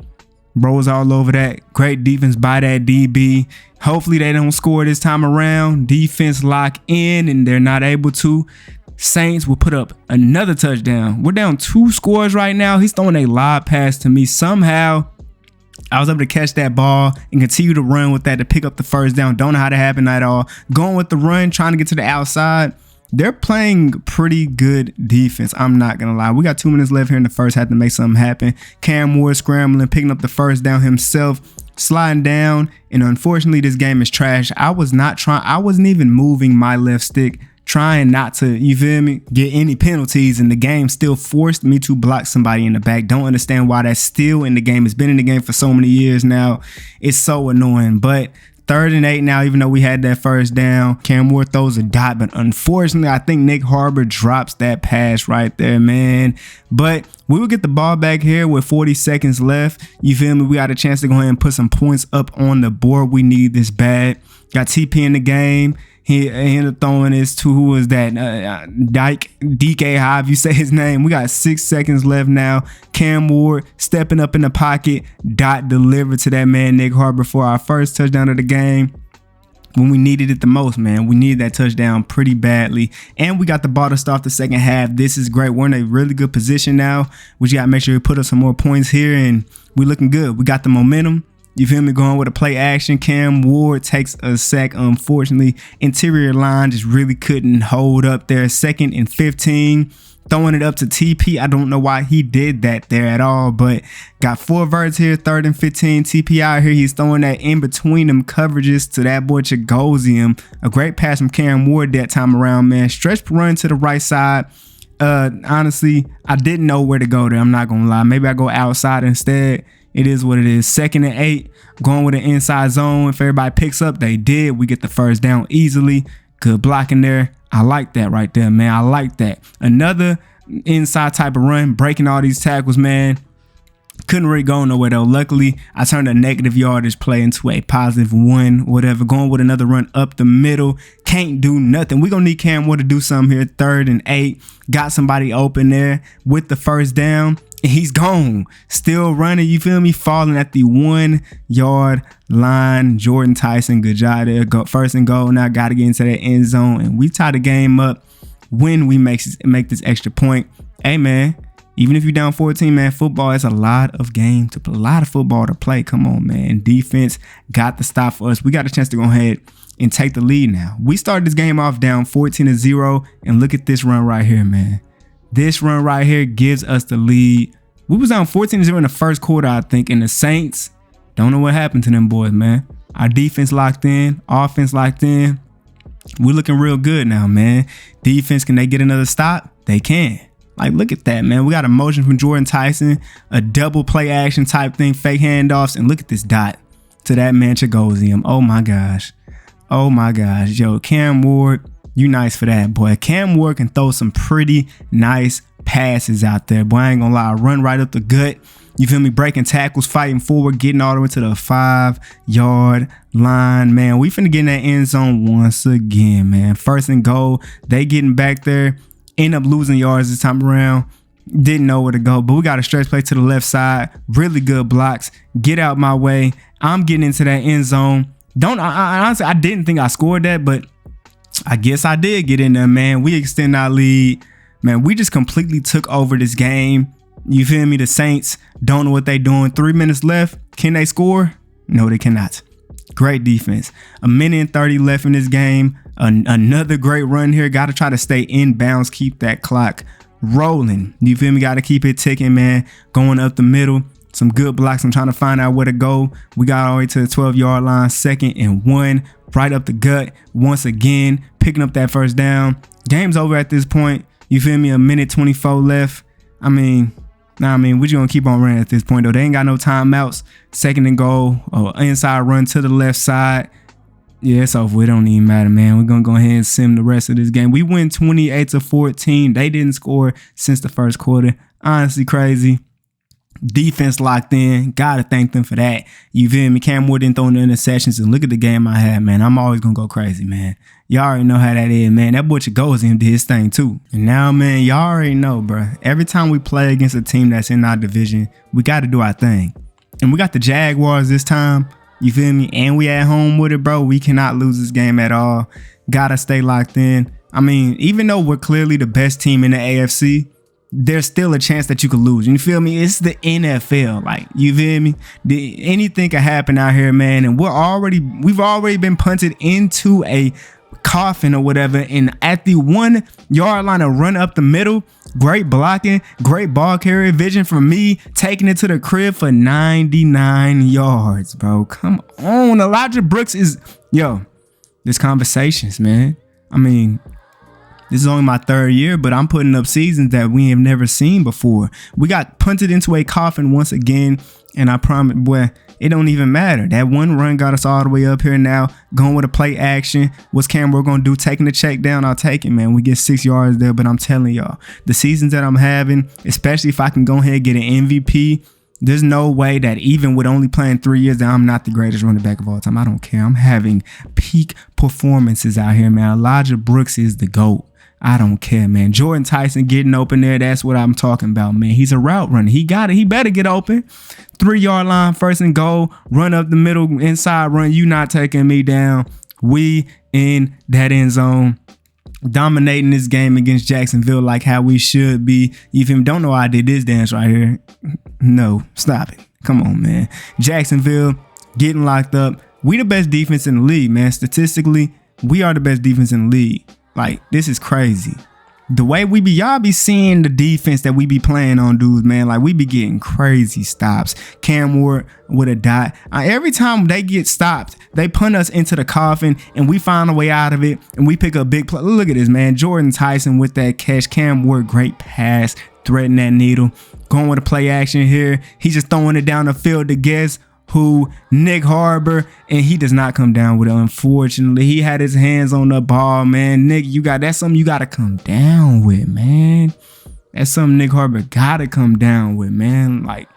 bro's all over that. Great defense by that DB. Hopefully they don't score this time around. Defense lock in, and they're not able to. Saints will put up another touchdown. We're down 2 scores right now. He's throwing a lob pass to me. Somehow I was able to catch that ball and continue to run with that to pick up the first down. Don't know how that happened at all. Going with the run, trying to get to the outside. They're playing pretty good defense. I'm not going to lie. We got 2 minutes left here in the first. Had to make something happen. Cam Ward scrambling, picking up the first down himself, sliding down. And unfortunately, this game is trash. I wasn't even moving my left stick, trying not to, you feel me, get any penalties, and the game still forced me to block somebody in the back. Don't understand why that's still in the game. It's been in the game for so many years now. It's so annoying. But 3rd and 8 now, even though we had that first down. Cam Ward throws a dot, but unfortunately, I think Nick Harbor drops that pass right there, man. But we will get the ball back here with 40 seconds left. You feel me? We got a chance to go ahead and put some points up on the board. We need this bad. Got TP in the game. He ended up throwing this to, who was that? DK, however you say his name. We got 6 seconds left now. Cam Ward stepping up in the pocket. Dot delivered to that man, Nick Harbor, for our first touchdown of the game. When we needed it the most, man. We needed that touchdown pretty badly. And we got the ball to start the second half. This is great. We're in a really good position now. We just got to make sure we put up some more points here, and we're looking good. We got the momentum. You feel me? Going with a play action. Cam Ward takes a sack. Unfortunately, interior line just really couldn't hold up there. 2nd and 15. Throwing it up to TP. I don't know why he did that there at all, but got 4 verts here. 3rd and 15. TP out here. He's throwing that in between them coverages to that boy Chagosium. A great pass from Cam Ward that time around, man. Stretch run to the right side. Honestly, I didn't know where to go there. I'm not going to lie. Maybe I go outside instead. It is what it is. 2nd and 8. Going with an inside zone. If everybody picks up, they did. We get the first down easily. Good blocking there. I like that right there, man. I like that. Another inside type of run, breaking all these tackles, man. Couldn't really go nowhere though. Luckily, I turned a negative yardage play into a +1, whatever. Going with another run up the middle. Can't do nothing. We're going to need Cam Ward to do something here. 3rd and 8. Got somebody open there with the first down. And he's gone. Still running, you feel me? Falling at the 1-yard line. Jordan Tyson, good job there. Go 1st and goal. Now got to get into that end zone. And we tie the game up when we make this extra point. Hey, man. Even if you're down 14, man, football is a lot of football to play. Come on, man. Defense got the stop for us. We got a chance to go ahead and take the lead now. We started this game off down 14-0, and look at this run right here, man. This run right here gives us the lead. We was down 14-0 in the first quarter, I think, and the Saints, don't know what happened to them boys, man. Our defense locked in, offense locked in. We're looking real good now, man. Defense, can they get another stop? They can. Like, look at that, man. We got a motion from Jordan Tyson, a double play action type thing, fake handoffs, and look at this dot to that man Chagosium. Oh my gosh. Oh my gosh. Yo, Cam Ward, you nice for that, boy. Cam Ward can throw some pretty nice passes out there. Boy, I ain't gonna lie. Run right up the gut. You feel me? Breaking tackles, fighting forward, getting all the way to the 5-yard line. Man, we finna get in that end zone once again, man. 1st and goal. They getting back there. End up losing yards this time around. Didn't know where to go, but we got a stretch play to the left side. Really good blocks. Get out my way. I'm getting into that end zone. Honestly, I didn't think I scored that, but I guess I did get in there, man. We extend our lead. Man, we just completely took over this game. You feel me? The Saints don't know what they're doing. 3 minutes left. Can they score? No, they cannot. Great defense. 1:30 left in this game. Another great run here. Got to try to stay in bounds. Keep that clock rolling. You feel me? Got to keep it ticking, man. Going up the middle. Some good blocks. I'm trying to find out where to go. We got all the way to the 12-yard line. 2nd and 1. Right up the gut. Once again, picking up that first down. Game's over at this point. You feel me? 1:24 left. I mean, we're just going to keep on running at this point, though. They ain't got no timeouts. 2nd and goal. Inside run to the left side. Yeah, it's over. It don't even matter, man. We're going to go ahead and sim the rest of this game. We win 28-14. They didn't score since the first quarter. Honestly, crazy. Defense locked in. Gotta thank them for that. You feel me? Cam Ward didn't throw no interceptions. And look at the game I had, man. I'm always going to go crazy, man. Y'all already know how that is, man. That boy Chagosium did his thing, too. And now, man, y'all already know, bro. Every time we play against a team that's in our division, we got to do our thing. And we got the Jaguars this time. You feel me? And we at home with it, bro. We cannot lose this game at all. Gotta stay locked in. I mean, even though we're clearly the best team in the AFC, there's still a chance that you could lose. You feel me? It's the NFL. Like, you feel me? Anything can happen out here, man. And we've already been punted into a coffin or whatever. And at the 1-yard line, a run up the middle. Great blocking, great ball carrier vision from me, taking it to the crib for 99 yards, bro. Come on. Elijah Brooks is, there's conversations, man. I mean, this is only my 3rd year, but I'm putting up seasons that we have never seen before. We got punted into a coffin once again, and I promise, boy, it don't even matter. That one run got us all the way up here now. Going with a play action. What's Cam Ward gonna do? Taking the check down, I'll take it, man. We get 6 yards there, but I'm telling y'all, the seasons that I'm having, especially if I can go ahead and get an MVP, there's no way that even with only playing 3 years that I'm not the greatest running back of all time. I don't care. I'm having peak performances out here, man. Elijah Brooks is the GOAT. I don't care, man. Jordan Tyson getting open there. That's what I'm talking about, man. He's a route runner. He got it. He better get open. 3-yard line, 1st and goal. Run up the middle, inside run. You not taking me down. We in that end zone. Dominating this game against Jacksonville like how we should be. You feel me? Don't know why I did this dance right here. No, stop it. Come on, man. Jacksonville, getting locked up. We the best defense in the league, man. Statistically, we are the best defense in the league. Like, this is crazy. The way we be, y'all be seeing the defense that we be playing on dudes, man. Like, we be getting crazy stops. Cam Ward with a dot. Every time they get stopped, they punt us into the coffin and we find a way out of it and we pick a big play. Look at this, man. Jordan Tyson with that catch. Cam Ward, great pass, threading that needle. Going with a play action here. He's just throwing it down the field to guess who? Nick Harbor, and he does not come down with it. Unfortunately, he had his hands on the ball, man. Nick, that's something you gotta come down with, man. That's something Nick Harbor gotta come down with, man. Like,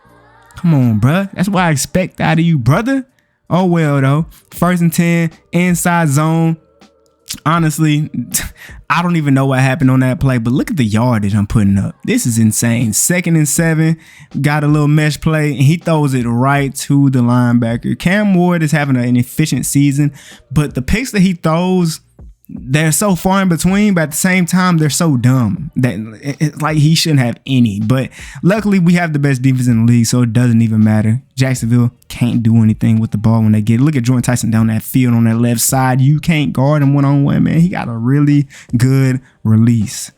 come on, bruh. That's what I expect out of you, brother. Oh well, though. 1st and 10, inside zone. Honestly, I don't even know what happened on that play, but look at the yardage I'm putting up. This is insane. 2nd and 7, got a little mesh play, and he throws it right to the linebacker. Cam Ward is having an efficient season, but the picks that he throws, they're so far in between, but at the same time, they're so dumb that it's like he shouldn't have any. But luckily, we have the best defense in the league, so it doesn't even matter. Jacksonville can't do anything with the ball when they get it. Look at Jordan Tyson down that field on that left side. You can't guard him one-on-one, man. He got a really good release.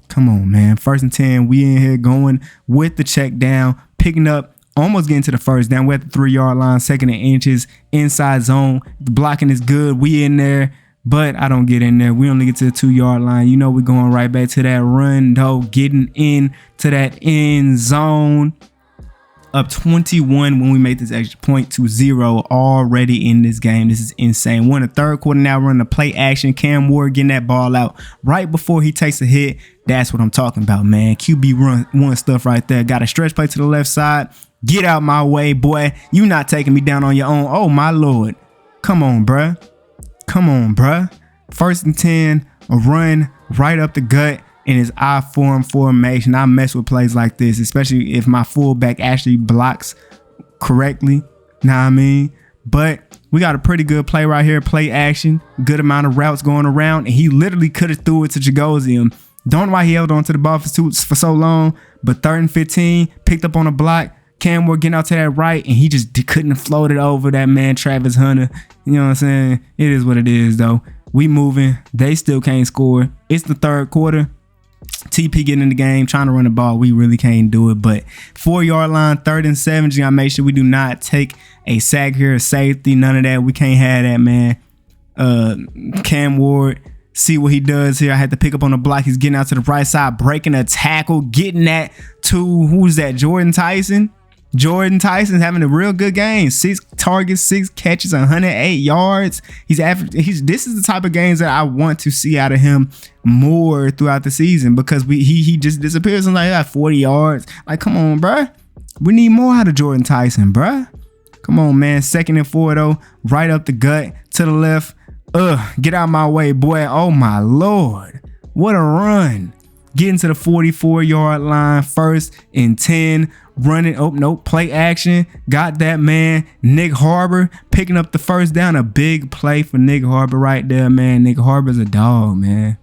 Come on, man. 1st and 10, we in here going with the check down, picking up, almost getting to the 1st down. We're at the 3-yard line, 2nd and inches, inside zone. The blocking is good. We in there. But I don't get in there. We only get to the 2-yard line. You know, we're going right back to that run, though, getting in to that end zone. Up 21 when we made this extra point to 0 already in this game. This is insane. We're in the 3rd quarter now. Running the play action. Cam Ward getting that ball out right before he takes a hit. That's what I'm talking about, man. QB run one stuff right there. Got a stretch play to the left side. Get out my way, boy. You not taking me down on your own. Oh, my Lord. Come on, bruh. Come on, bruh. 1st and 10, a run right up the gut in his I-form formation. I mess with plays like this, especially if my fullback actually blocks correctly. Know what I mean? But we got a pretty good play right here. Play action. Good amount of routes going around. And he literally could have threw it to Jagosium. Don't know why he held on to the ball for so long. But 3rd and 15, picked up on a block. Cam Ward getting out to that right, and he just couldn't float it over that man, Travis Hunter. You know what I'm saying? It is what it is, though. We moving. They still can't score. It's the 3rd quarter. TP getting in the game, trying to run the ball. We really can't do it. But 4-yard line, 3rd and 7. You gotta make sure we do not take a sack here, a safety, none of that. We can't have that, man. Cam Ward, see what he does here. I had to pick up on the block. He's getting out to the right side, breaking a tackle, getting that to, who's that, Jordan Tyson? Jordan Tyson's having a real good game. 6 targets, 6 catches, 108 yards. This is the type of games that I want to see out of him more throughout the season, because he just disappears and like 40 yards. Like, come on, bruh. We need more out of Jordan Tyson, bruh. Come on, man. 2nd and 4 though. Right up the gut to the left. Get out my way, boy. Oh my Lord. What a run. Getting to the 44-yard line. 1st and 10. Running, oh no, play action, got that man, Nick Harbor picking up the 1st down. A big play for Nick Harbor right there, man. Nick Harbor's a dog, man.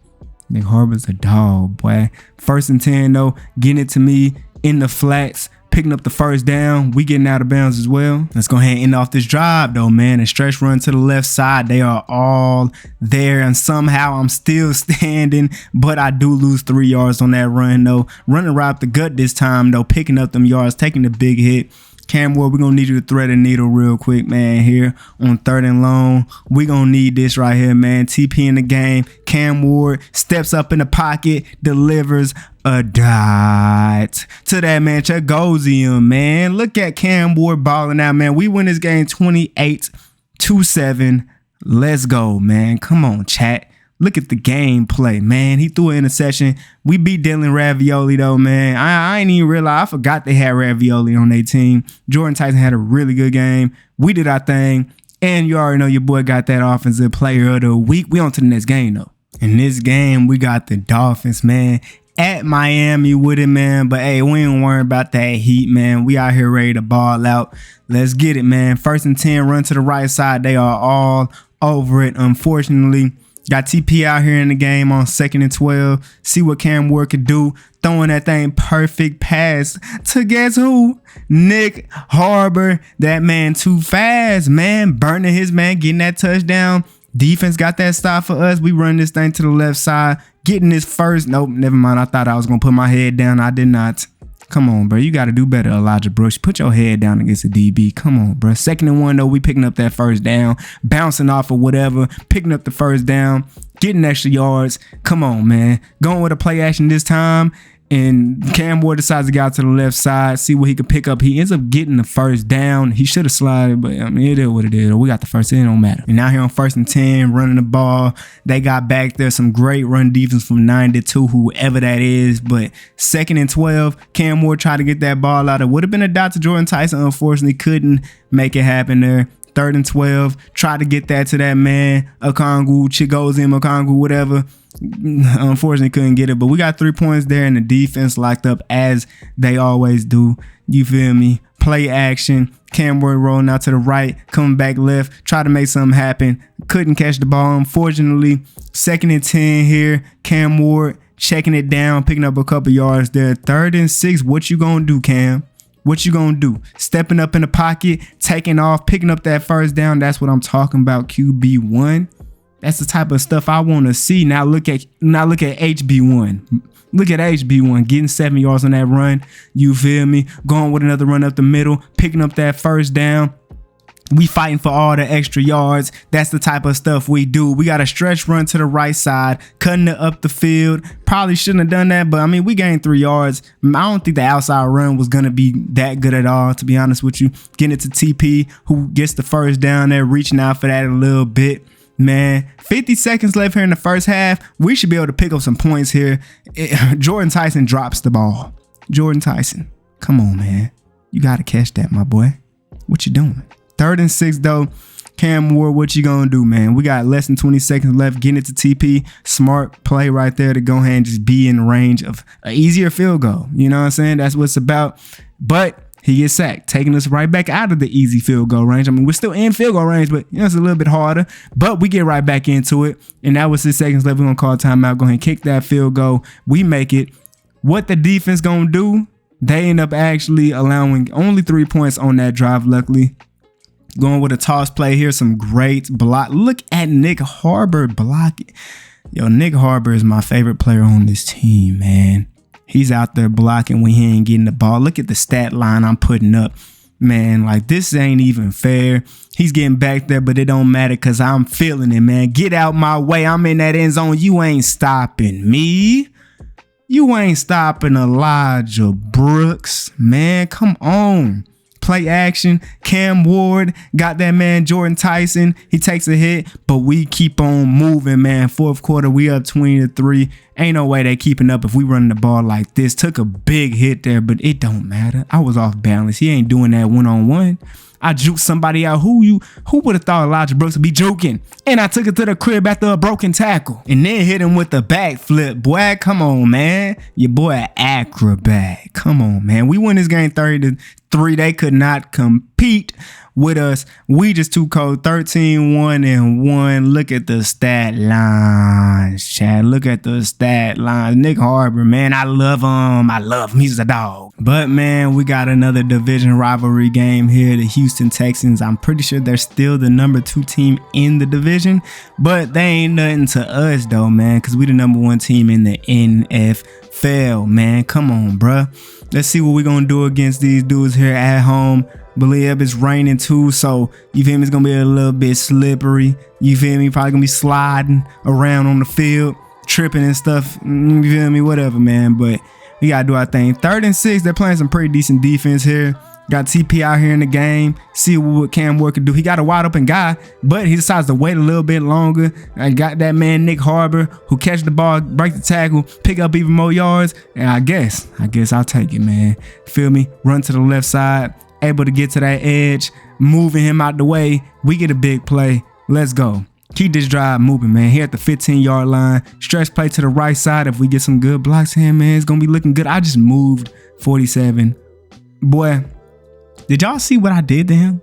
Nick Harbor's a dog, boy. 1st and 10 though, getting it to me in the flats, picking up the 1st down. We getting out of bounds as well. Let's go ahead and end off this drive though, man. A stretch run to the left side. They are all there, and somehow I'm still standing, but I do lose 3 yards on that run though. Running right up the gut this time though, picking up them yards, taking the big hit. Cam Ward, we're going to need you to thread a needle real quick, man, here on 3rd and long. We're going to need this right here, man. TP in the game. Cam Ward steps up in the pocket, delivers a dot to that man, Chagosium, man. Look at Cam Ward balling out, man. We win this game 28-7. Let's go, man. Come on, chat. Look at the gameplay, man. He threw an interception. We beat Dylan Ravioli, though, man. I ain't even realize. I forgot they had Ravioli on their team. Jordan Tyson had a really good game. We did our thing. And you already know your boy got that offensive player of the week. We on to the next game, though. In this game, we got the Dolphins, man, at Miami with it, man. But, hey, we ain't worried about that heat, man. We out here ready to ball out. Let's get it, man. 1st and 10, run to the right side. They are all over it. Unfortunately, Got TP out here in the game on 2nd and 12. See what Cam Ward could do. Throwing that thing perfect pass to guess who? Nick Harbor. That man too fast, man. Burning his man, getting that touchdown. Defense got that stop for us. We run this thing to the left side. Getting this first. Nope, never mind. I thought I was going to put my head down. I did not. Come on, bro. You got to do better, Elijah Brooks. Put your head down against the DB. Come on, bro. 2nd and 1, though. We picking up that first down. Bouncing off or whatever. Picking up the first down. Getting extra yards. Come on, man. Going with a play action this time. And Cam Ward decides to get out to the left side, see what he could pick up. He ends up getting the first down. He should have slided, but I mean, it is what it is. We got the first, it don't matter. And now here on 1st and 10, running the ball. They got back there some great run defense from 92, whoever that is. But 2nd and 12, Cam Ward tried to get that ball out. It would have been a dot to Jordan Tyson. Unfortunately, couldn't make it happen there. 3rd and 12, tried to get that to that man, Okongwu, Chigoziem, Okongwu, whatever. Unfortunately, couldn't get it, but we got 3 points there, and the defense locked up as they always do. You feel me? Play action. Cam Ward rolling out to the right, coming back left, try to make something happen. Couldn't catch the ball, unfortunately. 2nd and 10 here. Cam Ward checking it down, picking up a couple yards there. 3rd and 6. What you gonna do, Cam? What you gonna do? Stepping up in the pocket, taking off, picking up that first down. That's what I'm talking about. QB1. That's the type of stuff I want to see. Now look at HB1. Look at HB1 getting 7 yards on that run. You feel me? Going with another run up the middle, picking up that first down. We fighting for all the extra yards. That's the type of stuff we do. We got a stretch run to the right side, cutting it up the field. Probably shouldn't have done that, but I mean, we gained 3 yards. I don't think the outside run was going to be that good at all, to be honest with you. Getting it to TP, who gets the first down there, reaching out for that a little bit. Man, 50 seconds left here in the first half. We should be able to pick up some points here. Jordan Tyson drops the ball. Jordan Tyson, come on, man. You got to catch that, my boy. What you doing? 3rd and 6, though. Cam Ward, what you gonna do, man? We got less than 20 seconds left. Getting it to TP. Smart play right there to go ahead and just be in range of an easier field goal. You know what I'm saying? That's what it's about. But he gets sacked, taking us right back out of the easy field goal range. I mean, we're still in field goal range, but you know, it's a little bit harder. But we get right back into it. And that was 6 seconds left. We're gonna call timeout. Go ahead and kick that field goal. We make it. What the defense gonna do? They end up actually allowing only 3 points on that drive, luckily. Going with a toss play here, some great block. Look at Nick Harbor blocking. Yo, Nick Harbor is my favorite player on this team, man. He's out there blocking when he ain't getting the ball. Look at the stat line I'm putting up. Man, like, this ain't even fair. He's getting back there, but it don't matter because I'm feeling it, man. Get out my way. I'm in that end zone. You ain't stopping me. You ain't stopping Elijah Brooks. Man, come on. Play action. Cam Ward got that man Jordan Tyson. He takes a hit, but we keep on moving, man. 4th quarter, we up 20-3. Ain't no way they keeping up if we running the ball like this. Took a big hit there, but it don't matter. I was off balance. He ain't doing that one-on-one. I juked somebody out. Who would have thought Elijah Brooks would be joking? And I took it to the crib after a broken tackle. And then hit him with the backflip. Boy, come on, man. Your boy an acrobat. Come on, man. We won this game 30-3. They could not compete with us. We just too cold. 13-1-1. Look at the stat lines, Chad. Look at the stat lines. Nick Harbor, man, I love him. He's a dog. But, man, we got another division rivalry game here. The Houston Texans. I'm pretty sure they're still the number 2 team in the division. But they ain't nothing to us, though, man, because we the number 1 team in the NFL, man. Come on, bruh. Let's see what we're going to do against these dudes here at home. Believe it's raining too, so you feel me? It's going to be a little bit slippery. You feel me? Probably going to be sliding around on the field, tripping and stuff. You feel me? Whatever, man. But we got to do our thing. 3rd and 6, they're playing some pretty decent defense here. Got TP out here in the game. See what Cam Ward could do. He got a wide open guy, but he decides to wait a little bit longer. I got that man Nick Harbor who catch the ball, break the tackle, pick up even more yards. And I guess I'll take it, man. Feel me? Run to the left side, able to get to that edge, moving him out the way. We get a big play. Let's go. Keep this drive moving, man. Here at the 15-yard line. Stretch play to the right side. If we get some good blocks here, man, it's going to be looking good. I just moved 47. Boy, did y'all see what I did to him?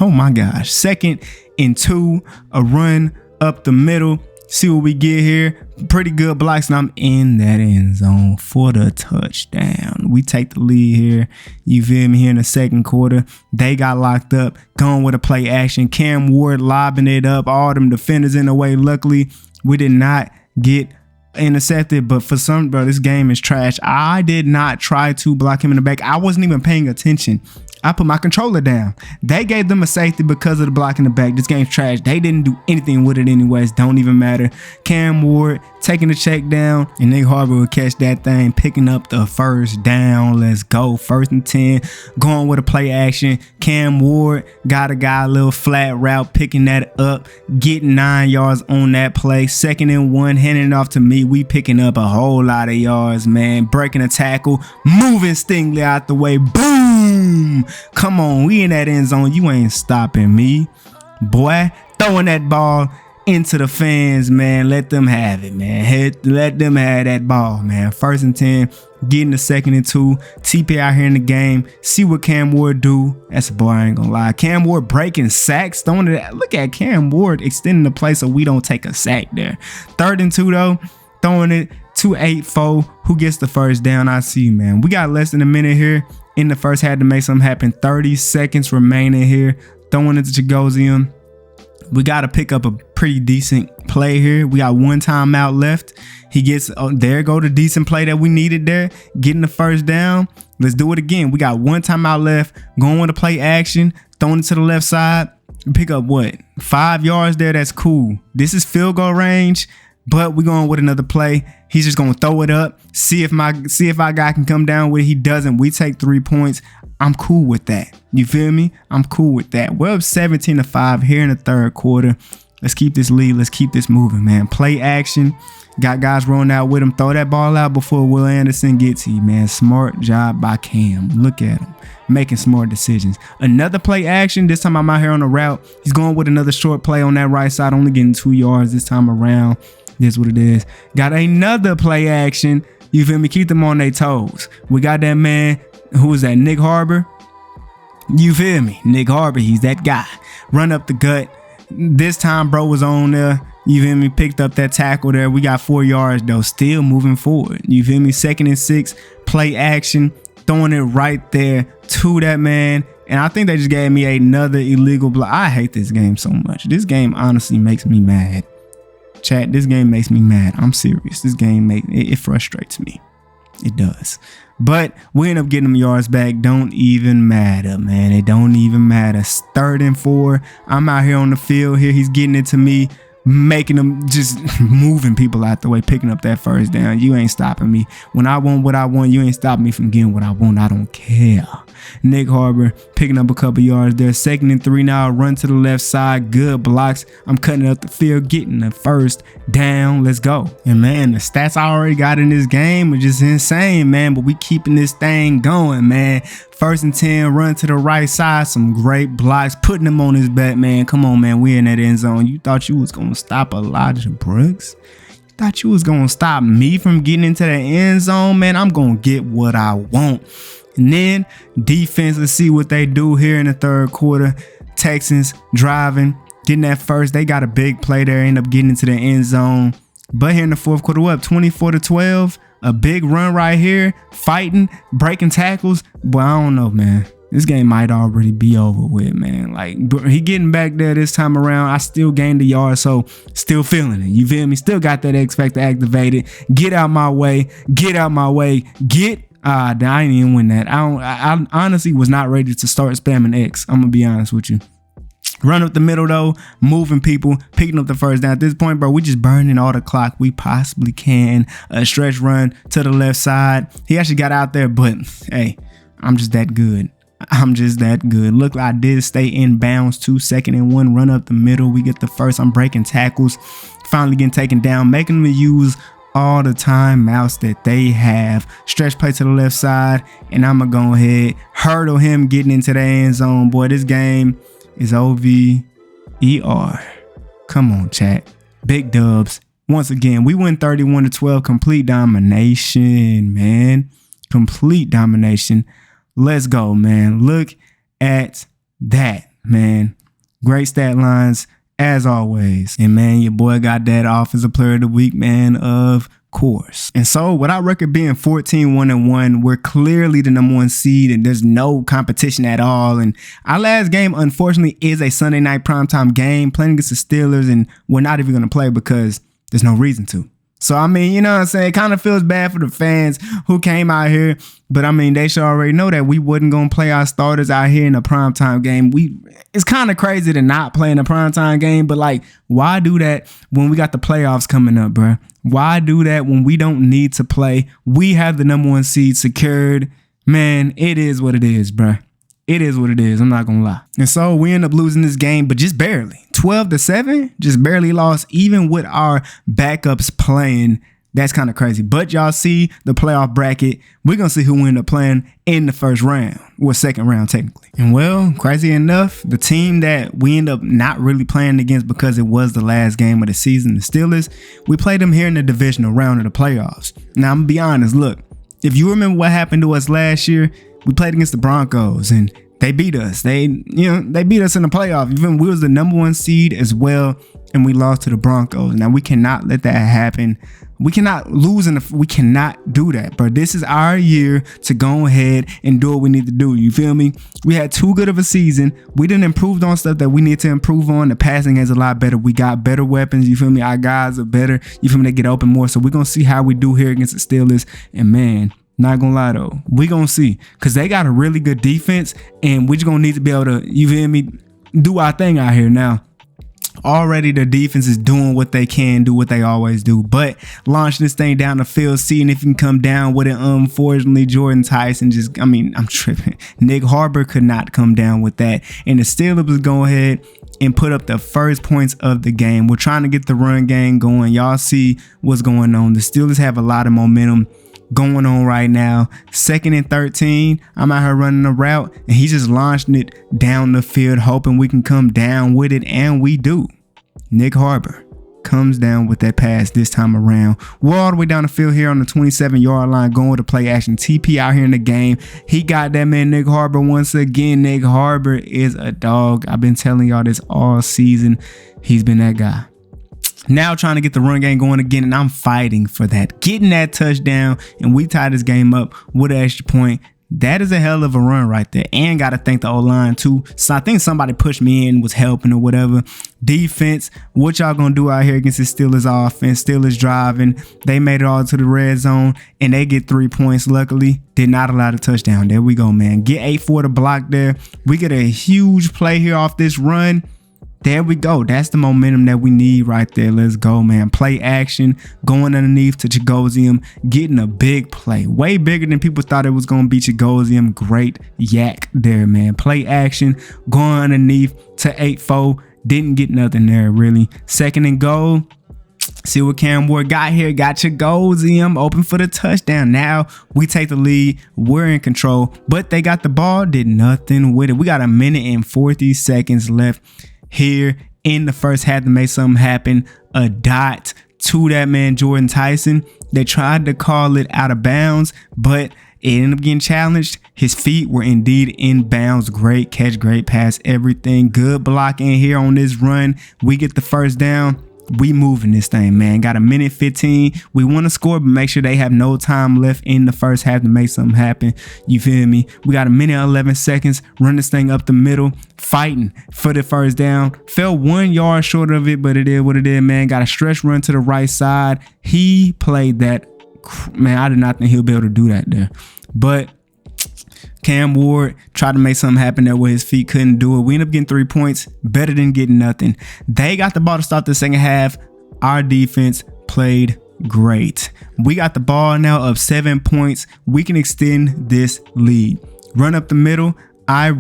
Oh, my gosh. 2nd and 2, a run up the middle. See what we get here. Pretty good blocks, and I'm in that end zone for the touchdown. We take the lead here. You feel me? Here in the second quarter, they got locked up, going with a play action. Cam Ward lobbing it up. All them defenders in the way. Luckily, we did not get intercepted, but for some, bro, this game is trash. I did not try to block him in the back. I wasn't even paying attention. I put my controller down. They gave them a safety because of the block in the back. This game's trash. They didn't do anything with it anyways. Don't even matter. Cam Ward taking the check down, and Nick Harbor will catch that thing, picking up the first down. Let's go. 1st and 10, going with a play action. Cam Ward got a guy a little flat route, picking that up, getting 9 yards on that play. 2nd and 1, handing it off to me. We picking up a whole lot of yards, man. Breaking a tackle, moving Stingley out the way. Boom! Come on, we in that end zone. You ain't stopping me, boy. Throwing that ball into the fans, man. Let them have it, man. Let them have that ball, man. 1st and 10, getting the 2nd and 2. TP out here in the game. See what Cam Ward do. That's a boy, I ain't gonna lie. Cam Ward breaking sacks. Throwing it. Look at Cam Ward extending the play so we don't take a sack there. 3rd and 2 though. Throwing it to 8-4. Who gets the first down? I see, man. We got less than a minute here in the first. Had to make something happen. 30 seconds remaining here. Throwing it to Chagosium. We got to pick up a pretty decent play here. We got 1 timeout left. He gets, there go the decent play that we needed there. Getting the first down. Let's do it again. We got 1 timeout left. Going with a play action. Throwing it to the left side. Pick up what? 5 yards there. That's cool. This is field goal range, but we're going with another play. He's just going to throw it up. See if our guy can come down with it. He doesn't. We take 3 points. I'm cool with that. You feel me? I'm cool with that. We're up 17-5 here in the 3rd quarter. Let's keep this lead. Let's keep this moving, man. Play action. Got guys rolling out with him. Throw that ball out before Will Anderson gets here, man. Smart job by Cam. Look at him. Making smart decisions. Another play action. This time I'm out here on the route. He's going with another short play on that right side. Only getting 2 yards this time around. This what it is. Got another play action. You feel me? Keep them on their toes. We got that man. Who is that? Nick Harbor. You feel me? Nick Harbor. He's that guy. Run up the gut. This time, bro was on there. You feel me? Picked up that tackle there. We got 4 yards though. Still moving forward. You feel me? 2nd and 6. Play action. Throwing it right there to that man. And I think they just gave me another illegal block. I hate this game so much. This game honestly makes me mad. Chat, this game makes me mad. I'm serious. This game it frustrates me. It does. But we end up getting them yards back. Don't even matter, man. It don't even matter. 3rd and 4. I'm out here on the field here. He's getting it to me, making them, just moving people out the way, picking up that first down. You ain't stopping me. When I want what I want, you ain't stopping me from getting what I want. I don't care. Nick Harbor picking up a couple yards there. 2nd and 3 now. Run to the left side. Good blocks. I'm cutting up the field, getting the first down. Let's go. And man, the stats I already got in this game are just insane, man. But we keeping this thing going, man. 1st and 10. Run to the right side. Some great blocks. Putting him on his back, man. Come on, man. We in that end zone. You thought you was going to stop Elijah Brooks? You thought you was going to stop me from getting into the end zone, man? I'm going to get what I want. And then defense, let's see what they do here in the 3rd quarter. Texans driving, getting that first. They got a big play there, end up getting into the end zone. But here in the 4th quarter, we're up 24-12. A big run right here, fighting, breaking tackles. But I don't know, man. This game might already be over with, man. Like, he getting back there this time around. I still gained a yard, so still feeling it. You feel me? Still got that X Factor activated. Get out my way. Get out my way. I didn't even win that. I honestly was not ready to start spamming X. I'm gonna be honest with you. Run up the middle though, moving people, picking up the first down. At this point, bro, we just burning all the clock we possibly can. A stretch run to the left side. He actually got out there, but hey, I'm just that good. I'm just that good. Look, I did stay in bounds too. 2nd and 1, run up the middle. We get the first. I'm breaking tackles. Finally getting taken down, making them use all the timeouts that they have. Stretch play to the left side, and I'm gonna go ahead, hurdle him getting into the end zone. Boy, this game is OVER. Come on, chat. Big dubs. Once again, we win 31-12. Complete domination, man. Complete domination. Let's go, man. Look at that, man. Great stat lines. as always. And man, your boy got that offensive player of the week, man, of course. And so with our record being 14-1-1, we're clearly the number 1 seed and there's no competition at all. And our last game, unfortunately, is a Sunday night primetime game playing against the Steelers, and we're not even going to play because there's no reason to. So, I mean, you know what I'm saying? It kind of feels bad for the fans who came out here. But, I mean, they should already know that we wasn't going to play our starters out here in a primetime game. It's kind of crazy to not play in a primetime game. But, like, why do that when we got the playoffs coming up, bro? Why do that when we don't need to play? We have the number 1 seed secured. Man, it is what it is, bro. It is what it is. I'm not going to lie. And so we end up losing this game, but just barely. 12-7, just barely lost, even with our backups playing. That's kind of crazy. But y'all see the playoff bracket. We're going to see who we end up playing in the first round, or second round technically. And well, crazy enough, the team that we end up not really playing against because it was the last game of the season, the Steelers, we played them here in the divisional round of the playoffs. Now, I'm going to be honest. Look, if you remember what happened to us last year, we played against the Broncos and they beat us. They beat us in the playoff. Even we was the number 1 seed as well, and we lost to the Broncos. Now we cannot let that happen. We cannot lose we cannot do that, bro. This is our year to go ahead and do what we need to do. You feel me? We had too good of a season. We didn't improve on stuff that we need to improve on. The passing is a lot better. We got better weapons. You feel me? Our guys are better. You feel me? They get open more. So we're gonna see how we do here against the Steelers. And man, not gonna lie though, we gonna see, because they got a really good defense and we're just gonna need to be able to, you feel me, do our thing out here. Now already the defense is doing what they can do, what they always do, but launching this thing down the field, seeing if you can come down with it. Unfortunately, Jordan Tyson I'm tripping. Nick Harbor could not come down with that, and the Steelers was go ahead and put up the first points of the game. We're trying to get the run game going. Y'all see what's going on. The Steelers have a lot of momentum going on right now. 2nd and 13, I'm out here running a route and he just launched it down the field, hoping we can come down with it, and we do. Nick Harbor comes down with that pass this time around. We're all the way down the field here on the 27-yard line, going to play action. TP out here in the game. He got that man Nick Harbor once again. Nick Harbor is a dog. I've been telling y'all this all season. He's been that guy. Now trying to get the run game going again, and I'm fighting for that. Getting that touchdown, and we tie this game up with an extra point. That is a hell of a run right there. And got to thank the O-line too. So I think somebody pushed me in, was helping or whatever. Defense, what y'all going to do out here against the Steelers offense? Steelers driving. They made it all to the red zone, and they get 3 points. Luckily, did not allow the touchdown. There we go, man. Get 8 for the block there. We get a huge play here off this run. There we go. That's the momentum that we need right there. Let's go, man. Play action, going underneath to Chagosium, getting a big play. Way bigger than people thought it was going to be. Chagosium, great yak there, man. Play action, going underneath to 8-4. Didn't get nothing there, really. 2nd and goal. See what Cam Ward got here. Got Chagosium open for the touchdown. Now we take the lead. We're in control, but they got the ball. Did nothing with it. We got 1 minute and 40 seconds left here in the first half to make something happen. A dot to that man Jordan Tyson. They tried to call it out of bounds, but it ended up getting challenged. His feet were indeed in bounds. Great catch, great pass, everything. Good block in here on this run. We get the first down. We moving this thing, man. Got 1 minute 15. We want to score, but make sure they have no time left in the first half to make something happen. You feel me? We got 1 minute 11 seconds. Run this thing up the middle, fighting for the first down. Fell 1 yard short of it, but it is what it is, man. Got a stretch run to the right side. He played that. Man, I did not think he'll be able to do that there. But Cam Ward tried to make something happen there with his feet, couldn't do it. We ended up getting 3 points, better than getting nothing. They got the ball to start the second half. Our defense played great. We got the ball now of 7 points. We can extend this lead. Run up the middle. I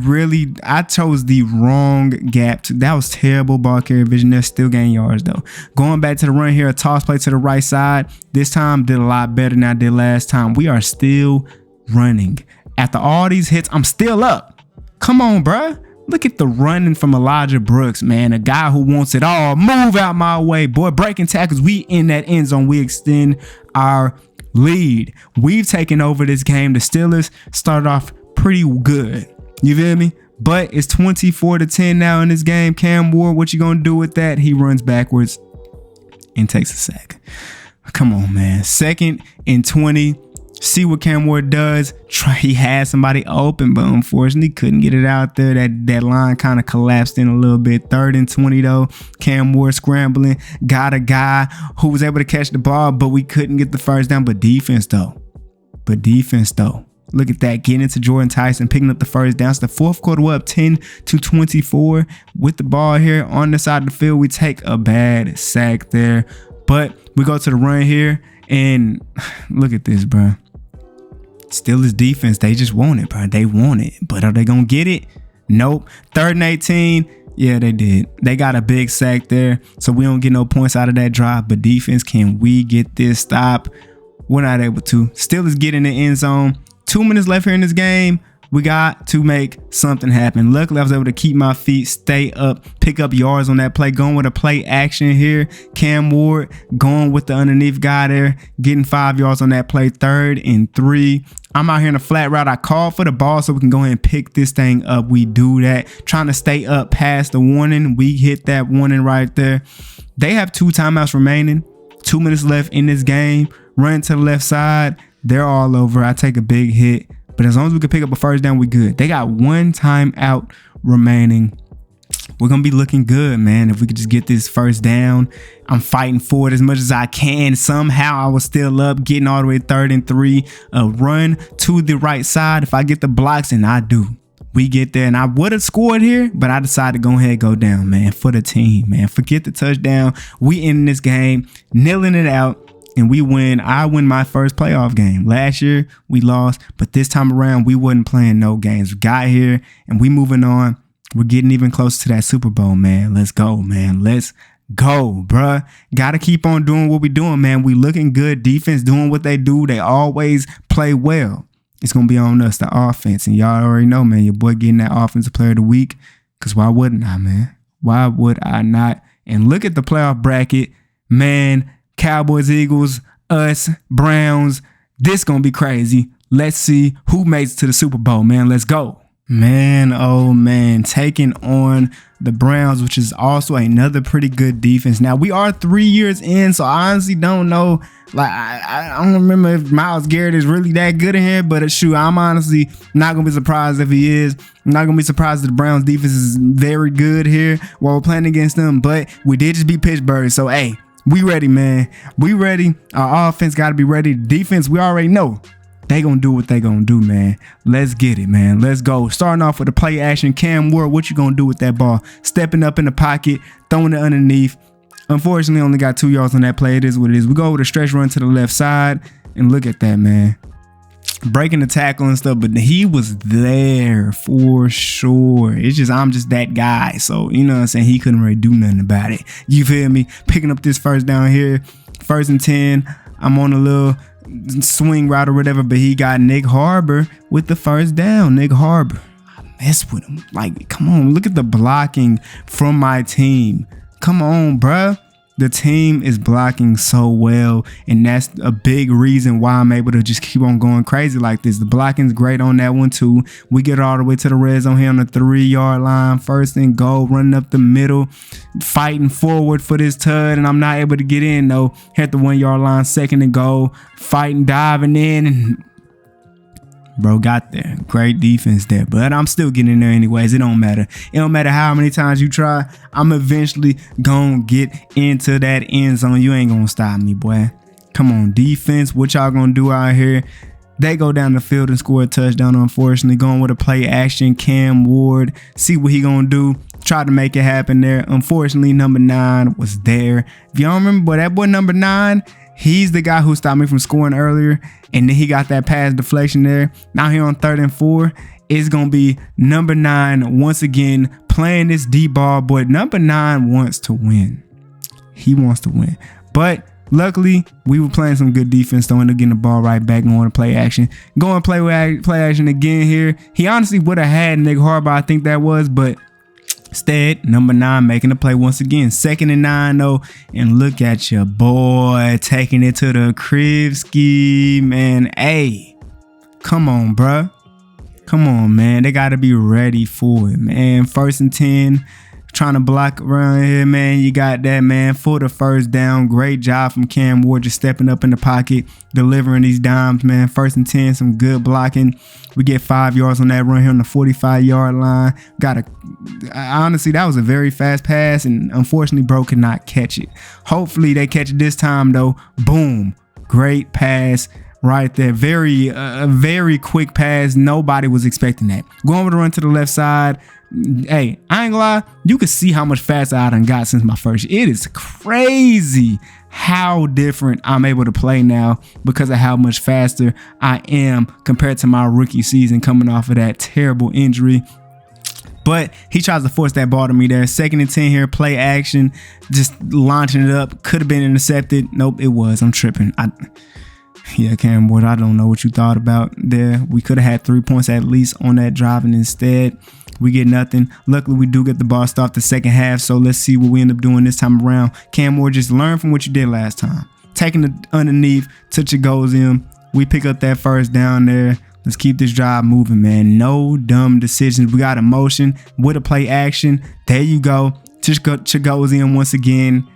chose the wrong gap. That was terrible ball carrier vision. They're still gaining yards though. Going back to the run here, a toss play to the right side. This time did a lot better than I did last time. We are still running. After all these hits, I'm still up. Come on, bruh. Look at the running from Elijah Brooks, man. A guy who wants it all. Move out my way, boy. Breaking tackles. We in that end zone. We extend our lead. We've taken over this game. The Steelers started off pretty good. You feel me? But it's 24-10 now in this game. Cam Ward, what you gonna do with that? He runs backwards and takes a sack. Come on, man. 2nd and 20. See what Cam Ward does. He had somebody open, but unfortunately couldn't get it out there. That line kind of collapsed in a little bit. 3rd and 20 though. Cam Ward scrambling. Got a guy who was able to catch the ball, but we couldn't get the first down. But defense though. Look at that. Getting into Jordan Tyson, picking up the first down. It's the 4th quarter. We're up 10-24 with the ball here on the side of the field. We take a bad sack there, but we go to the run here, and look at this, bro. Still is defense. They just want it, bro. They want it, but are they gonna get it? Nope. 3rd and 18. Yeah, they did. They got a big sack there, so we don't get no points out of that drive. But defense, can we get this stop? We're not able to. Still is getting the end zone. 2 minutes left here in this game. We got to make something happen. Luckily, I was able to keep my feet, stay up, pick up yards on that play, going with a play action here. Cam Ward going with the underneath guy there, getting 5 yards on that play. 3rd and 3. I'm out here in a flat route. I called for the ball so we can go ahead and pick this thing up. We do that, trying to stay up past the warning. We hit that warning right there. They have 2 timeouts remaining. 2 minutes left in this game. Run to the left side. They're all over. I take a big hit, but as long as we can pick up a first down, we good. They got 1 timeout remaining. We're going to be looking good, man. If we could just get this first down. I'm fighting for it as much as I can. Somehow I was still up, getting all the way 3rd and 3. A run to the right side. If I get the blocks, and I do. We get there, and I would have scored here, but I decided to go ahead and go down, man, for the team, man. Forget the touchdown. We end this game, nailing it out. And we win. I win my first playoff game. Last year we lost, but this time around we wasn't playing no games. We got here and we moving on. We're getting even closer to that Super Bowl, man. Let's go, man. Let's go, bruh. Gotta keep on doing what we doing, man. We looking good. Defense doing what they do. They always play well. It's gonna be on us, the offense. And y'all already know, man, your boy getting that offensive player of the week. Cause why wouldn't I, man? Why would I not? And look at the playoff bracket, man. Cowboys, Eagles, us, Browns. This gonna be crazy. Let's see who makes it to the Super Bowl, man. Let's go. Man, oh man, taking on the Browns, which is also another pretty good defense. Now, we are 3 years in, so I honestly don't know. Like, I don't remember if Myles Garrett is really that good in here, but shoot, I'm honestly not going to be surprised if he is. I'm not going to be surprised that the Browns defense is very good here while we're playing against them, but we did just beat Pittsburgh, so hey, we ready, man. We ready. Our offense got to be ready. Defense, we already know they gonna do what they gonna do, man. Let's get it, man. Let's go. Starting off with the play action. Cam Ward, what you gonna do with that ball? Stepping up in the pocket, throwing it underneath. Unfortunately, only got 2 yards on that play. It is what it is. We go with a stretch run to the left side, and look at that, man. Breaking the tackle and stuff, but he was there for sure. It's just, I'm just that guy. So, you know what I'm saying? He couldn't really do nothing about it. You feel me? Picking up this first down here. 1st and 10. I'm on a little swing route or whatever, but he got Nick Harbor with the first down. Nick Harbor. I mess with him. Like, come on. Look at the blocking from my team. Come on, bruh. The team is blocking so well, and that's a big reason why I'm able to just keep on going crazy like this. The blocking's great on that one too. We get all the way to the red zone here on the 3-yard line. 1st and goal, running up the middle, fighting forward for this tud, and I'm not able to get in though. Hit the 1-yard line, 2nd and goal, fighting, diving in, and bro got there. Great defense there, but I'm still getting in there anyways. It don't matter. It don't matter how many times you try. I'm eventually gonna get into that end zone. You ain't gonna stop me, boy. Come on, defense. What y'all gonna do out here? They go down the field and score a touchdown, unfortunately. Going with a play action. Cam Ward. See what he gonna do. Try to make it happen there. Unfortunately, number 9 was there. If y'all remember, boy, that boy number 9, he's the guy who stopped me from scoring earlier, and then he got that pass deflection there. Now here on 3rd and 4, it's going to be number 9 once again playing this deep ball. But number 9 wants to win. He wants to win. But luckily, we were playing some good defense, though, and getting the ball right back, going to play action. Going to play action again here. He honestly would have had Nick Harbor, I think that was, but instead, number 9 making the play once again. 2nd and 9 though, and look at your boy taking it to the crib ski, man. Hey, come on, bruh. Come on, man. They got to be ready for it, man. 1st and 10. Trying to block around here, man. You got that, man, for the first down. Great job from Cam Ward, just stepping up in the pocket, delivering these dimes, man. 1st and 10, some good blocking. We get 5 yards on that run here on the 45-yard line. Honestly, that was a very fast pass, and unfortunately, bro could not catch it. Hopefully, they catch it this time, though. Boom. Great pass right there. Very quick pass. Nobody was expecting that. Going with a run to the left side. Hey, I ain't gonna lie, you can see how much faster I done got since my first year. It is crazy how different I'm able to play now because of how much faster I am compared to my rookie season coming off of that terrible injury. But he tries to force that ball to me there. 2nd and 10 here, play action, just launching it up. Could have been intercepted. Nope, it was. I'm tripping. Yeah, Cam Ward, I don't know what you thought about there. We could have had 3 points at least on that drive, and instead we get nothing. Luckily, we do get the ball stopped the second half, so let's see what we end up doing this time around. Cam Ward, just learn from what you did last time. Taking it underneath, touch it goes in. We pick up that first down there. Let's keep this drive moving, man. No dumb decisions. We got a motion with a play action. There you go. Touch goes in once again.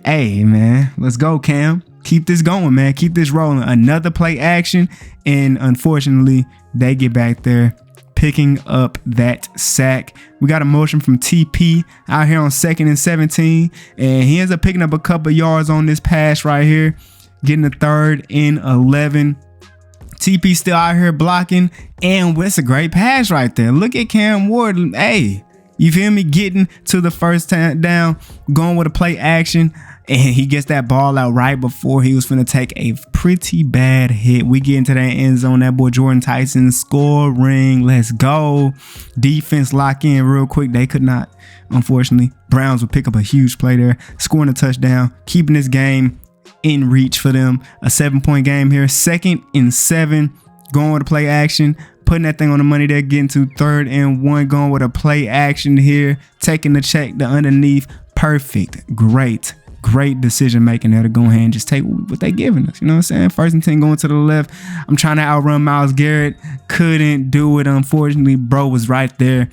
Hey, man, let's go, Cam. Keep this going, man. Keep this rolling. Another play action. And unfortunately, they get back there picking up that sack. We got a motion from TP out here on 2nd and 17. And he ends up picking up a couple yards on this pass right here. Getting a 3rd and 11. TP still out here blocking. And it's a great pass right there. Look at Cam Ward. Hey, you feel me? Getting to the first down. Going with a play action. And he gets that ball out right before he was finna take a pretty bad hit. We get into that end zone. That boy Jordan Tyson scoring. Let's go. Defense lock in real quick. They could not, unfortunately. Browns would pick up a huge play there, scoring a touchdown, keeping this game in reach for them. A 7-point game here. 2nd and 7. Going with a play action. Putting that thing on the money there. Getting to 3rd and 1. Going with a play action here. Taking the check, the underneath. Perfect. Great decision making there to go ahead and just take what they giving us. You know what I'm saying? 1st and 10 going to the left. I'm trying to outrun Myles Garrett. Couldn't do it. Unfortunately, bro was right there,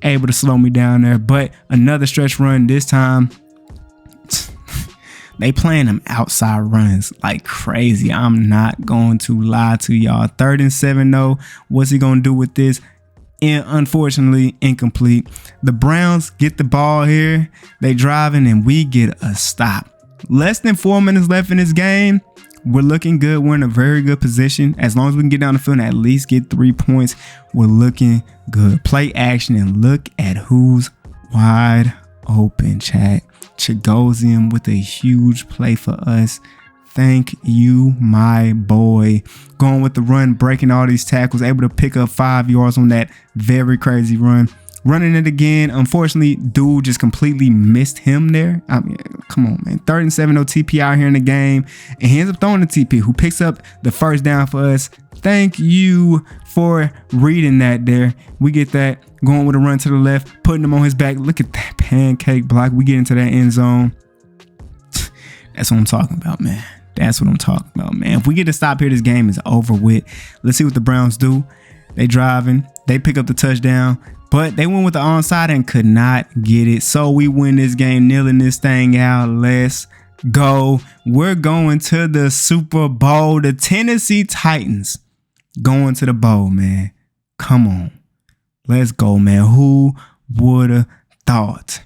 able to slow me down there. But another stretch run this time. They playing them outside runs like crazy. I'm not going to lie to y'all. 3rd and 7 though. What's he going to do with this? And unfortunately, incomplete. The Browns get the ball here. They driving and we get a stop. Less than 4 minutes left in this game. We're looking good. We're in a very good position. As long as we can get down the field and at least get 3 points, we're looking good. Play action and look at who's wide open, chat. Chagosian with a huge play for us. Thank you, my boy. Going with the run, breaking all these tackles, able to pick up 5 yards on that very crazy run. Running it again. Unfortunately, dude just completely missed him there. I mean, come on, man. 3rd and 7, no TP out here in the game. And he ends up throwing the TP, who picks up the first down for us. Thank you for reading that there. We get that. Going with a run to the left, putting him on his back. Look at that pancake block. We get into that end zone. That's what I'm talking about, man. That's what I'm talking about, man. If we get to stop here, this game is over with. Let's see what the Browns do. They driving. They pick up the touchdown. But they went with the onside and could not get it. So we win this game, kneeling this thing out. Let's go. We're going to the Super Bowl. The Tennessee Titans going to the bowl, man. Come on. Let's go, man. Who would have thought?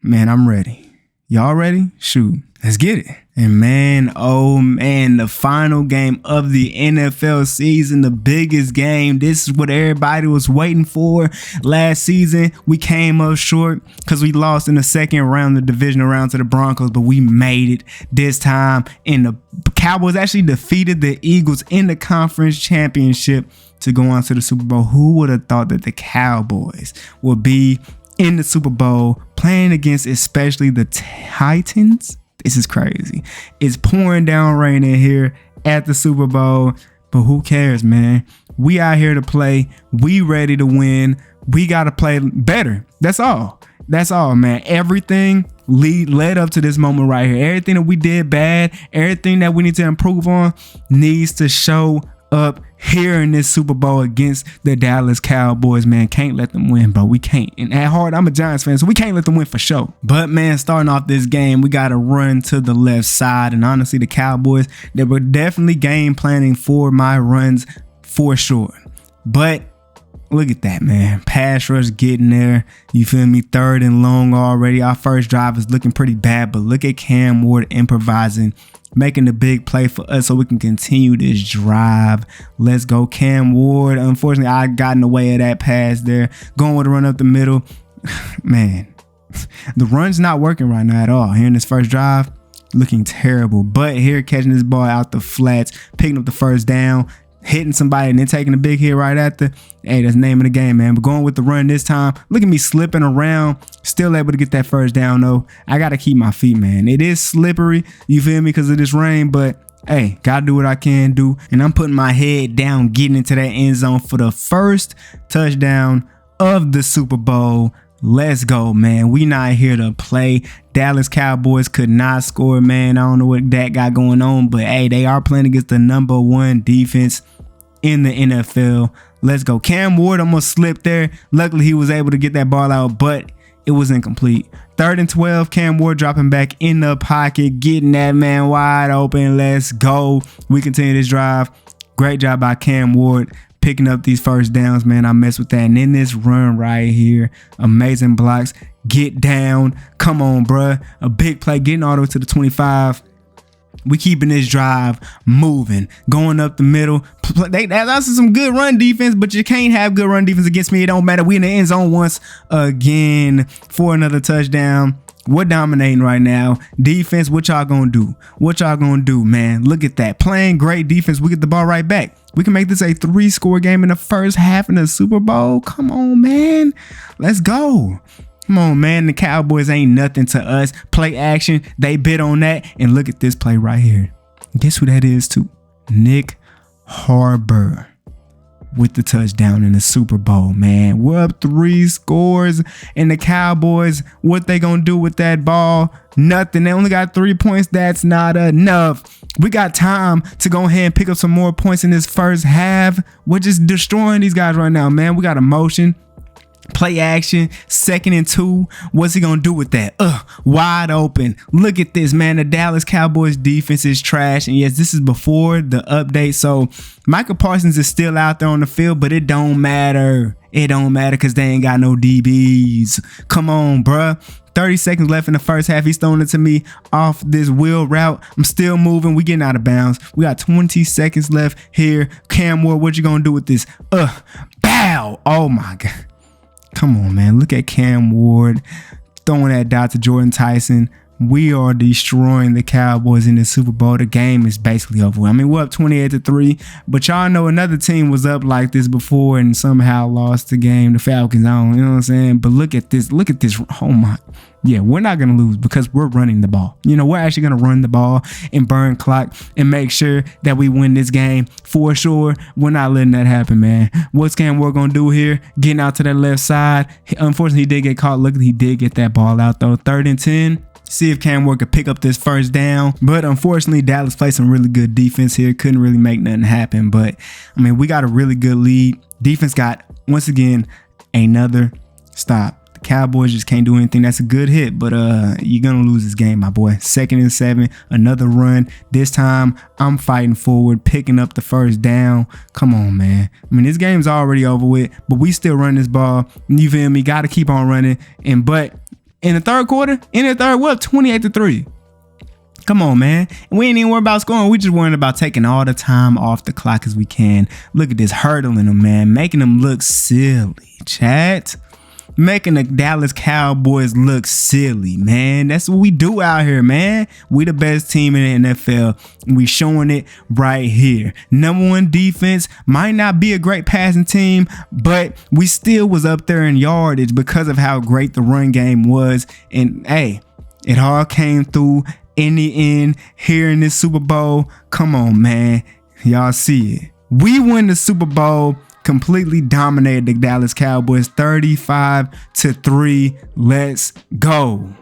Man, I'm ready. Y'all ready? Shoot. Let's get it. And man, oh man, the final game of the NFL season, the biggest game. This is what everybody was waiting for. Last season, we came up short because we lost in the second round, the divisional round to the Broncos, but we made it this time. And the Cowboys actually defeated the Eagles in the conference championship to go on to the Super Bowl. Who would have thought that the Cowboys would be in the Super Bowl playing against especially the Titans? This is crazy. It's pouring down rain in here at the Super Bowl, but who cares, man? We out here to play. We ready to win. We got to play better. That's all. That's all, man. Everything led up to this moment right here. Everything that we did bad, everything that we need to improve on needs to show up here in this Super Bowl against the Dallas Cowboys, man. Can't let them win, bro. We can't. And at heart, I'm a Giants fan, so we can't let them win for sure. But, man, starting off this game, we got to run to the left side. And honestly, the Cowboys, they were definitely game planning for my runs for sure. But look at that, man. Pass rush getting there. You feel me? 3rd and long already. Our first drive is looking pretty bad, but look at Cam Ward improvising, making the big play for us so we can continue this drive. Let's go, Cam Ward. Unfortunately, I got in the way of that pass there. Going with a run up the middle. Man, the run's not working right now at all. Here in this first drive, looking terrible. But here, catching this ball out the flats, picking up the first down, hitting somebody and then taking a big hit right after. Hey, that's the name of the game, man. But going with the run this time. Look at me slipping around. Still able to get that first down, though. I got to keep my feet, man. It is slippery, you feel me, because of this rain. But, hey, got to do what I can do. And I'm putting my head down, getting into that end zone for the first touchdown of the Super Bowl. Let's go, man. We not here to play. Dallas Cowboys could not score, man. I don't know what that got going on. But, hey, they are playing against the #1 defense in the NFL. Let's go. Cam Ward almost slipped there. Luckily, he was able to get that ball out, but it was incomplete. 3rd and 12. Cam Ward dropping back in the pocket, getting that man wide open. Let's go. We continue this drive. Great job by Cam Ward picking up these first downs, man. I mess with that. And in this run right here, amazing blocks. Get down. Come on, bruh. A big play, getting all the way to the 25. We keeping this drive moving, going up the middle. That's some good run defense, but you can't have good run defense against me. It don't matter. We in the end zone once again for another touchdown. We're dominating right now. Defense, what y'all gonna do? What y'all gonna do, man? Look at that. Playing great defense. We get the ball right back. We can make this a 3-score game in the first half in the Super Bowl. Come on, man. Let's go. Come on, man. The Cowboys ain't nothing to us. Play action. They bid on that. And look at this play right here. Guess who that is too? Nick Harbor with the touchdown in the Super Bowl, man. We're up 3 scores. And the Cowboys, what they gonna do with that ball? Nothing. They only got 3 points. That's not enough. We got time to go ahead and pick up some more points in this first half. We're just destroying these guys right now, man. We got a motion. Play action, 2nd and 2. What's he gonna do with that? Wide open. Look at this, man. The Dallas Cowboys defense is trash. And yes, this is before the update. So Michael Parsons is still out there on the field, but it don't matter. It don't matter because they ain't got no DBs. Come on, bruh. 30 seconds left in the first half. He's throwing it to me off this wheel route. I'm still moving. We getting out of bounds. We got 20 seconds left here. Cam Ward, what you gonna do with this? Bow. Oh my God. Come on, man. Look at Cam Ward throwing that dot to Jordan Tyson. We are destroying the Cowboys in the Super Bowl. The game is basically over. I mean, we're up 28-3, but y'all know another team was up like this before and somehow lost the game. The Falcons, you know what I'm saying? But look at this. Look at this. Oh my. Yeah, we're not going to lose because we're running the ball. You know, we're actually going to run the ball and burn clock and make sure that we win this game for sure. We're not letting that happen, man. What's Cam Ward going to do here? Getting out to that left side. Unfortunately, he did get caught. Look, he did get that ball out, though. 3rd and 10. See if Cam Ward could pick up this first down. But unfortunately, Dallas played some really good defense here. Couldn't really make nothing happen. But, I mean, we got a really good lead. Defense got, once again, another stop. The Cowboys just can't do anything. That's a good hit, but you're going to lose this game, my boy. 2nd and 7, another run. This time, I'm fighting forward, picking up the first down. Come on, man. I mean, this game's already over with, but we still run this ball. You feel me? Got to keep on running. But in the third quarter, we're up 28-3. Come on, man. We ain't even worried about scoring. We just worrying about taking all the time off the clock as we can. Look at this, hurdling them, man. Making them look silly, chat. Making the Dallas Cowboys look silly, man. That's what we do out here, man. We the best team in the NFL. We showing it right here. #1 defense might not be a great passing team, but we still was up there in yardage because of how great the run game was. And hey, it all came through in the end here in this Super Bowl. Come on, man. Y'all see it. We win the Super Bowl. Completely dominated the Dallas Cowboys 35-3. Let's go.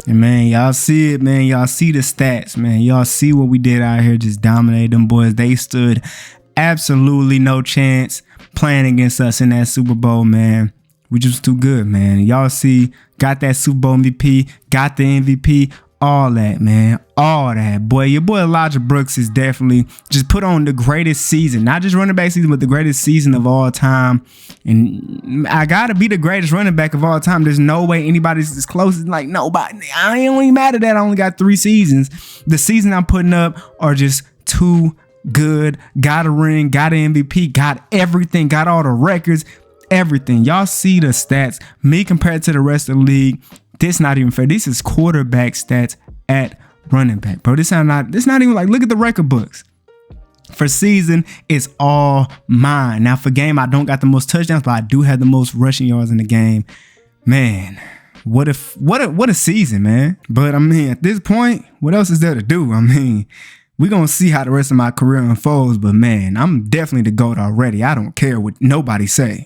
And man, y'all see it, man. Y'all see the stats, man. Y'all see what we did out here, just dominate them boys. They stood absolutely no chance playing against us in that Super Bowl, man. We just too good, man. Y'all see, got that Super Bowl MVP, got the MVP, all that, man. All that. Boy, your boy Elijah Brooks is definitely just put on the greatest season. Not just running back season, but the greatest season of all time. And I got to be the greatest running back of all time. There's no way anybody's as close as like nobody. I ain't even mad at that. I only got 3 seasons. The season I'm putting up are just too good. Got a ring, got an MVP, got everything, got all the records, everything. Y'all see the stats. Me compared to the rest of the league, this not even fair. This is quarterback stats at running back, bro. This not even like, look at the record books. For season, it's all mine. Now for game, I don't got the most touchdowns, but I do have the most rushing yards in the game. Man, what a season, man. But I mean, at this point, what else is there to do? I mean, we're going to see how the rest of my career unfolds, but man, I'm definitely the GOAT already. I don't care what nobody say.